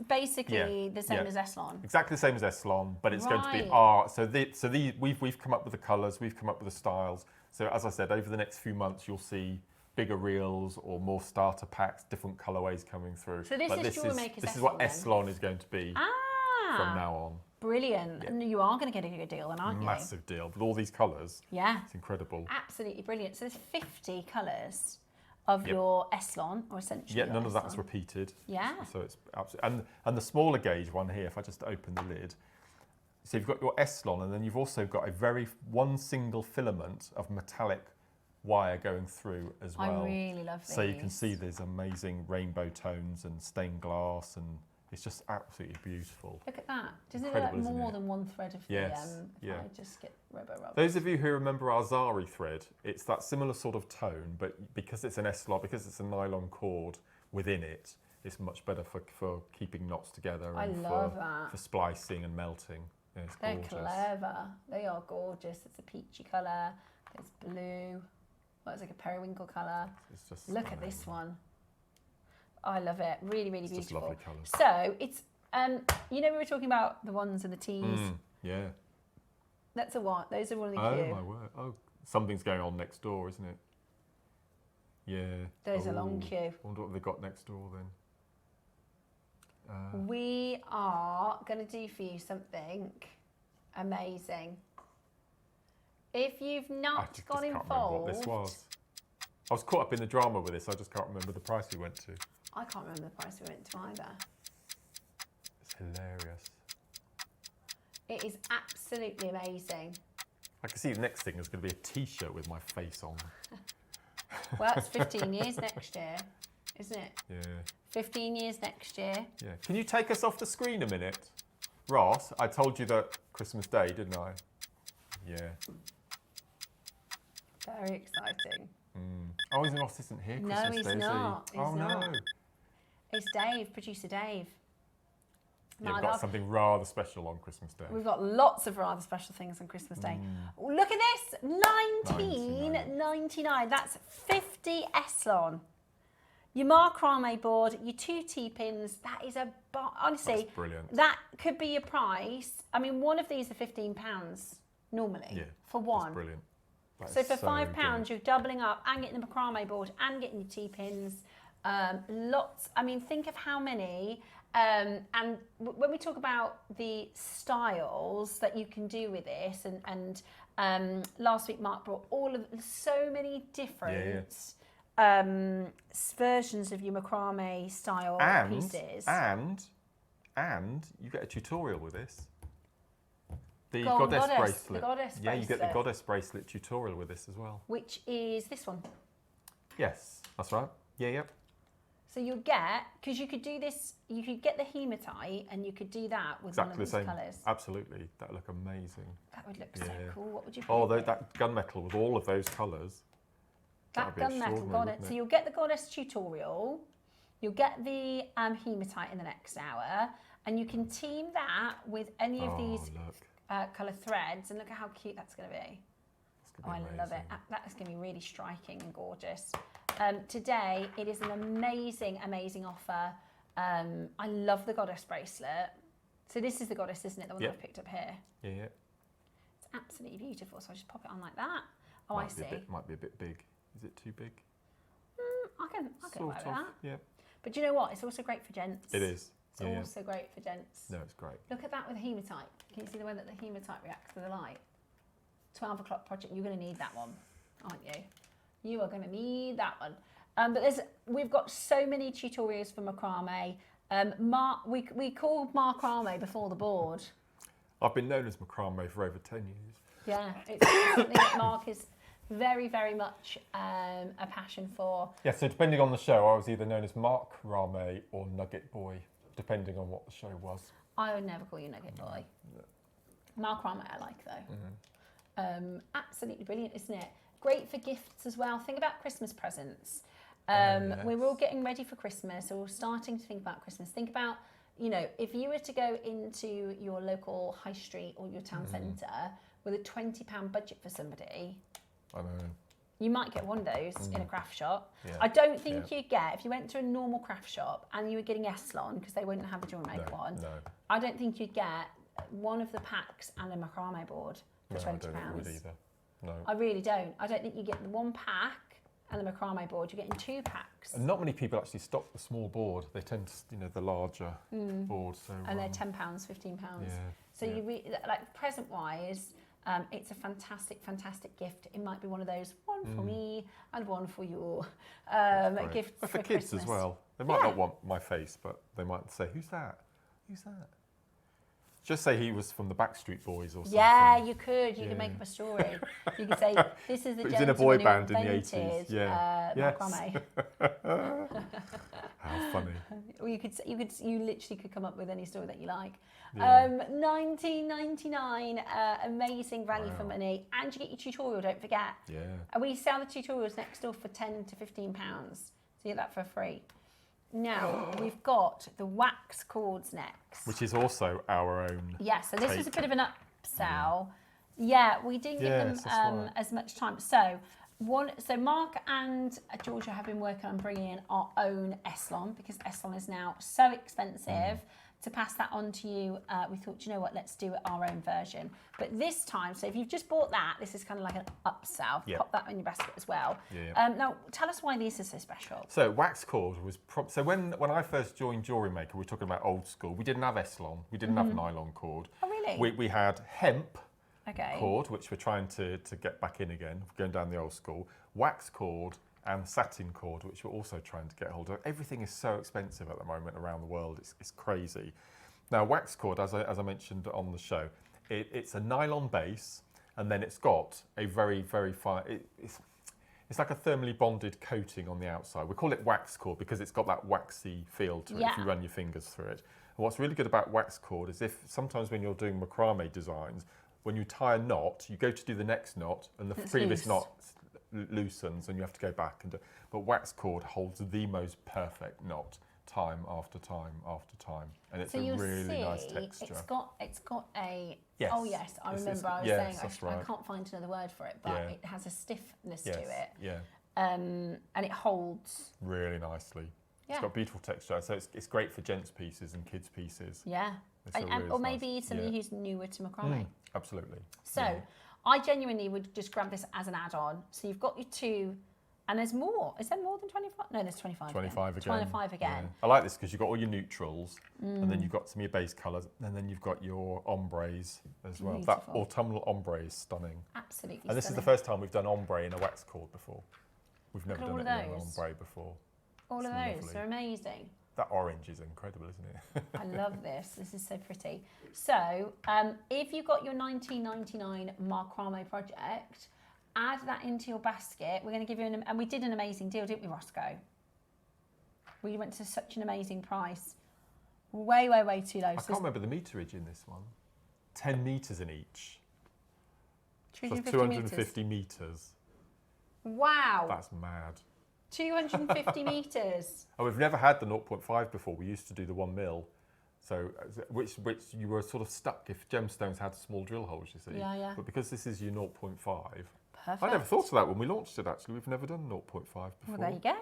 basically the same as Eslon. Exactly the same as Eslon, but it's going to be we've come up with the colours, we've come up with the styles. So as I said, over the next few months you'll see bigger reels or more starter packs, different colorways coming through. So this is JewelleryMaker's This is what then? Eslon is going to be from now on. Brilliant. And you are going to get a good deal then, aren't you? Massive deal. With all these colours. Yeah. It's incredible. Absolutely brilliant. So there's 50 colours of your Eslon, or essentially. Yeah, none of that's repeated. Yeah. So it's absolutely, and the smaller gauge one here, if I just open the lid, so you've got your Eslon, and then you've also got one single filament of metallic wire going through as well. I really love these. So you can see there's amazing rainbow tones and stained glass, and it's just absolutely beautiful. Look at that. Doesn't it look like Incredible, more isn't it? than one thread of Yes, the, yeah. I just get rubber. Those of you who remember our Zari thread, it's that similar sort of tone, but because it's an S-slot, because it's a nylon cord within it, it's much better for keeping knots together and for splicing and melting. Yeah, it's They're gorgeous. clever. They are gorgeous. It's a peachy colour. There's blue. Well, it's like a periwinkle colour. It's just Look at this one. I love it. Really, really It's just beautiful. lovely colours. So it's, you know, we were talking about the ones and the tees. Yeah. That's a what? Those are one of the Oh cute. my word. Oh, something's going on next door, isn't it? Yeah. There's a long queue. I wonder what they've got next door then. We are going to do for you something amazing. If you've I not just got can't remember involved, what this was. I was caught up in the drama with this. I just can't remember the price we went to. I can't remember the price we went to either. It's hilarious. It is absolutely amazing. I can see the next thing is going to be a T-shirt with my face on. Well, it's 15 years next year, isn't it? Yeah. 15 years next year. Yeah. Can you take us off the screen a minute? Ross, I told you that Christmas Day, didn't I? Yeah. Very exciting. Oh, Ross isn't here No, Christmas he's Day, not. is he? He's Oh, not. no. It's Dave, producer Dave. Yeah, we've got something rather special on Christmas Day. We've got lots of rather special things on Christmas Day. Look at this, $19.99. That's 50 Eslon. Your macrame board, your 2 T-pins, that is a, honestly, That's brilliant. that could be your price. I mean, one of these are £15 normally for one. That's brilliant. That So is for £5, good. you're doubling up and getting the macrame board and getting your T-pins. Lots, I mean, think of how many, and when we talk about the styles that you can do with this, and last week Mark brought so many different versions of your macrame style pieces. And you get a tutorial with this. The Goddess goddess bracelet. the goddess Yeah, you get the bracelet. goddess bracelet tutorial with this as well. Which is this one. Yes, that's right. Yeah, yep. So you'll get, because you could do this, you could get the hematite and you could do that with Exactly one the of same. these colours. Absolutely. That would look amazing. That would look so Yeah. cool. What would you put Oh, it with? that gunmetal with all of those colours. That That'd be gunmetal extraordinary, goddess. wouldn't So it? you'll get the goddess tutorial, you'll get the hematite in the next hour, and you can team that with any of these Look. colour threads, and look at how cute that's going to be. It's gonna I be love it. amazing. That is going to be really striking and gorgeous. Today, it is an amazing, amazing offer. I love the goddess bracelet. So this is the goddess, isn't it? The one that I've picked up here. Yeah, yeah. It's absolutely beautiful. So I just pop it on like that. Oh, I see. Might be a bit big. Is it too big? I can Sort work with that. Yeah. But do you know what? It's also great for gents. It is. It's Yeah, yeah. also great for gents. No, it's great. Look at that with hematite. Can you see the way that the hematite reacts to the light? 12 o'clock project. You're going to need that one, aren't you? You are going to need that one. But we've got so many tutorials for macrame. We called macrame before the board. I've been known as macrame for over 10 years. Yeah, it's something that Mark is very, very much a passion for. Yeah, so depending on the show, I was either known as Mark Rame or Nugget Boy, depending on what the show was. I would never call you Nugget Boy. Mark Rame I like though. Absolutely brilliant, isn't it? Great for gifts as well. Think about Christmas presents. Yes. We're all getting ready for Christmas, or we're starting to think about Christmas. Think about, you know, if you were to go into your local high street or your town centre with a £20 budget for somebody, I know. you might get one of those in a craft shop. Yeah. I don't think you'd get, if you went to a normal craft shop and you were getting Eslon, because they wouldn't have a JewelleryMaker one, No. I don't think you'd get one of the packs and a macrame board for No, £20. I don't think it would either. No. I really don't. I don't think you get the one pack and the macrame board. You're getting 2 packs. And not many people actually stock the small board. They tend to, you know, the larger board. So, and they're £10, £15. Yeah, so you like present-wise, it's a fantastic, fantastic gift. It might be one of those, one for me and one for you, gifts but for for kids Christmas. as well. They might not want my face, but they might say, "Who's that? Who's that?" Just say he was from the Backstreet Boys or something. Yeah, you could. You could make up a story. You could say, "This is the He's in a boy gentleman band who in the 80s. invented, Yes. macrame." How funny. Or you literally could come up with any story that you like. Yeah. $19.99, amazing value for money, and you get your tutorial. Don't forget. Yeah. And we sell the tutorials next door for £10 to £15, so you get that for free. Now we've got the wax cords next, Which is also our own. yeah. So this was a take. bit of an upsell. Yeah, we didn't give Yes, them that's right. as much time. So Mark and Georgia have been working on bringing in our own Eslon, because Eslon is now so expensive. To pass that on to you, we thought, you know what, let's do our own version. But this time, so if you've just bought that, this is kind of like an upsell. Yeah. Pop that in your basket as well. Yeah. Now, tell us why these are so special. So wax cord was so when I first joined JewelleryMaker, we were talking about old school. We didn't have Eslon. We didn't have nylon cord. Oh, really? We had hemp Okay. cord, which we're trying to get back in again, going down the old school. Wax cord and satin cord, which we're also trying to get hold of. Everything is so expensive at the moment around the world. It's crazy. Now, wax cord, as I mentioned on the show, it's a nylon base, and then it's got a very, very fine. It's like a thermally bonded coating on the outside. We call it wax cord because it's got that waxy feel to it if you run your fingers through it. And what's really good about wax cord is if sometimes when you're doing macrame designs, when you tie a knot, you go to do the next knot, and the previous knot loosens, and you have to go back and do. But wax cord holds the most perfect knot, time after time after time, and it's So a you'll really nice see, texture. it's got a. Yes. Oh yes, I This is- remember. I was yes, saying that's I right. can't find another word for it, but Yeah. it has a stiffness Yes, to it, yeah, and it holds. really nicely. Yeah. It's got beautiful texture, so it's great for gents pieces and kids pieces. Yeah. It's a really Or nice- maybe somebody yeah. who's newer to macrame. Absolutely. So Yeah. I genuinely would just grab this as an add-on. So you've got your 2, and there's more. Is there more than 25? No, there's 25. 25 again. 25 again. Yeah. I like this because you've got all your neutrals, and then you've got some of your base colours, and then you've got your ombres as well. That Beautiful. autumnal ombre is stunning. Absolutely. And this is the stunning. first time we've done ombre in a wax cord before. We've never at done all it of in an those. ombre before. All of It's those lovely. are amazing. That orange is incredible, isn't it? I love this. This is so pretty. So, if you got your $19.99 macrame project, add that into your basket. We're going to give you and we did an amazing deal, didn't we, Roscoe? We went to such an amazing price. Way, way, way too low. I can't remember the meterage in this one. 10 metres in each. So 250 metres. Wow. That's mad. 250 metres. Oh, we've never had the 0.5 before. We used to do the 1 mil. So, which you were sort of stuck if gemstones had small drill holes, you see. Yeah, yeah. But because this is your 0.5, Perfect. I never thought of that when we launched it, actually. We've never done 0.5 before. Well, there you go.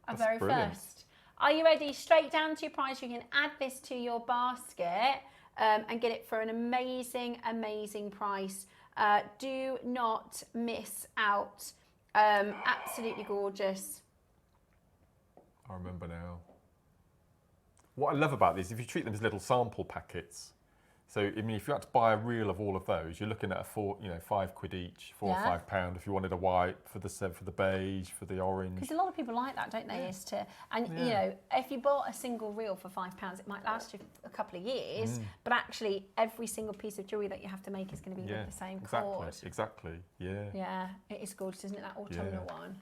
Our That's very brilliant. first. Are you ready? Straight down to your price. You can add this to your basket and get it for an amazing, amazing price. Do not miss out. Absolutely gorgeous. I remember now. What I love about these, if you treat them as little sample packets, so I mean, if you had to buy a reel of all of those, you're looking at £5 each, £4 or £5 if you wanted a white for the beige, for the orange. Because a lot of people like that, don't they? You know, if you bought a single reel for £5, it might last you a couple of years. But actually, every single piece of jewellery that you have to make is going to be with the same cord. Exactly. Yeah. Yeah, it is gorgeous, isn't it? That autumnal one.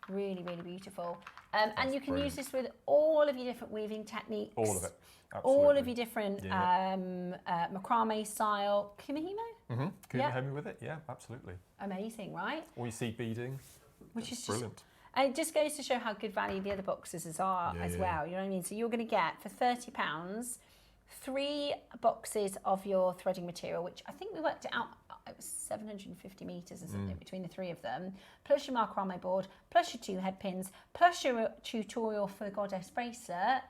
Really, really beautiful. And you can brilliant. use this with all of your different weaving techniques. All of it. All Absolutely. of your different Yeah. macrame style. Kimihimo? Can you Yeah. help me with it? Yeah, absolutely. Amazing, right? Or you see beading. Which is Brilliant. just, and it just goes to show how good value the other boxes are Yeah, as yeah. well. You know what I mean? So you're going to get for £30 3 boxes of your threading material, which I think we worked it out. It was 750 metres or something between the 3 of them, plus your macrame board, plus your 2 head pins, plus your tutorial for the goddess bracelet.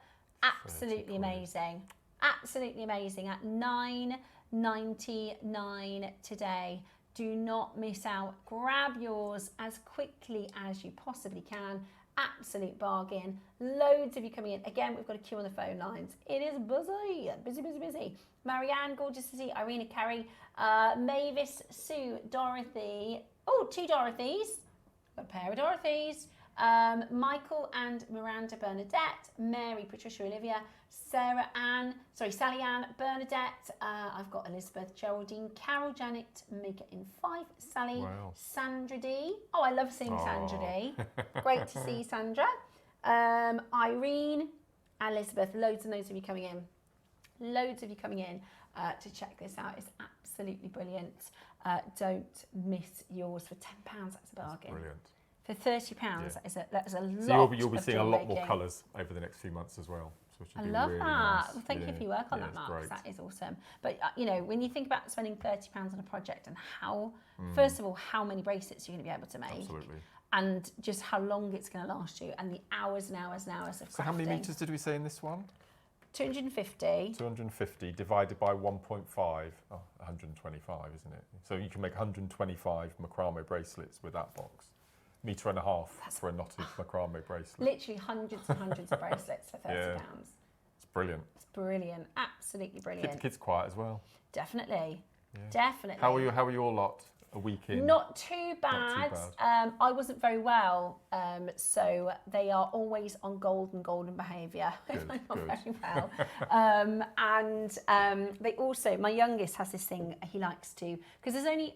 Absolutely amazing. Absolutely amazing at $9.99 today. Do not miss out. Grab yours as quickly as you possibly can. Absolute bargain. Loads of you coming in. Again, we've got a queue on the phone lines. It is busy, busy, busy, busy. Marianne, gorgeous to see. Irina, Carrie, Mavis, Sue, Dorothy. Oh, 2 Dorothys. A pair of Dorothys. Michael and Miranda Bernadette, Mary, Patricia, Olivia, Sally Ann, Bernadette, I've got Elizabeth, Geraldine, Carol, Janet, make it in 5, Sally, wow. Sandra D. Oh, I love seeing Sandra D. Great to see Sandra. Irene, Elizabeth, loads and loads of you coming in. Loads of you coming in to check this out. It's absolutely brilliant. Don't miss yours for £10. That's a bargain. That's brilliant. For £30, that is a lot. So you'll be of seeing a lot jewellery more colours over the next few months as well. So it should I be love really that. Nice. Well, thank you for your work on that, Mark. Great. That is awesome. But you know, when you think about spending £30 on a project and how, first of all, how many bracelets you're going to be able to make, absolutely, and just how long it's going to last you, and the hours and hours and hours of crafting. So how many meters did we say in this one? 250. 250 divided by 1.5. Oh, 125, isn't it? So you can make 125 macrame bracelets with that box. Metre and a half for a knotted macrame bracelet. Literally hundreds and hundreds of bracelets for £30. It's brilliant. It's brilliant. Absolutely brilliant. Kids quiet as well. Definitely. Yeah. Definitely. How are you all lot a week in? Not too bad. I wasn't very well, so they are always on golden behaviour. Good, I'm good. not very well. And they also, my youngest has this thing he likes to, because there's only,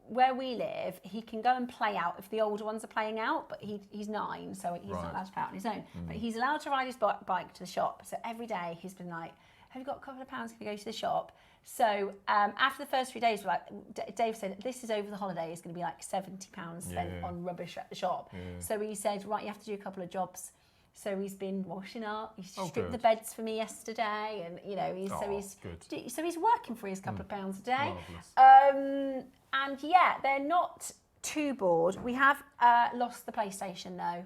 where we live, he can go and play out if the older ones are playing out, but he's 9, so he's not allowed to play out on his own. But he's allowed to ride his bike to the shop. So every day he's been like, have you got a couple of pounds? Can we go to the shop? So after the first few days, we're like, Dave said, this is over the holiday. It's going to be like £70 spent on rubbish at the shop. Yeah. So he said, right, you have to do a couple of jobs. So he's been washing up. He stripped the beds for me yesterday, and you know, he's working for his couple of pounds a day. And yeah, they're not too bored. We have lost the PlayStation though,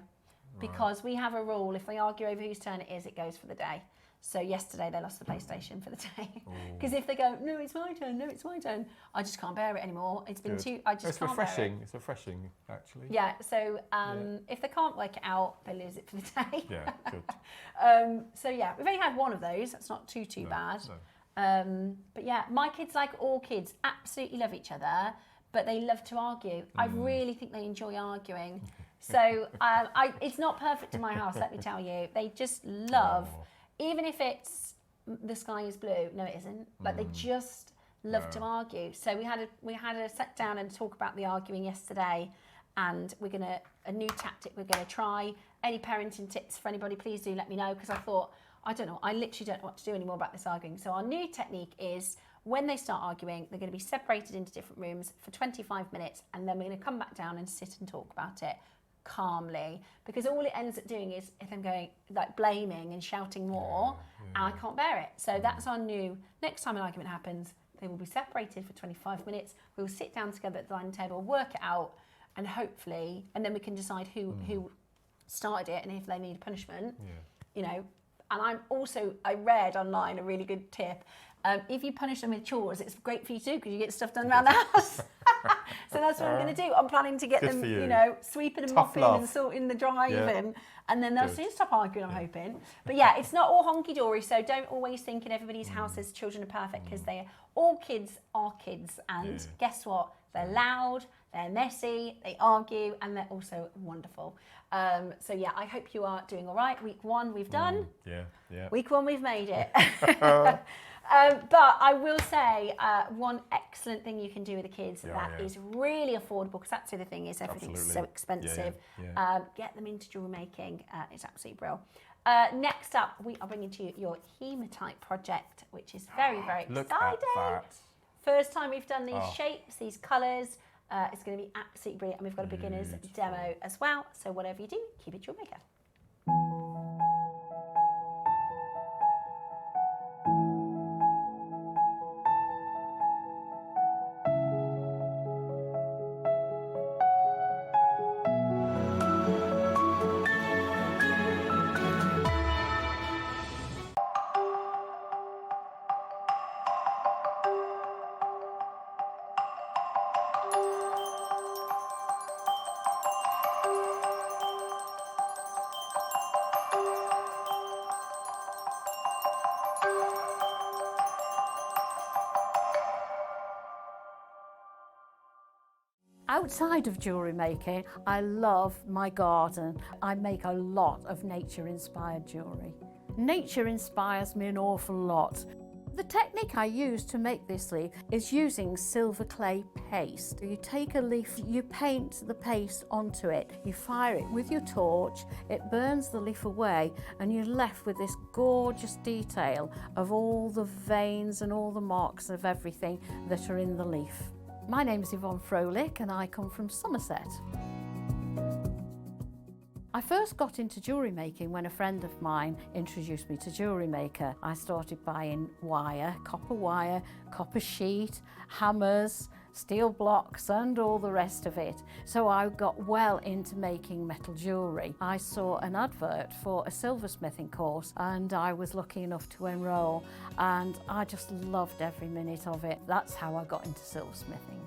because we have a rule: if they argue over whose turn it is, it goes for the day. So yesterday they lost the PlayStation for the day, because if they go, no, it's my turn, no, it's my turn, I just can't bear it anymore. It's been too. I just can't bear it. It's refreshing, actually. Yeah. So if they can't work it out, they lose it for the day. Yeah. Good. So yeah, we've only had one of those. That's not too bad. No. But yeah, my kids, like all kids, absolutely love each other, but they love to argue. I really think they enjoy arguing. So it's not perfect in my house, let me tell you. They just love. Even if it's the sky is blue, no, it isn't. Like they just love to argue. So we had a sit down and talk about the arguing yesterday, and we're gonna a new tactic we're gonna try. Any parenting tips for anybody? Please do let me know, because I thought I literally don't know what to do anymore about this arguing. So our new technique is when they start arguing, they're going to be separated into different rooms for 25 minutes, and then we're going to come back down and sit and talk about it calmly, because all it ends up doing is them going like blaming and shouting more, and I can't bear it. So that's our new, next time an argument happens, they will be separated for 25 minutes. We'll sit down together at the dining table, work it out, and hopefully, and then we can decide who started it and if they need punishment, you know. And I read online a really good tip. If you punish them with chores, it's great for you too, because you get stuff done around the house. So that's what I'm going to do. I'm planning to get them, you know, sweeping and mopping and sorting the drive, and then they'll soon stop arguing, I'm hoping. But yeah, it's not all honky-dory, so don't always think in everybody's houses children are perfect, because all kids are kids, and guess what? They're loud, they're messy, they argue, and they're also wonderful. So yeah, I hope you are doing all right. Week 1 we've done. Week 1 we've made it. But I will say one excellent thing you can do with the kids that is really affordable, because that's the other thing, is everything's so expensive. Get them into jewellery making. It's absolutely brilliant. Next up, we are bringing to you your Hematite project, which is very, very exciting. Look at that. First time we've done these shapes, these colours. It's going to be absolutely brilliant, and we've got a beginner's demo as well. So whatever you do, keep it JewelleryMaker. Outside of jewellery making, I love my garden. I make a lot of nature-inspired jewellery. Nature inspires me an awful lot. The technique I use to make this leaf is using silver clay paste. You take a leaf, you paint the paste onto it, you fire it with your torch, it burns the leaf away, and you're left with this gorgeous detail of all the veins and all the marks of everything that are in the leaf. My name is Yvonne Froelich and I come from Somerset. I first got into jewellery making when a friend of mine introduced me to JewelleryMaker. I started buying wire, copper sheet, hammers, steel blocks and all the rest of it. So I got well into making metal jewellery. I saw an advert for a silversmithing course and I was lucky enough to enrol, and I just loved every minute of it. That's how I got into silversmithing.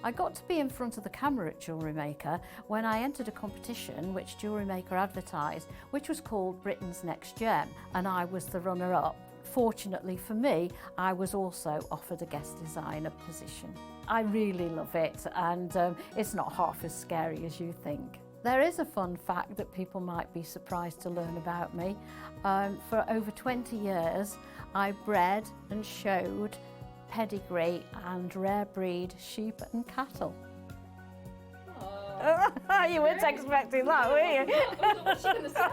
I got to be in front of the camera at JewelleryMaker when I entered a competition which JewelleryMaker advertised, which was called Britain's Next Gem, and I was the runner-up. Fortunately for me, I was also offered a guest designer position. I really love it, and it's not half as scary as you think. There is a fun fact that people might be surprised to learn about me. For over 20 years, I bred and showed pedigree and rare breed sheep and cattle. You weren't expecting that, were you? What's she gonna say?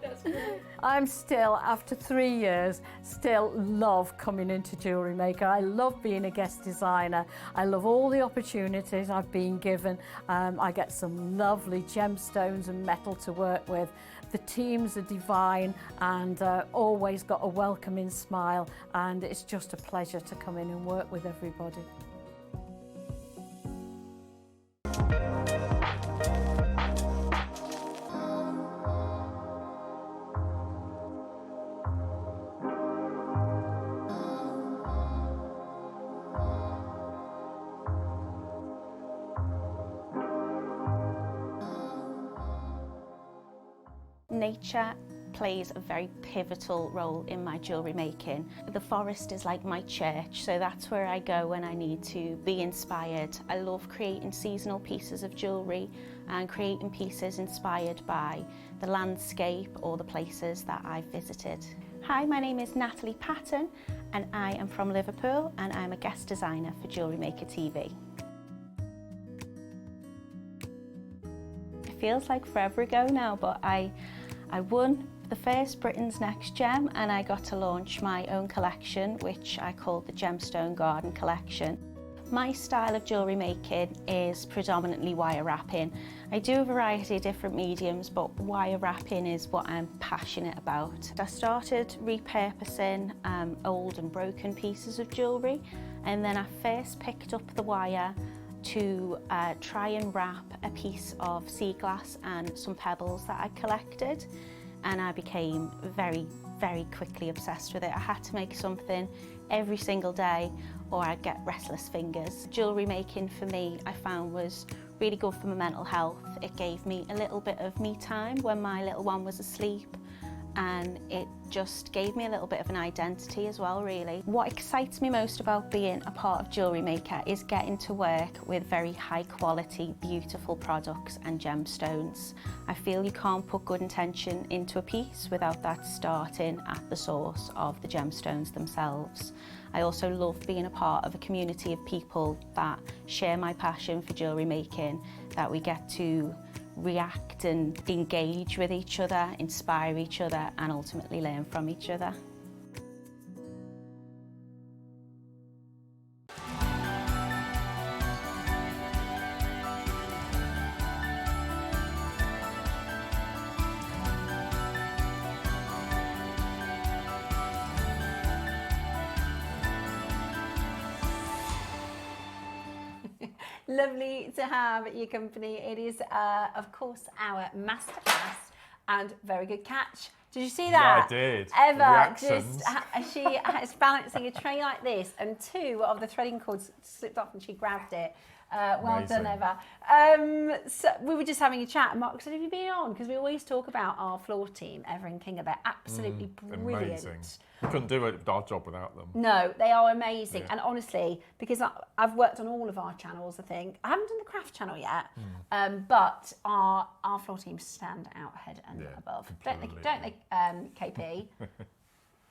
That's great. I'm still, after 3 years, still love coming into JewelleryMaker. I love being a guest designer. I love all the opportunities I've been given. I get some lovely gemstones and metal to work with. The teams are divine and always got a welcoming smile, and it's just a pleasure to come in and work with everybody. Nature plays a very pivotal role in my jewellery making. The forest is like my church, so that's where I go when I need to be inspired. I love creating seasonal pieces of jewellery and creating pieces inspired by the landscape or the places that I've visited. Hi, my name is Natalie Patton and I am from Liverpool and I'm a guest designer for JewelleryMaker TV. It feels like forever ago now, but I won the first Britain's Next Gem and I got to launch my own collection, which I called the Gemstone Garden Collection. My style of jewellery making is predominantly wire wrapping. I do a variety of different mediums, but wire wrapping is what I'm passionate about. I started repurposing old and broken pieces of jewellery, and then I first picked up the wire to try and wrap a piece of sea glass and some pebbles that I collected, and I became very quickly obsessed with it. I had to make something every single day or I'd get restless fingers. Jewellery making for me I found was really good for my mental health. It gave me a little bit of me time when my little one was asleep, and it just gave me a little bit of an identity as well, really. What excites me most about being a part of JewelleryMaker is getting to work with very high quality, beautiful products and gemstones. I feel you can't put good intention into a piece without that starting at the source of the gemstones themselves. I also love being a part of a community of people that share my passion for jewellery making, that we get to react and engage with each other, inspire each other and ultimately learn from each other. Lovely to have your company. It is, of course, our masterclass, and very good catch. Did you see that? Yeah, I did. Eva she is balancing a tray like this, and two of the threading cords slipped off, and she grabbed it. Well done, Amazing. Eva. So we were just having a chat, and Mark said, have you been on? Because we always talk about our floor team, Eva and Kinga. They're absolutely brilliant. Amazing. We couldn't do our job without them. No, they are amazing. Yeah. And honestly, because I've worked on all of our channels, I think. I haven't done the craft channel yet, but our floor teams stand out head and above. Completely. Don't they, KP?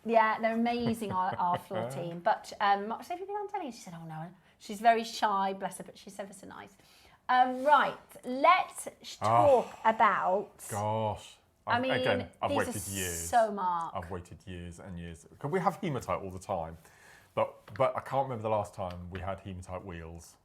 Yeah, they're amazing, our floor team. But Mark said, have you been on telly? And she said, oh no. She's very shy, bless her, but she's ever so nice. Right, let's talk about... Gosh. I mean, I've these waited are years. so Mark. I've waited years and years. Because we have hematite all the time, but I can't remember the last time we had hematite wheels.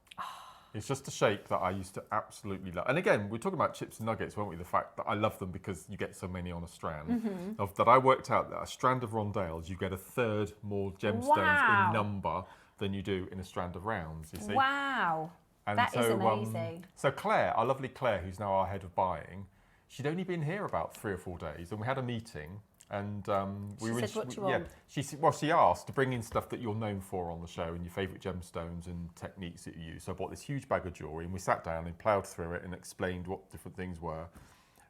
It's just a shape that I used to absolutely love. And again, we're talking about chips and nuggets, weren't we? The fact that I love them because you get so many on a strand. That I worked out that a strand of rondelles, you get a third more gemstones in number than you do in a strand of rounds, you see? Wow. And that is amazing. So Claire, our lovely Claire, who's now our head of buying, she'd only been here about 3 or 4 days, and we had a meeting, and she said, what do you want? She asked to bring in stuff that you're known for on the show and your favourite gemstones and techniques that you use. So I bought this huge bag of jewellery, and we sat down and ploughed through it and explained what different things were.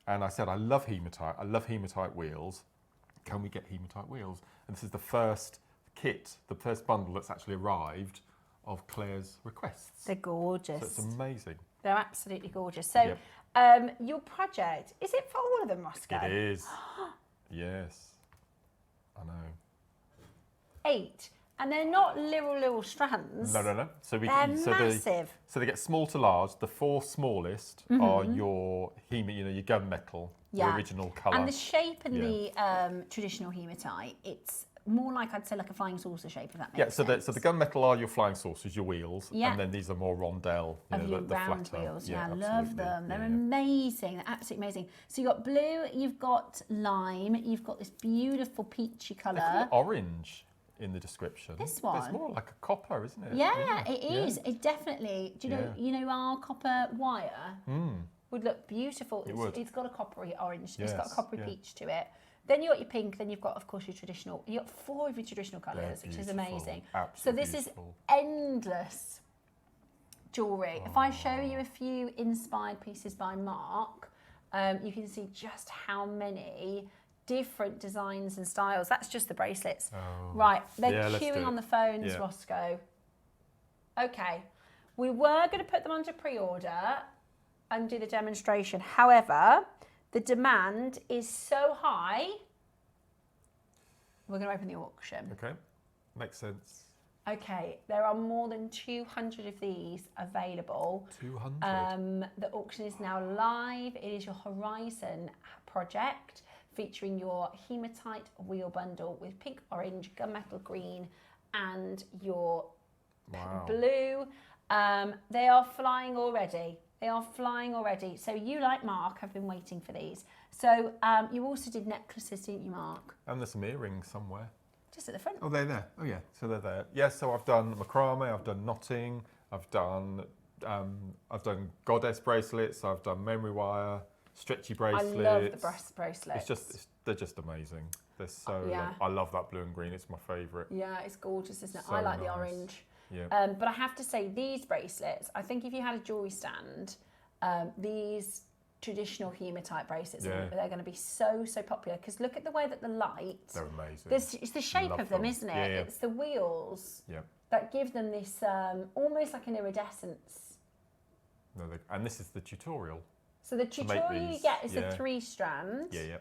And I said, I love hematite. I love hematite wheels. Can we get hematite wheels? And this is the first kit, the first bundle that's actually arrived of Claire's requests. They're gorgeous. So it's amazing. They're absolutely gorgeous. So your project, is it for all of them, Roscoe? It is. Yes. I know. 8. And they're not little strands. No. So they're massive. So they get small to large. The 4 smallest are your your gunmetal, the original colour. And the shape and the traditional hematite, it's more like, I'd say, like a flying saucer shape, if that makes sense. So the gunmetal are your flying saucers, your wheels, Yeah. and then these are more rondelle, your the round flatter wheels. Yeah, I love them. They're amazing. They're absolutely amazing. So you've got blue, you've got lime, you've got this beautiful peachy colour. They call it orange in the description. This one? It's more like a copper, isn't it? Yeah, it is. It definitely. Do you know our copper wire would look beautiful. It's got a coppery orange. It's got a coppery peach to it. Then you've got your pink. Then you've got, of course, your traditional. You've got 4 of your traditional colours, which is amazing. Absolutely so this beautiful. Is endless jewellery. If I show you a few inspired pieces by Mark, you can see just how many different designs and styles. That's just the bracelets. Right, they're queuing on the phones, Roscoe. Okay, we were going to put them onto pre-order and do the demonstration. However, the demand is so high, we're going to open the auction. Okay, makes sense. Okay, there are more than 200 of these available. 200? The auction is now live. It is your Horizon project, featuring your hematite wheel bundle with pink, orange, gunmetal green, and your blue. They are flying already. They are flying already. So you, like Mark, have been waiting for these. So you also did necklaces, didn't you, Mark? And there's some earrings somewhere. Just at the front. Oh, they're there. Oh, yeah. So they're there. Yeah. So I've done macrame. I've done knotting. I've done goddess bracelets. I've done memory wire, stretchy bracelets. I love the breast bracelets. They're just amazing. They're so. I love that blue and green. It's my favourite. Yeah, it's gorgeous, isn't it? So I like the nice. orange. Yeah. But I have to say, these bracelets, I think if you had a jewellery stand, these traditional hematite bracelets, they're going to be so popular, because look at the way that the light... They're amazing. It's the shape of them, isn't it? Yeah. It's the wheels that give them this almost like an iridescence. No, and this is the tutorial. So the tutorial you get is the 3 strands. Yeah.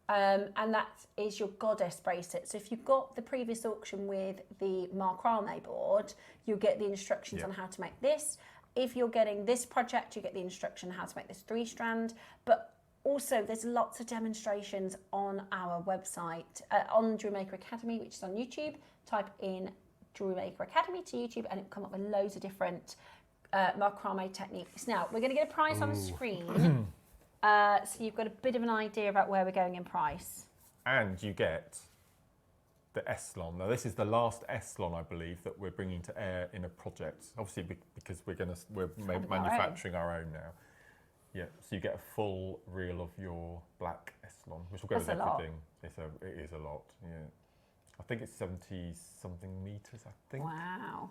And that is your goddess bracelet. So if you've got the previous auction with the macrame board, you'll get the instructions on how to make this. If you're getting this project, you get the instruction how to make this 3 strand. But also, there's lots of demonstrations on our website, on Jewellery Maker Academy, which is on YouTube. Type in Jewellery Maker Academy to YouTube, and it'll come up with loads of different macrame techniques. Now, we're going to get a price on the screen. So you've got a bit of an idea about where we're going in price. And you get the Eslon. Now, this is the last Eslon, I believe, that we're bringing to air in a project. Obviously, because we're manufacturing our own now. Yeah, so you get a full reel of your black Eslon, which will go with everything. It is a lot. Yeah, I think it's 70-something meters. I think. Wow,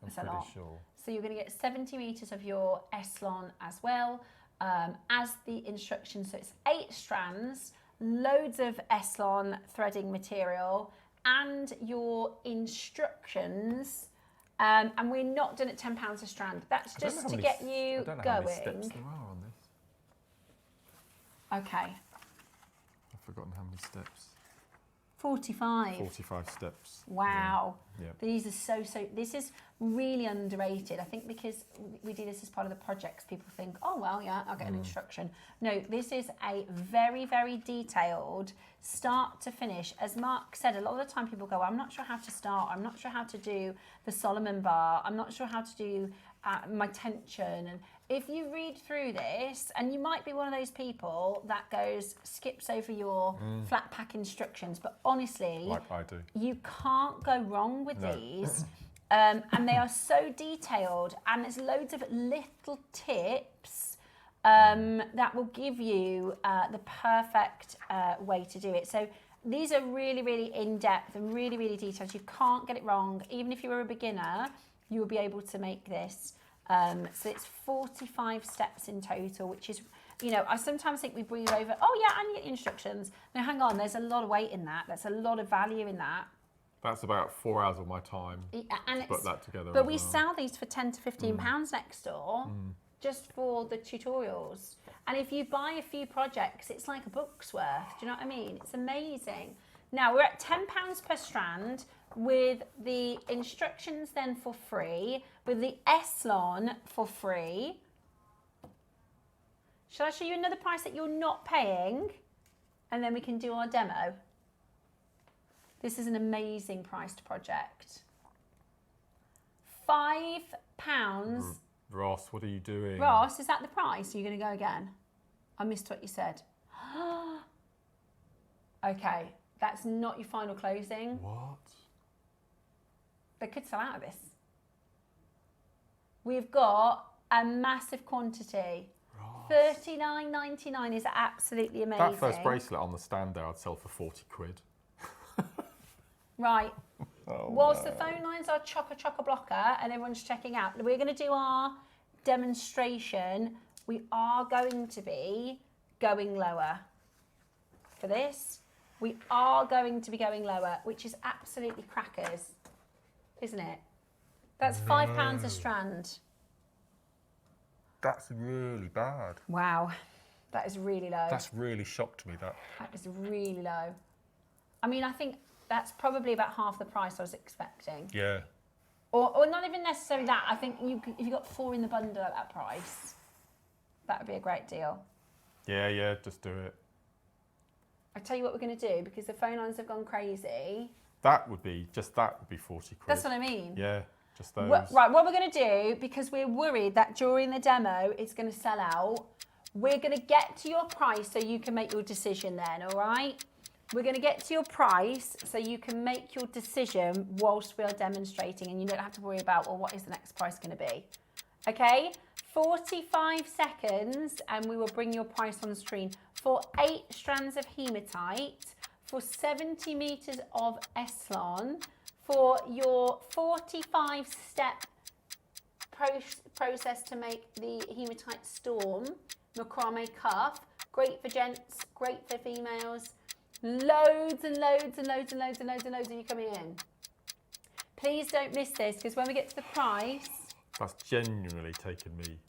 That's a lot. Sure. So you're going to get 70 meters of your Eslon as well as the instructions. So it's 8 strands, loads of Eslon threading material, and your instructions. And we're not done at £10 a strand. That's just to get you going. How many steps there are on this. Okay. I've forgotten how many steps. 45. 45 steps. Wow. Yeah. These are so, this is really underrated. I think because we do this as part of the projects, people think, oh, well, yeah, I'll get an instruction. No, this is a very, very detailed start to finish. As Mark said, a lot of the time people go, I'm not sure how to start. I'm not sure how to do the Solomon bar. I'm not sure how to do my tension. And if you read through this, and you might be one of those people that skips over your flat pack instructions, but honestly, like I do, you can't go wrong with these. And they are so detailed, and there's loads of little tips that will give you the perfect way to do it. So these are really, really in-depth and really, really detailed. You can't get it wrong. Even if you were a beginner, you will be able to make this. So it's 45 steps in total, which is, you know, I sometimes think we breeze over, oh yeah, I need instructions. No, hang on, there's a lot of weight in that. There's a lot of value in that. That's about 4 hours of my time and to put that together. But we sell these for £10 to £15 next door, just for the tutorials. And if you buy a few projects, it's like a book's worth. Do you know what I mean? It's amazing. Now we're at £10 per strand, with the instructions then for free, with the Eslon for free. Shall I show you another price that you're not paying? And then we can do our demo. This is an amazing priced project. £5. Ross, what are you doing? Ross, is that the price? Are you going to go again? I missed what you said. Okay, that's not your final closing. What? They could sell out of this. We've got a massive quantity. $39.99 is absolutely amazing. That first bracelet on the stand there, I'd sell for 40 quid. Right. Whilst the phone lines are chock-a-blocker and everyone's checking out, we're going to do our demonstration. We are going to be going lower for this. We are going to be going lower, which is absolutely crackers, isn't it? That's £5 a strand. That's really bad. Wow, that is really low. That's really shocked me, that. That is really low. I mean, I think that's probably about half the price I was expecting. Yeah. Or not even necessarily that. I think if you got 4 in the bundle at that price, that would be a great deal. Yeah, just do it. I tell you what we're going to do, because the phone lines have gone crazy. That would be 40 quid. That's what I mean. Yeah, just those. Right, what we're going to do, because we're worried that during the demo it's going to sell out, we're going to get to your price so you can make your decision then, all right? We're going to get to your price so you can make your decision whilst we're demonstrating, and you don't have to worry about, well, what is the next price going to be? Okay, 45 seconds and we will bring your price on the screen. For 8 strands of hematite, for 70 meters of Eslon, for your 45-step process to make the hematite storm, macrame cuff, great for gents, great for females. Loads and loads and loads and loads and loads and loads of you coming in. Please don't miss this, because when we get to the price... That's genuinely taken me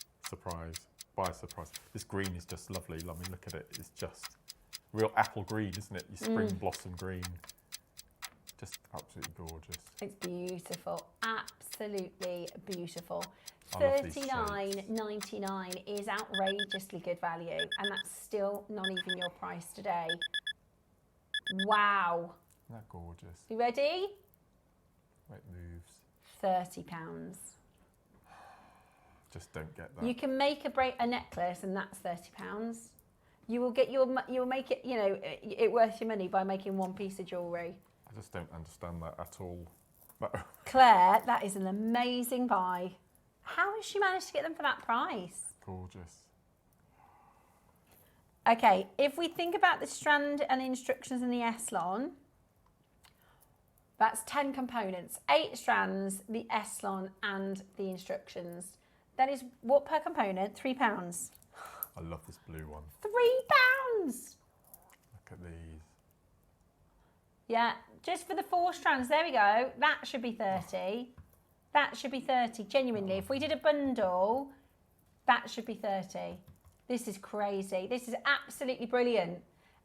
by surprise. This green is just lovely. I mean, look at it. It's just real apple green, isn't it? Your spring blossom green. Just absolutely gorgeous. It's beautiful. Absolutely beautiful. $39.99 is outrageously good value, and that's still not even your price today. Wow. Isn't that gorgeous? You ready? It moves. £30. Just don't get that. You can make a necklace, and that's £30. You will make it, you know, it worth your money by making one piece of jewellery. I just don't understand that at all. Claire, that is an amazing buy. How has she managed to get them for that price? Gorgeous. Okay, if we think about the strand and the instructions in the Eslon, That's 10 components, 8 strands, the Eslon and the instructions. That is what per component? £3. I love this blue one. £3! Look at these. Yeah, just for the 4 strands, there we go. That should be 30. That should be 30, genuinely. If we did a bundle, that should be 30. This is crazy. This is absolutely brilliant.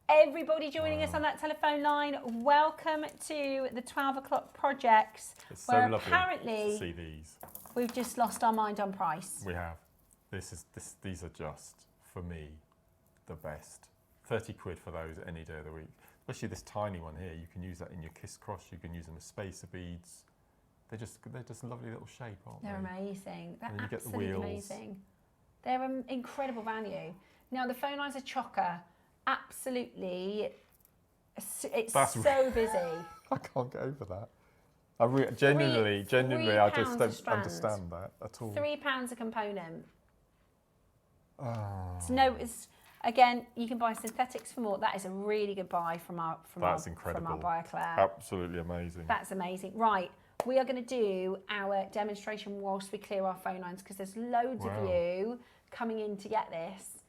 Everybody joining us on that telephone line, welcome to the 12 o'clock projects. It's so where lovely apparently to see these. We've just lost our mind on price. We have. These are just, for me, the best. 30 quid for those any day of the week. Especially this tiny one here. You can use that in your kiss cross. You can use them as spacer beads. They're just a lovely little shape, aren't they? They're amazing. They're and then you get the absolutely wheels. amazing. They're an incredible value. Now the phone lines are chocker. Absolutely, it's so busy. I can't get over that. I genuinely, I just don't understand that at all. £3 a component. Oh. It's again, you can buy synthetics for more. That is a really good buy from our buyer Claire. Absolutely amazing. That's amazing. Right, we are going to do our demonstration whilst we clear our phone lines because there's loads of you coming in to get this.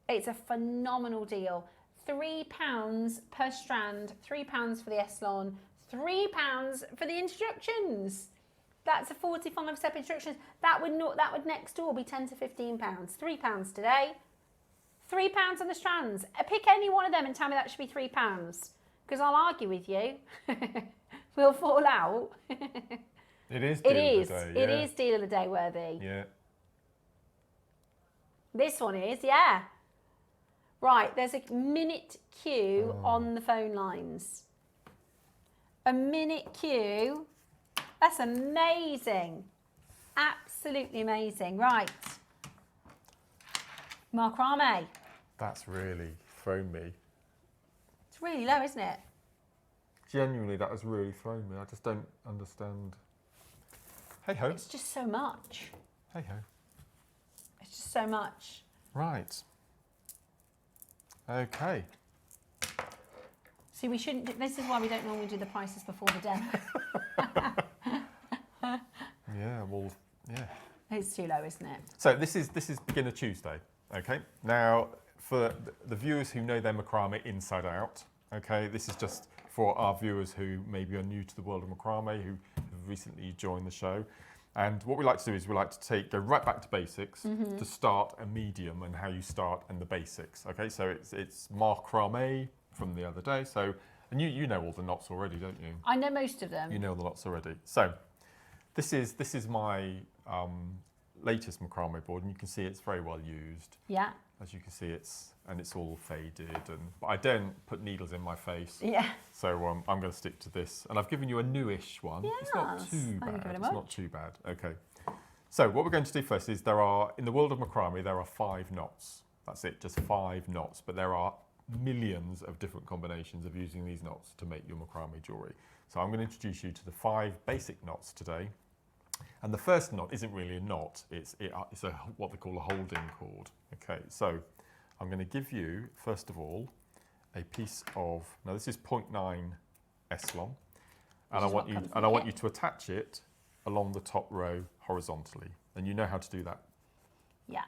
It's a phenomenal deal. £3 per strand, £3 for the Eslon, £3 for the instructions. That's a 45-step instructions. That would next door be £10 to £15. £3 today. £3 on the strands. Pick any one of them and tell me that should be £3. Because I'll argue with you. We'll fall out. It is deal of the day. It is deal of the day worthy. Yeah. This one is, yeah. Right, there's a minute queue on the phone lines. A minute queue. That's amazing. Absolutely amazing. Right. Macrame. That's really thrown me. It's really low, isn't it? Genuinely, that has really thrown me. I just don't understand. Hey ho. It's just so much. Hey ho. It's just so much. Right. Okay. See, we shouldn't. This is why we don't normally do the prices before the demo. Yeah. Well. Yeah. It's too low, isn't it? So this is Beginner Tuesday. Okay. Now, for the viewers who know their macrame inside out. Okay. This is just for our viewers who maybe are new to the world of macrame, who have recently joined the show. And what we like to do is we like to go right back to basics to start a medium and how you start and the basics. Okay, so it's macrame from the other day. So, and you know all the knots already, don't you? I know most of them. You know all the knots already. So, this is my latest macrame board, and you can see it's very well used. Yeah. As you can see, it's all faded, but I don't put needles in my face. Yeah. So I'm going to stick to this, and I've given you a newish one. Yes. It's not too bad. Thank you very It's much. not too bad. Okay. So what we're going to do first is in the world of macrame, there are 5 knots. That's it, just 5 knots. But there are millions of different combinations of using these knots to make your macrame jewellery. So I'm going to introduce you to the 5 basic knots today. And the first knot isn't really a knot, it's what they call a holding cord. Okay, so I'm going to give you, first of all, a piece of, now this is 0.9 Eslon, and I want you to attach it along the top row horizontally. And you know how to do that? Yeah.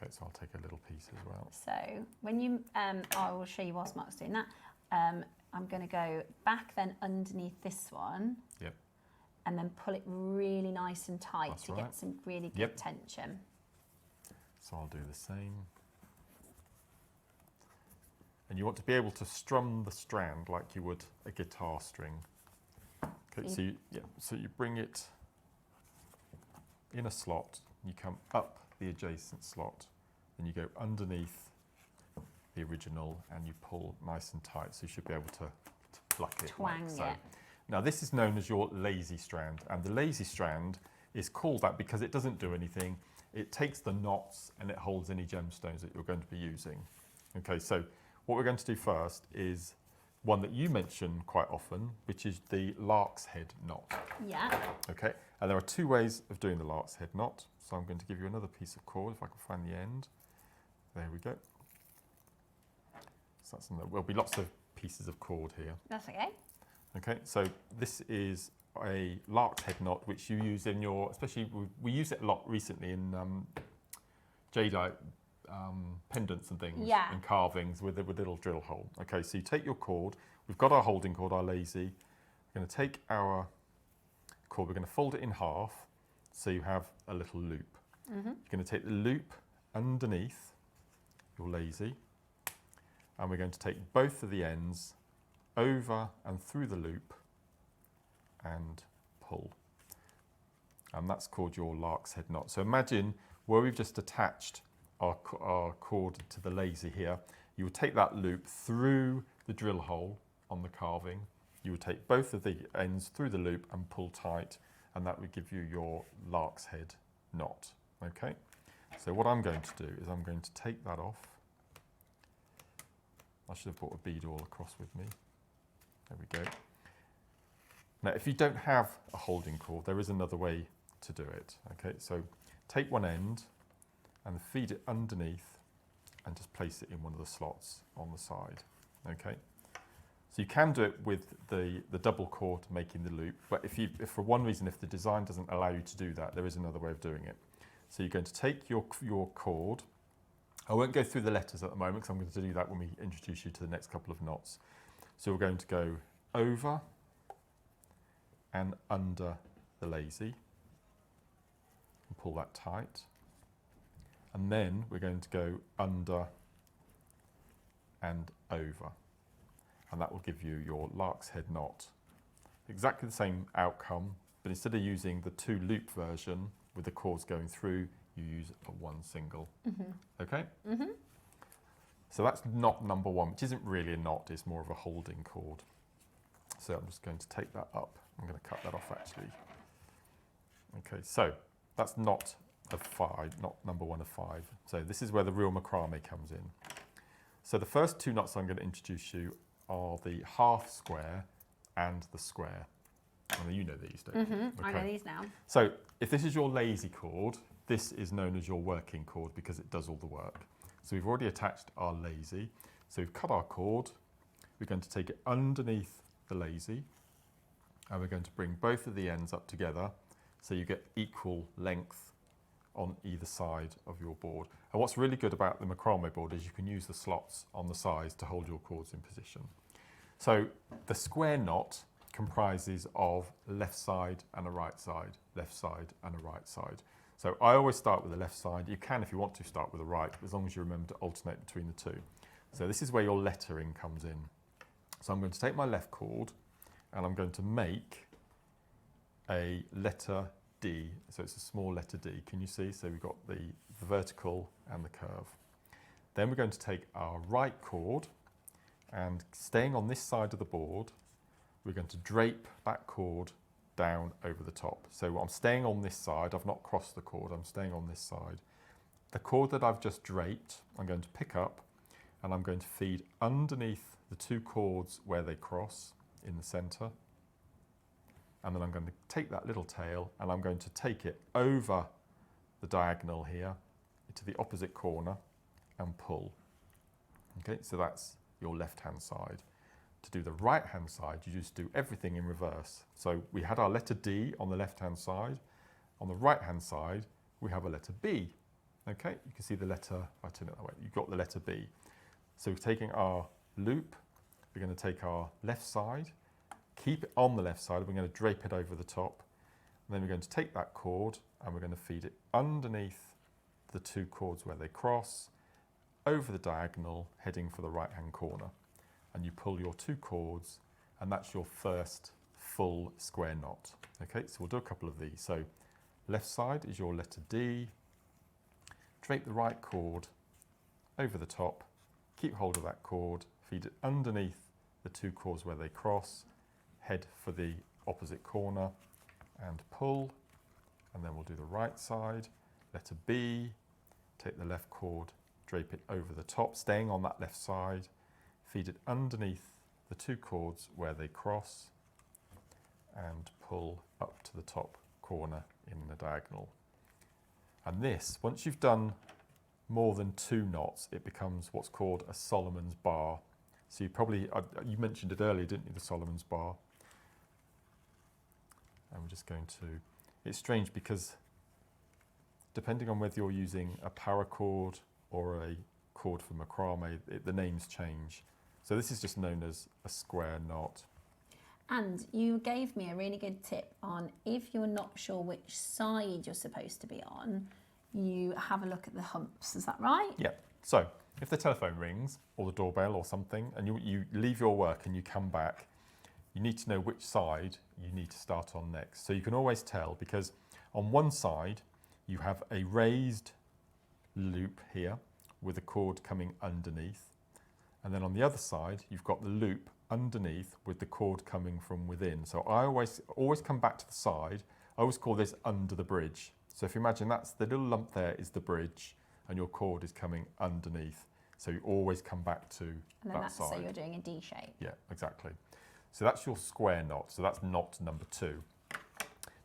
Okay, so I'll take a little piece as well. So when you, I will show you whilst Mark's doing that. I'm going to go back then underneath this one. Yep. And then pull it really nice and tight That's to right. get some really good tension. So I'll do the same. And you want to be able to strum the strand like you would a guitar string. Okay, so you bring it in a slot, you come up the adjacent slot, and you go underneath the original and you pull nice and tight, so you should be able to pluck it. Twang like so. it. Now this is known as your lazy strand, and the lazy strand is called that because it doesn't do anything. It takes the knots and it holds any gemstones that you're going to be using. Okay, so what we're going to do first is one that you mention quite often, which is the lark's head knot. Yeah. Okay, and there are 2 ways of doing the lark's head knot. So I'm going to give you another piece of cord if I can find the end. There we go. So there'll be lots of pieces of cord here. That's okay. Okay, so this is a lark's head knot, which you use in your, especially we use it a lot recently in jadeite pendants and things, and carvings with a little drill hole. Okay, so you take your cord, we've got our holding cord, our lazy, we're going to take our cord, we're going to fold it in half so you have a little loop. You're going to take the loop underneath your lazy, and we're going to take both of the ends over and through the loop and pull. And that's called your lark's head knot. So imagine where we've just attached our cord to the lazy here, you would take that loop through the drill hole on the carving, you would take both of the ends through the loop and pull tight, and that would give you your lark's head knot. Okay, so what I'm going to do is I'm going to take that off. I should have brought a bead all across with me. There we go. Now, if you don't have a holding cord, there is another way to do it. Okay, so take one end and feed it underneath and just place it in one of the slots on the side. Okay, so you can do it with the double cord making the loop, but if for one reason, if the design doesn't allow you to do that, there is another way of doing it. So you're going to take your cord. I won't go through the letters at the moment because I'm going to do that when we introduce you to the next couple of knots. So we're going to go over and under the lazy and pull that tight. And then we're going to go under and over. And that will give you your lark's head knot. Exactly the same outcome, but instead of using the 2 loop version with the cords going through, you use a 1 single. Okay? So that's knot number 1, which isn't really a knot, it's more of a holding cord. So I'm just going to take that up. I'm going to cut that off actually. Okay, so that's knot of 5, knot number 1 of 5. So this is where the real macrame comes in. So the first 2 knots I'm going to introduce you are the half square and the square. I mean, you know these, don't you? Okay. I know these now. So if this is your lazy cord, this is known as your working cord because it does all the work. So we've already attached our lazy. So we've cut our cord. We're going to take it underneath the lazy, and we're going to bring both of the ends up together so you get equal length on either side of your board. And what's really good about the macrame board is you can use the slots on the sides to hold your cords in position. So the square knot comprises of left side and a right side, left side and a right side. So I always start with the left side. You can, if you want to, start with the right, as long as you remember to alternate between the 2. So this is where your lettering comes in. So I'm going to take my left cord and I'm going to make a letter D. So it's a small letter D. Can you see? So we've got the vertical and the curve. Then we're going to take our right cord and, staying on this side of the board, we're going to drape that cord down over the top. So I'm staying on this side, I've not crossed the cord, I'm staying on this side. The cord that I've just draped, I'm going to pick up and I'm going to feed underneath the 2 cords where they cross in the centre. And then I'm going to take that little tail and I'm going to take it over the diagonal here to the opposite corner and pull. Okay, so that's your left-hand side. To do the right-hand side, you just do everything in reverse. So we had our letter D on the left-hand side. On the right-hand side, we have a letter B. Okay, you can see the letter, if I turn it that way, you've got the letter B. So we're taking our loop, we're going to take our left side, keep it on the left side, we're going to drape it over the top, and then we're going to take that cord and we're going to feed it underneath the 2 cords where they cross, over the diagonal, heading for the right-hand corner. And you pull your 2 cords, and that's your first full square knot. Okay, so we'll do a couple of these. So left side is your letter D, drape the right cord over the top, keep hold of that cord, feed it underneath the 2 cords where they cross, head for the opposite corner and pull, and then we'll do the right side, letter B, take the left cord, drape it over the top, staying on that left side, feed it underneath the 2 cords where they cross and pull up to the top corner in the diagonal. And this, once you've done more than 2 knots, it becomes what's called a Solomon's bar So you probably, you mentioned it earlier, didn't you, the Solomon's bar? And we're just going to, it's strange because depending on whether you're using a paracord or a cord for macrame, the names change. So this is just known as a square knot. And you gave me a really good tip on if you're not sure which side you're supposed to be on, you have a look at the humps, is that right? Yeah. So if the telephone rings or the doorbell or something and you leave your work and you come back, you need to know which side you need to start on next. So you can always tell because on one side you have a raised loop here with a cord coming underneath. And then on the other side, you've got the loop underneath with the cord coming from within. So I always come back to the side. I always call this under the bridge. So if you imagine that's the little lump there is the bridge and your cord is coming underneath. So you always come back to that side. So you're doing a D shape. Yeah, exactly. So that's your square knot. So that's knot number 2.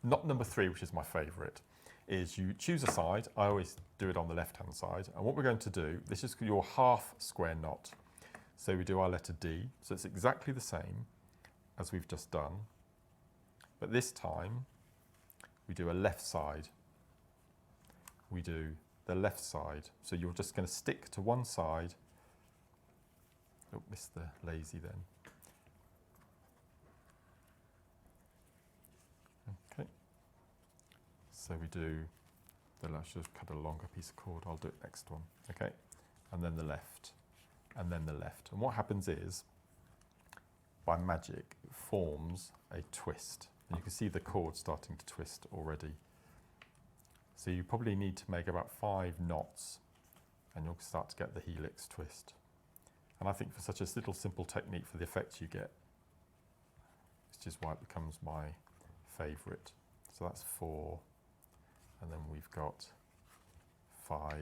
Knot number 3, which is my favourite, is you choose a side. I always do it on the left-hand side. And what we're going to do, this is your half square knot. So we do our letter D. So it's exactly the same as we've just done. But this time, we do a left side. We do the left side. So you're just going to stick to one side. Oh, missed the lazy then. Okay. So we do, I should have cut a longer piece of cord. I'll do it next one. Okay. And then the left. And then the left. And what happens is, by magic, it forms a twist. And you can see the cord starting to twist already. So you probably need to make about 5 knots and you'll start to get the helix twist. And I think for such a little simple technique for the effect you get, it's just why it becomes my favourite. So that's 4. And then we've got 5.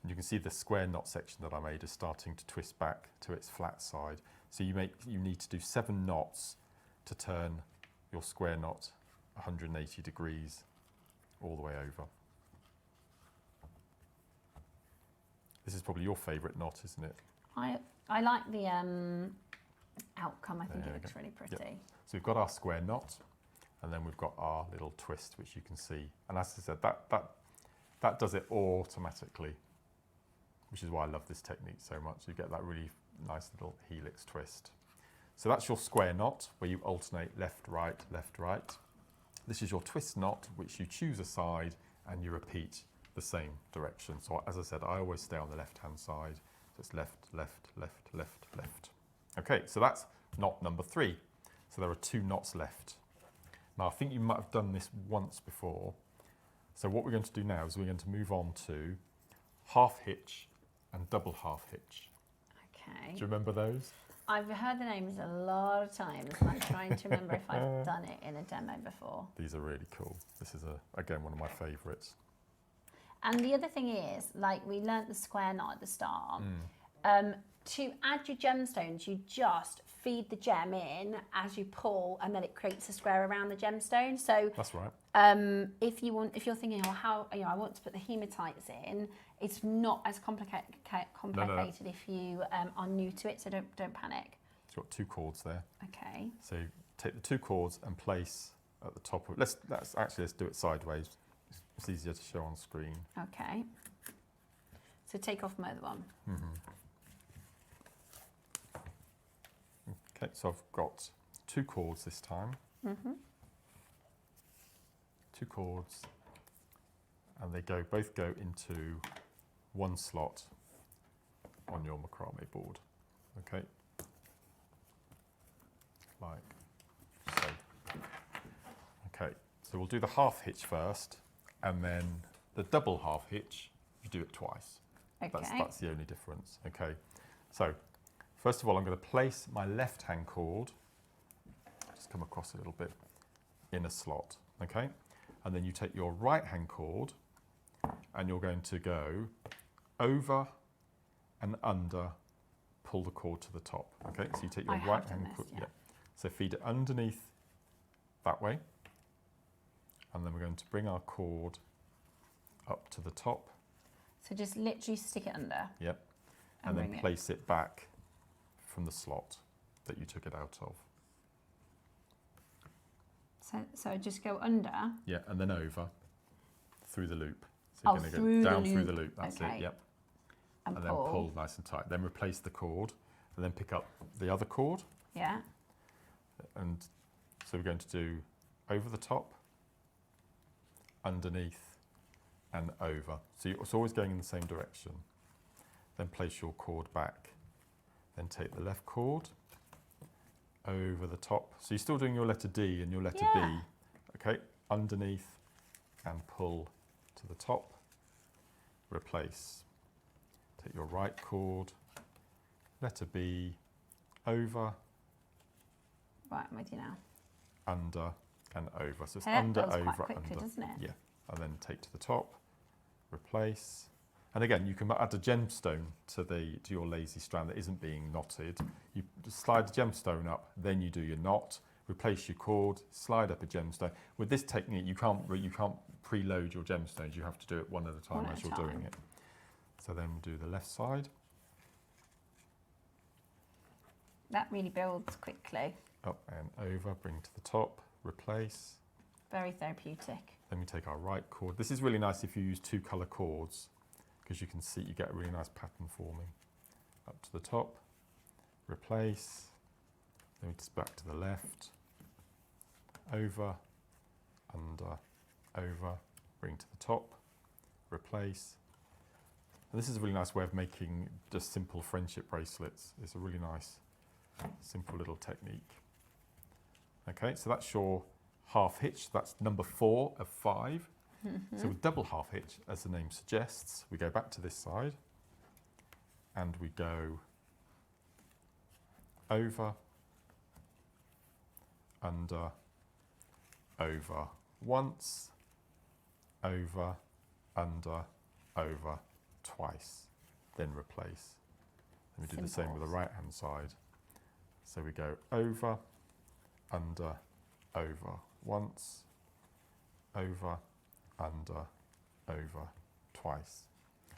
And you can see the square knot section that I made is starting to twist back to its flat side. So you need to do 7 knots to turn your square knot 180 degrees all the way over. This is probably your favourite knot, isn't it? I like the outcome. I think it looks really pretty. Yep. So we've got our square knot, and then we've got our little twist, which you can see. And as I said, that does it automatically, which is why I love this technique so much. You get that really nice little helix twist. So that's your square knot, where you alternate left, right, left, right. This is your twist knot, which you choose a side and you repeat the same direction. So as I said, I always stay on the left-hand side. So it's left, left, left, left, left. Okay, so that's knot number 3. So there are 2 knots left. Now I think you might have done this once before. So what we're going to do now is we're going to move on to half hitch and double half hitch. Okay. Do you remember those? I've heard the names a lot of times and I'm trying to remember if I've done it in a demo before. These are really cool. This is, again, one of my favourites. And the other thing is, like we learnt the square knot at the start, to add your gemstones, you just feed the gem in as you pull and then it creates a square around the gemstone. So that's right. If you're thinking, oh, how, I want to put the hematites in, it's not as complicated if you are new to it, so don't panic. It's got 2 cords there. Okay. So take the 2 cords and place at the top of, let's do it sideways. It's easier to show on screen. Okay. So take off my other one. Okay, so I've got 2 cords this time. 2 cords, and they both go into one slot on your macrame board. Okay, like so. Okay, so we'll do the half hitch first, and then the double half hitch, you do it twice. Okay. That's the only difference. Okay, so first of all, I'm going to place my left-hand cord, just come across a little bit, in a slot, okay? And then you take your right-hand cord, and you're going to go over and under, pull the cord to the top, okay? So you take your right-hand cord, so feed it underneath that way, and then we're going to bring our cord up to the top. So just literally stick it under. Yep, and then place it back from the slot that you took it out of. So just go under? Yeah, and then over through the loop. So you're going to go down through the loop, that's it, yep. And then pull nice and tight. Then replace the cord and then pick up the other cord. Yeah. And so we're going to do over the top, underneath and over. So it's always going in the same direction. Then place your cord back. Then take the left cord over the top. So you're still doing your letter D and your letter B. Okay, underneath and pull to the top. Replace. Take your right cord, letter B, over. Right, I'm with you now. Under and over. So it's under, over, quite quickly, under. Doesn't it? Yeah, and then take to the top, replace. And again, you can add a gemstone to your lazy strand that isn't being knotted. You just slide the gemstone up, then you do your knot, replace your cord, slide up a gemstone. With this technique, you can't preload your gemstones. You have to do it one at a time as you're doing it. So then we'll do the left side. That really builds quickly. Up and over, bring to the top, replace. Very therapeutic. Then we take our right cord. This is really nice if you use 2 colour cords, because you can see you get a really nice pattern forming. Up to the top, replace, then we just back to the left, over, under, over, bring to the top, replace. And this is a really nice way of making just simple friendship bracelets. It's a really nice, simple little technique. Okay, so that's your half hitch. That's number 4 of 5. So with double half hitch, as the name suggests, we go back to this side and we go over, under, over once, over, under, over twice, then replace. And we do the same with the right hand side. So we go over, under, over once, over, under, over twice.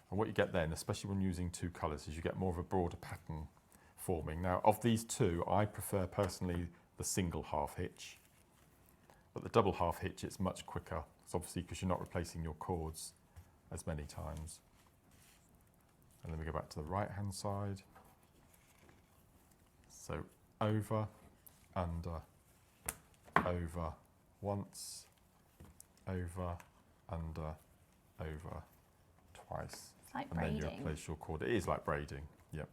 And what you get then, especially when using 2 colours, is you get more of a broader pattern forming. Now, of these 2, I prefer personally the single half hitch, but the double half hitch, it's much quicker. It's obviously because you're not replacing your cords as many times. And then we go back to the right hand side. So over, under, over once, over, under, over twice. It's like and braiding. then you place your cord. It is like braiding, yep.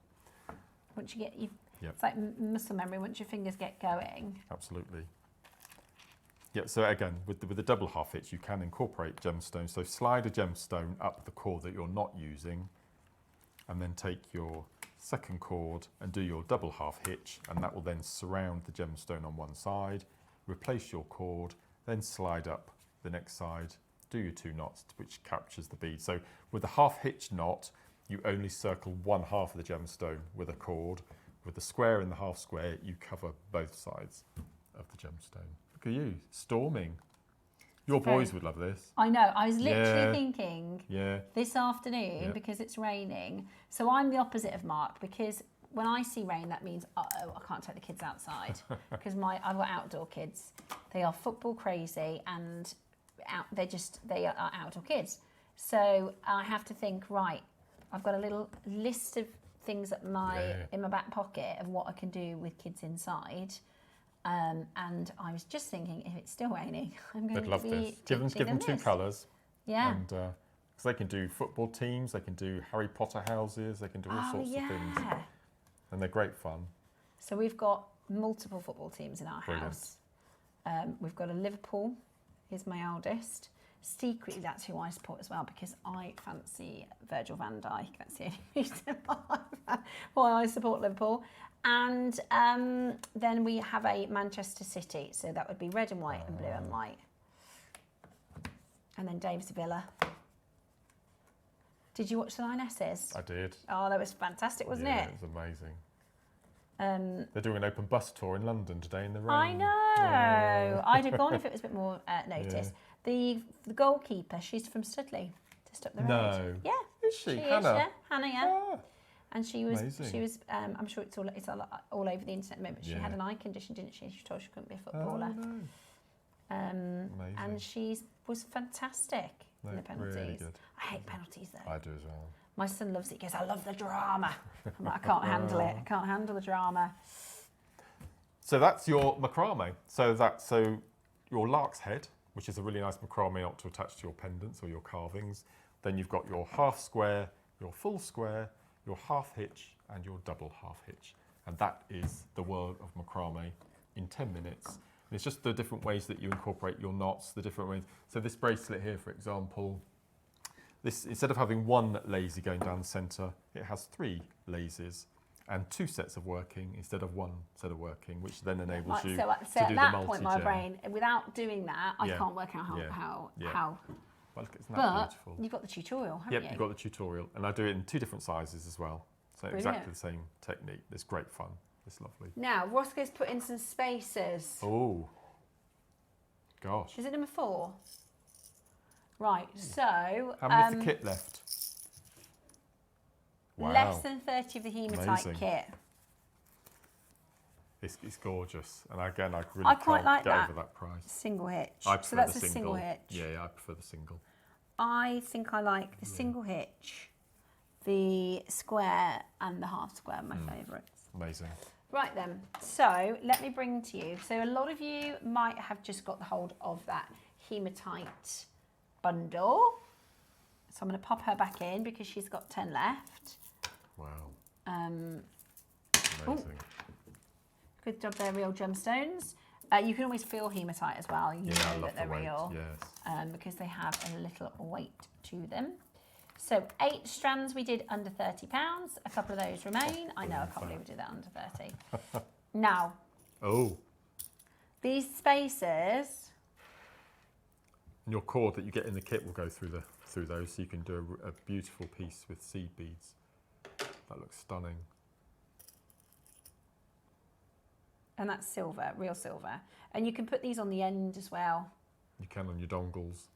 Once you get, it's like muscle memory, once your fingers get going. Absolutely. Yeah, so again, with the double half hitch, you can incorporate gemstones. So slide a gemstone up the cord that you're not using, and then take your second cord and do your double half hitch, and that will then surround the gemstone on one side, replace your cord, then slide up the next side, do your 2 knots, which captures the bead. So with the half hitch knot, you only circle one half of the gemstone with a cord. With the square and the half square, you cover both sides of the gemstone. Look at you, storming. Your boys would love this. I know, I was literally thinking Yeah. this afternoon, because it's raining. So I'm the opposite of Mark, because when I see rain, that means, uh-oh, I can't take the kids outside. Because I've got outdoor kids. They are football crazy, and they are outdoor kids. So I have to think, right, I've got a little list of things in my back pocket of what I can do with kids inside. And I was just thinking, if it's still raining, I'm going to be Give them 2 colours. Yeah. And because they can do football teams, they can do Harry Potter houses, they can do all sorts of things. And they're great fun. So we've got multiple football teams in our house. We've got a Liverpool, he's my eldest. Secretly, that's who I support as well, because I fancy Virgil van Dijk. That's the only reason why I support Liverpool. And then we have a Manchester City, so that would be red and white and blue and white. And then Dave's Villa. Did you watch the Lionesses? I did. Oh, that was fantastic, wasn't it? It was amazing. They're doing an open bus tour in London today in the rain. I know. I'd have gone if it was a bit more notice. The goalkeeper, she's from Studley, just up the road. No. Yeah. Is she? She Hannah? is, yeah. Hannah, yeah. And she was, Amazing. I'm sure it's all over the internet at the moment. She had an eye condition, didn't she? She was told she couldn't be a footballer. And she was fantastic in the penalties. Really good. I hate penalties though. I do as well. My son loves it. He goes, I love the drama. I'm like, I can't handle it. I can't handle the drama. So that's your macrame. So your lark's head, which is a really nice macrame knot to attach to your pendants or your carvings. Then you've got your half square, your full square, your half hitch, and your double half hitch. And that is the world of macrame in 10 minutes. And it's just the different ways that you incorporate your knots, the different ways. So this bracelet here, for example, this, instead of having one lazy going down the centre, it has 3 laces and 2 sets of working instead of 1 set of working, which then enables you to do the multi-gem. So at that point, my brain, without doing that, I can't work out how. Well, look, isn't that But beautiful? you've got the tutorial, haven't you? Yep, you've got the tutorial. And I do it in 2 different sizes as well. So exactly the same technique. It's great fun. It's lovely. Now, Roscoe's put in some spacers. Oh, gosh. Is it number 4? Right, so... How many's the kit left? Wow. Less than 30 of the Hematite kit. It's gorgeous. And again, I really quite like get that. over that price. Single hitch. I prefer so that's the a single hitch. Yeah, I prefer the single. I think I like the single hitch, the square and the half square, my favourites. Amazing. Right then, so let me bring to you. So a lot of you might have just got the hold of that Hematite bundle. So I'm going to pop her back in because she's got 10 left. Wow. Amazing. Good job, they're real gemstones. You can always feel hematite as well. You know that they're real. Yes. Because they have a little weight to them. So 8 strands we did under £30. A couple of those remain. I know, I can't believe we did that under 30. Now. Oh. These spacers. And your cord that you get in the kit will go through those, so you can do a beautiful piece with seed beads. That looks stunning. And that's silver, real silver. And you can put these on the end as well. You can on your dongles.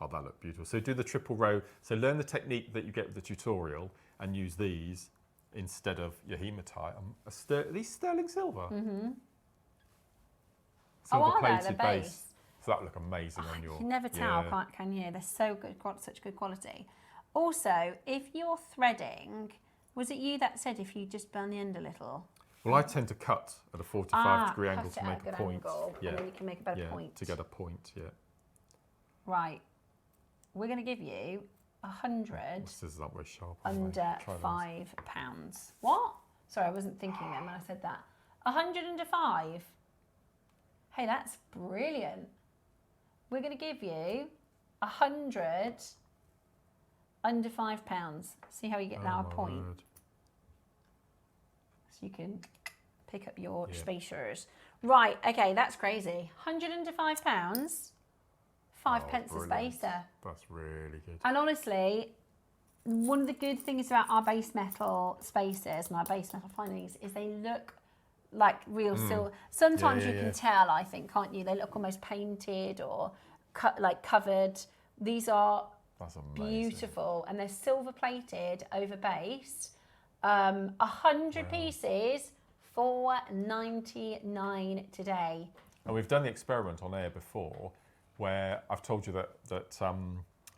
Oh, that looked beautiful. So do the triple row. So learn the technique that you get with the tutorial and use these instead of your hematite. Are these sterling silver? Mm-hmm. Silver are plated they? The base. So that look amazing on your... You can never tell, can you? They're so good, such good quality. Also, if you're threading, was it you that said if you just burn the end a little? Well, I tend to cut at a 45-degree angle to make a point. Angle, and then you can make a better point. To get a point, Right. We're going to give you 100 scissors aren't very sharp, under £5. What? Sorry, I wasn't thinking then when I said that. 100 under 5. Hey, that's brilliant. We're going to give you 100 under £5. See how you get now a point. Word. So you can pick up your spacers. Right, okay, that's crazy. 100 under £5, 5 pence a spacer. That's really good. And honestly, one of the good things about our base metal spacers and our base metal findings is they look like real silver. Sometimes you can tell, I think, can't you? They look almost painted or covered. These are beautiful, and they're silver plated over base. 100 pieces, $4.99 today. And we've done the experiment on air before, where I've told you that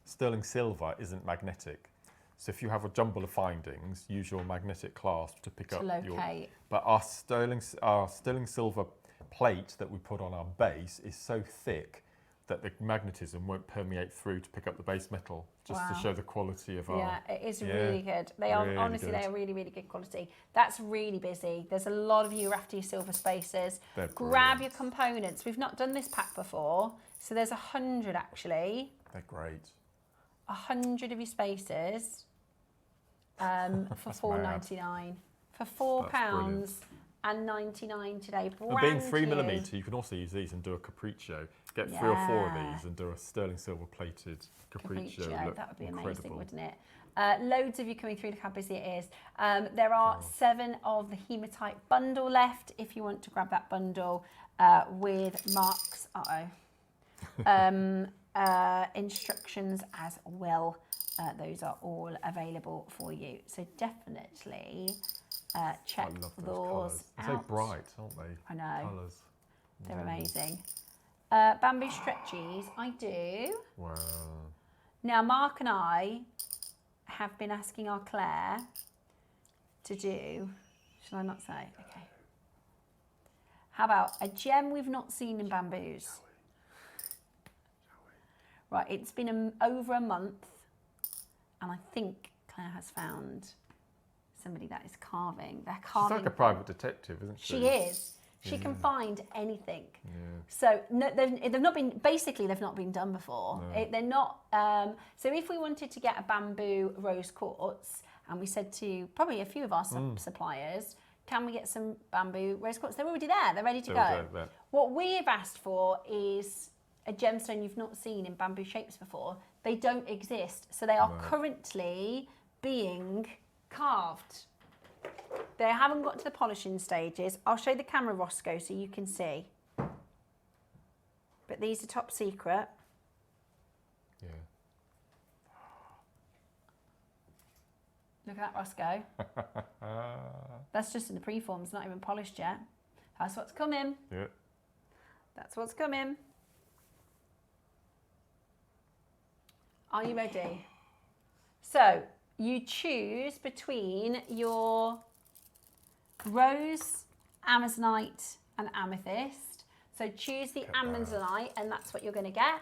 sterling silver isn't magnetic. So if you have a jumble of findings, use your magnetic clasp to pick up locate. But our sterling silver plate that we put on our base is so thick that the magnetism won't permeate through to pick up the base metal, just to show the quality of our... Yeah, it is really good. They are, honestly, they are really, really good quality. That's really busy. There's a lot of you after your silver spacers. Grab your components. We've not done this pack before, so there's 100 actually. They're great. 100 of your spacers for $4.99. For £4.99 today. And being 3mm, you can also use these and do a capriccio. Get 3 or 4 of these and do a sterling silver plated capriccio. That would be amazing, wouldn't it? Loads of you coming through. Look how busy it is. There are 7 of the Hematite bundle left if you want to grab that bundle with Mark's instructions as well. those are all available for you. So definitely check I love those those colours. out. They're so bright, aren't they? I know. Colours. They're amazing. Bamboo stretchies, I do. Wow. Now, Mark and I have been asking our Claire to do, shall I not say? Okay. How about a gem we've not seen in bamboos? Right, it's been over a month, and I think Claire has found somebody that is carving. They're carving. She's like a private detective, isn't she? She is. She can find anything. Yeah. So no, they've not been, basically they've not been done before. No. They're not, so if we wanted to get a bamboo rose quartz, and we said to probably a few of our suppliers, can we get some bamboo rose quartz? They're already there, they're ready to go. There. What we have asked for is a gemstone you've not seen in bamboo shapes before. They don't exist, so they are currently being carved. They haven't got to the polishing stages. I'll show the camera, Roscoe, so you can see. But these are top secret. Yeah. Look at that, Roscoe. That's just in the preforms, not even polished yet. That's what's coming. Yeah. That's what's coming. Are you ready? So, you choose between your rose, amazonite, and amethyst. So choose the amazonite, and that's what you're going to get.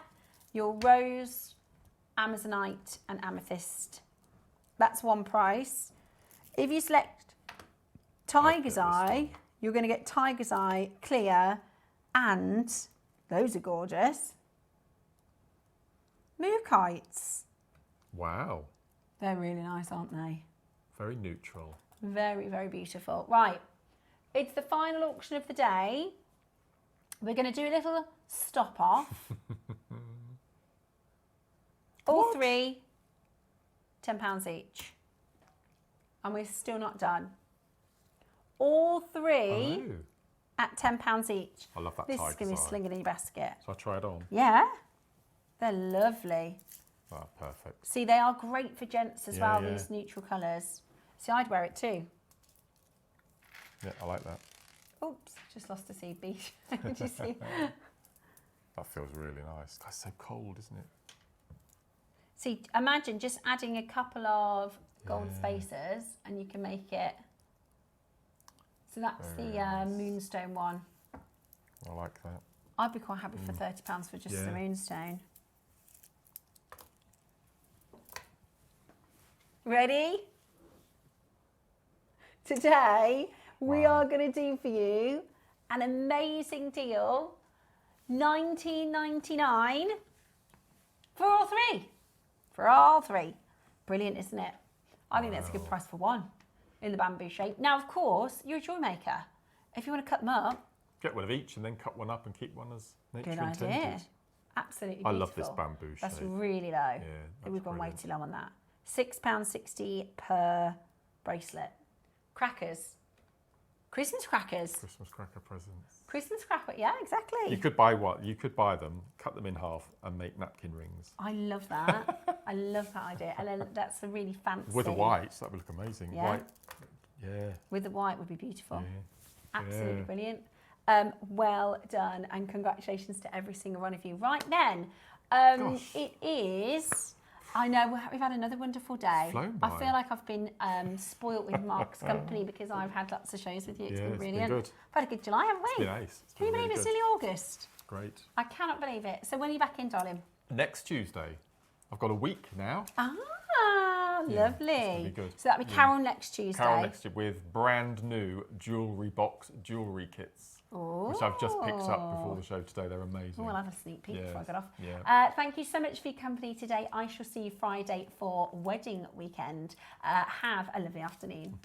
Your rose, amazonite, and amethyst. That's one price. If you select tiger's eye, you're going to get tiger's eye, clear, and those are gorgeous. Mookites. Wow. They're really nice, aren't they? Very neutral. Very, very beautiful. Right, it's the final auction of the day. We're going to do a little stop off. All three, £10 each. And we're still not done. All three at £10 each. I love that This is tiger's going to be eye. slinging in your basket. So I try it on. Yeah, they're lovely. Oh, perfect. See, they are great for gents as well, yeah. these neutral colours. See, I'd wear it too. Yeah, I like that. Oops, just lost a seed bead. Did you see? That feels really nice. God, it's so cold, isn't it? See, imagine just adding a couple of gold spacers and you can make it. So that's Very the nice. moonstone one. I like that. I'd be quite happy for £30 for just the moonstone. Ready? Today, we are going to do for you an amazing deal. $19.99 for all three. For all three. Brilliant, isn't it? I think that's a good price for one in the bamboo shape. Now, of course, you're a jewellery maker. If you want to cut them up, Get one of each and then cut one up and keep one as nature good intended. idea. Absolutely I beautiful. love this bamboo shape. That's really low. Yeah, We've gone way brilliant. too low on that. £6.60 per bracelet. Crackers. Christmas crackers. Christmas cracker presents. Christmas cracker, yeah, exactly. You could buy what? You could buy them, cut them in half, and make napkin rings. I love that. I love that idea. And then that's a really fancy. With the whites, that would look amazing. Yeah. White. Yeah. With the white would be beautiful. Yeah. Absolutely Yeah. brilliant. Well done, and congratulations to every single one of you. Right then, Gosh. it is. I know we've had another wonderful day. Flown I by. feel like I've been spoilt with Mark's company because I've had lots of shows with you. It's Yeah, been it's been brilliant. good. We've had a good July, haven't we? It's been ace. It's Can you been believe really it's good. nearly August? Great. I cannot believe it. So when are you back in, darling? Next Tuesday. I've got a week now. Ah, Yeah, lovely. it's gonna be good. So that'll be Carol next Tuesday. Carol next year with brand new jewellery box jewellery kits. Which I've just picked up before the show today. They're amazing. Oh, I'll have a sneak peek Yeah, before I get off. yeah. Thank you so much for your company today. I shall see you Friday for wedding weekend. Have a lovely afternoon.